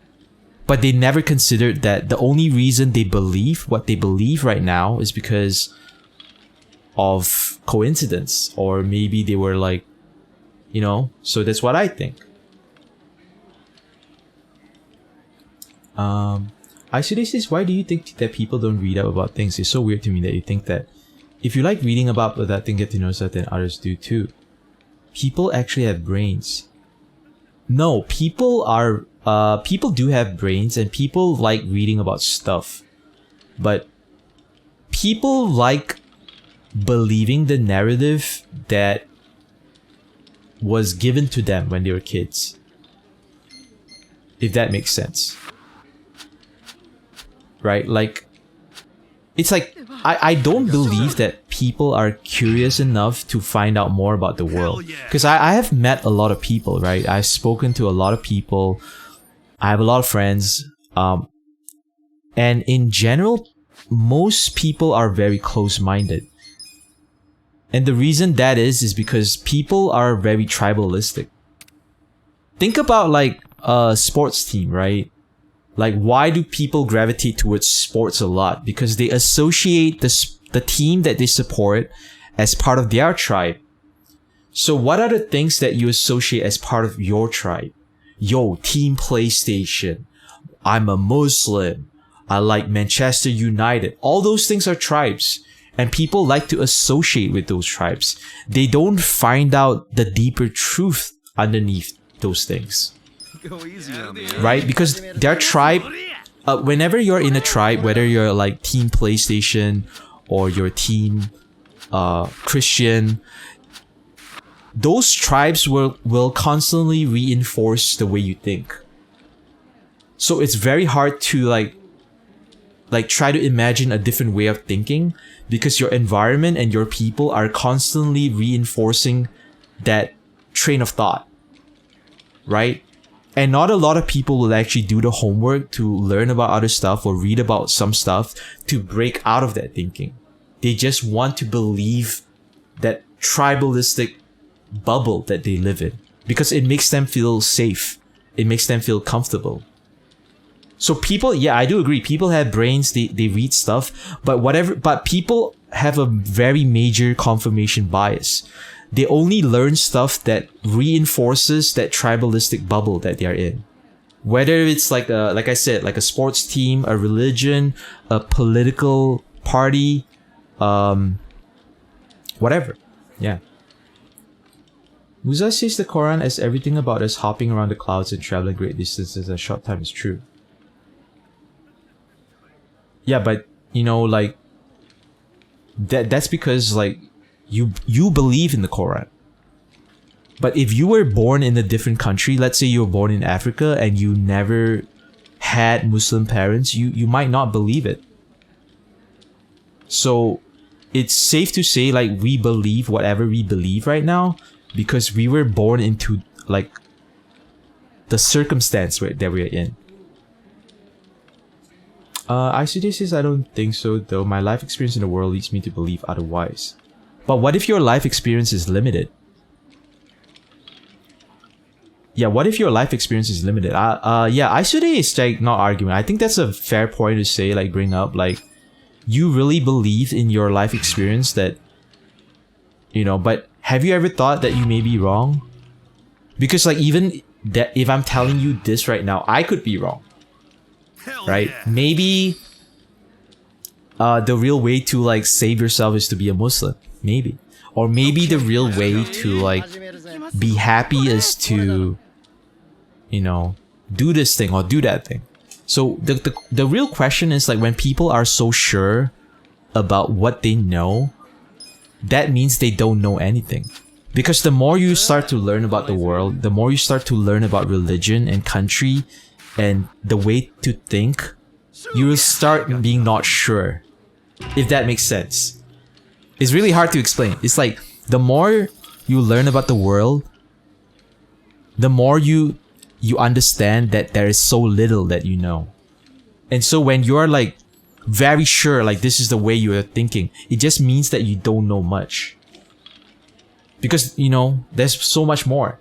But they never considered that the only reason they believe what they believe right now is because of coincidence, or maybe they were like, you know, so that's what I think. Isaiah says, why do you think that people don't read up about things? It's so weird to me that you think that if you like reading about that thing, get to know stuff, then others do too. People actually have brains. No, people do have brains, and people like reading about stuff. But people like believing the narrative that was given to them when they were kids. If that makes sense. Right? Like, it's like, I don't believe that people are curious enough to find out more about the world. Because I have met a lot of people, right? I've spoken to a lot of people. I have a lot of friends. And in general, most people are very close-minded. And the reason that is because people are very tribalistic. Think about like a sports team, right? Like, why do people gravitate towards sports a lot? Because they associate the team that they support as part of their tribe. So what are the things that you associate as part of your tribe? Yo, Team PlayStation. I'm a Muslim. I like Manchester United. All those things are tribes. And people like to associate with those tribes. They don't find out the deeper truth underneath those things. Go easy on me. Right? Because their tribe, whenever you're in a tribe, whether you're like Team PlayStation or your Team Christian, those tribes will constantly reinforce the way you think. So it's very hard to like try to imagine a different way of thinking, because your environment and your people are constantly reinforcing that train of thought, right? And not a lot of people will actually do the homework to learn about other stuff or read about some stuff to break out of that thinking. They just want to believe that tribalistic bubble that they live in, because it makes them feel safe. It makes them feel comfortable. So people, yeah, I do agree. People have brains, they read stuff, but people have a very major confirmation bias. They only learn stuff that reinforces that tribalistic bubble that they're in. Whether it's like I said, like a sports team, a religion, a political party, whatever. Yeah. Musa says the Quran as everything about us hopping around the clouds and traveling great distances in a short time is true. Yeah, but you know, like that's because like you believe in the Quran. But if you were born in a different country, let's say you were born in Africa and you never had Muslim parents, you might not believe it. So it's safe to say like we believe whatever we believe right now because we were born into like the circumstance that we're in. ICD says, I don't think so, though. My life experience in the world leads me to believe otherwise. But what if your life experience is limited? Yeah, what if your life experience is limited? Yeah, ICD is like not arguing. I think that's a fair point to say, like bring up. Like, you really believe in your life experience that, you know, but have you ever thought that you may be wrong? Because like even that, if I'm telling you this right now, I could be wrong. Right? Maybe the real way to like save yourself is to be a Muslim. Maybe. Or maybe the real way to like be happy is to, you know, do this thing or do that thing. So the real question is like when people are so sure about what they know, that means they don't know anything. Because the more you start to learn about the world, the more you start to learn about religion and country and the way to think, you will start being not sure. If that makes sense. It's really hard to explain. It's like, the more you learn about the world, the more you understand that there is so little that you know. And so when you're like, very sure, like this is the way you are thinking, it just means that you don't know much. Because, you know, there's so much more.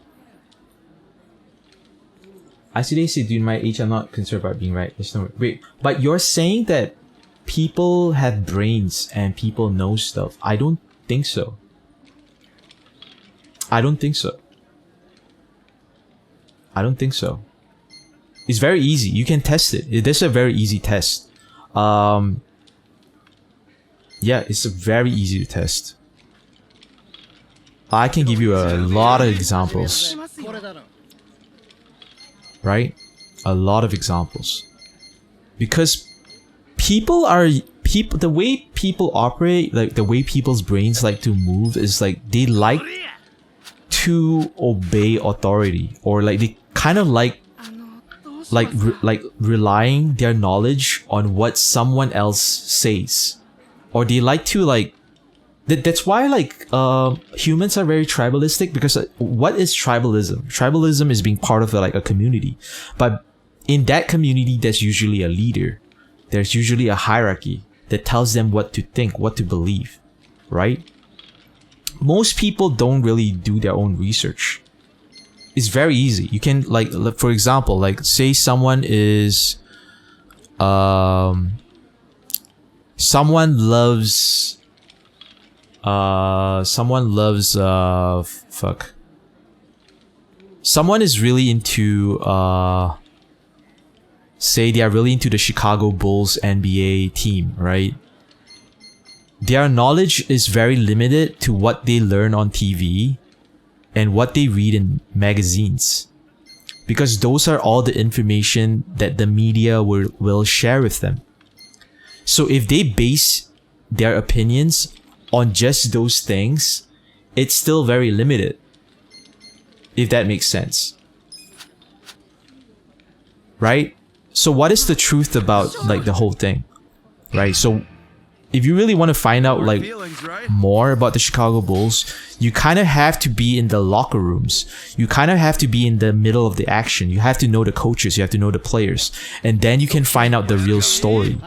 I see they say, dude, my age, I'm not concerned about being right. There's no wait, but you're saying that people have brains and people know stuff. I don't think so. I don't think so. I don't think so. It's very easy. You can test it. This is a very easy test. Yeah, it's very easy to test. I can give you a lot of examples. Right? A lot of examples. Because the way people operate, like the way people's brains like to move is like they like to obey authority, or like they kind of like relying their knowledge on what someone else says, or they like to like That's why like humans are very tribalistic, because what is tribalism? Tribalism is being part of like a community, but in that community there's usually a leader, there's usually a hierarchy that tells them what to think, what to believe, right? Most people don't really do their own research. It's very easy. You can like for example, like say someone is someone loves someone is really into say they are really into the Chicago Bulls NBA team, right? Their knowledge is very limited to what they learn on TV and what they read in magazines, because those are all the information that the media will share with them. So if they base their opinions on just those things, it's still very limited, if that makes sense, right? So what is the truth about like the whole thing, right? So if you really want to find out like more about the Chicago Bulls, you kind of have to be in the locker rooms. You kind of have to be in the middle of the action. You have to know the coaches, you have to know the players, and then you can find out the real story.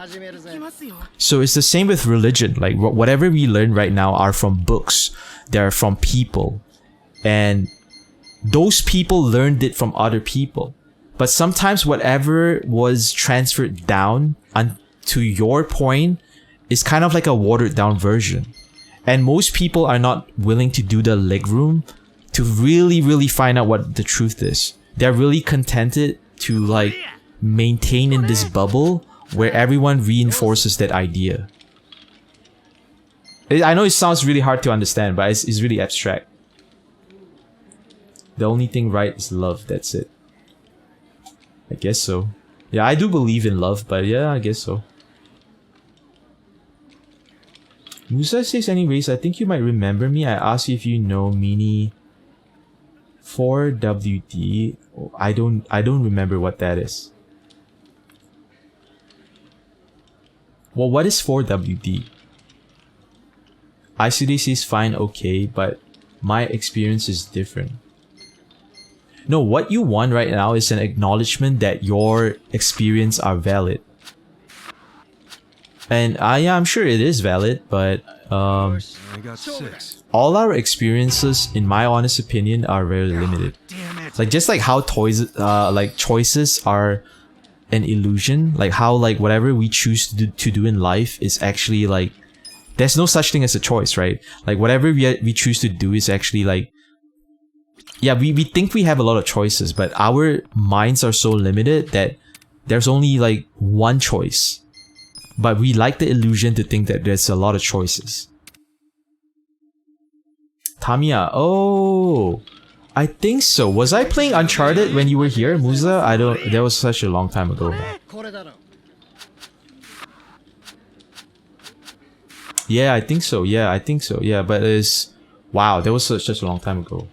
So it's the same with religion. Like whatever we learn right now are from books. They're from people. And those people learned it from other people. But sometimes whatever was transferred down to your point is kind of like a watered down version. And most people are not willing to do the legroom to really find out what the truth is. They're really contented to like maintain in this bubble where everyone reinforces that idea. I know it sounds really hard to understand, but it's really abstract. The only thing right is love, that's it. I guess so. Yeah, I do believe in love, but yeah, I guess so. Musa says, anyways, I think you might remember me. I asked you if you know Mini 4WD. I don't remember what that is. Well, what is 4WD? ICDC is fine, okay, but my experience is different. No, what you want right now is an acknowledgement that your experience are valid. And yeah, I'm sure it is valid, but all our experiences, in my honest opinion, are very limited. Like just like how choices are an illusion, like how like whatever we choose to do in life is actually like, there's no such thing as a choice, right? Like whatever we choose to do is actually like, yeah, we think we have a lot of choices, but our minds are so limited that there's only like one choice. But we like the illusion to think that there's a lot of choices. Tamiya, oh, I think so. Was I playing Uncharted when you were here, Musa? I don't. That was such a long time ago. Yeah, I think so. Yeah, I think so. Yeah, but it's wow. That was such a long time ago.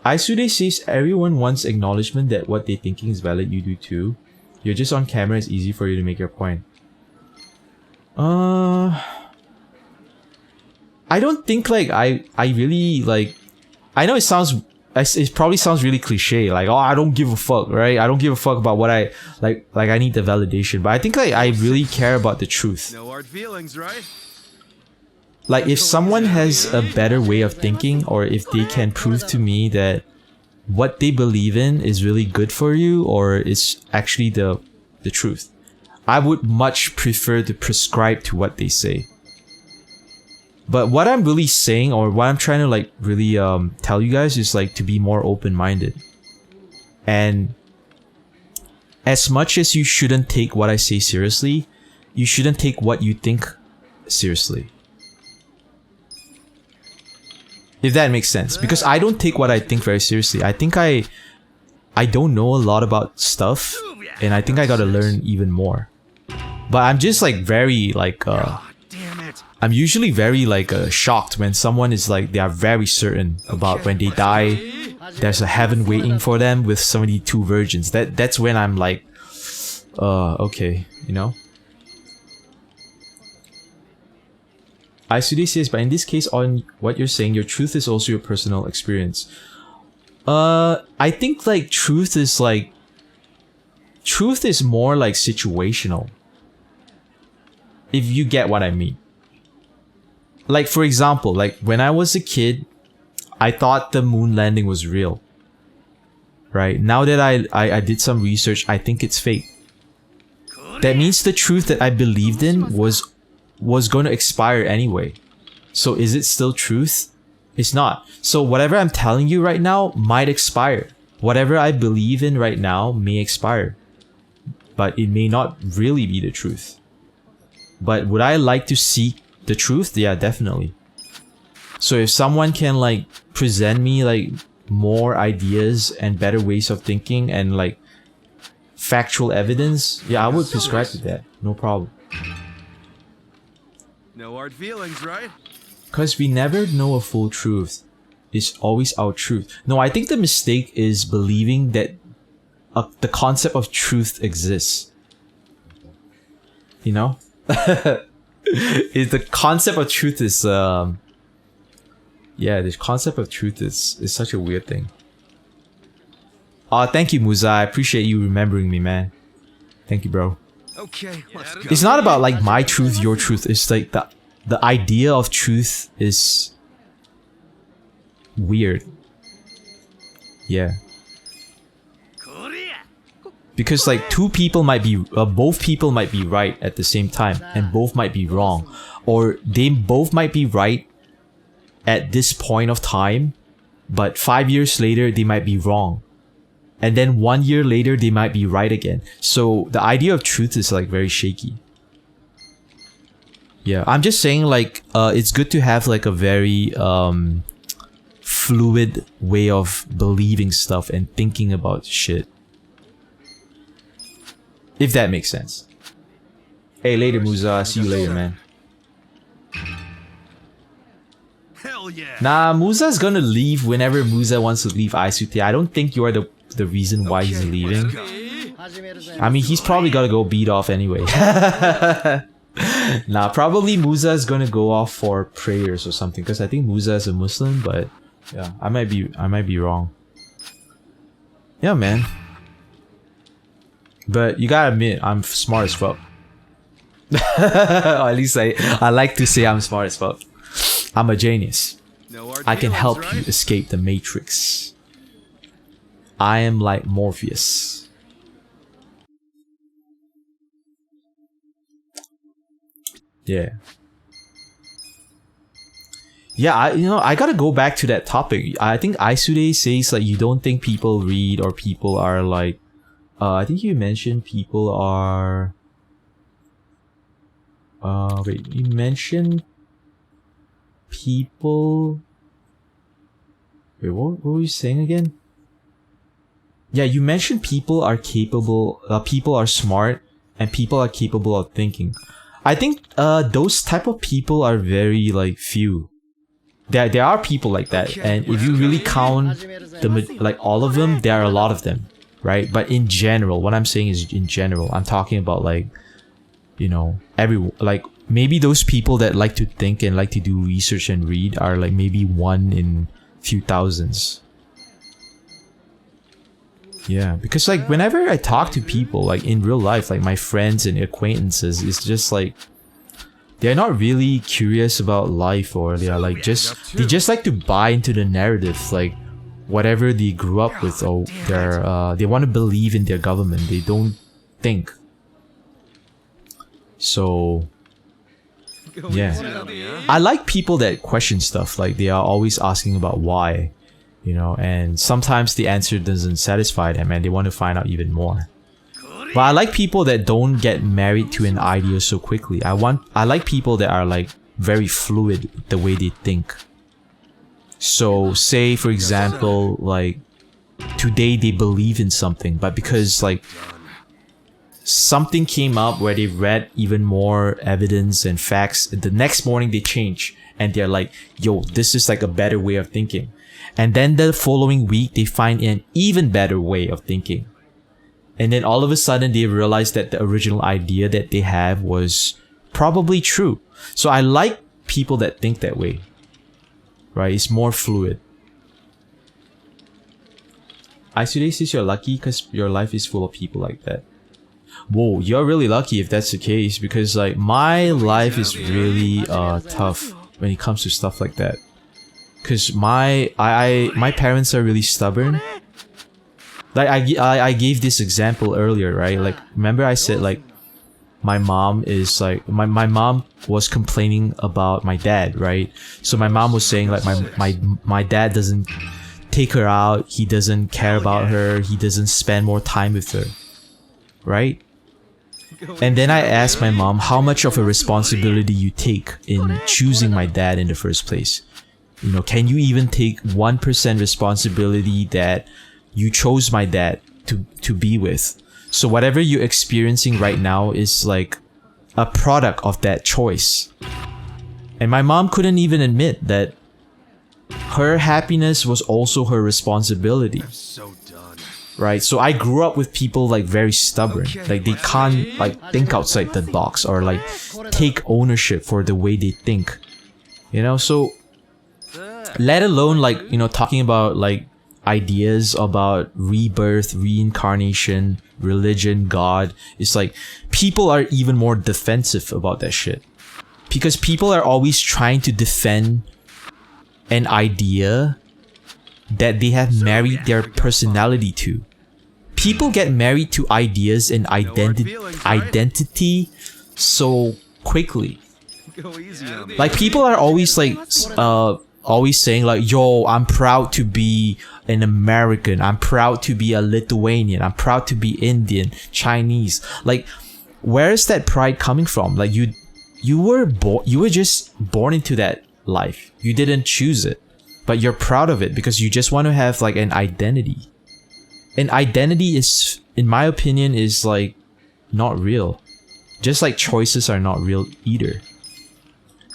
Aisude says everyone wants acknowledgement that what they're thinking is valid. You do too. You're just on camera. It's easy for you to make your point. I don't think like I really like. I know it probably sounds really cliche, like, oh, I don't give a fuck, right? I don't give a fuck about what I like I need the validation, but I think like I really care about the truth. No hard feelings, right? Like if someone has a better way of thinking, or if they can prove to me that what they believe in is really good for you, or is actually the truth, I would much prefer to prescribe to what they say. But what I'm really saying, or what I'm trying to like really tell you guys, is like to be more open-minded. And as much as you shouldn't take what I say seriously, you shouldn't take what you think seriously. If that makes sense. Because I don't take what I think very seriously. I think I don't know a lot about stuff, and I think I gotta learn even more. But I'm just like very like I'm usually very like shocked when someone is like, they are very certain about when they die there's a heaven waiting for them with 72 virgins. That's when I'm like, okay, you know. Aisude says, but in this case, on what you're saying, your truth is also your personal experience. I think like truth is more like situational. If you get what I mean. Like, for example, like when I was a kid, I thought the moon landing was real. Right? Now that I did some research, I think it's fake. That means the truth that I believed in was going to expire anyway. So is it still truth? It's not. So whatever I'm telling you right now might expire. Whatever I believe in right now may expire. But it may not really be the truth. But would I like to seek the truth? Yeah, definitely. So if someone can like present me like more ideas and better ways of thinking and like factual evidence, yeah, I would prescribe to that. No problem. No hard feelings, right? Because we never know a full truth. It's always our truth. No, I think the mistake is believing that the concept of truth exists. You know? The concept of truth is yeah, the concept of truth is such a weird thing. Thank you, Musa. I appreciate you remembering me, man. Thank you, bro. Okay, let's go. It's not about like my truth, your truth. It's like the idea of truth is weird. Yeah. Because like both people might be right at the same time and both might be wrong, or they both might be right at this point of time, but 5 years later they might be wrong, and then 1 year later they might be right again. So the idea of truth is like very shaky. Yeah, I'm just saying like it's good to have like a very fluid way of believing stuff and thinking about shit. If that makes sense. Hey, later, Musa. See you later, man. Hell yeah. Nah, Musa's gonna leave whenever Musa wants to leave Aisute. I don't think you're the reason why he's leaving. I mean, he's probably gotta go beat off anyway. Nah, probably Musa's gonna go off for prayers or something, because I think Musa is a Muslim, but yeah, I might be wrong. Yeah, man. But you gotta admit, I'm smart as fuck. Or at least I like to say I'm smart as fuck. I'm a genius. I can help you escape the Matrix. I am like Morpheus. Yeah. Yeah, I gotta go back to that topic. I think Aisude says like you don't think people read or people are like I think you mentioned people are wait, you mentioned people. Wait, what were you saying again? Yeah, you mentioned people are capable, people are smart, and people are capable of thinking. I think those type of people are very like few. There are people like that, and if you really count like all of them, there are a lot of them, right? But in general, what I'm saying is in general, I'm talking about like, you know, like maybe those people that like to think and like to do research and read are like maybe one in few thousands. Yeah, because like whenever I talk to people like in real life, like my friends and acquaintances, it's just like they're not really curious about life, or they are like they just like to buy into the narrative, like whatever they grew up with, or they want to believe in their government. They don't think. So yeah, I like people that question stuff, like they are always asking about why, you know, and sometimes the answer doesn't satisfy them and they want to find out even more. But I like people that don't get married to an idea so quickly. I like people that are like very fluid with the way they think. So say for example, like today they believe in something, but because like something came up where they read even more evidence and facts, the next morning they change and they're like, yo, this is like a better way of thinking. And then the following week they find an even better way of thinking. And then all of a sudden they realize that the original idea that they have was probably true. So I like people that think that way, right? It's more fluid. Isude says you're lucky because your life is full of people like that. Whoa, you're really lucky if that's the case, because like my life is really tough when it comes to stuff like that. Cause my parents are really stubborn. Like I gave this example earlier, right? Like remember I said like my mom is like my mom was complaining about my dad, right? So my mom was saying like my dad doesn't take her out, he doesn't care about her, he doesn't spend more time with her, right? And then I asked my mom how much of a responsibility you take in choosing my dad in the first place. You know, can you even take 1% responsibility that you chose my dad to be with? So whatever you're experiencing right now is like a product of that choice. And my mom couldn't even admit that her happiness was also her responsibility. I'm so done. Right? So I grew up with people like very stubborn. Like they can't like think outside the box or like take ownership for the way they think. You know, so let alone like, you know, talking about like ideas about rebirth, reincarnation, religion, God. It's like people are even more defensive about that shit. Because people are always trying to defend an idea that they have married their personality to. People get married to ideas and identity so quickly. Like people are always like always saying like, yo, I'm proud to be an American, I'm proud to be a Lithuanian, I'm proud to be Indian, Chinese. Like where is that pride coming from? Like you were just born into that life. You didn't choose it, but you're proud of it because you just want to have like an identity. An identity is, in my opinion, is like not real. Just like choices are not real either.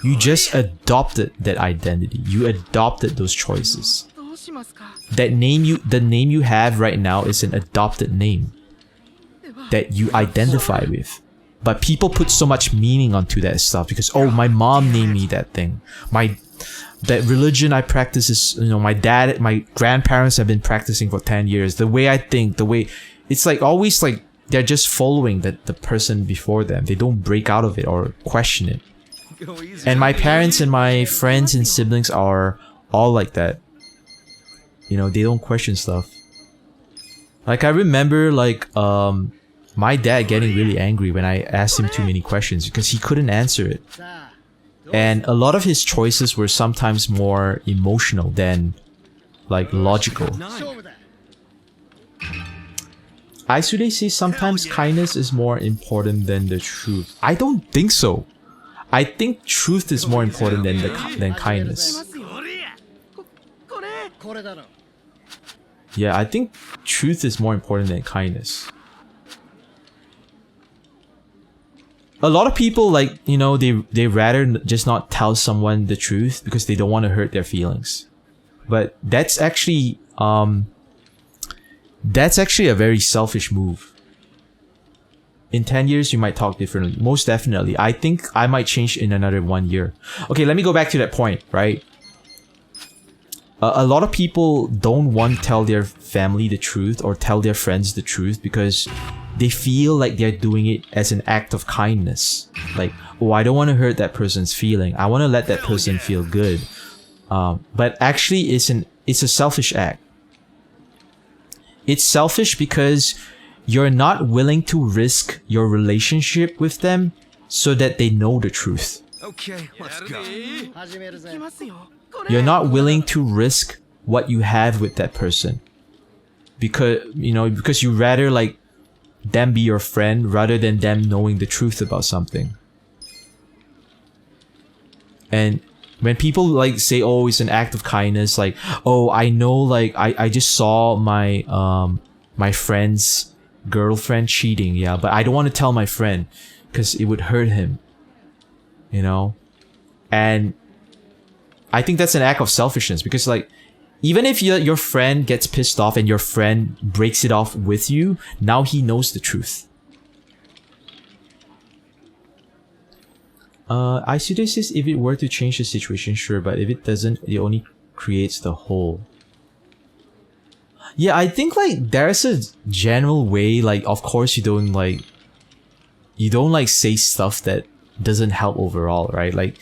You just adopted that identity. You adopted those choices. The name you have right now is an adopted name that you identify with. But people put so much meaning onto that stuff because, oh, my mom named me that thing. That religion I practice is, you know, my grandparents have been practicing for 10 years. The way I think, it's like always like they're just following the person before them. They don't break out of it or question it. And my parents and my friends and siblings are all like that. You know, they don't question stuff. Like I remember like my dad getting really angry when I asked him too many questions because he couldn't answer it. And a lot of his choices were sometimes more emotional than like logical. Aisude says sometimes kindness is more important than the truth. I don't think so. I think truth is more important than kindness. Yeah, I think truth is more important than kindness. A lot of people, like, you know, they rather just not tell someone the truth because they don't want to hurt their feelings. But that's actually a very selfish move. In 10 years, you might talk differently. Most definitely. I think I might change in another 1 year. Okay, let me go back to that point, right? A lot of people don't want to tell their family the truth or tell their friends the truth because they feel like they're doing it as an act of kindness. Like, oh, I don't want to hurt that person's feeling. I want to let that person feel good. But actually, it's a selfish act. It's selfish because you're not willing to risk your relationship with them so that they know the truth. Okay, let's go. You're not willing to risk what you have with that person. Because you rather like them be your friend rather than them knowing the truth about something. And when people like say, oh, it's an act of kindness, like, oh, I know, like I just saw my my friend's girlfriend cheating, yeah, but I don't want to tell my friend because it would hurt him, you know. And I think that's an act of selfishness because, like, even if your friend gets pissed off and your friend breaks it off with you, now he knows the truth. Isude says if it were to change the situation, sure, but if it doesn't, it only creates the hole. Yeah, I think like there's a general way, like of course you don't like say stuff that doesn't help overall, right? Like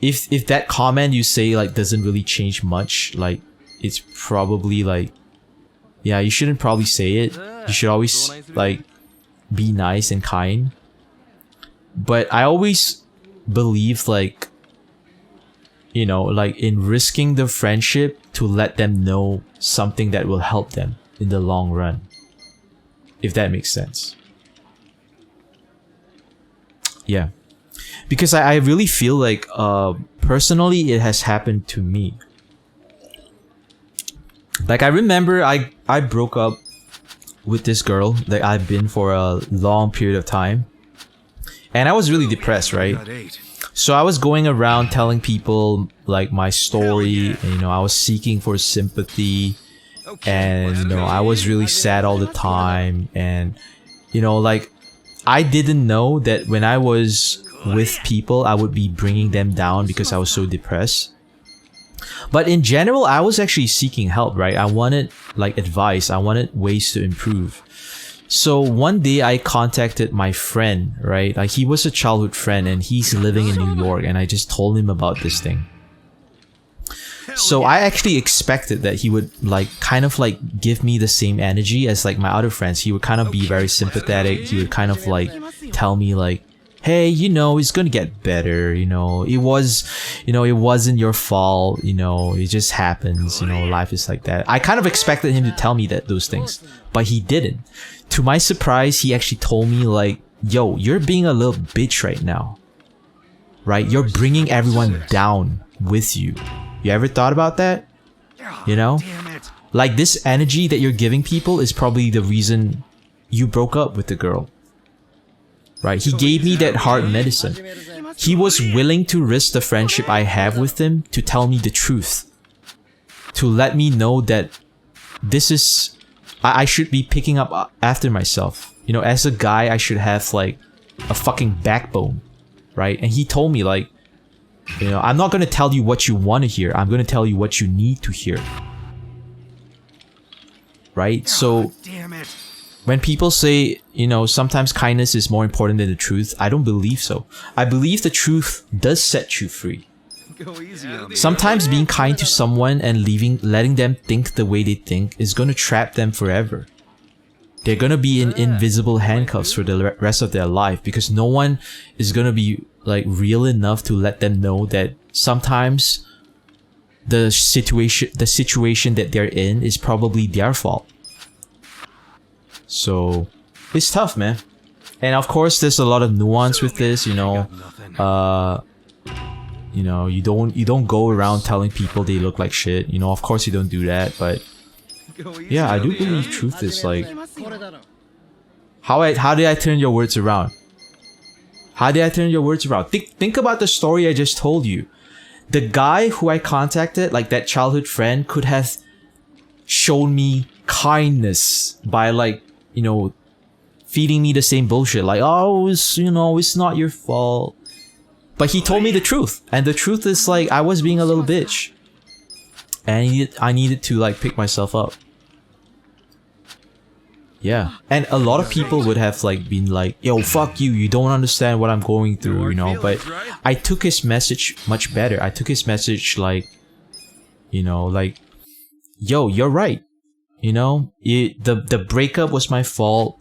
if that comment you say like doesn't really change much, like it's probably like, yeah, you shouldn't probably say it. You should always like be nice and kind. But I always believe like, you know, like in risking the friendship to let them know something that will help them in the long run. If that makes sense. Yeah. Because I really feel like, personally, it has happened to me. Like, I remember I broke up with this girl that I've been for a long period of time. And I was really depressed, right? So I was going around telling people, like, my story. And, you know, I was seeking for sympathy. And, you know, I was really sad all the time. And, you know, like, I didn't know that when I was with people, I would be bringing them down because I was so depressed. But in general, I was actually seeking help, right? I wanted like advice. I wanted ways to improve. So one day I contacted my friend, right? Like he was a childhood friend and he's living in New York, and I just told him about this thing. So I actually expected that he would like kind of like give me the same energy as like my other friends. He would kind of be very sympathetic. He would kind of like tell me like, hey, you know, it's gonna get better, you know, it wasn't your fault, you know, it just happens, you know, life is like that. I kind of expected him to tell me those things, but he didn't. To my surprise, he actually told me like, yo, you're being a little bitch right now, right? You're bringing everyone down with you. You ever thought about that? You know? Like this energy that you're giving people is probably the reason you broke up with the girl. Right? He gave me that hard medicine. He was willing to risk the friendship I have with him to tell me the truth. To let me know that this is... I should be picking up after myself. You know, as a guy, I should have like a fucking backbone. Right? And he told me like, you know, I'm not gonna tell you what you want to hear. I'm gonna tell you what you need to hear. Right? So... when people say, you know, sometimes kindness is more important than the truth, I don't believe so. I believe the truth does set you free. Sometimes being kind to someone and letting them think the way they think is gonna trap them forever. They're gonna be in invisible handcuffs for the rest of their life because no one is gonna be like real enough to let them know that sometimes the situation that they're in is probably their fault. So it's tough, man. And of course there's a lot of nuance with this, you know. You know, you don't go around telling people they look like shit. You know, of course you don't do that, but yeah, I do believe truth is like... How did I turn your words around? How did I turn your words around? Think about the story I just told you. The guy who I contacted, like that childhood friend, could have shown me kindness by like, you know, feeding me the same bullshit. Like, oh, you know, it's not your fault. But he told me the truth. And the truth is like, I was being a little bitch. And I needed to like pick myself up. Yeah. And a lot of people would have like been like, yo, fuck you. You don't understand what I'm going through, you know. But I took his message much better. I took his message like, you know, like, yo, you're right. You know, the breakup was my fault.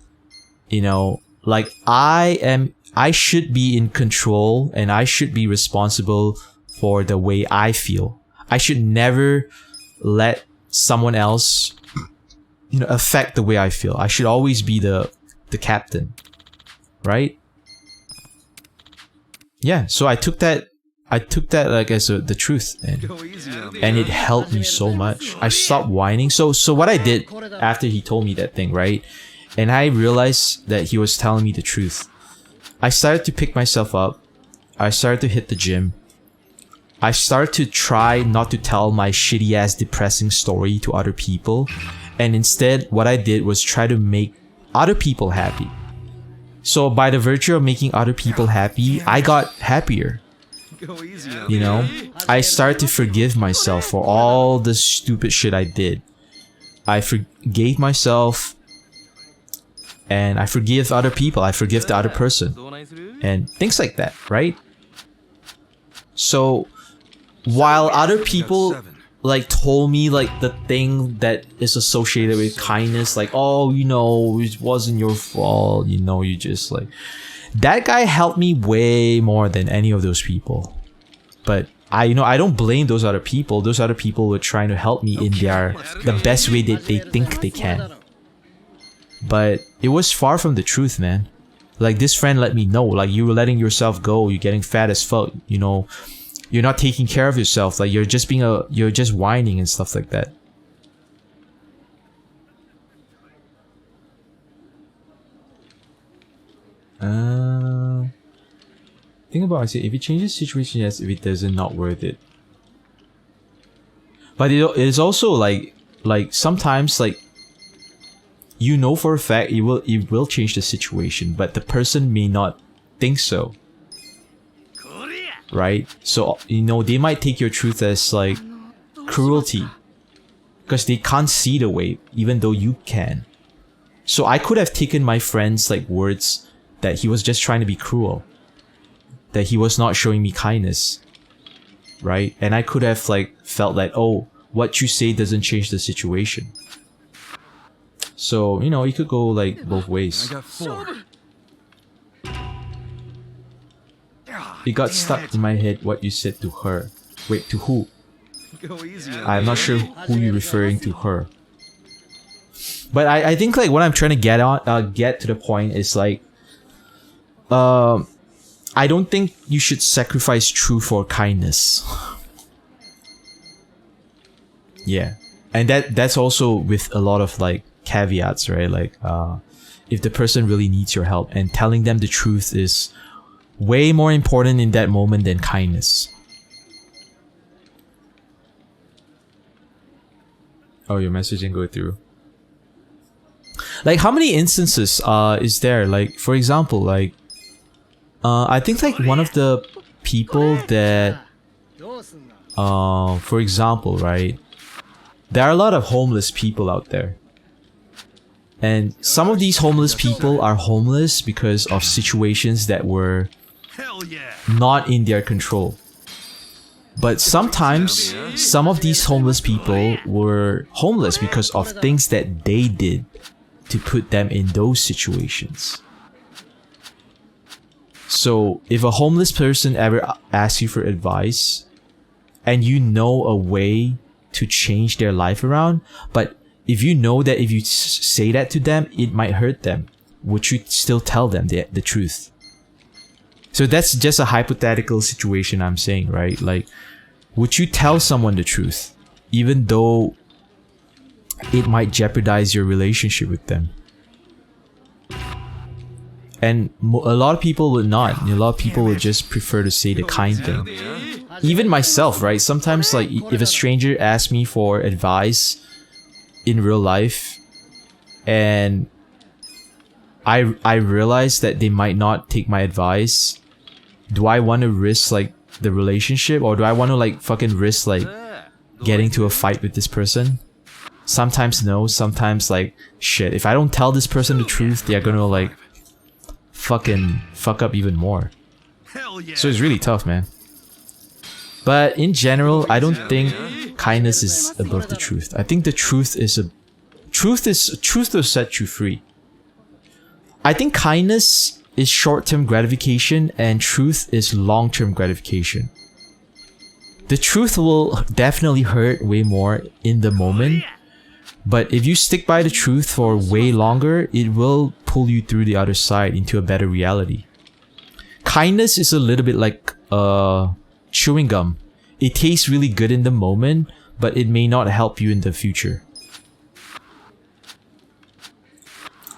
You know, like I should be in control and I should be responsible for the way I feel. I should never let someone else, you know, affect the way I feel. I should always be the captain, right? Yeah. So I took that like as the truth, and it helped me so much. I stopped whining. So what I did after he told me that thing, right? And I realized that he was telling me the truth. I started to pick myself up. I started to hit the gym. I started to try not to tell my shitty ass depressing story to other people. And instead, what I did was try to make other people happy. So by the virtue of making other people happy, I got happier. You know, I started to forgive myself for all the stupid shit I did. I forgave myself, and I forgive other people. I forgive the other person, and things like that, right? So while other people like told me like the thing that is associated with kindness, like, oh, you know, it wasn't your fault, you know, you just like, that guy helped me way more than any of those people. But I don't blame those other people. Those other people were trying to help me in the best way that they think they can. But it was far from the truth, man. Like, this friend let me know, like, you were letting yourself go, you're getting fat as fuck, you know, you're not taking care of yourself, like, you're just whining and stuff like that. Think about it, if it changes the situation, yes, if it doesn't, not worth it. But it is also like sometimes, like, you know for a fact it will change the situation, but the person may not think so. Right? So, you know, they might take your truth as like cruelty because they can't see the way, even though you can. So I could have taken my friend's like words that he was just trying to be cruel, that he was not showing me kindness, right? And I could have like felt like, oh, what you say doesn't change the situation. So, you know, it could go like both ways. I got 4. It got stuck in my head what you said to her. Wait, to who? I'm not sure who you're referring to her. But I think like what I'm trying to get to the point is like, I don't think you should sacrifice truth for kindness. Yeah. And that's also with a lot of like caveats, right? Like, if the person really needs your help, and telling them the truth is way more important in that moment than kindness. Oh, your message didn't go through. Like, how many instances is there? Like, for example, like, I think like one of the people that, for example, right, there are a lot of homeless people out there. And some of these homeless people are homeless because of situations that were not in their control. But sometimes, some of these homeless people were homeless because of things that they did to put them in those situations. So, if a homeless person ever asks you for advice, and you know a way to change their life around, but if you know that if you say that to them, it might hurt them, would you still tell them the truth? So that's just a hypothetical situation I'm saying, right? Like, would you tell someone the truth, even though it might jeopardize your relationship with them? And a lot of people would not. A lot of people would just prefer to say the kind thing. Even myself, right? Sometimes, like, if a stranger asks me for advice in real life, and I realize that they might not take my advice, do I want to risk like the relationship, or do I want to like fucking risk like getting to a fight with this person? Sometimes no, sometimes like, shit, if I don't tell this person the truth, they're gonna like fucking fuck up even more. So it's really tough, man. But in general, I don't think kindness is above the truth. I think the truth will set you free. I think kindness is short-term gratification and truth is long-term gratification. The truth will definitely hurt way more in the moment, but if you stick by the truth for way longer, it will pull you through the other side into a better reality. Kindness is a little bit like chewing gum. It tastes really good in the moment, but it may not help you in the future.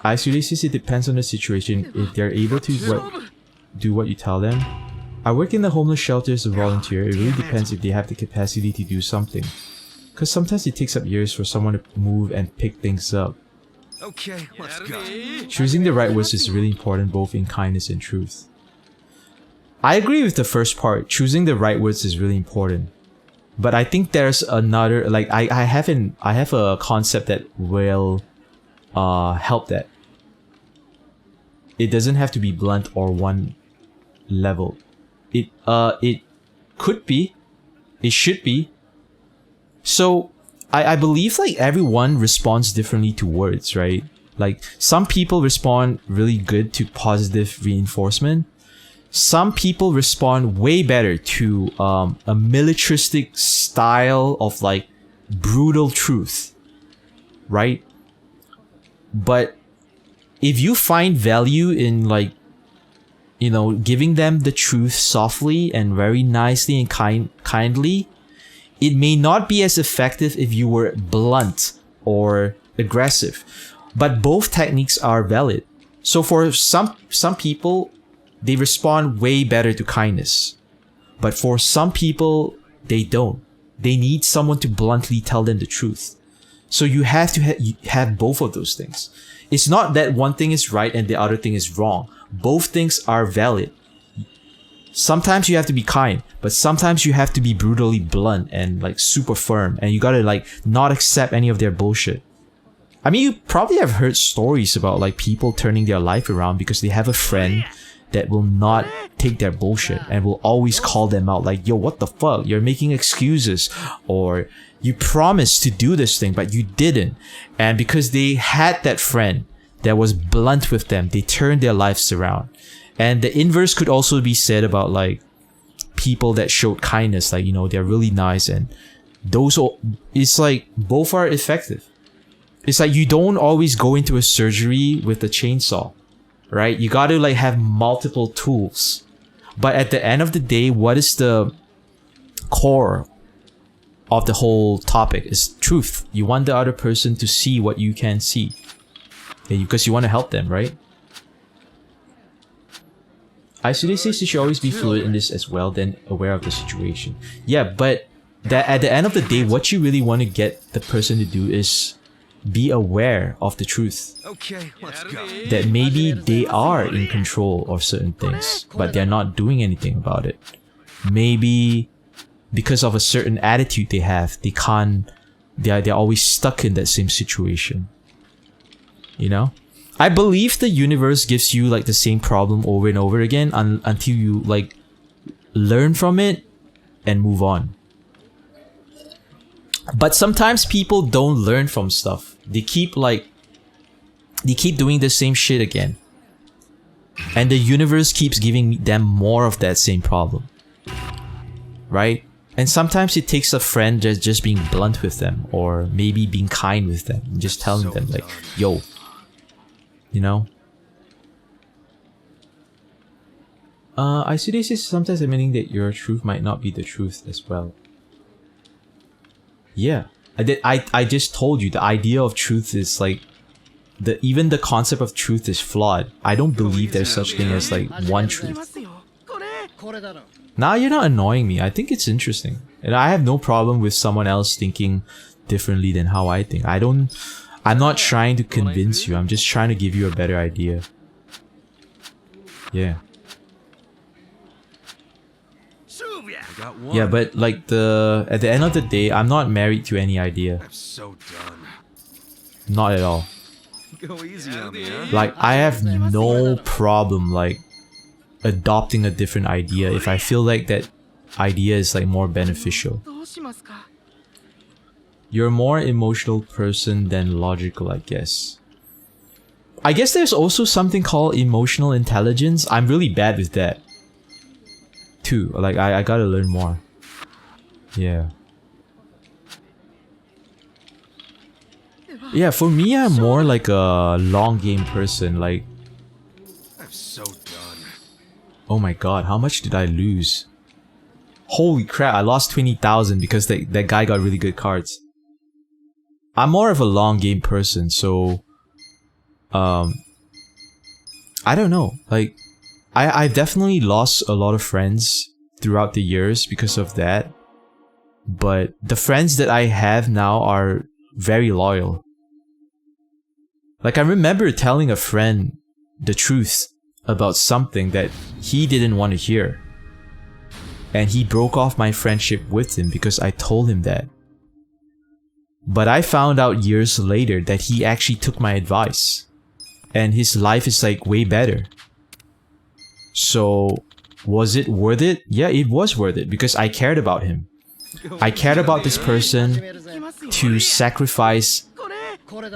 Isolation, it depends on the situation. If they're able to do what you tell them. I work in the homeless shelter as a volunteer. It really depends if they have the capacity to do something. Because sometimes it takes up years for someone to move and pick things up. Okay, let's go. Choosing the right words is really important both in kindness and truth. I agree with the first part. Choosing the right words is really important. But I think there's another, like, I have a concept that will help that. It doesn't have to be blunt or one level. It could be, it should be. So I believe like everyone responds differently to words, right? Like some people respond really good to positive reinforcement. Some people respond way better to a militaristic style of like brutal truth, right? But if you find value in like, you know, giving them the truth softly and very nicely and kindly, it may not be as effective if you were blunt or aggressive. But both techniques are valid. So for some people, they respond way better to kindness. But for some people, they don't. They need someone to bluntly tell them the truth. So you have to have both of those things. It's not that one thing is right and the other thing is wrong. Both things are valid. Sometimes you have to be kind, but sometimes you have to be brutally blunt and like super firm, and you gotta like not accept any of their bullshit. I mean, you probably have heard stories about like people turning their life around because they have a friend that will not take their bullshit and will always call them out like, yo, what the fuck? You're making excuses, or you promised to do this thing, but you didn't. And because they had that friend that was blunt with them, they turned their lives around. And the inverse could also be said about like people that showed kindness, like, you know, they're really nice, and those, it's like both are effective. It's like you don't always go into a surgery with a chainsaw, right? You got to like have multiple tools. But at the end of the day, what is the core of the whole topic is truth. You want the other person to see what you can see, because you want to help them, right? Isule says you should always be fluid in this as well, then aware of the situation. Yeah, but that at the end of the day, what you really want to get the person to do is be aware of the truth. Okay, let's go. That maybe they are in control of certain things, but they're not doing anything about it. Maybe because of a certain attitude they have, they can't, they're always stuck in that same situation. You know? I believe the universe gives you like the same problem over and over again until you like learn from it and move on. But sometimes people don't learn from stuff. They keep doing the same shit again. And the universe keeps giving them more of that same problem. Right? And sometimes it takes a friend just being blunt with them, or maybe being kind with them, and just telling them like, yo, you know? Isude says sometimes admitting that your truth might not be the truth as well. Yeah. I just told you the idea of truth is like, even the concept of truth is flawed. I don't believe there's such thing as like one truth. Now you're not annoying me. I think it's interesting. And I have no problem with someone else thinking differently than how I think. I'm not trying to convince you. I'm just trying to give you a better idea. Yeah. Yeah, but like at the end of the day, I'm not married to any idea. I'm so done. Not at all. Go easy on me, huh? Like I have no problem like adopting a different idea if I feel like that idea is like more beneficial. You're a more emotional person than logical, I guess. I guess there's also something called emotional intelligence. I'm really bad with that too. Like I gotta learn more. Yeah. Yeah, for me, I'm more like a long game person. Like, I'm so done. Oh my god, how much did I lose? Holy crap, I lost 20,000 because that guy got really good cards. I'm more of a long game person, so I don't know. Like I've definitely lost a lot of friends throughout the years because of that. But the friends that I have now are very loyal. Like, I remember telling a friend the truth about something that he didn't want to hear. And he broke off my friendship with him because I told him that. But I found out years later that he actually took my advice. And his life is like way better. So, was it worth it? Yeah, it was worth it because I cared about him. I cared about this person to sacrifice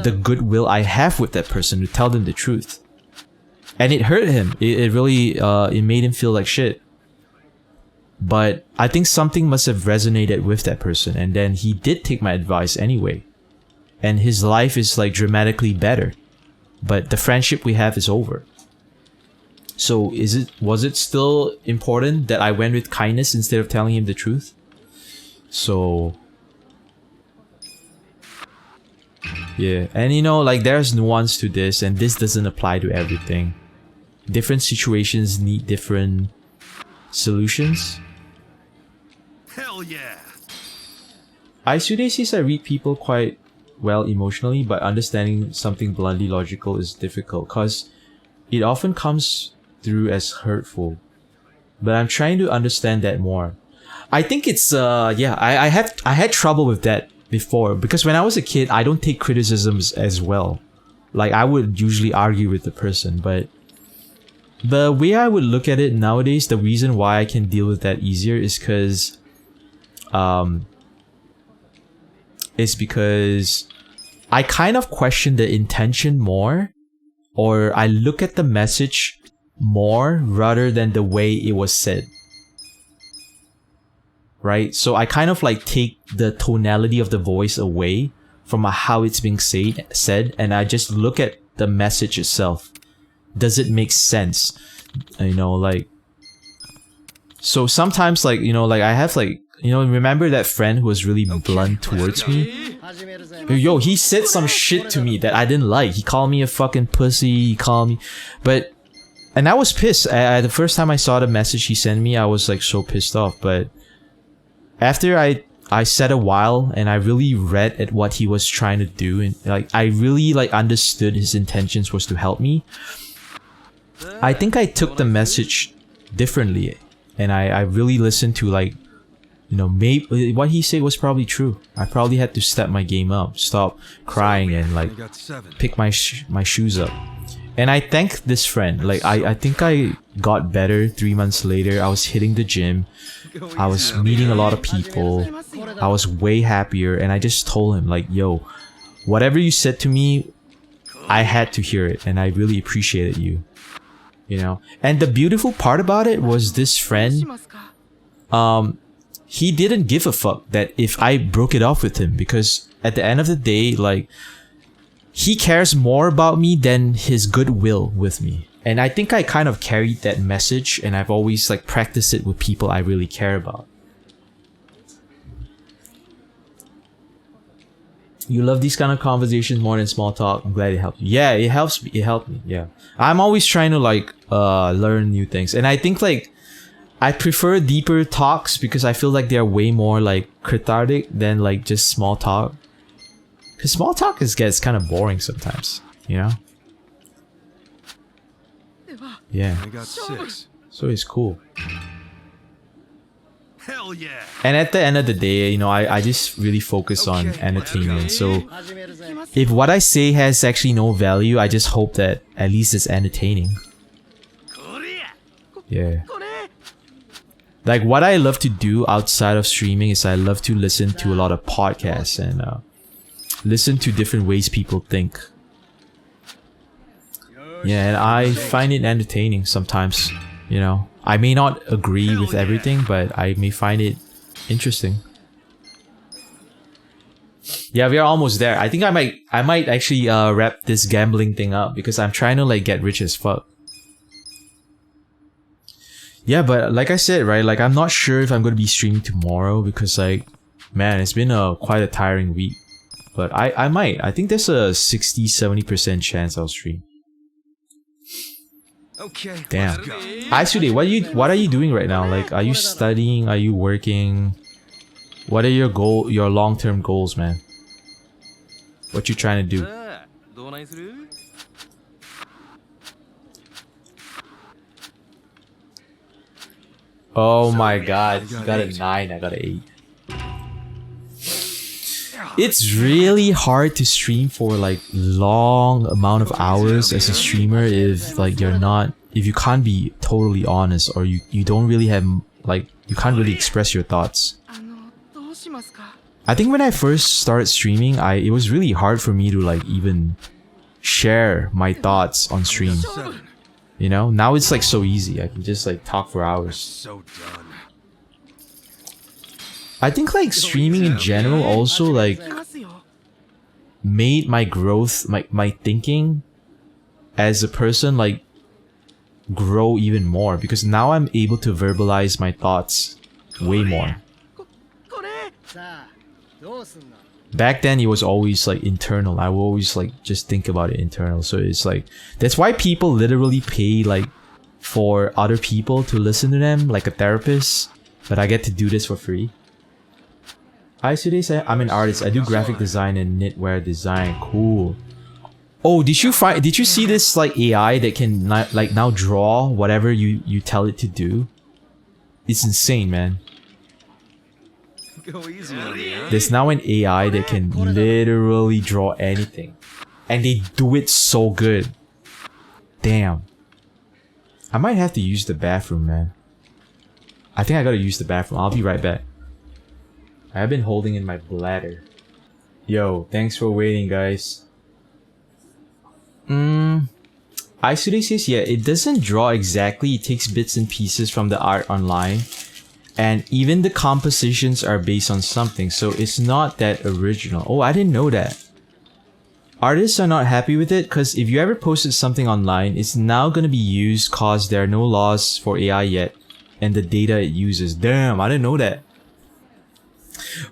the goodwill I have with that person to tell them the truth. And it hurt him. It really, it made him feel like shit. But I think something must have resonated with that person, and then he did take my advice anyway. And his life is like dramatically better. But the friendship we have is over. So was it still important that I went with kindness instead of telling him the truth? So yeah, and you know, like there's nuance to this, and this doesn't apply to everything. Different situations need different solutions. Hell yeah! Aisude says I read people quite well emotionally, but understanding something bluntly logical is difficult because it often comes through as hurtful. But I'm trying to understand that more. I think it's yeah, I had trouble with that before because when I was a kid, I don't take criticisms as well. Like I would usually argue with the person, but the way I would look at it nowadays, the reason why I can deal with that easier is because I kind of question the intention more, or I look at the message more rather than the way it was said. Right? So I kind of like take the tonality of the voice away from how it's being said, and I just look at the message itself. Does it make sense? You know, like, so sometimes, like, you know, like I have like, you know, remember that friend who was really blunt towards me? Yo, he said some shit to me that I didn't like. He called me a fucking pussy. He called me, and I was pissed. The first time I saw the message he sent me, I was like so pissed off. But after I sat a while and I really read at what he was trying to do, and like I really like understood his intentions was to help me. I think I took the message differently, and I really listened to, like, you know, maybe what he said was probably true. I probably had to step my game up, stop crying, and like pick my shoes up. And I thank this friend. Like I think I got better 3 months later. I was hitting the gym. I was meeting a lot of people. I was way happier, and I just told him like, yo, whatever you said to me, I had to hear it, and I really appreciated you. You know? And the beautiful part about it was this friend, he didn't give a fuck that if I broke it off with him, because at the end of the day, like, he cares more about me than his goodwill with me. And I think I kind of carried that message, and I've always like practiced it with people I really care about. You love these kind of conversations more than small talk. I'm glad it helped you. Yeah, it helps me. It helped me. Yeah. I'm always trying to like learn new things. And I think like I prefer deeper talks because I feel like they're way more like cathartic than like just small talk. Cause small talk gets kind of boring sometimes, you know? Yeah. I got 6. So it's cool. Hell yeah! And at the end of the day, you know, I just really focus on entertainment. So if what I say has actually no value, I just hope that at least it's entertaining. Yeah. Like what I love to do outside of streaming is I love to listen to a lot of podcasts and listen to different ways people think. Yeah, and I find it entertaining sometimes, you know. I may not agree with everything, but I may find it interesting. Yeah, we are almost there. I think I might actually wrap this gambling thing up because I'm trying to like get rich as fuck. Yeah, but like I said, right, like I'm not sure if I'm going to be streaming tomorrow because like, man, it's been quite a tiring week. But I might. I think there's a 60-70% chance I'll stream. Okay. Damn. Aisude, what are you doing right now? Like, are you studying? Are you working? What are your long-term goals, man? What you trying to do? Oh my god, you got a 9, I got an 8. It's really hard to stream for like long amount of hours as a streamer if like if you can't be totally honest, or you don't really have like, you can't really express your thoughts. I think when I first started streaming, it was really hard for me to like even share my thoughts on stream. You know, now it's like so easy. I can just like talk for hours. I think like streaming in general also like made my growth, my thinking as a person like grow even more, because now I'm able to verbalize my thoughts way more. Back then it was always like internal. I would always like just think about it internal. So it's like, that's why people literally pay like for other people to listen to them, like a therapist, but I get to do this for free. Hi Sude, I'm an artist. I do graphic design and knitwear design. Cool. Oh, did you see this like AI that can like now draw whatever you tell it to do? It's insane, man. There's now an AI that can literally draw anything, and they do it so good. Damn. I might have to use the bathroom, man. I think I gotta use the bathroom. I'll be right back. I've been holding in my bladder. Yo, thanks for waiting, guys. Isude says, yeah, it doesn't draw exactly. It takes bits and pieces from the art online. And even the compositions are based on something, so it's not that original. Oh, I didn't know that. Artists are not happy with it because if you ever posted something online, it's now going to be used cause there are no laws for AI yet and the data it uses. Damn, I didn't know that.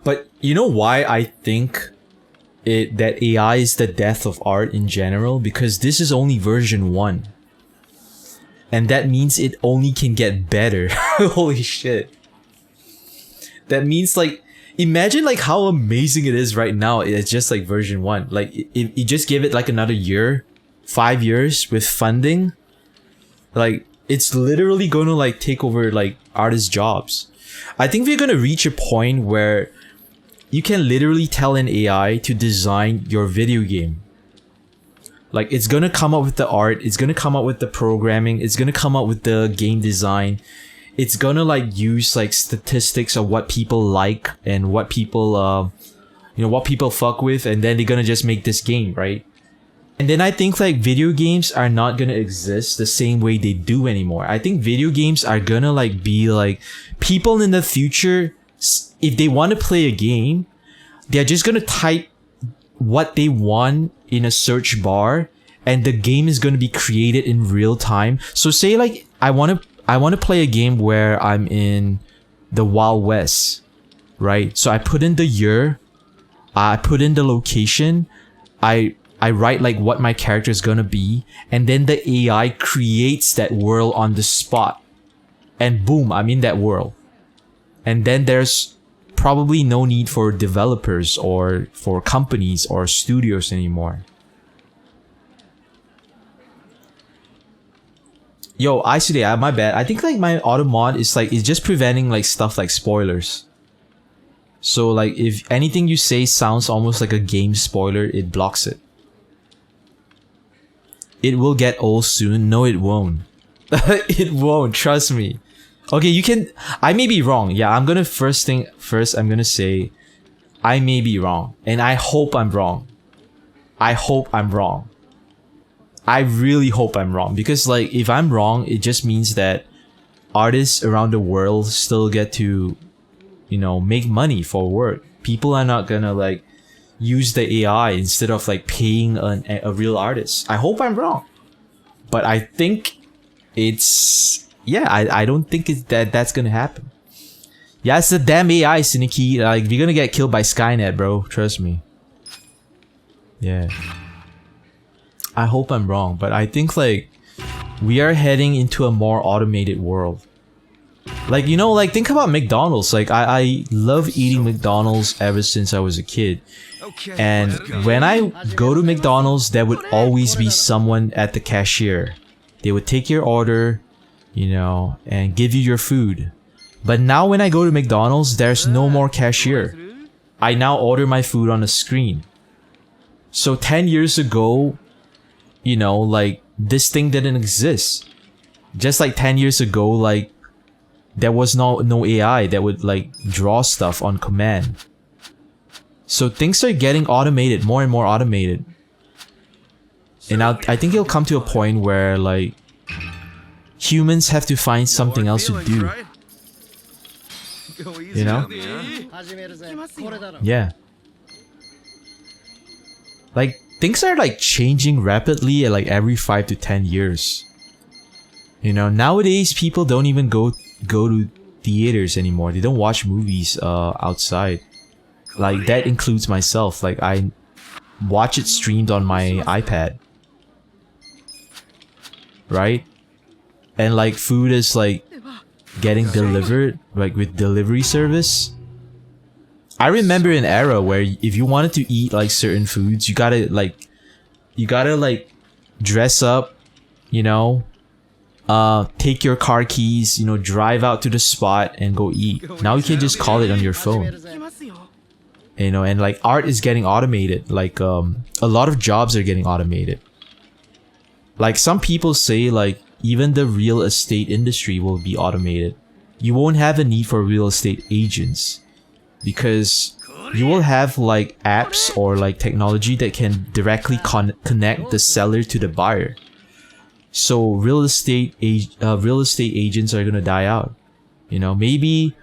But you know why I think that AI is the death of art in general? Because this is only version 1. And that means it only can get better. Holy shit. That means like, imagine like how amazing it is right now. It's just like version 1. Like if you just give it like another year, 5 years with funding, like it's literally going to like take over like artists' jobs. I think we're going to reach a point where you can literally tell an AI to design your video game. Like it's going to come up with the art, it's going to come up with the programming, it's going to come up with the game design. It's gonna like use like statistics of what people like and what people what people fuck with, and then they're gonna just make this game, right? And then I think like video games are not gonna exist the same way they do anymore. I think video games are gonna like be like, people in the future, if they want to play a game, they're just gonna type what they want in a search bar and the game is gonna be created in real time. So say like I want to play a game where I'm in the Wild West, right? So I put in the year, I put in the location, I write like what my character is gonna be, and then the AI creates that world on the spot. And boom, I'm in that world. And then there's probably no need for developers or for companies or studios anymore. Yo, actually, my bad. I think like my auto mod is like, it's just preventing like stuff like spoilers. So like if anything you say sounds almost like a game spoiler, it blocks it. It will get old soon. No, it won't. It won't, trust me. Okay, you can, I may be wrong. Yeah, I'm gonna first I'm gonna say I may be wrong, and I hope I'm wrong. I hope I'm wrong. I really hope I'm wrong, because like if I'm wrong, it just means that artists around the world still get to, you know, make money for work. People are not gonna like use the AI instead of like paying a real artist. I hope I'm wrong, but I think it's, yeah, I don't think that's gonna happen. Yeah, it's the damn AI, Siniki. Like you're gonna get killed by Skynet, bro. Trust me. Yeah. I hope I'm wrong, but I think like we are heading into a more automated world. Like, you know, like think about McDonald's. Like I love eating McDonald's ever since I was a kid. And when I go to McDonald's, there would always be someone at the cashier. They would take your order, you know, and give you your food. But now when I go to McDonald's, there's no more cashier. I now order my food on a screen. So 10 years ago, you know, like, this thing didn't exist. Just like 10 years ago, like, there was no AI that would, like, draw stuff on command. So things are getting automated, more and more automated. And I think it'll come to a point where, like, humans have to find something else to do. You know? Yeah. Like, things are, like, changing rapidly at, like, every 5 to 10 years. You know, nowadays people don't even go to theaters anymore. They don't watch movies outside. Like, that includes myself. Like, I watch it streamed on my iPad. Right? And, like, food is, like, getting delivered, like, with delivery service. I remember an era where if you wanted to eat, like, certain foods, you gotta dress up, you know, take your car keys, you know, drive out to the spot and go eat. Now you can just call it on your phone. You know, and, like, art is getting automated. Like, a lot of jobs are getting automated. Like, some people say, like, even the real estate industry will be automated. You won't have a need for real estate agents. Because you will have, like, apps or, like, technology that can directly connect the seller to the buyer. So real estate agents are gonna die out. You know, maybe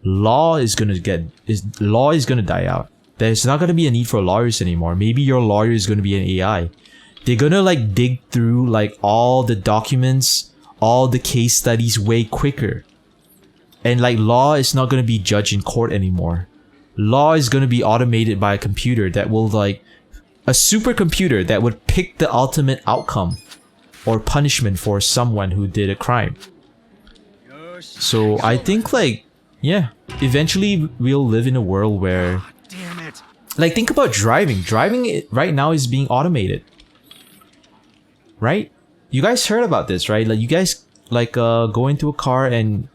law is gonna die out. There's not gonna be a need for lawyers anymore. Maybe your lawyer is gonna be an AI. They're gonna, like, dig through, like, all the documents, all the case studies way quicker. And, like, law is not gonna be judged in court anymore. Law is gonna be automated by a computer that will, like, a supercomputer that would pick the ultimate outcome or punishment for someone who did a crime. So I think, like, yeah, eventually we'll live in a world where, like, think about driving. Driving right now is being automated. Right? You guys heard about this, right? Like, you guys, like, go into a car and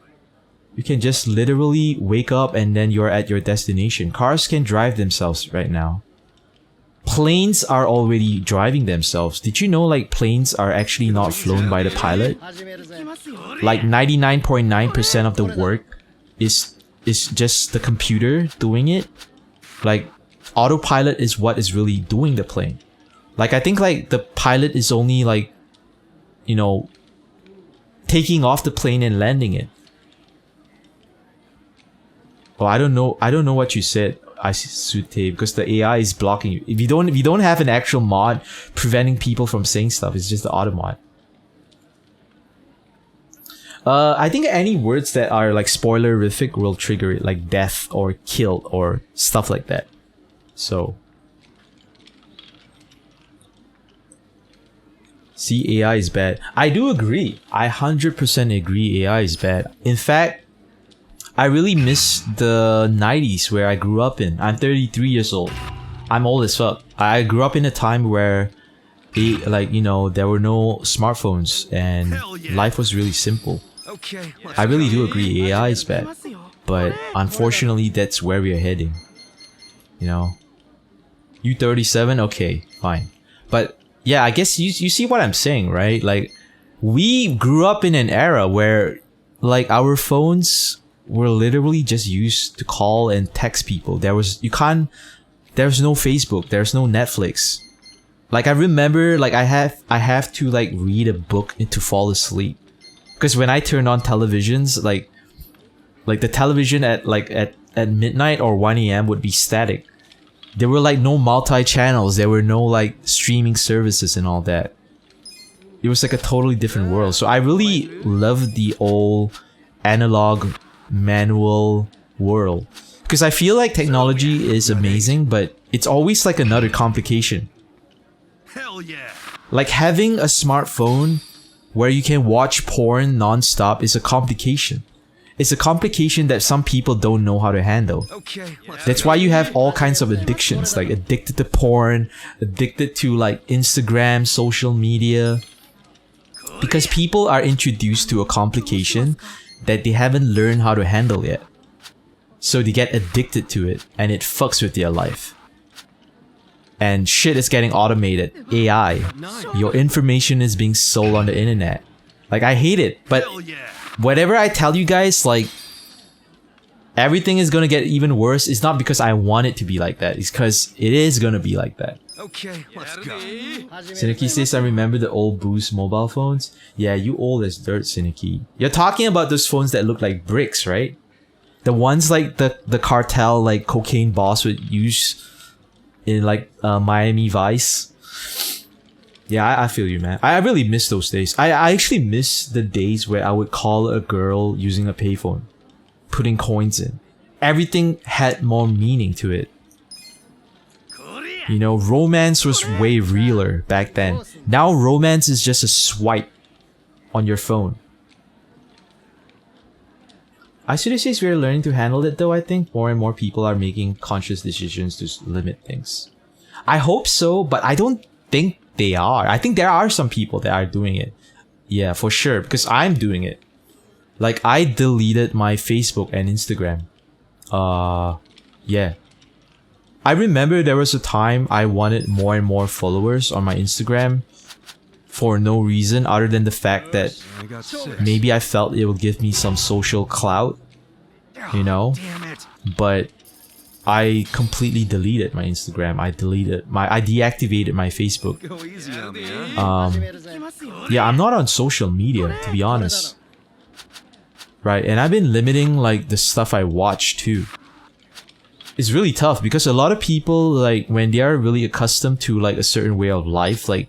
you can just literally wake up and then you're at your destination. Cars can drive themselves right now. Planes are already driving themselves. Did you know, like, planes are actually not flown by the pilot? Like, 99.9% of the work is just the computer doing it. Like, autopilot is what is really doing the plane. Like, I think, like, the pilot is only, like, you know, taking off the plane and landing it. Well, I don't know what you said, Isute, because the AI is blocking you. If you don't have an actual mod preventing people from saying stuff, it's just the auto mod. I think any words that are, like, spoilerific will trigger it, like death or kill or stuff like that. So, see, AI is bad. I do agree. I 100% agree AI is bad. In fact, I really miss the 90s where I grew up in. I'm 33 years old. I'm old as fuck. I grew up in a time where, like, you know, there were no smartphones and life was really simple. I really do agree AI is bad. But unfortunately, that's where we are heading. You know? You 37? Okay, fine. But yeah, I guess you see what I'm saying, right? Like, we grew up in an era where, like, our phones were literally just used to call and text people. There's no Facebook, there's no Netflix. Like, I remember, like, I have to, like, read a book to fall asleep. Because when I turned on televisions, like the television at midnight or 1 AM would be static. There were, like, no multi-channels. There were no, like, streaming services and all that. It was, like, a totally different world. So I really love the old analog manual world. Because I feel like technology is amazing, but it's always, like, another complication. Hell yeah! Like, having a smartphone where you can watch porn non-stop is a complication. It's a complication that some people don't know how to handle. That's why you have all kinds of addictions, like addicted to porn, addicted to, like, Instagram, social media. Because people are introduced to a complication that they haven't learned how to handle yet. So they get addicted to it and it fucks with their life. And shit is getting automated. AI. Your information is being sold on the internet. Like, I hate it, but whatever I tell you guys, like, everything is gonna get even worse. It's not because I want it to be like that. It's because it is gonna be like that. Okay, let's go. Siniki says, I remember the old Boost mobile phones. Yeah, you old as dirt, Siniki. You're talking about those phones that look like bricks, right? The ones like the cartel, like cocaine boss would use in like Miami Vice. Yeah, I feel you, man. I really miss those days. I actually miss the days where I would call a girl using a payphone, putting coins in. Everything had more meaning to it. You know, romance was way realer back then. Now romance is just a swipe on your phone. I should say we're learning to handle it though. I think more and more people are making conscious decisions to limit things. I hope so, but I don't think they are. I think there are some people that are doing it. Yeah, for sure, because I'm doing it. Like, I deleted my Facebook and Instagram. Yeah. I remember there was a time I wanted more and more followers on my Instagram for no reason other than the fact that maybe I felt it would give me some social clout, you know? But I completely deleted my Instagram. I deactivated my Facebook. Yeah, I'm not on social media, to be honest. Right, and I've been limiting like the stuff I watch too. It's really tough because a lot of people, like, when they are really accustomed to like a certain way of life, like,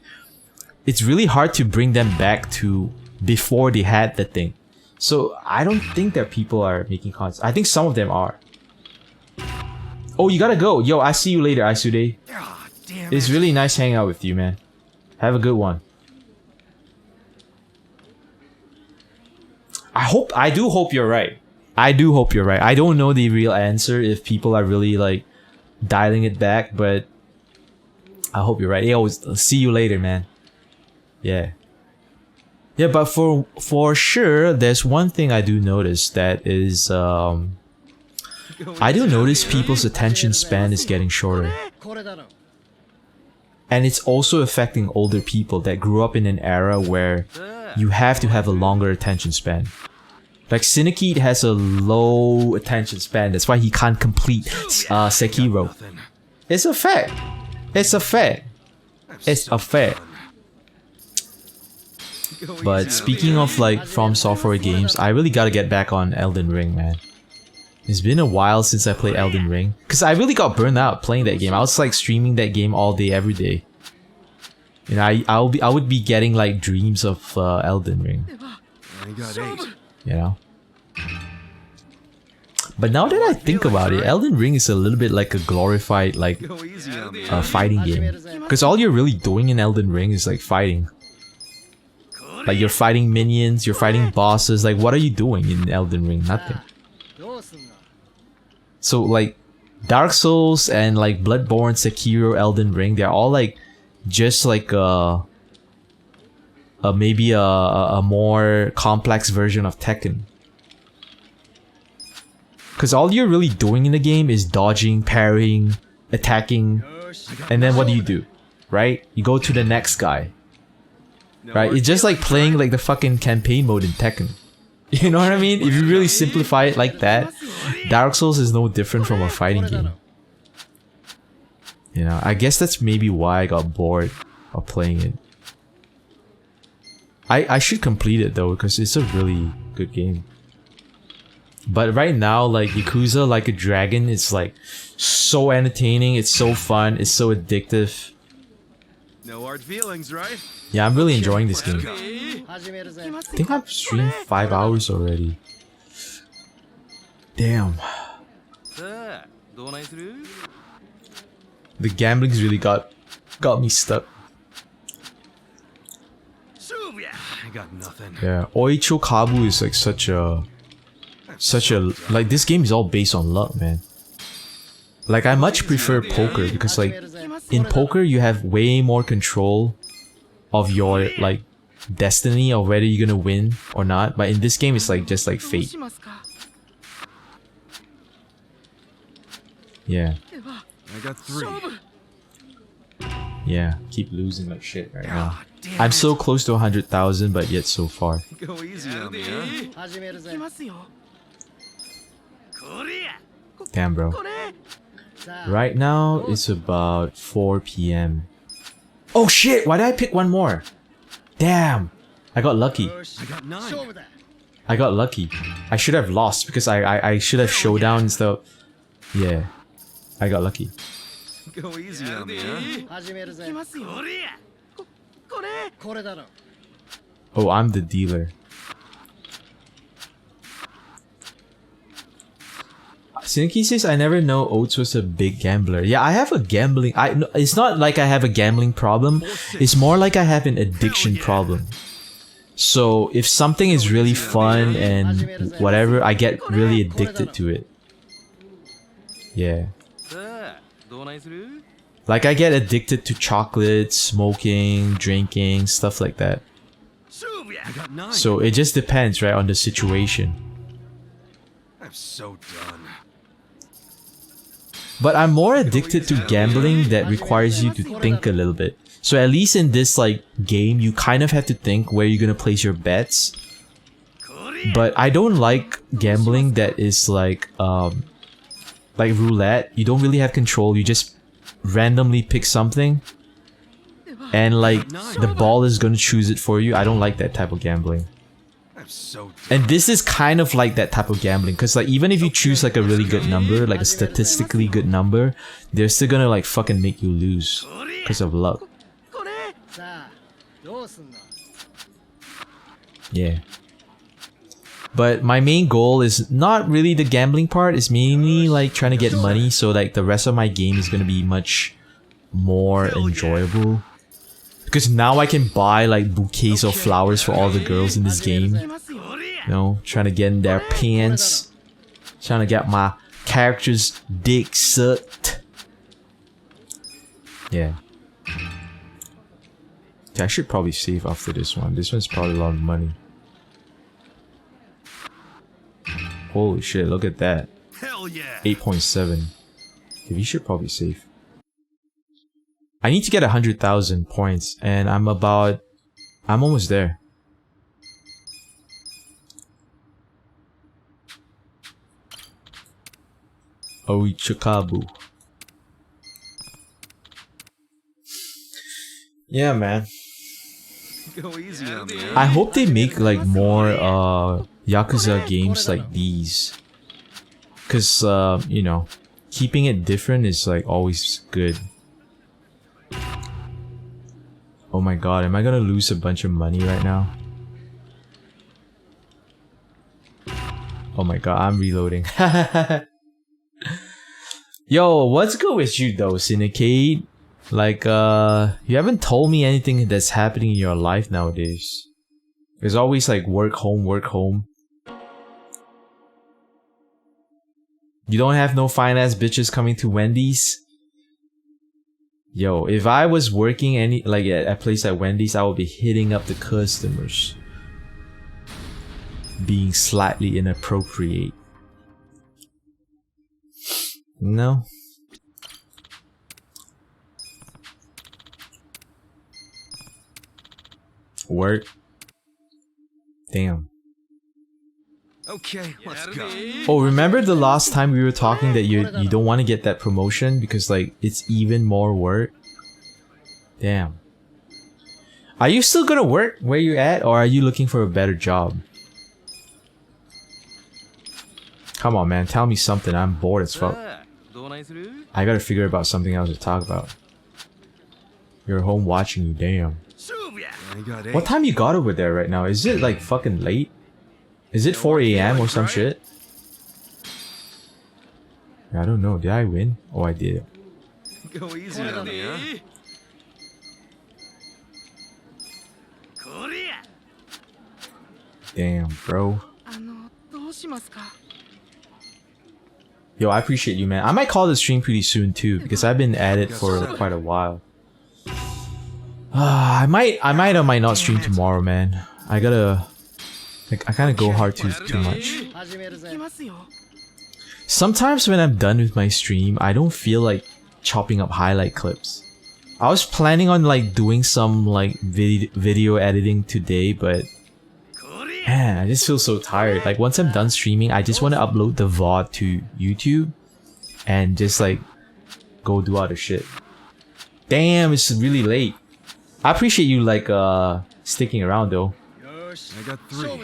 it's really hard to bring them back to before they had the thing. So I don't think that people are making content. I think some of them are. Oh, you gotta go. Yo, I see you later, Aisude. It's really nice hanging out with you, man. Have a good one. I do hope you're right. I do hope you're right. I don't know the real answer if people are really like dialing it back, but I hope you're right. Hey, I'll see you later, man. Yeah. Yeah, but for sure, there's one thing I do notice that is I do notice people's attention span is getting shorter. And it's also affecting older people that grew up in an era where you have to have a longer attention span. Like, Syndicate has a low attention span. That's why he can't complete Sekiro. It's a fact. It's a fact. It's a fact. But speaking of like From Software games, I really gotta get back on Elden Ring, man. It's been a while since I played Elden Ring. Cause I really got burned out playing that game. I was like streaming that game all day, every day. And I would be getting like dreams of Elden Ring. I got 8. You know? But now that I think about it, Elden Ring is a little bit like a glorified like fighting game. Because all you're really doing in Elden Ring is like fighting. Like, you're fighting minions, you're fighting bosses. Like, what are you doing in Elden Ring? Nothing. So like Dark Souls and like Bloodborne, Sekiro, Elden Ring, they're all like just like maybe a more complex version of Tekken. Because all you're really doing in the game is dodging, parrying, attacking, and then what do? Right? You go to the next guy. Right? It's just like playing like the fucking campaign mode in Tekken. You know what I mean? If you really simplify it like that, Dark Souls is no different from a fighting game. You know, I guess that's maybe why I got bored of playing it. I should complete it though, because it's a really good game. But right now, like Yakuza Like a Dragon, it's like so entertaining, it's so fun, it's so addictive. No hard feelings, right? Yeah, I'm really enjoying this game. I think I've streamed 5 hours already. Damn. The gambling's really got me stuck. I got nothing. Yeah, Oicho Kabu is like such a like, this game is all based on luck, man. Like, I much prefer poker because like in poker you have way more control of your like destiny of whether you're gonna win or not. But in this game, it's like just like fate. Yeah. I got 3. Yeah, keep losing like shit right now. I'm so close to 100,000, but yet so far. Go easy on me, huh? Damn, bro. Right now, it's about 4 p.m. Oh shit, why did I pick one more? Damn, I got lucky. I got 9. I got lucky. I should have lost because I should have showdown instead of... Yeah, I got lucky. Go easy on me, huh? Oh, I'm the dealer. Siniki says, I never know Oats was a big gambler. Yeah, I have a gambling... it's not like I have a gambling problem. It's more like I have an addiction problem. So, if something is really fun and whatever, I get really addicted to it. Yeah. Like, I get addicted to chocolate, smoking, drinking, stuff like that. So, it just depends, right, on the situation. I'm so done. But I'm more addicted to gambling that requires you to think a little bit. So at least in this like game, you kind of have to think where you're gonna place your bets. But I don't like gambling that is like roulette. You don't really have control. You just randomly pick something, and like the ball is gonna choose it for you. I don't like that type of gambling. And this is kind of like that type of gambling, because like even if you choose like a really good number, like a statistically good number, they're still gonna like fucking make you lose because of luck. Yeah. But my main goal is not really the gambling part, it's mainly like trying to get money, so like the rest of my game is gonna be much more enjoyable. Because now I can buy like bouquets of flowers for all the girls in this game. You know, trying to get in their pants. Trying to get my character's dick sucked. Yeah. Okay, I should probably save after this one. This one's probably a lot of money. Holy shit, look at that. Hell yeah. 8.7. Okay, we should probably save. I need to get 100,000 points, and I'm almost there. Otsukare. Yeah, man. Go easy on me. I hope they make like more Yakuza games like these. Cause you know, keeping it different is like always good. Oh my god, am I gonna lose a bunch of money right now? Oh my god, I'm reloading. Yo, what's good with you though, Syndicate? Like, you haven't told me anything that's happening in your life nowadays. There's always like work, home, work, home. You don't have no fine ass bitches coming to Wendy's? Yo, if I was working at a place like Wendy's, I would be hitting up the customers. Being slightly inappropriate. No? Work? Damn. Okay, let's go. Oh, remember the last time we were talking that you don't want to get that promotion because like it's even more work? Damn. Are you still gonna work where you're at, or are you looking for a better job? Come on, man, tell me something. I'm bored as fuck. I gotta figure about something else to talk about. You're home watching you, damn. What time you got over there right now? Is it like fucking late? Is it 4 AM or some shit? I don't know. Did I win? Oh, I did. Go easy on me, huh? Damn, bro. Yo, I appreciate you, man. I might call the stream pretty soon too, because I've been at it for quite a while. I might or might not stream tomorrow, man. I gotta, like, I kind of go hard too much. Sometimes when I'm done with my stream, I don't feel like chopping up highlight clips. I was planning on like doing some like video editing today, but man, I just feel so tired. Like once I'm done streaming, I just want to upload the VOD to YouTube and just like go do other shit. Damn, it's really late. I appreciate you like sticking around though. I got 3.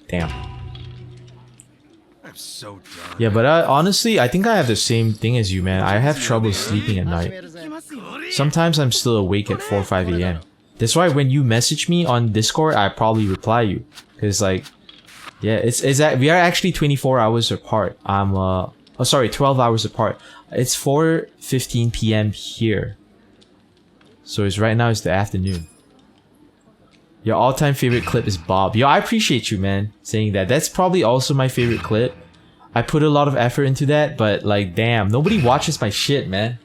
Damn. I'm so done. Yeah, but honestly, I think I have the same thing as you, man. I have trouble sleeping at night. Sometimes I'm still awake at 4 or 5 a.m. That's why when you message me on Discord, I probably reply you. Cause like, yeah, it's that we are actually 24 hours apart. I'm 12 hours apart. It's 4:15 p.m. here. So it's right now it's the afternoon. Your all-time favorite clip is Bob. Yo, I appreciate you, man, saying that. That's probably also my favorite clip. I put a lot of effort into that, but like, damn, nobody watches my shit, man.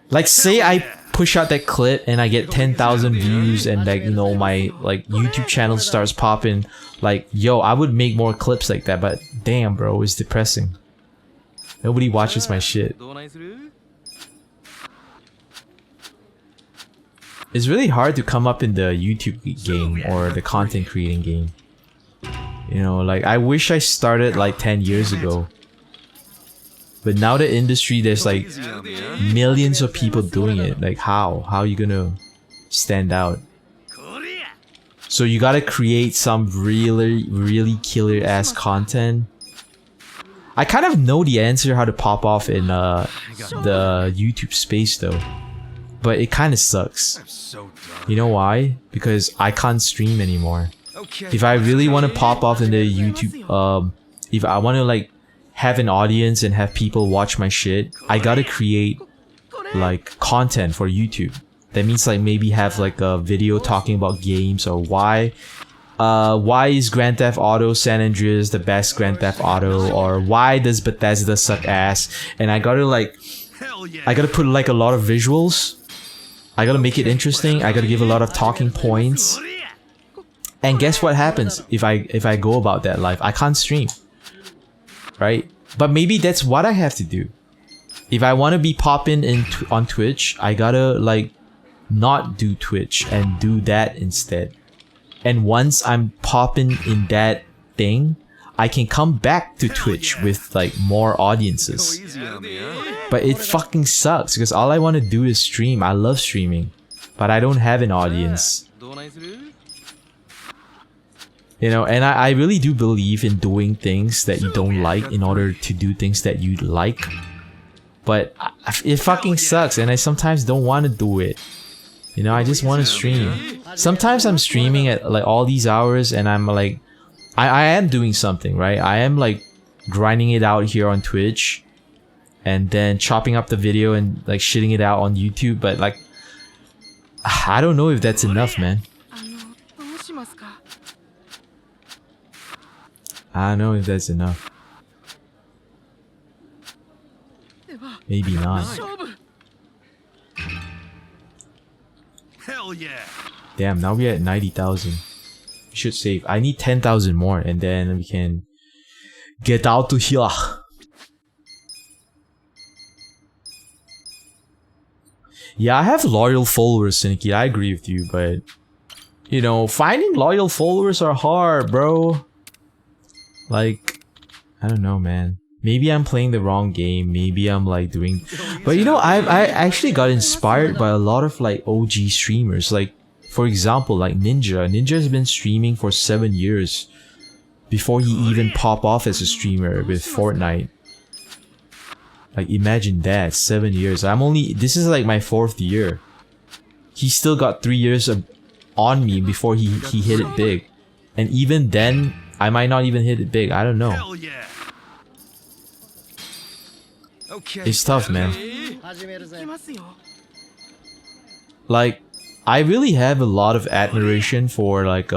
Like, say I push out that clip and I get 10,000 views and like, you know, my like YouTube channel starts popping. Like, yo, I would make more clips like that, but damn, bro, it's depressing. Nobody watches my shit. It's really hard to come up in the YouTube game or the content creating game. You know, like I wish I started like 10 years ago. But now the industry, there's like millions of people doing it. Like how are you gonna stand out? So you gotta create some really killer ass content. I kind of know the answer how to pop off in the YouTube space though. But it kind of sucks. You know why? Because I can't stream anymore. If I really want to pop off in the YouTube, if I want to like have an audience and have people watch my shit, I gotta create like content for YouTube. That means like maybe have like a video talking about games or why is Grand Theft Auto San Andreas the best Grand Theft Auto, or why does Bethesda suck ass, and I gotta put like a lot of visuals. I gotta make it interesting. I gotta give a lot of talking points. And guess what happens if I go about that life? I can't stream. Right? But maybe that's what I have to do. If I want to be popping on Twitch, I gotta like not do Twitch and do that instead. And once I'm popping in that thing, I can come back to Twitch with like more audiences. But it fucking sucks because all I want to do is stream. I love streaming, but I don't have an audience. You know, and I really do believe in doing things that you don't like in order to do things that you like. But it fucking sucks and I sometimes don't want to do it. You know, I just want to stream. Sometimes I'm streaming at like all these hours and I'm like, I am doing something, right? I am like grinding it out here on Twitch and then chopping up the video and like shitting it out on YouTube, but like, I don't know if that's enough, man. I don't know if that's enough. Maybe not. Hell yeah! Damn, now we're at 90,000. We should save. I need 10,000 more and then we can get out to here. Yeah, I have loyal followers, Ciniki. I agree with you, but you know, finding loyal followers are hard, bro. Like, I don't know, man. Maybe I'm playing the wrong game. Maybe I'm like doing... But you know, I actually got inspired by a lot of like OG streamers. Like, for example, like Ninja. Ninja has been streaming for 7 years before he even popped off as a streamer with Fortnite. Like, imagine that, 7 years. This is like my 4th year. He still got 3 years on me before he hit it big. And even then, I might not even hit it big. I don't know. It's tough, man. Like, I really have a lot of admiration for like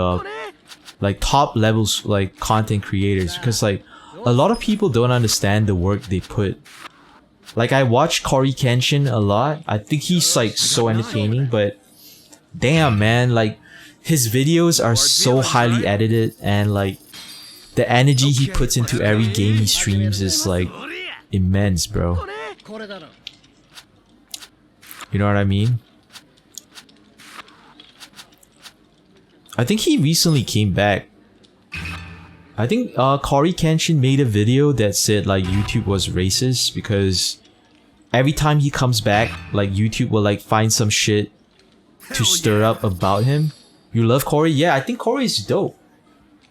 top levels like content creators because like a lot of people don't understand the work they put Like, I watch Cory Kenshin a lot. I think he's like so entertaining, but damn, man, like his videos are so highly edited, and like the energy he puts into every game he streams is like immense, bro. You know what I mean? I think he recently came back. I think Cory Kenshin made a video that said like YouTube was racist because every time he comes back, like YouTube will like find some shit to stir up about him. You love Cory? Yeah, I think Cory is dope.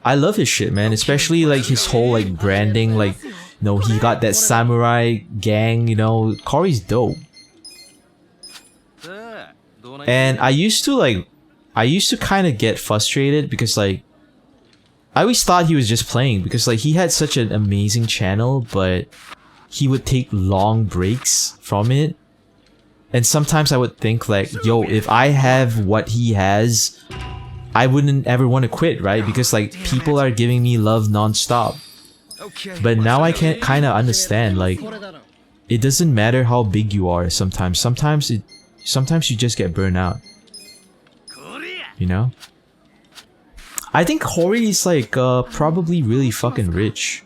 I love his shit, man. Especially like his whole like branding, like, you know, he got that samurai gang, you know. Cory's dope. And I used to kind of get frustrated because like I always thought he was just playing because like he had such an amazing channel, but he would take long breaks from it. And sometimes I would think like, yo, if I have what he has, I wouldn't ever want to quit, right? Because like people are giving me love non-stop. But now I can kind of understand, like, it doesn't matter how big you are sometimes. Sometimes you just get burned out. You know? I think Cory is like probably really fucking rich.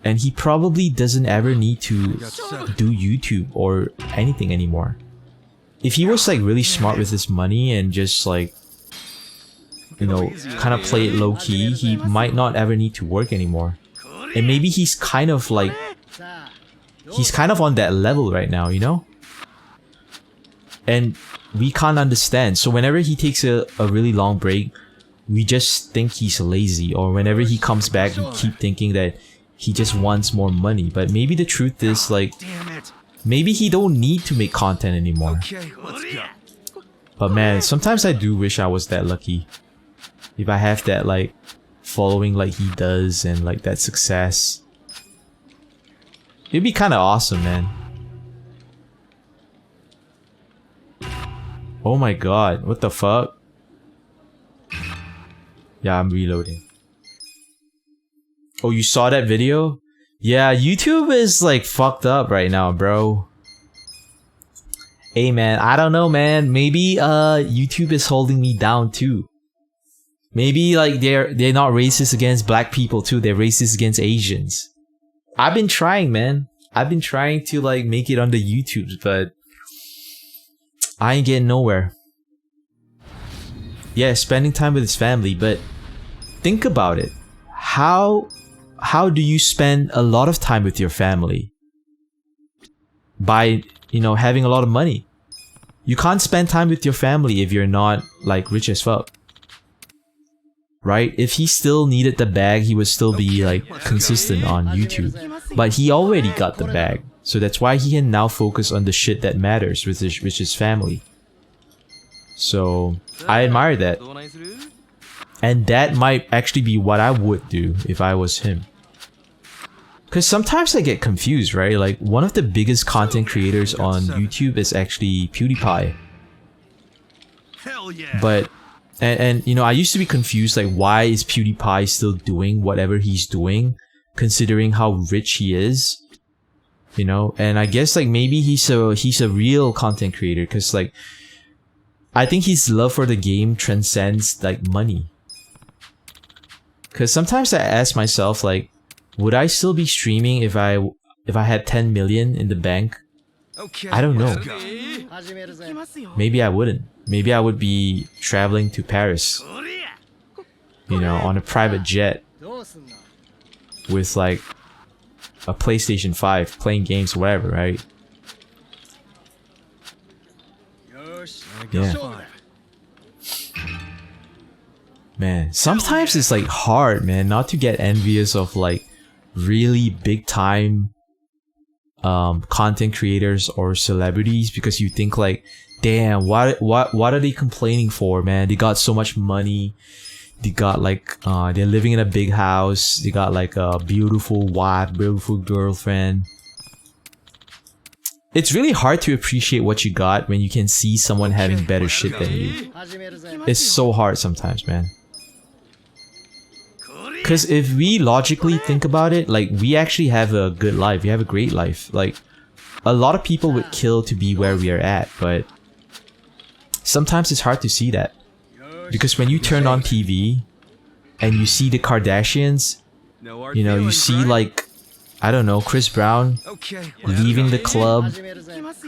And he probably doesn't ever need to do YouTube or anything anymore. If he was like really smart with his money and just like, you know, kind of play it low-key, he might not ever need to work anymore. And maybe he's kind of like, he's kind of on that level right now, you know? And we can't understand. So whenever he takes a really long break, we just think he's lazy. Or whenever he comes back, we keep thinking that he just wants more money. But maybe the truth is like, maybe he don't need to make content anymore. But man, sometimes I do wish I was that lucky. If I have that like following like he does and like that success, it'd be kind of awesome, man. Oh my god, what the fuck? Yeah, I'm reloading. Oh, you saw that video? Yeah, YouTube is like fucked up right now, bro. Hey man, I don't know, man. Maybe YouTube is holding me down too. Maybe like they're not racist against black people too. They're racist against Asians. I've been trying, man. I've been trying to like make it on the YouTube, but I ain't getting nowhere. Yeah, spending time with his family, but think about it. How do you spend a lot of time with your family? By, you know, having a lot of money. You can't spend time with your family if you're not like rich as fuck. Right? If he still needed the bag, he would still be like consistent on YouTube. But he already got the bag. So that's why he can now focus on the shit that matters, which is his family. So I admire that. And that might actually be what I would do if I was him. Because sometimes I get confused, right? Like, one of the biggest content creators on YouTube is actually PewDiePie. Hell yeah. But, and you know, I used to be confused, like, why is PewDiePie still doing whatever he's doing, considering how rich he is? You know, and I guess, like, maybe he's a real content creator, because, like, I think his love for the game transcends, like, money. Because sometimes I ask myself, like, would I still be streaming if I had 10 million in the bank? I don't know. Maybe I wouldn't. Maybe I would be traveling to Paris, you know, on a private jet with like a PlayStation 5, playing games, whatever, right? Yeah. Man, sometimes it's like hard, man, not to get envious of like really big time content creators or celebrities, because you think like, damn, what are they complaining for, man? They got so much money, they got like they're living in a big house, they got like a beautiful wife, beautiful girlfriend. It's really hard to appreciate what you got when you can see someone having better shit than you. It's so hard sometimes, man. Because if we logically think about it, like, we actually have a good life. We have a great life. Like, a lot of people would kill to be where we are at, but sometimes it's hard to see that. Because when you turn on TV and you see the Kardashians, you know, you see like, I don't know, Chris Brown leaving the club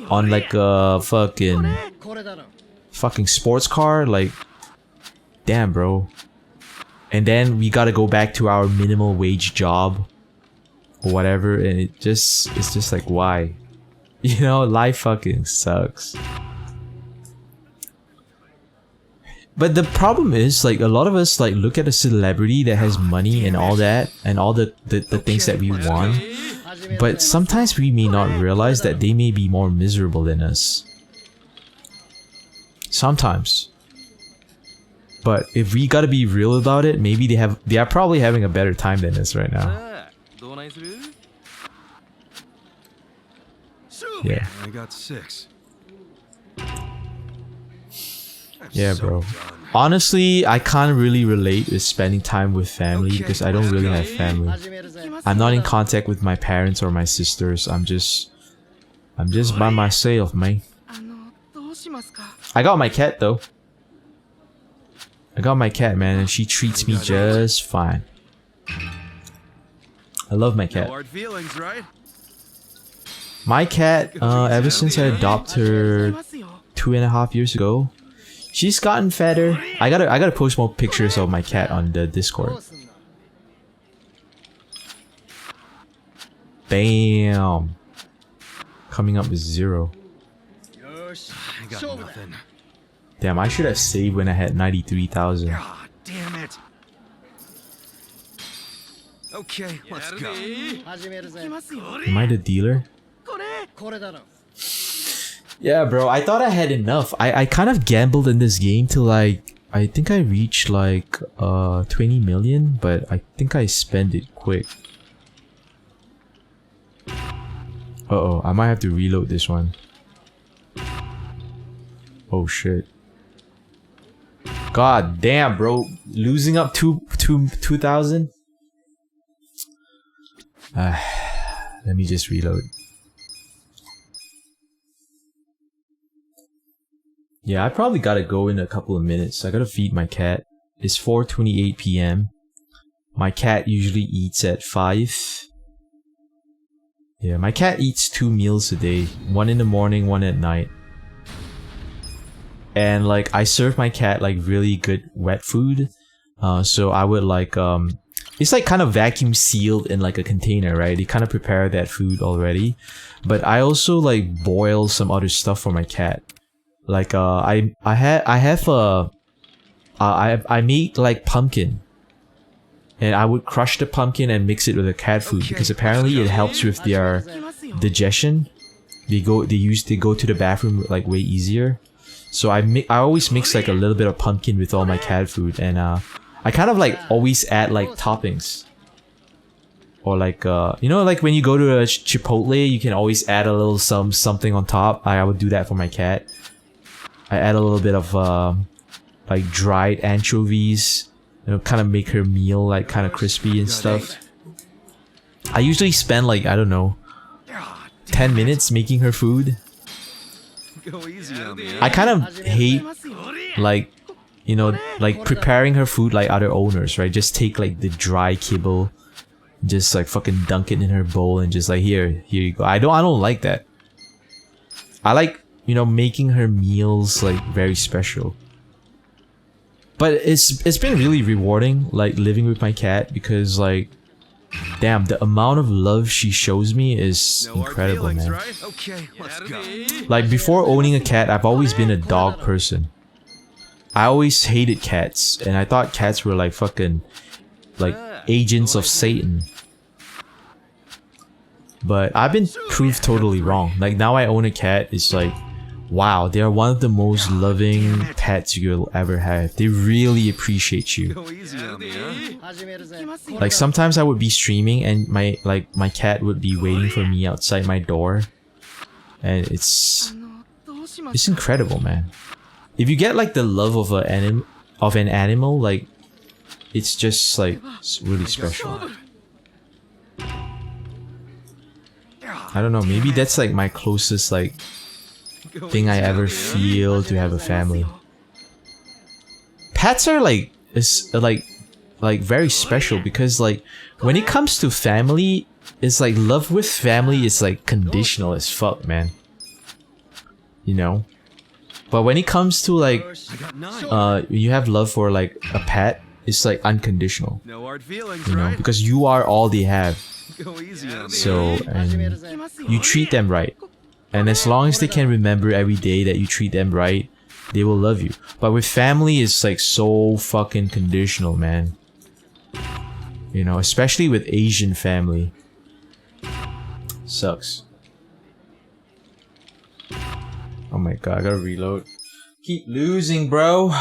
on like a fucking sports car, like, damn, bro. And then we gotta go back to our minimal wage job or whatever, and it's just like, why? You know, life fucking sucks. But the problem is, like, a lot of us like look at a celebrity that has money and all that, and all the things that we want, but sometimes we may not realize that they may be more miserable than us. Sometimes. But if we gotta be real about it, maybe they are probably having a better time than us right now. Yeah. I got 6. Yeah, bro. Honestly, I can't really relate with spending time with family because I don't really have family. I'm not in contact with my parents or my sisters. I'm just by myself, man. I got my cat though. I got my cat, man, and she treats me just fine. I love my cat. My cat, ever since I adopted her 2.5 years ago, she's gotten fatter. I gotta post more pictures of my cat on the Discord. Bam! Coming up with 0. I got nothing. Damn, I should have saved when I had 93,000. God damn it. Okay, let's go. Am I the dealer? Yeah, bro, I thought I had enough. I kind of gambled in this game till like, I think I reached like 20 million, but I think I spent it quick. Uh-oh, I might have to reload this one. Oh shit. God damn, bro. Losing up 2,000? Let me just reload. Yeah, I probably gotta go in a couple of minutes. I gotta feed my cat. It's 4:28 PM. My cat usually eats at 5. Yeah, my cat eats 2 meals a day. 1 in the morning, 1 at night. And like, I serve my cat like really good wet food. So I would like, it's like kind of vacuum sealed in like a container, right? They kind of prepare that food already. But I also like boil some other stuff for my cat. Like I make like pumpkin, and I would crush the pumpkin and mix it with the cat food because apparently it helps with their digestion. They go to the bathroom like way easier. So I always mix like a little bit of pumpkin with all my cat food, and I kind of like always add like toppings. Or like you know, like when you go to a Chipotle, you can always add a little something on top. I would do that for my cat. I add a little bit of like dried anchovies, you know, kind of make her meal like kind of crispy and stuff. I usually spend like, I don't know, 10 minutes making her food. I kind of hate like, you know, like preparing her food like other owners, right? Just take like the dry kibble, just like fucking dunk it in her bowl and just like, here you go. I don't like that. I like, you know, making her meals like very special. But it's been really rewarding like living with my cat because like, damn, the amount of love she shows me is incredible, man. Okay, let's go. Like before owning a cat, I've always been a dog person. I always hated cats, and I thought cats were like fucking like agents of Satan. But I've been proved totally wrong. Like now I own a cat, it's like, wow, they are one of the most loving pets you'll ever have. They really appreciate you. Like sometimes I would be streaming and my cat would be waiting for me outside my door. And it's incredible, man. If you get like the love of an animal, like it's just like really special. I don't know, maybe that's like my closest like thing I ever feel to have a family. Pets are like very special because like when it comes to family, it's like love with family is like conditional as fuck, man. You know? But when it comes to like you have love for like a pet, it's like unconditional. No hard feelings, you know, right? because you are all they have. Go easy on me. So, and you treat them right. And as long as they can remember every day that you treat them right, they will love you. But with family, it's like so fucking conditional, man. You know, especially with Asian family. Sucks. Oh my god, I gotta reload. Keep losing, bro.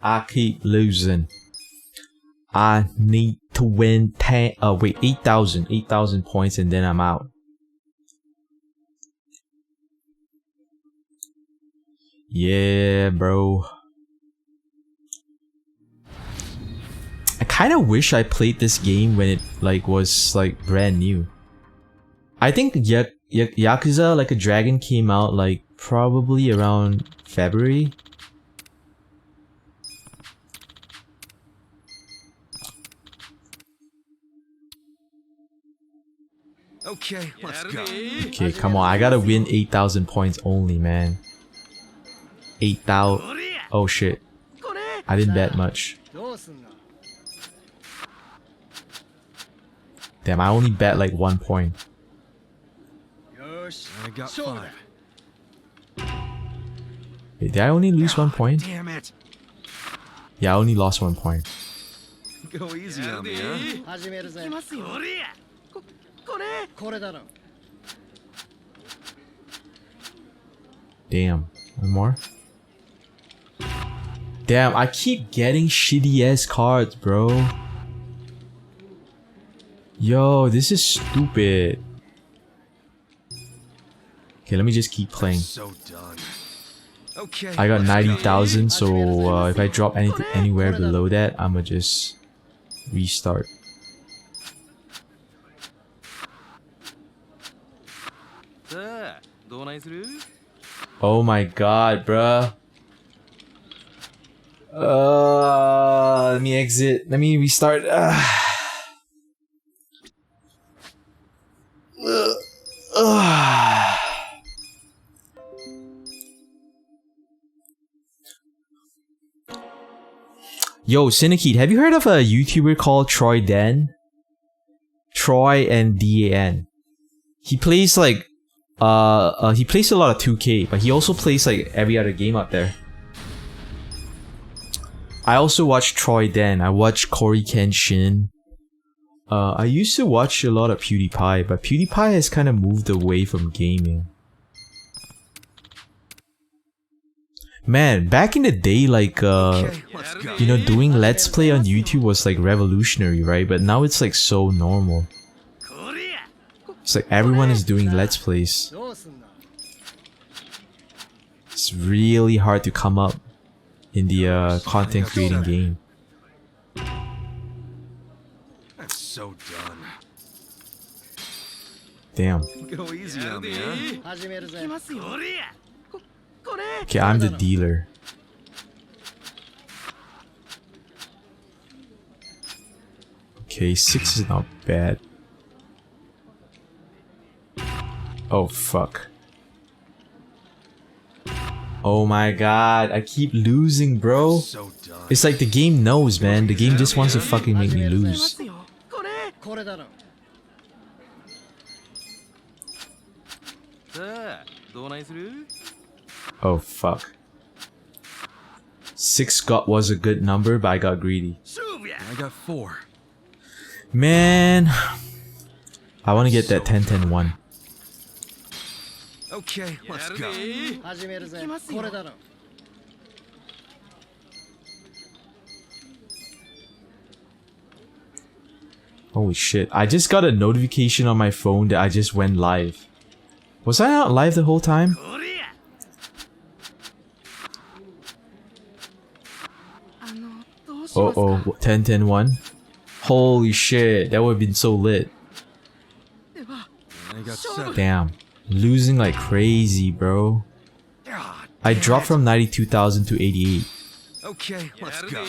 I keep losing. I need to win 8,000 points and then I'm out. Yeah, bro. I kind of wish I played this game when it like was like brand new. I think Yakuza Like a Dragon came out like probably around February. Okay, let's go. Okay, come on. I gotta win 8,000 points only, man. 8,000. Oh shit. I didn't bet much. Damn, I only bet like 1 point. I got 5. Wait, did I only lose 1 point? Damn it. Yeah, I only lost 1 point. Go easy on me, huh? Damn. One more? Damn, I keep getting shitty ass cards, bro. Yo, this is stupid. Okay, let me just keep playing. So done. Okay. I got 90,000, so if I drop anything anywhere below that, I'ma just restart. Oh my god, bruh. Let me exit. Let me restart. Yo, Cinekid, have you heard of a YouTuber called Troy Dan? Troy and Dan. He plays like he plays a lot of 2K, but he also plays like every other game out there. I also watch Troy Dan. I watch Cory Kenshin. I used to watch a lot of PewDiePie, but PewDiePie has kind of moved away from gaming. Man, back in the day, like, you know, doing Let's Play on YouTube was like revolutionary, right? But now it's like so normal. It's like everyone is doing Let's Plays. It's really hard to come up in the content creating game. That's so done. Damn. Go easy on me, huh? Okay, I'm the dealer. Okay, 6 is not bad. Oh fuck. Oh my god, I keep losing, bro. It's like the game knows, man. The game just wants to fucking make me lose. Oh fuck. 6 was a good number, but I got greedy. I got 4. Man, I want to get that 10-10-1. Okay, let's go. Holy shit, I just got a notification on my phone that I just went live. Was I not live the whole time? Oh, 10-10-1. Holy shit, that would have been so lit. I got 7. Damn. Losing like crazy, bro. I dropped from 92,000 to 88. Okay, let's go.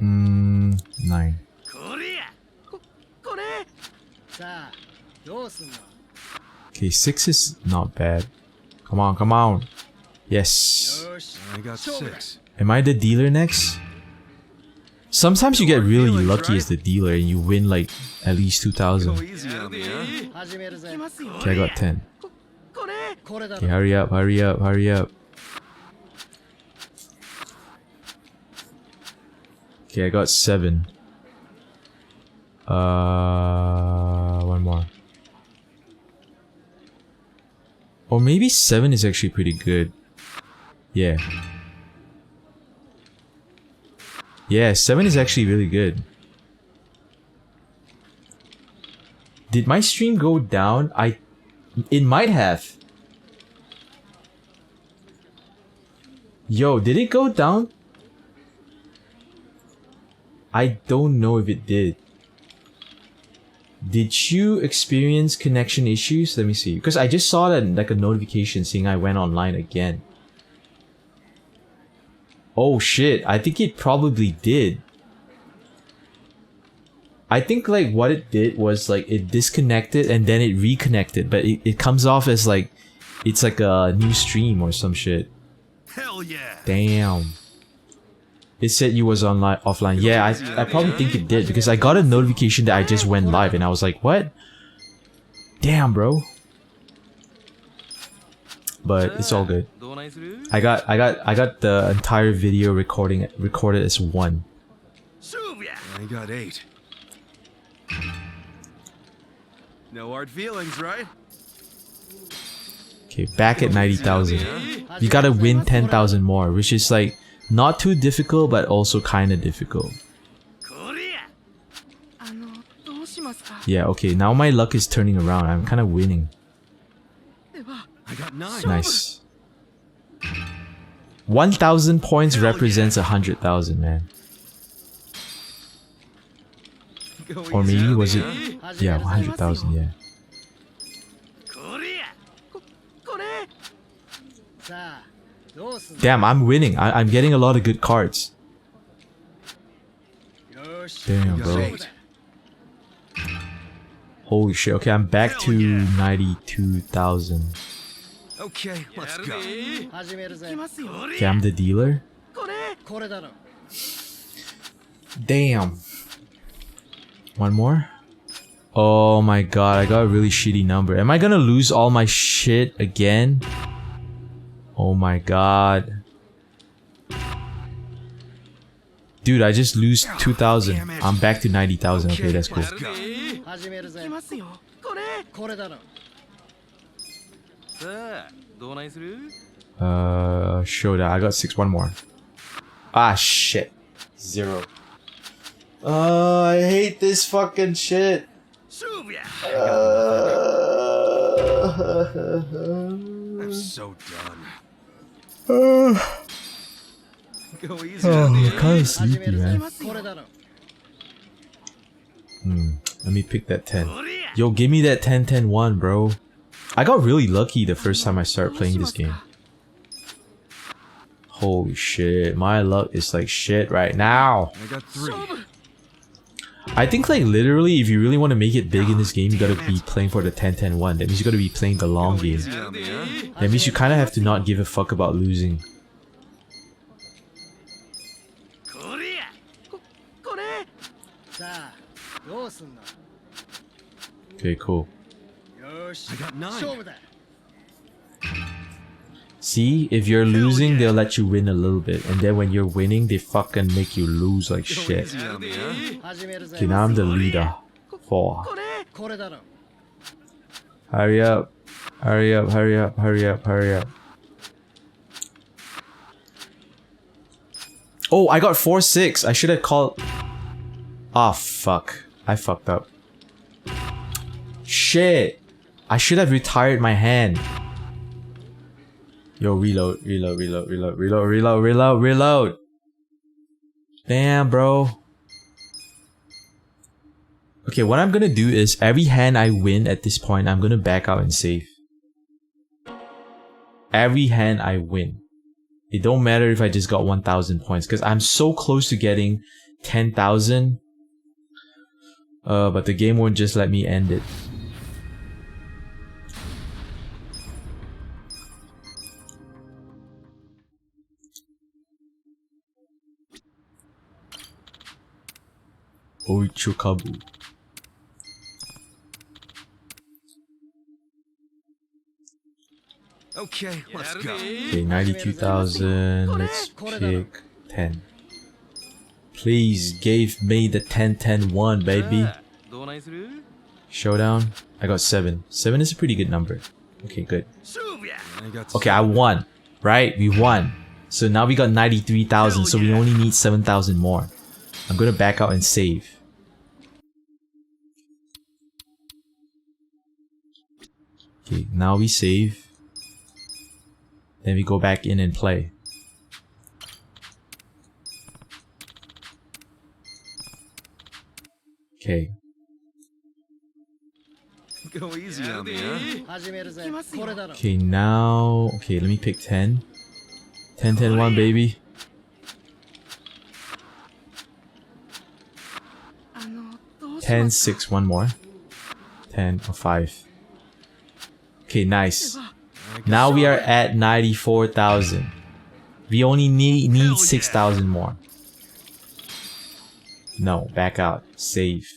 9. Okay, 6 is not bad. Come on, come on. Yes. I got 6. Am I the dealer next? Sometimes you get really lucky as the dealer and you win like at least 2,000. Okay, I got 10. Okay, hurry up, hurry up, hurry up. Okay, I got 7. One more. Or maybe 7 is actually pretty good. Yeah. Yeah, 7 is actually really good. Did my stream go down? It might have. Yo, did it go down? I don't know if it did. Did you experience connection issues? Let me see. Because I just saw that like a notification saying I went online again. Oh shit, I think it probably did. I think like what it did was like it disconnected and then it reconnected, but it comes off as like it's like a new stream or some shit. Hell yeah. Damn. It said you was online offline. Yeah, I probably think it did because I got a notification that I just went live and I was like, what? Damn, bro. But it's all good. I got the entire video recorded as 1. I got 8. No hard feelings, right? Okay, back at 90,000. You gotta win 10,000 more, which is like not too difficult, but also kind of difficult. Yeah, okay, now my luck is turning around. I'm kind of winning. I got 9. Nice. 1,000 points represents 100,000, man. Or maybe was it? Yeah, 100,000. Yeah. Damn, I'm winning. I'm getting a lot of good cards. Damn, bro. Holy shit. Okay, I'm back to 92,000. Okay, let's go. Okay, I'm the dealer. Damn. One more? Oh my god, I got a really shitty number. Am I gonna lose all my shit again? Oh my god. Dude, I just lose 2,000. I'm back to 90,000. Okay, that's cool. Show that. I got 6. One more. Ah, shit. 0. I hate this fucking shit. I'm so done. Go easy I'm kind of sleepy, man. Let me pick that 10. Yo, give me that 10-10-1, bro. I got really lucky the first time I started playing this game. Holy shit, my luck is like shit right now. I got 3. I think like literally if you really want to make it big in this game, you gotta be playing for the 10-10-1. That means you gotta be playing the long game. That means you kind of have to not give a fuck about losing. Okay, cool. I got 9. See, if you're losing, they'll let you win a little bit, and then when you're winning, they fucking make you lose like shit. Okay, now I'm the leader. 4. Hurry up. Hurry up, hurry up, hurry up, hurry up. Oh, I got 4-6. I should have called... Ah, fuck. I fucked up. Shit. I should have retired my hand. Yo, reload, reload, reload, reload, reload, reload, reload, reload. Damn, bro. Okay, what I'm gonna do is every hand I win at this point, I'm gonna back out and save. Every hand I win. It don't matter if I just got 1,000 points, because I'm so close to getting 10,000. But the game won't just let me end it. Oitsukabu. Okay, let's go. Okay, 92,000. Let's pick 10. Please give me the 10-10-1, baby. Showdown. I got 7. 7 is a pretty good number. Okay, good. Okay, I won. Right? We won. So now we got 93,000, so we only need 7,000 more. I'm gonna back out and save. Okay, now we save. Then we go back in and play. Okay. Go easy on me, huh? Okay, now... Okay, let me pick 10. 10-10-1, baby. 10-6, one more. 10 or 5. Okay, nice. Now we are at 94,000. We only need 6,000 more. No, back out. Save.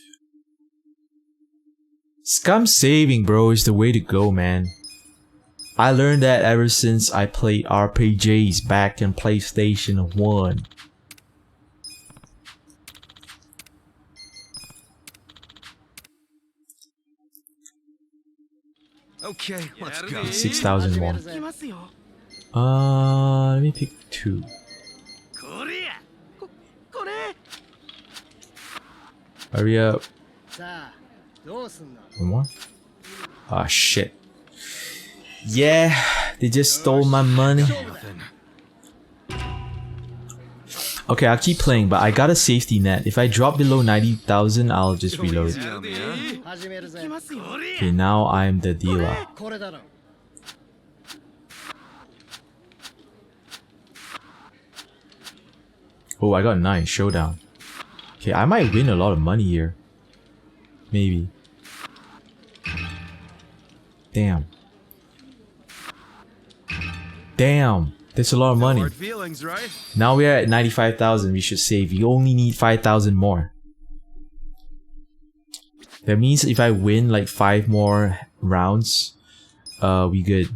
Scum saving, bro, is the way to go, man. I learned that ever since I played RPGs back in PlayStation 1. Okay, let's go. 6,000 more. Let me pick 2. Hurry up. One more? Ah, shit. Yeah, they just stole my money. Okay, I'll keep playing, but I got a safety net. If I drop below 90,000, I'll just reload. Okay, now I'm the dealer. Oh, I got 9. Showdown. Okay, I might win a lot of money here. Maybe. Damn. Damn. That's a lot of money. Now we're at 95,000. We should save. We only need 5,000 more. That means if I win like 5 more rounds, we good.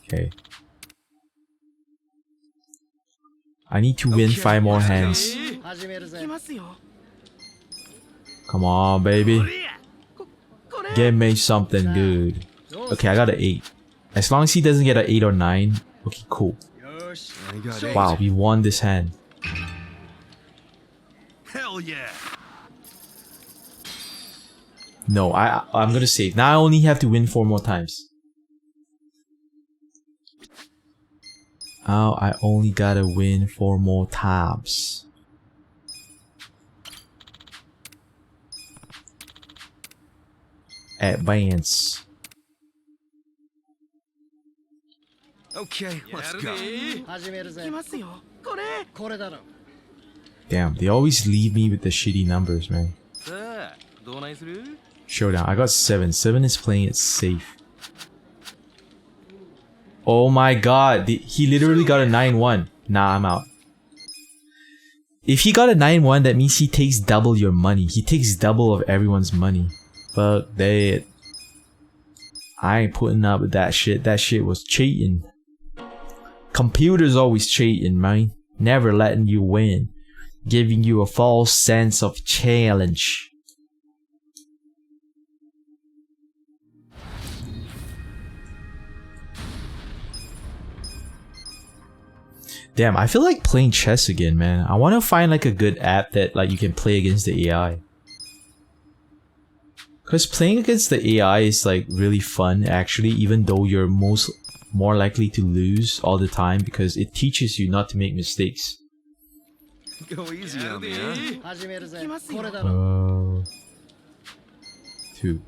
Okay. I need to win 5 more hands. Come on, baby. Give me something good. Okay, I got an 8. As long as he doesn't get an 8 or 9. Okay, cool. Wow, we won this hand. Hell yeah! No, I'm gonna save. Now I only have to win 4 more times. Now I only gotta win 4 more times. Advance. Okay, let's go. Damn, they always leave me with the shitty numbers, man. Showdown. I got 7. 7 is playing it safe. Oh my god, he literally got a 9-1. Nah, I'm out. If he got a 9-1, that means he takes double your money. He takes double of everyone's money. Fuck that. I ain't putting up with that shit. That shit was cheating. Computers always cheating, man. Never letting you win. Giving you a false sense of challenge. Damn, I feel like playing chess again, man. I want to find like a good app that like you can play against the AI. Cause playing against the AI is like really fun actually, even though you're more likely to lose all the time because it teaches you not to make mistakes. Go easy on me, huh? 2.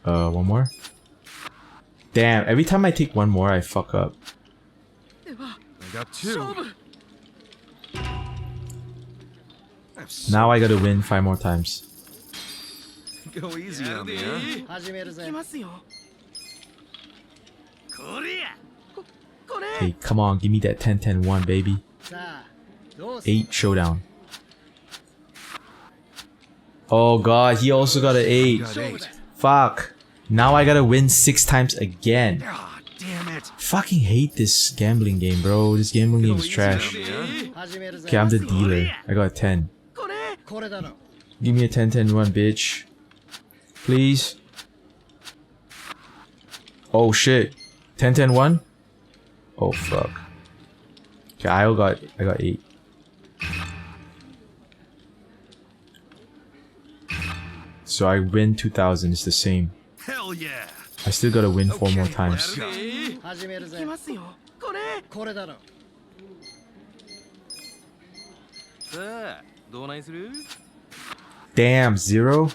One more. Damn, every time I take one more, I fuck up. I got 2. Now I gotta win 5 more times. Go easy on me, huh? Hey, come on, give me that 10-10-1, baby. 8 showdown. Oh god, he also got an 8. Fuck. Now I gotta win 6 times again. Damn it. Fucking hate this gambling game, bro. This gambling game is trash. Okay, I'm the dealer. I got a 10. Give me a 10-10-1, bitch. Please. Oh shit. 10-10-1? Oh fuck. Okay, I got 8. So I win 2,000, it's the same. Hell yeah! I still gotta win 4 more times. Damn, 0?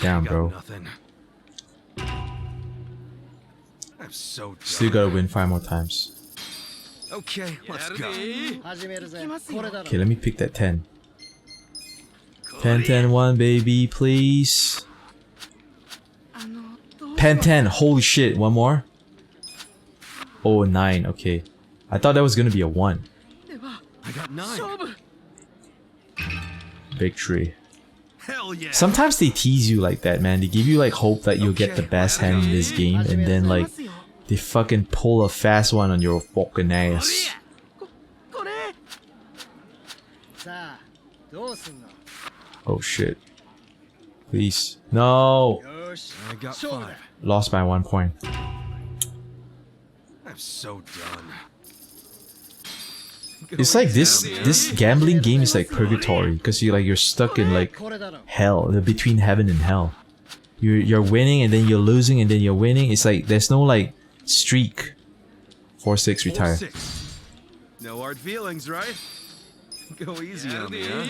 Damn, bro. I'm so Still gotta win 5 more times. Okay, let's go. Okay, let me pick that 10. 10-10-1, baby, please. 10-10, holy shit, one more? Oh, 9, okay. I thought that was gonna be a 1. I got 9. Victory. Hell yeah! Sometimes they tease you like that, man. They give you like hope that you'll get the best hand in this game, and then like they fucking pull a fast one on your fucking ass. Oh shit. Please. No! I got 5. Lost by 1 point. I'm so done. It's like this gambling game is like purgatory because you're stuck in like hell, between heaven and hell. You're winning and then you're losing and then you're winning. It's like there's no like streak. 4-6 retire. 4-6. No hard feelings, right? Go easy on me, huh?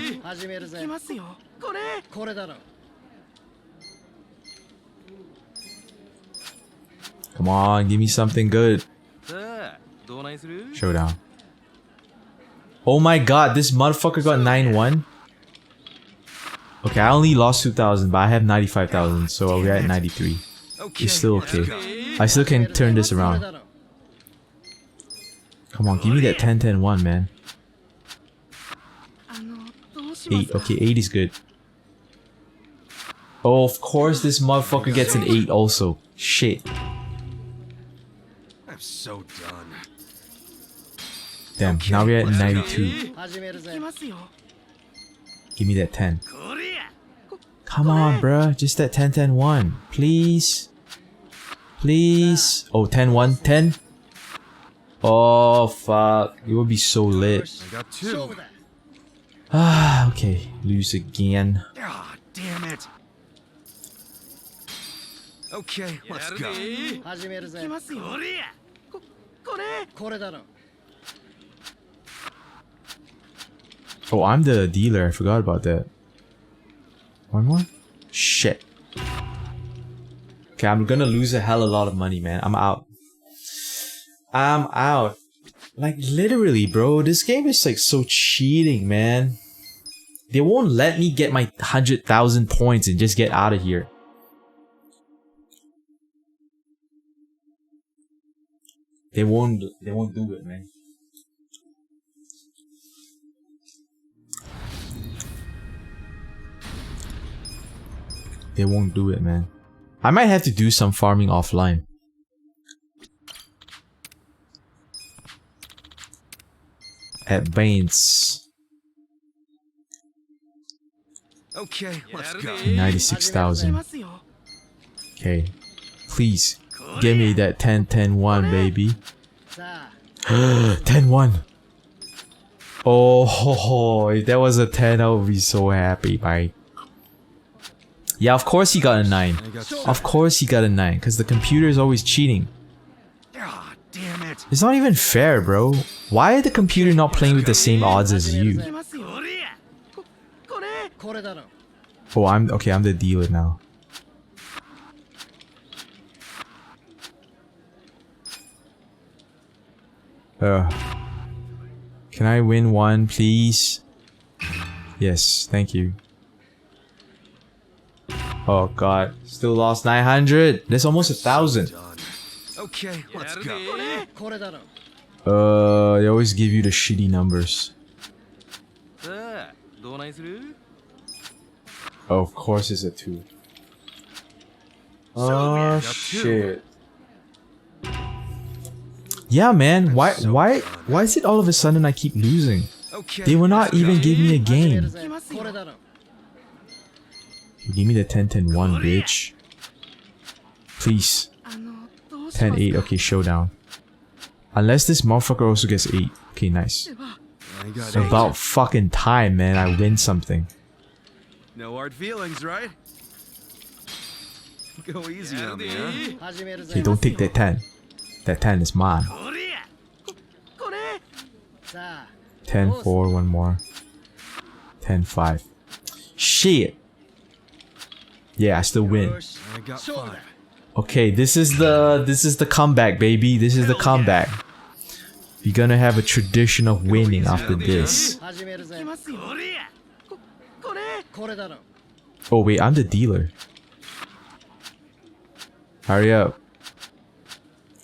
Come on, give me something good. Showdown. Oh my god, this motherfucker got 9-1. Okay, I only lost 2,000, but I have 95,000, so we're at 93. It's still okay. I still can turn this around. Come on, give me that 10-10-1, man. 8, okay, 8 is good. Oh, of course this motherfucker gets an 8 also. Shit. I'm so done. Damn, now we're at 92. Give me that 10. Come on, bruh. Just that 10-10-1. Please. Please. Oh, 10-1. 10? Oh, fuck. It would be so lit. I got 2. Ah, okay. Lose again. Ah, damn it. Okay, let's go. Oh, I'm the dealer. I forgot about that. One more? Shit. Okay, I'm gonna lose a hell of a lot of money, man. I'm out. I'm out. Like, literally, bro. This game is like so cheating, man. They won't let me get my 100,000 points and just get out of here. They won't do it, man. They won't do it, man. I might have to do some farming offline. Advance. Okay, let's go. 96,000. Okay. Please. Give me that 10-10-1, baby. 10-1. Oh, if that was a 10, I would be so happy, mate. Yeah, of course he got a 9. Of course he got a 9, because the computer is always cheating. Ah, damn it. It's not even fair, bro. Why are the computer not playing with the same odds as you? Oh, I'm the dealer now. Can I win one, please? Yes, thank you. Oh god, still lost 900. That's almost 1,000. Okay, let's go. They always give you the shitty numbers. Oh, of course it's a 2. Oh shit. Yeah, man. Why is it all of a sudden I keep losing? They will not even give me a game. Give me the 10-10-1, bitch. Please. 10-8. Okay, showdown. Unless this motherfucker also gets 8. Okay, nice. About fucking time, man. I win something. No hard feelings, right? Go easy on me, huh? Okay, don't take that 10. That 10 is mine. 10-4, one more. 10-5. Shit. Yeah, I still win. I got 5. Okay, this is the comeback, baby. This is the comeback. You're gonna have a tradition of winning after this. Oh wait, I'm the dealer. Hurry up.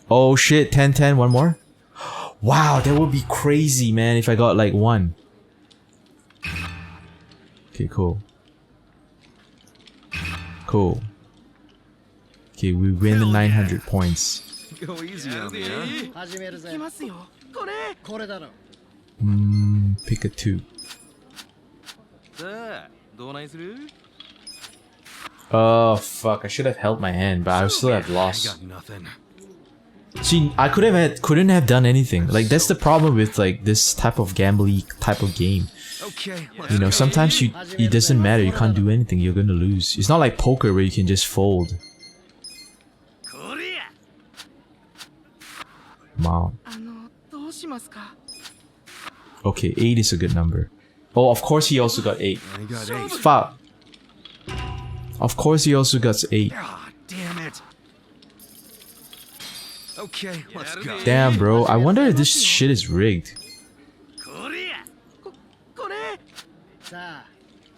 Oh shit, 10-10, one more? Wow, that would be crazy, man, if I got like 1. Okay, cool. Cool. Okay, we win the 900 points. Go easy on me, huh? Pick a 2. Oh fuck, I should have held my hand, but I still have lost. I got nothing. See, I couldn't have done anything. Like, that's the problem with like this type of gambly type of game. You know, sometimes it doesn't matter, you can't do anything, you're gonna lose. It's not like poker where you can just fold. Wow. Okay, 8 is a good number. Oh, of course he also got 8. Fuck. Of course he also got 8. Damn it. Okay, let's go. Damn, bro. I wonder if this shit is rigged.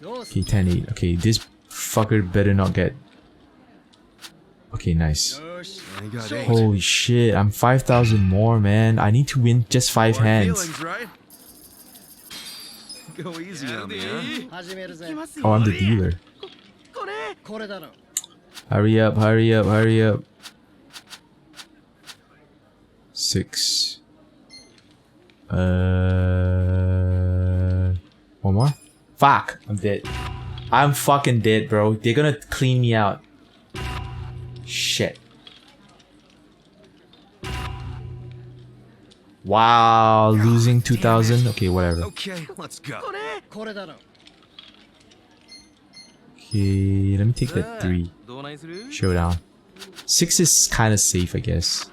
Okay, 10-8. Okay, this fucker better not get... Okay, nice. Holy shit, I'm 5,000 more, man. I need to win just 5 hands. Go easy on me, huh? Oh, I'm the dealer. Hurry up, hurry up, hurry up. 6. One more? Fuck, I'm dead. I'm fucking dead, bro. They're gonna clean me out. Shit. Wow, losing 2,000. Okay, whatever. Okay, let's go. Okay, let me take that 3. Showdown. 6 is kind of safe, I guess.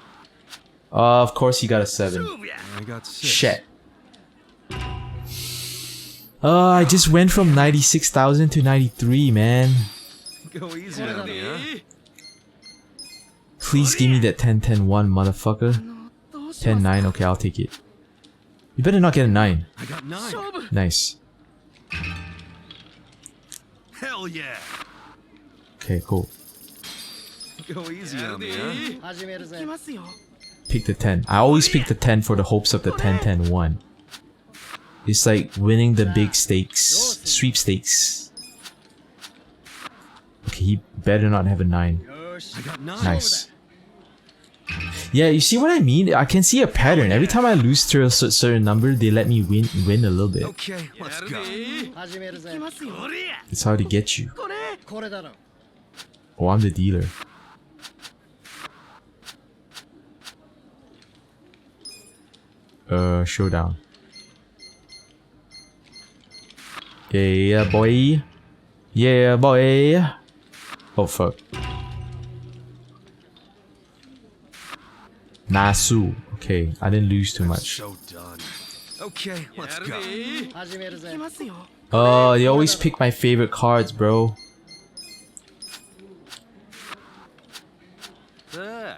Of course, he got a 7. I got 6. Shit. I just went from 96,000 to 93, man. Go easy on me, huh? Please give me that 10-10-1, motherfucker. 10-9, okay, I'll take it. You better not get a 9. I got 9. Nice. Hell yeah. Okay, cool. Go easy on me, huh? Pick the 10. I always pick the 10 for the hopes of the 10-10-1. It's like winning the big stakes, sweepstakes. Okay, he better not have a 9. I got 9. Nice. Yeah, you see what I mean? I can see a pattern. Every time I lose to a certain number, they let me win a little bit. Okay, let's go. It's how they get you. Oh, I'm the dealer. Showdown. Yeah, boy. Yeah, boy. Oh, fuck. Nasu. Okay, I didn't lose too much. So done. Okay, let's go. Oh, they always pick my favorite cards, bro. Okay,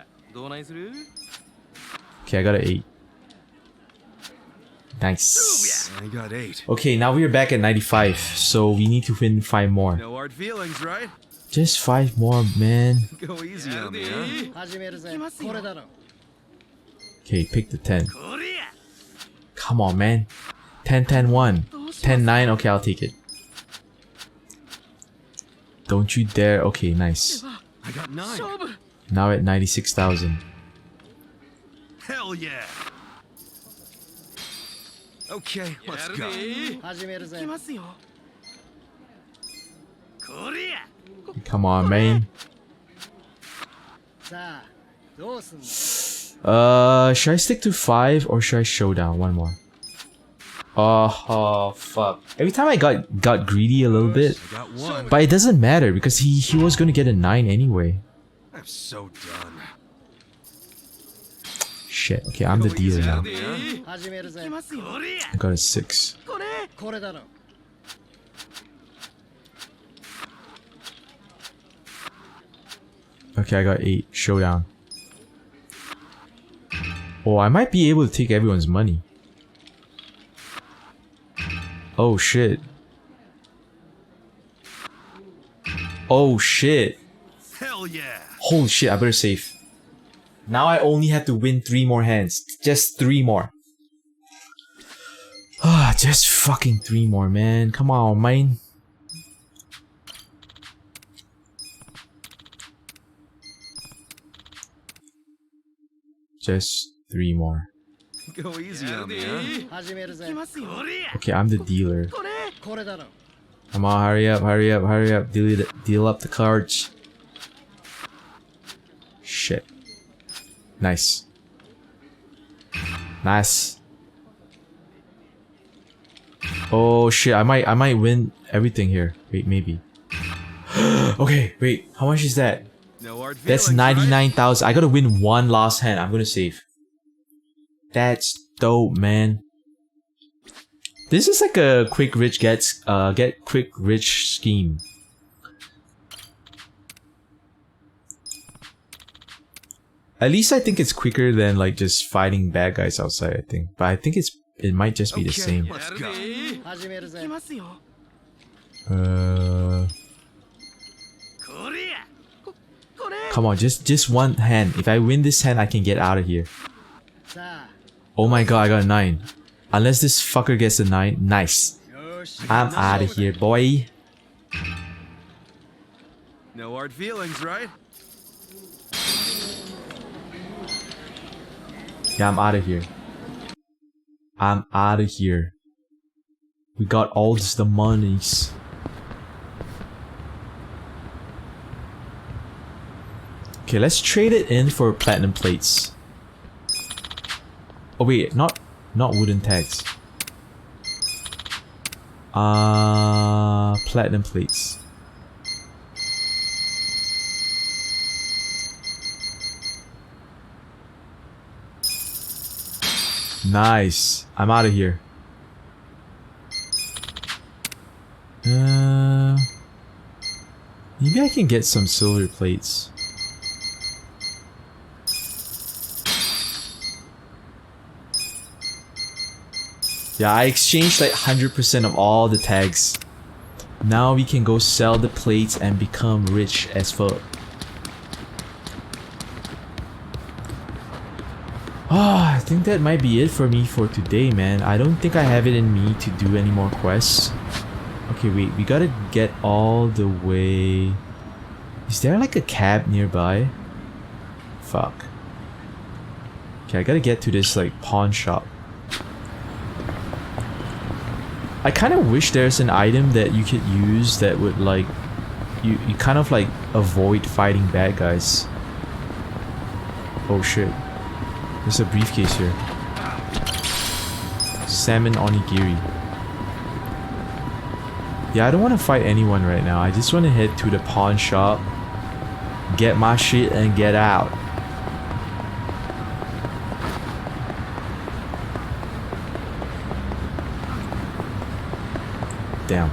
I got an 8. Nice. I got 8. Okay, now we're back at 95, so we need to win 5 more. No hard feelings, right? Just 5 more, man. Go easy on me, huh? Okay, pick the 10. Come on, man. 10, 10, 1. 10, 9. Okay, I'll take it. Don't you dare. Okay, nice. I got 9. Now at 96,000. Hell yeah. Okay, let's go. Come on, man. Should I stick to 5 or should I showdown? One more. Oh, fuck. Every time I got greedy a little bit, but it doesn't matter because he was gonna get a 9 anyway. I'm so done. Shit. Okay, I'm the dealer now. I got a 6. Okay, I got 8. Showdown. Oh, I might be able to take everyone's money. Oh shit. Oh shit. Hell yeah. Holy shit, I better save. Now I only have to win 3 more hands. Just 3 more. Ah, just fucking 3 more, man. Come on, man. Just 3 more. Go easy on me, huh? Okay, I'm the dealer. Come on, hurry up, hurry up, hurry up. Deal up the cards. Shit. Nice. Nice. Oh shit, I might win everything here. Wait, maybe. Okay, wait. How much is that? That's 99,000. I gotta win 1 last hand. I'm gonna save. That's dope, man. This is like a quick rich get quick rich scheme. At least I think it's quicker than like just fighting bad guys outside, I think. But I think it might just be the same. Let's go. Come on, just 1 hand. If I win this hand, I can get out of here. Oh my god, I got a 9. Unless this fucker gets a 9. Nice. I'm out of here, boy. No hard feelings, right? Yeah, I'm out of here. I'm out of here. We got all the monies. Okay, let's trade it in for platinum plates. Oh wait, not wooden tags. Platinum plates. Nice. I'm out of here. Maybe I can get some silver plates. Yeah, I exchanged like 100% of all the tags. Now we can go sell the plates and become rich as fuck. I think that might be it for me for today, man. I don't think I have it in me to do any more quests. Okay, wait, we gotta get all the way... Is there like a cab nearby? Fuck. Okay, I gotta get to this like pawn shop. I kind of wish there's an item that you could use that would like... You kind of like avoid fighting bad guys. Oh shit. There's a briefcase here. Salmon onigiri. Yeah, I don't want to fight anyone right now. I just want to head to the pawn shop, get my shit, and get out. Damn.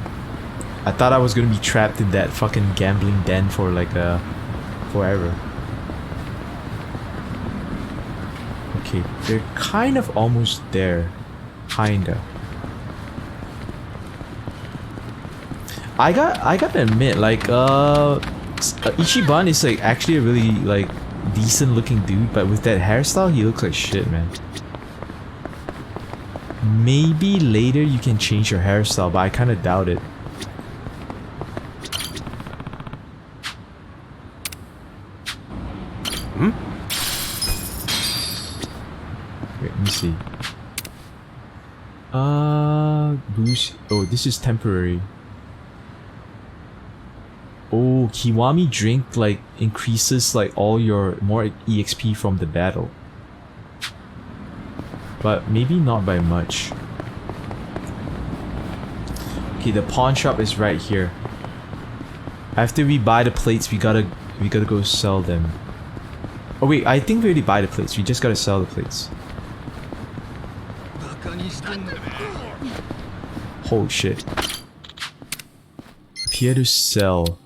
I thought I was gonna be trapped in that fucking gambling den for like forever. Okay, they're kind of almost there. Kinda. I gotta admit, like Ichiban is like actually a really like decent looking dude, but with that hairstyle he looks like shit, man. Maybe later you can change your hairstyle, but I kinda doubt it. Wait, let me see. Boost. Oh, this is temporary. Oh, Kiwami drink like increases like all your more EXP from the battle. But maybe not by much. Okay, the pawn shop is right here. After we buy the plates, we gotta go sell them. Oh wait, I think we already buy the plates. We just gotta sell the plates. Holy shit. Here to sell.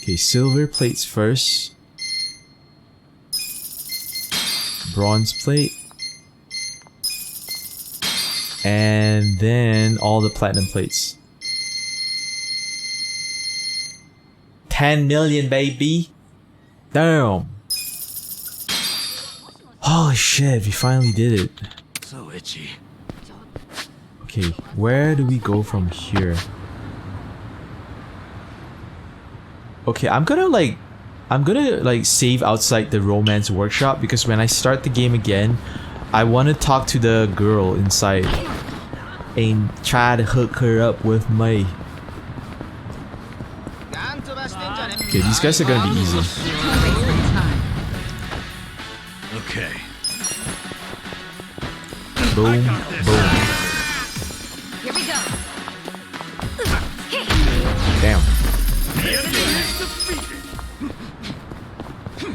Okay, silver plates first. Bronze plate. And then all the platinum plates. 10 million, baby! Damn! Holy shit, we finally did it. So itchy. Okay, where do we go from here? Okay, I'm gonna like save outside the romance workshop because when I start the game again, I want to talk to the girl inside and try to hook her up with me. Okay, these guys are gonna be easy. Okay. Boom, boom. Here we go. Damn.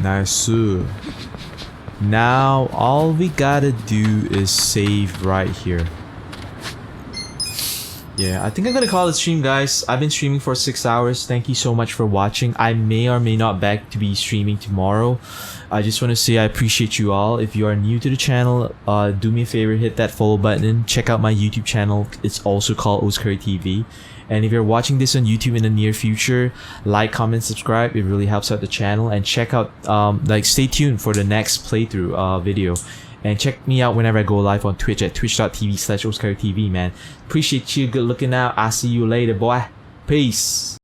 Nice. Now all we gotta do is save right here. Yeah, I think I'm gonna call it stream, guys. I've been streaming for 6 hours. Thank you so much for watching. I may or may not back to be streaming tomorrow. I just want to say I appreciate you all. If you are new to the channel, do me a favor, hit that follow button. Check out my YouTube channel. It's also called OatsCurryTV. And if you're watching this on YouTube in the near future, like, comment, subscribe. It really helps out the channel. And check out, stay tuned for the next playthrough video. And check me out whenever I go live on Twitch at twitch.tv/OatsCurryTV, man. Appreciate you. Good looking out. I'll see you later, boy. Peace.